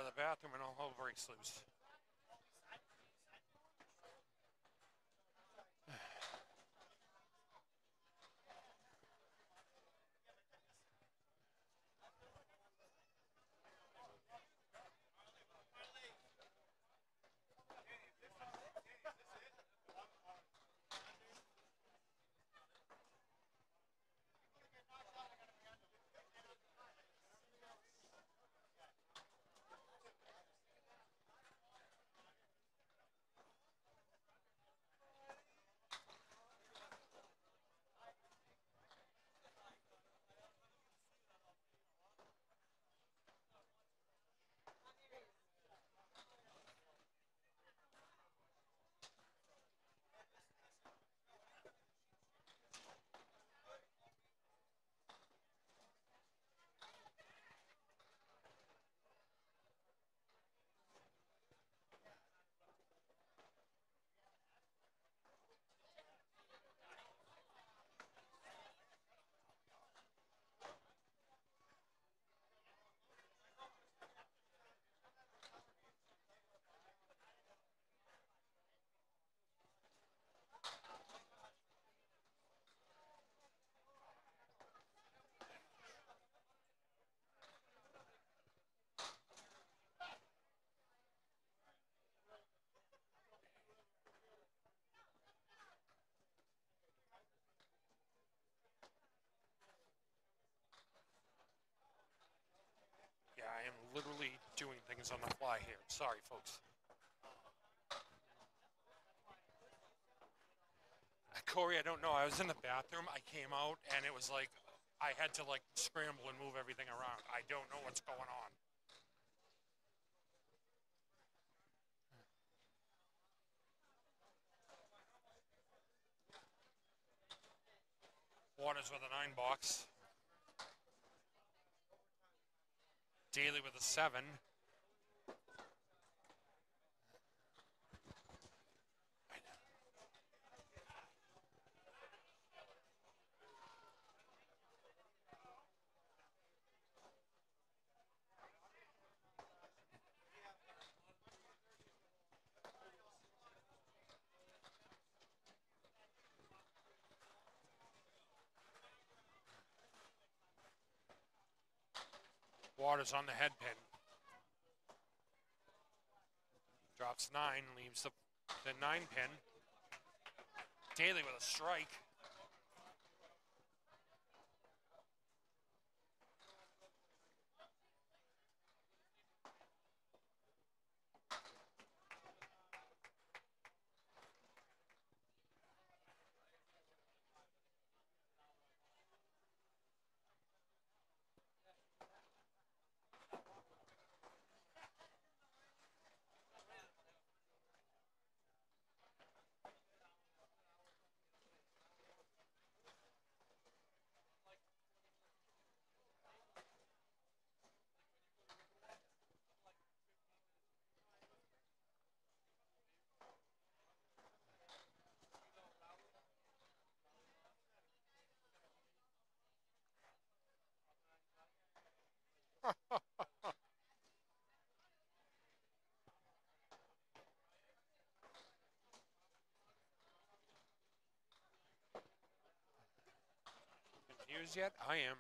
of the bathroom and all hell breaks loose. Yeah, I am literally doing things on the fly here. Sorry, folks. Corey, I don't know. I was in the bathroom. I came out, and it was like I had to like scramble and move everything around. I don't know what's going on. Waters with a 9 box. Daly with a 7. Waters on the head pin. Drops 9, leaves the 9 pin. Daly with a strike. Confused yet? I am.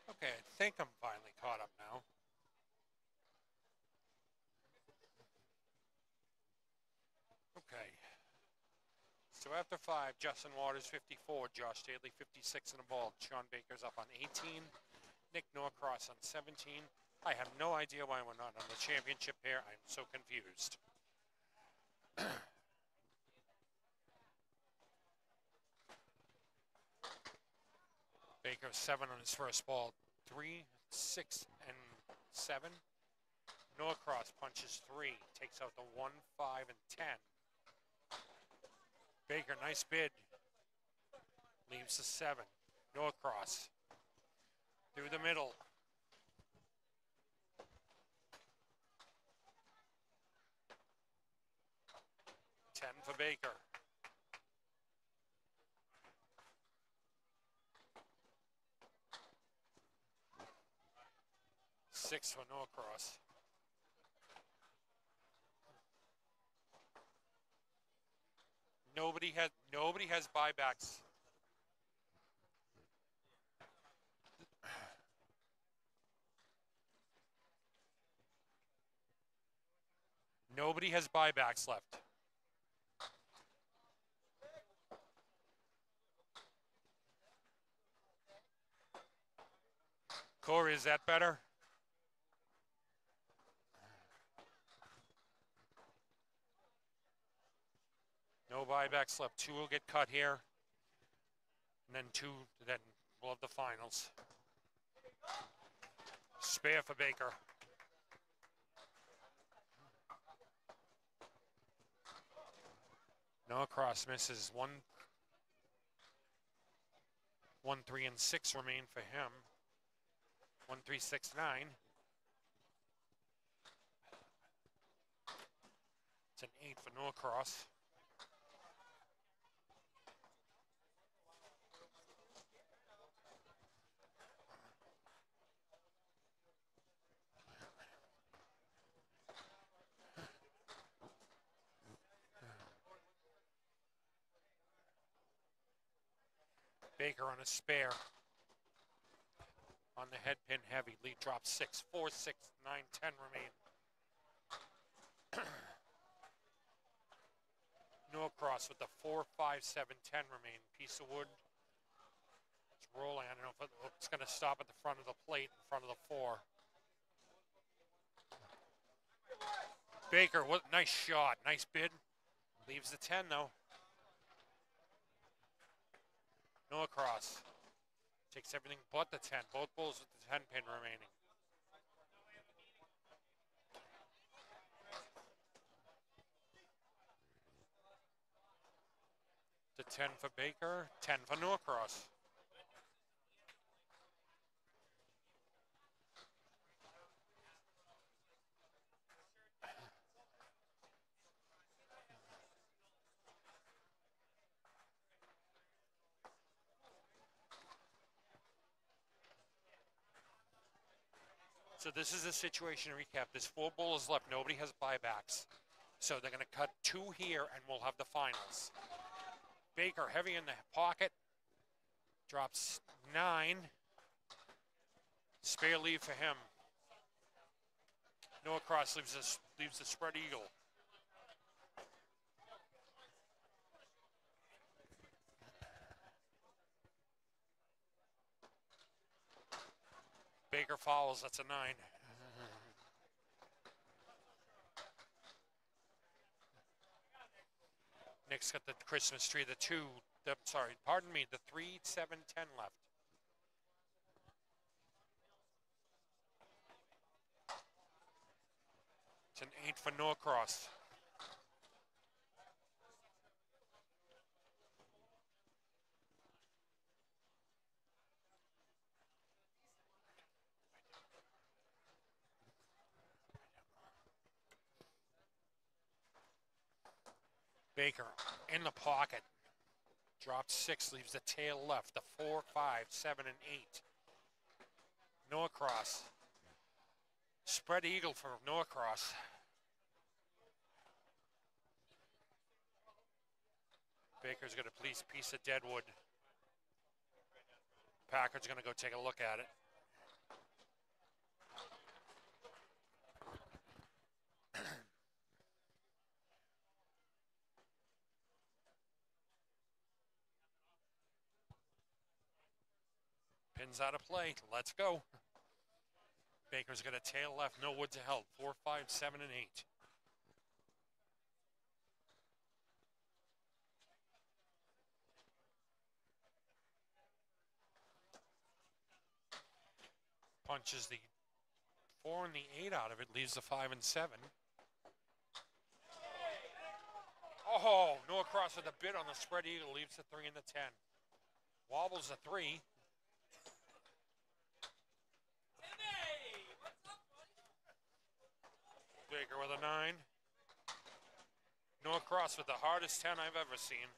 Okay, I think I'm finally caught up now. So after 5, Justin Waters 54, Josh Daly 56 in the ball. Sean Baker's up on 18, Nick Norcross on 17. I have no idea why we're not on the championship pair. I'm so confused. Baker 7 on his first ball. 3, 6, and 7. Norcross punches 3, takes out the 1, 5, and 10. Baker, nice bid. Leaves the 7. Norcross through the middle. 10 for Baker. Six for Norcross. Nobody has buybacks. Nobody has buybacks left. Corey, is that better? No buybacks left. 2 will get cut here. And then 2, then we'll have the finals. Spare for Baker. Norcross misses. 1, 3, and 6 remain for him. 1, 3, 6, 9. It's an 8 for Norcross. Baker on a spare. On the head pin heavy. Lead drops 6, 4, 6, 9, 10 remain. Norcross with the 4, 5, 7, 10 remain. Piece of wood. It's rolling. I don't know if it's going to stop at the front of the plate, in front of the 4. Baker, what nice shot. Nice bid. Leaves the 10 though. Norcross takes everything but the 10. Both bulls with the 10 pin remaining. The 10 for Baker, 10 for Norcross. So this is the situation recap. There's 4 bowlers left. Nobody has buybacks. So they're going to cut 2 here and we'll have the finals. Baker heavy in the pocket. Drops 9. Spare leave for him. Norcross leaves the spread eagle. Baker fouls. That's a 9. Nick's got the Christmas tree. The 3, 7, 10 left. It's an 8 for Norcross. Baker in the pocket. Drops 6, leaves the tail left. The 4, 5, 7, and 8. Norcross. Spread eagle for Norcross. Baker's got a piece of deadwood. Packard's going to go take a look at it. Pins out of play. Let's go. Baker's got a tail left. No wood to help. 4, 5, 7, and 8. Punches the 4 and the 8 out of it. Leaves the 5 and 7. Oh, no across with a bit on the spread eagle. Leaves the 3 and the 10. Wobbles the 3. Baker with a 9. No across with the hardest 10 I've ever seen.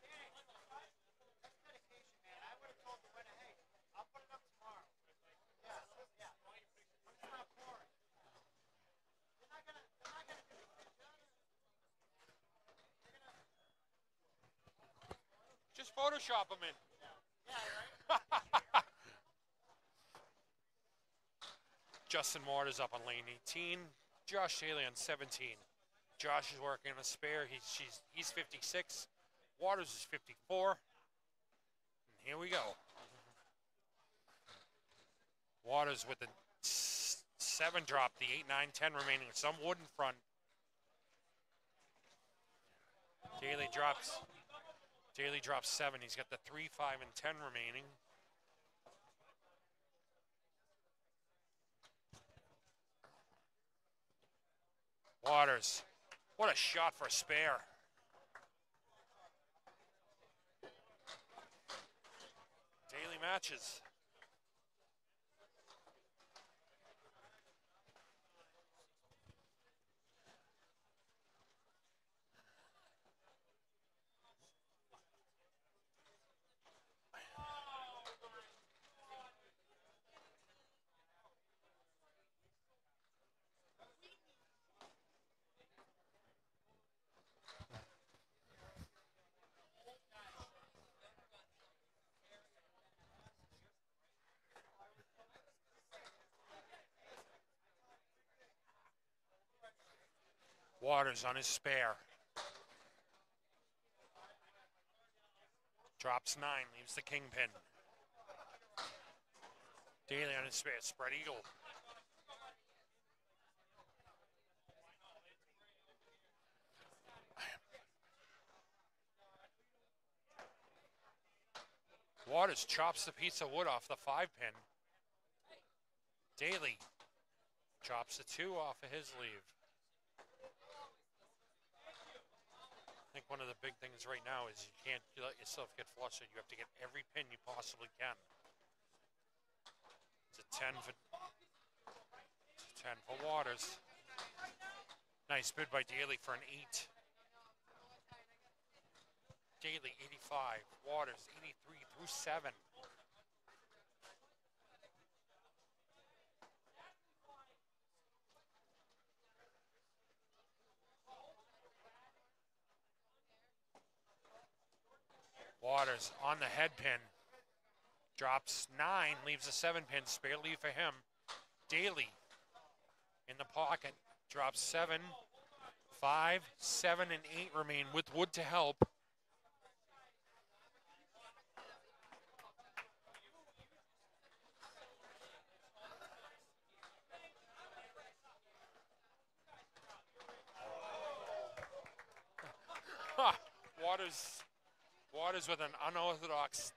Just Photoshop them in. Justin Waters up on lane 18. Josh Daly on 17. Josh is working on a spare. He's 56. Waters is 54. And here we go. Waters with the 7 drop, the 8, 9, 10 remaining with some wood in front. Daly drops 7. He's got the 3, 5, and 10 remaining. Waters. What a shot for a spare. Daly matches. Waters on his spare. Drops 9, leaves the kingpin. Daly on his spare, spread eagle. Waters chops the piece of wood off the 5 pin. Daly chops the 2 off of his leave. I think one of the big things right now is you can't let yourself get flustered. You have to get every pin you possibly can. It's a 10 for Waters. Nice bid by Daly for an 8. Daly 85, Waters 83 through 7. Waters on the head pin. Drops 9, leaves a 7 pin, spare leave for him. Daly in the pocket, drops 7, 5, 7, and 8 remain with wood to help. Waters with an unorthodox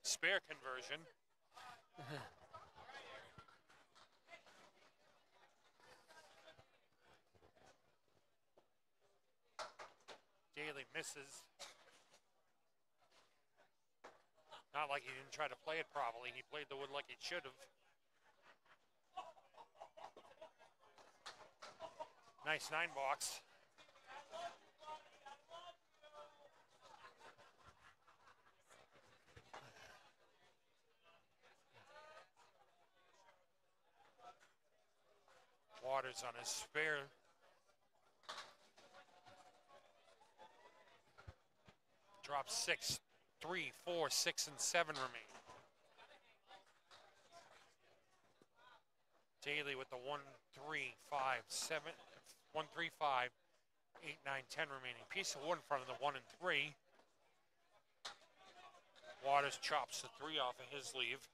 spare conversion. Daly misses. Not like he didn't try to play it properly. He played the wood like he should have. Nice 9 box. Waters on his spare. Drops 6, 3, 4, 6, and 7 remain. Daly with the 1, 3, 5, 7, 1, 3, 5, 8, 9, 10 remaining. Piece of wood in front of the 1 and 3. Waters chops the 3 off of his leave.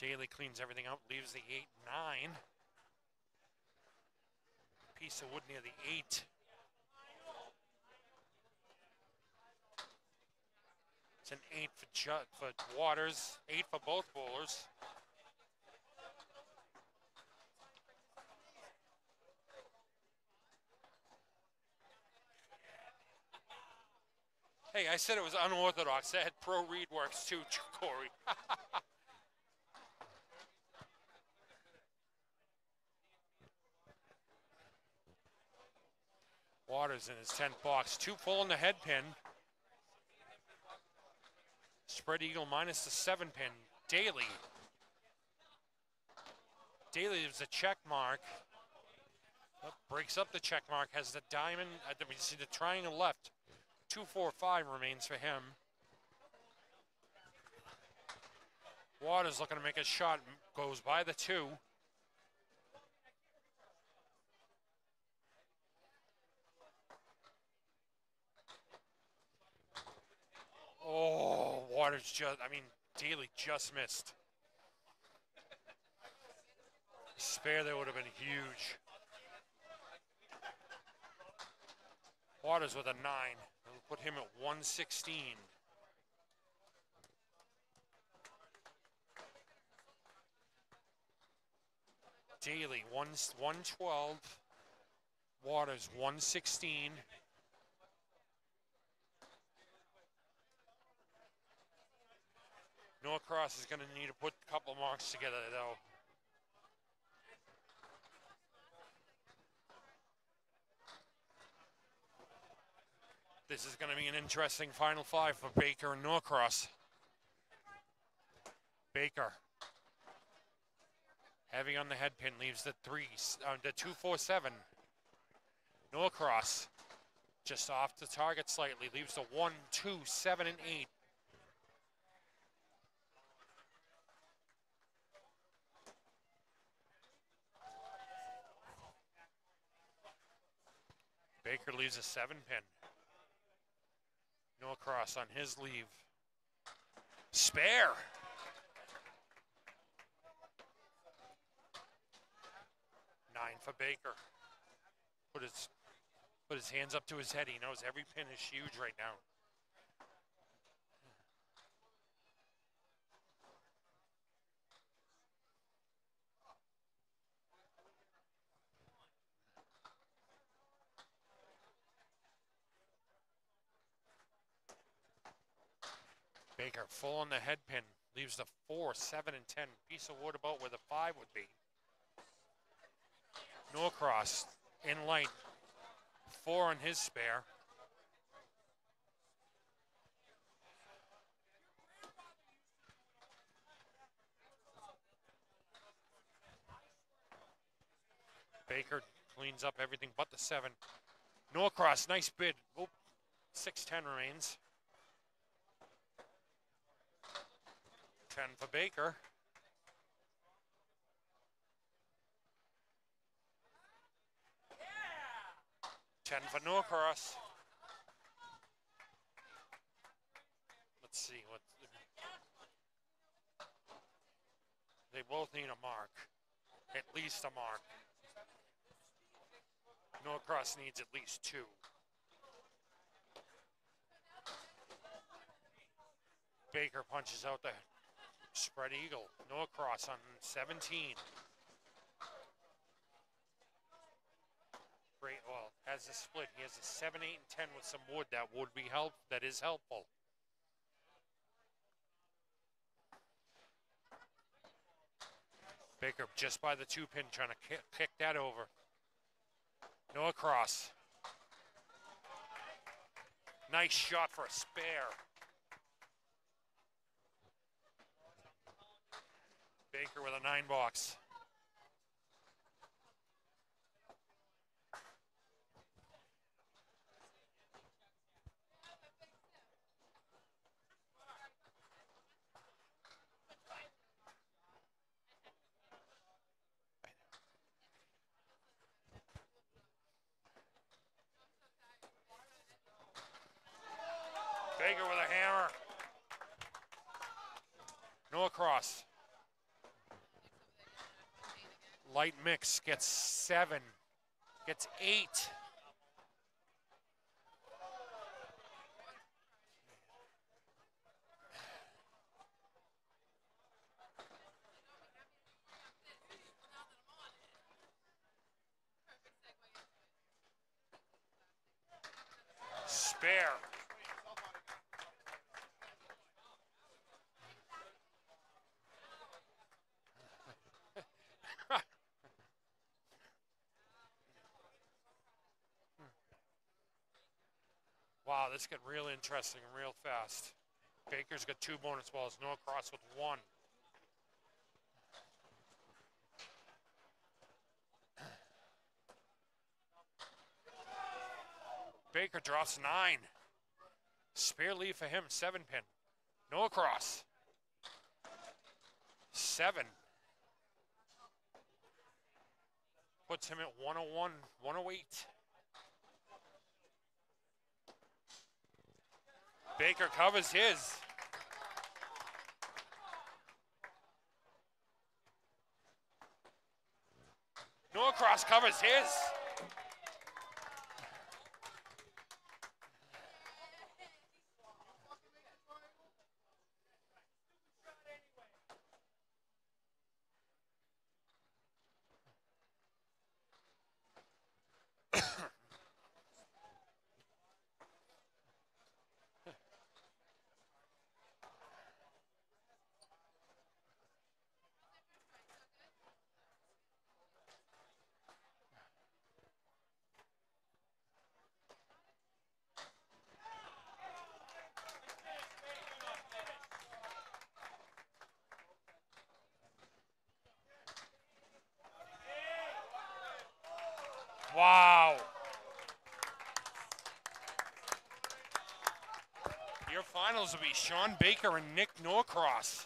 Daly cleans everything up, leaves the 8-9. Piece of wood near the 8. It's an 8 for Waters, 8 for both bowlers. Hey, I said it was unorthodox. That had pro read works too, Corey. Waters in his 10th box. 2 full in the head pin. Spread eagle minus the 7 pin. Daly. Daly is a check mark. Oh, breaks up the check mark. Has the diamond. We see the triangle left. 2-4-5 remains for him. Waters looking to make a shot. Goes by the 2. Oh, Waters Daly just missed. Spare there would have been huge. Waters with a 9. We'll put him at 116. Daly 112. Waters 116. Norcross is going to need to put a couple marks together, though. This is going to be an interesting final 5 for Baker and Norcross. Baker. Heavy on the head pin, leaves the 2-4-7. Norcross just off the target slightly, leaves the 1, 2, 7, and 8. Baker leaves a 7 pin. Norcross on his leave. Spare. Nine for Baker. Put his hands up to his head. He knows every pin is huge right now. Baker full on the head pin. Leaves the 4, 7, and 10. Piece of wood about where the 5 would be. Norcross in light. 4 on his spare. Baker cleans up everything but the 7. Norcross, nice bid. Oh, 6-10 remains. 10 for Baker. Yeah. 10 for Norcross. Let's see what. They both need a mark. At least a mark. Norcross needs at least 2. Baker punches out the spread eagle. Norcross on 17. Great. Well, has a split. He has a 7, 8, and 10 with some wood. That would be that is helpful. Baker just by the 2 pin trying to kick that over. Norcross. Nice shot for a spare. Baker with a 9 box. Baker with a hammer. Norcross. Light mix gets 7. Gets 8. Spare. Wow, this get real interesting and real fast. Baker's got 2 bonus balls, no cross with 1. Baker drops 9. Spare lead for him, 7 pin. No across. 7. Puts him at 101, 108. Baker covers his. Norcross covers his. Wow. Your finals will be Sean Baker and Nick Norcross.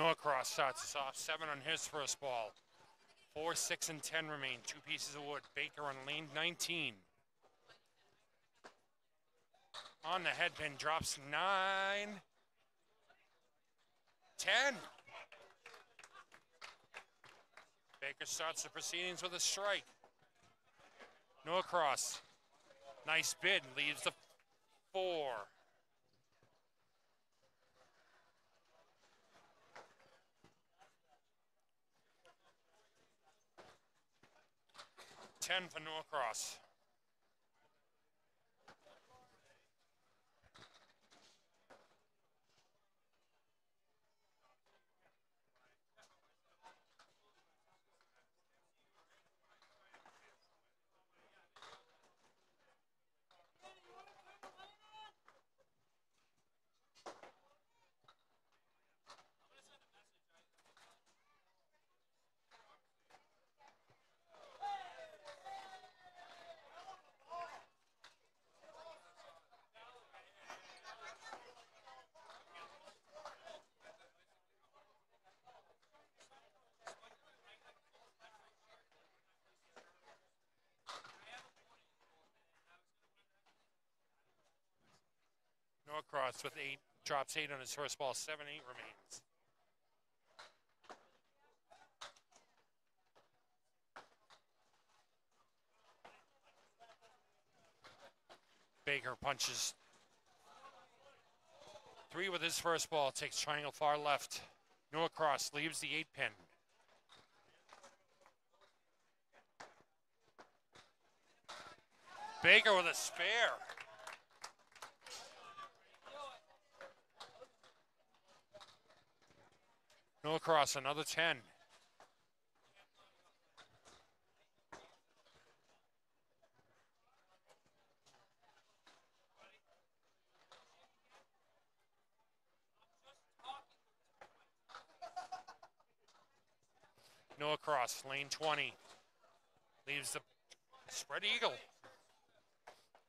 Norcross starts us off 7 on his first ball. 4, 6, and 10 remain. 2 pieces of wood. Baker on lane 19. On the headpin, drops 9, 10. Baker starts the proceedings with a strike. Norcross, nice bid, leaves the 4. 10 for Norcross. Norcross with 8, drops 8 on his first ball, 7, 8 remains. Baker punches 3 with his first ball, takes triangle far left. Norcross leaves the 8 pin. Baker with a spare. Norcross, another 10. Norcross, lane 20. Leaves the spread eagle.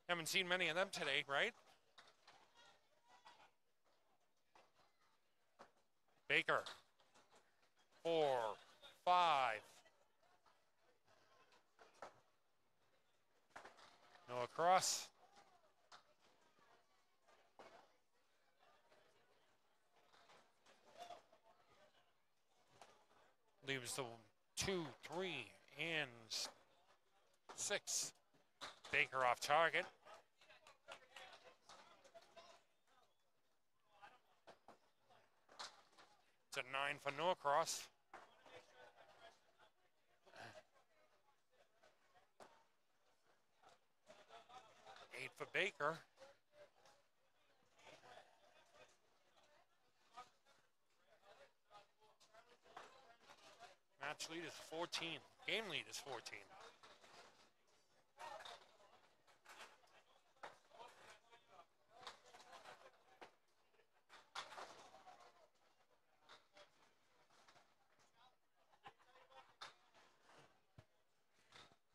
Haven't seen many of them today, right? Baker, 4, 5. Norcross. Leaves the 2, 3, and 6. Baker off target. It's a 9 for Norcross. Eight for Baker. Match lead is 14. Game lead is 14.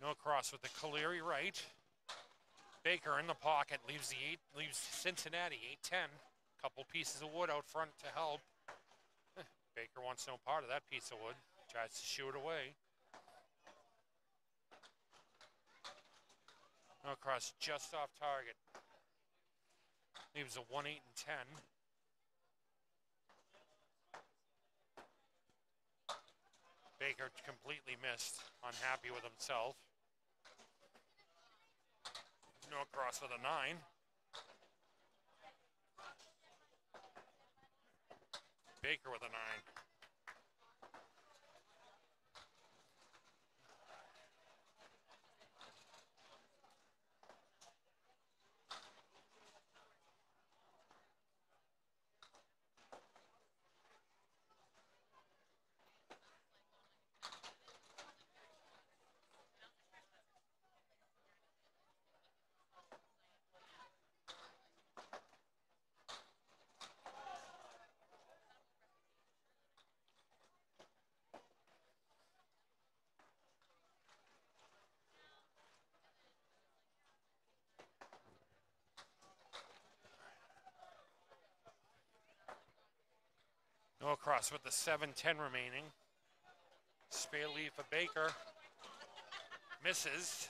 Norcross with the Caleri right. Baker in the pocket, leaves the 8, leaves Cincinnati 8-10. Couple pieces of wood out front to help. Baker wants no part of that piece of wood. Tries to shoo it away. Norcross just off target. Leaves a 1, 8, and 10. Baker completely missed. Unhappy with himself. Norcross with a 9. Baker with a 9. Norcross with the 7:10 remaining. Spare lead for Baker. Misses.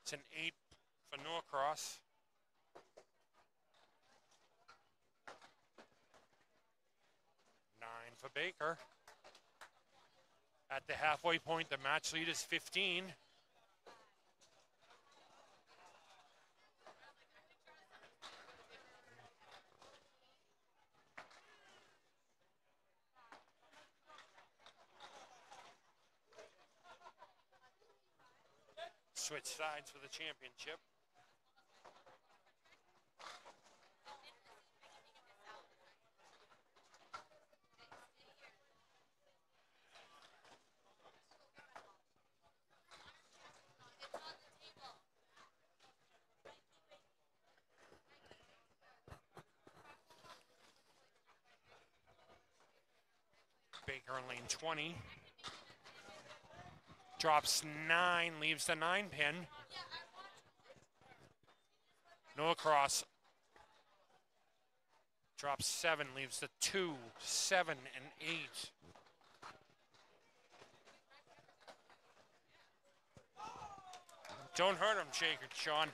It's an 8 for Norcross. For Baker. At the halfway point, the match lead is 15. Switch sides for the championship. Baker in lane 20. Drops 9, leaves the 9 pin. Norcross drops 7, leaves the 2, 7, and 8. Don't hurt him, Sean.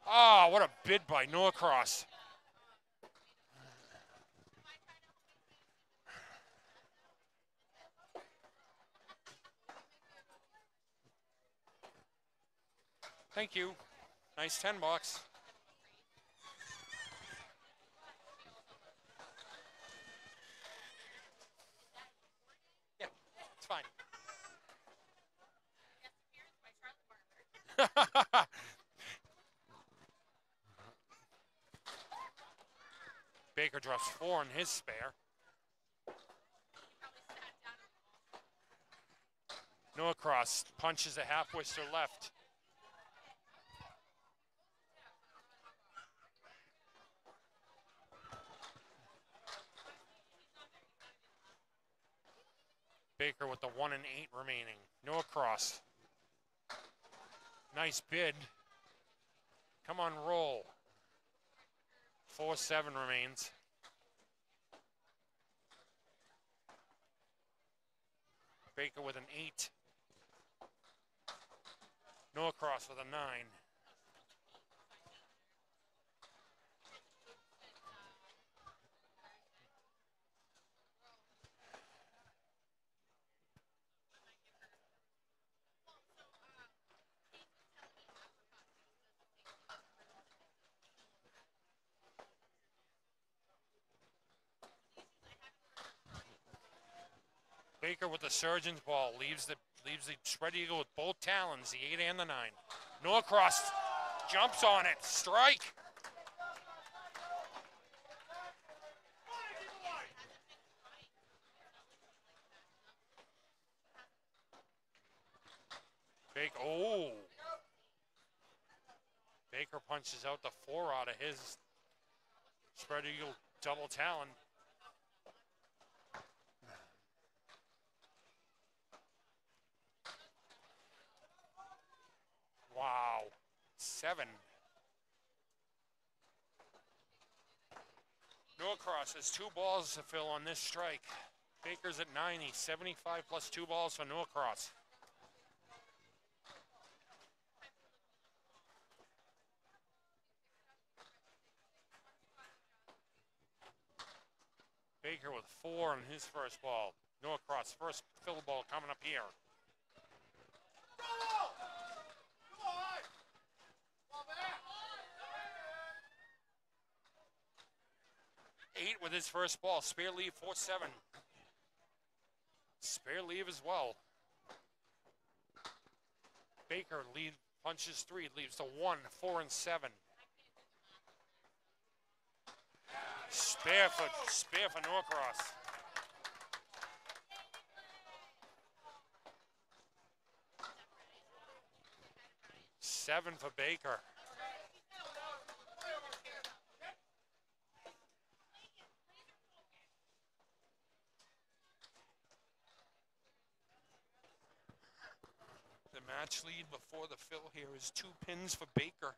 Oh, what a bid by Norcross. Thank you. Nice 10 bucks. Yeah, it's fine. Baker drops 4 in his spare. Norcross punches a half whister left. Baker with the 1 and 8 remaining. Norcross. Nice bid. Come on, roll. 4-7 remains. Baker with an 8. Norcross with a 9. Baker with the surgeon's ball leaves the spread eagle with both talons, the 8 and the 9. Norcross jumps on it, strike. Baker punches out the 4 out of his spread eagle double talon. Wow, 7. Norcross has 2 balls to fill on this strike. Baker's at 90, 75 plus 2 balls for Norcross. Baker with 4 on his first ball. Norcross first fill ball coming up here. 8 with his first ball. Spare leave 4-7. Spare leave as well. Baker lead punches 3, leaves the 1, 4 and 7. Spare for Norcross. Seven for Baker. The match lead before the fill here is 2 pins for Baker.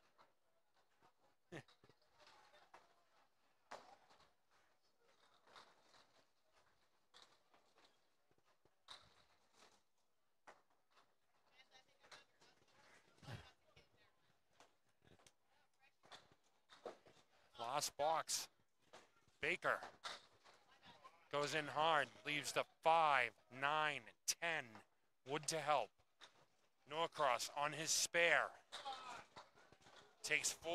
Last box. Baker goes in hard, leaves the 5, 9, 10. Wood to help. Norcross on his spare. Takes 4.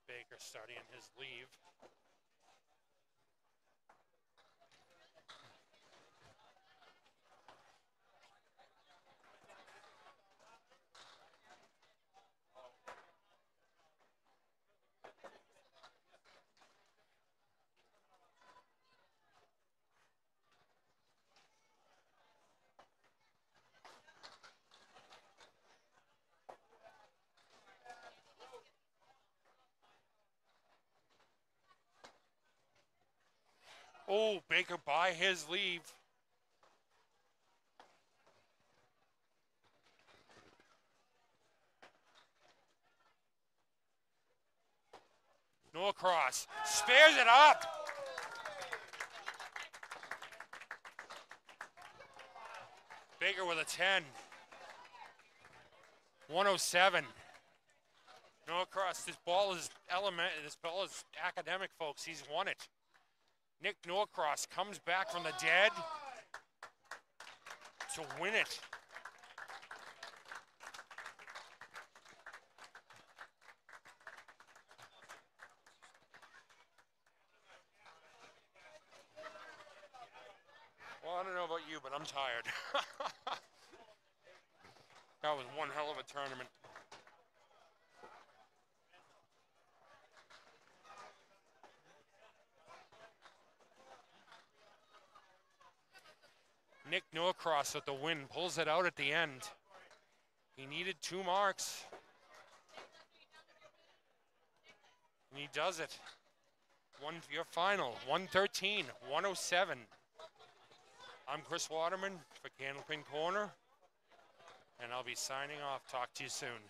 Baker studying his leave. Oh, Baker by his leave. Norcross spares it up. Baker with a 10. 107. Norcross, this ball is academic, folks. He's won it. Nick Norcross comes back from the dead to win it. Well, I don't know about you, but I'm tired. That was one hell of a tournament. Nick Norcross with the win, pulls it out at the end. He needed 2 marks. And he does it. Your final, 113, 107. I'm Kris Waterman for Candlepin Corner, and I'll be signing off. Talk to you soon.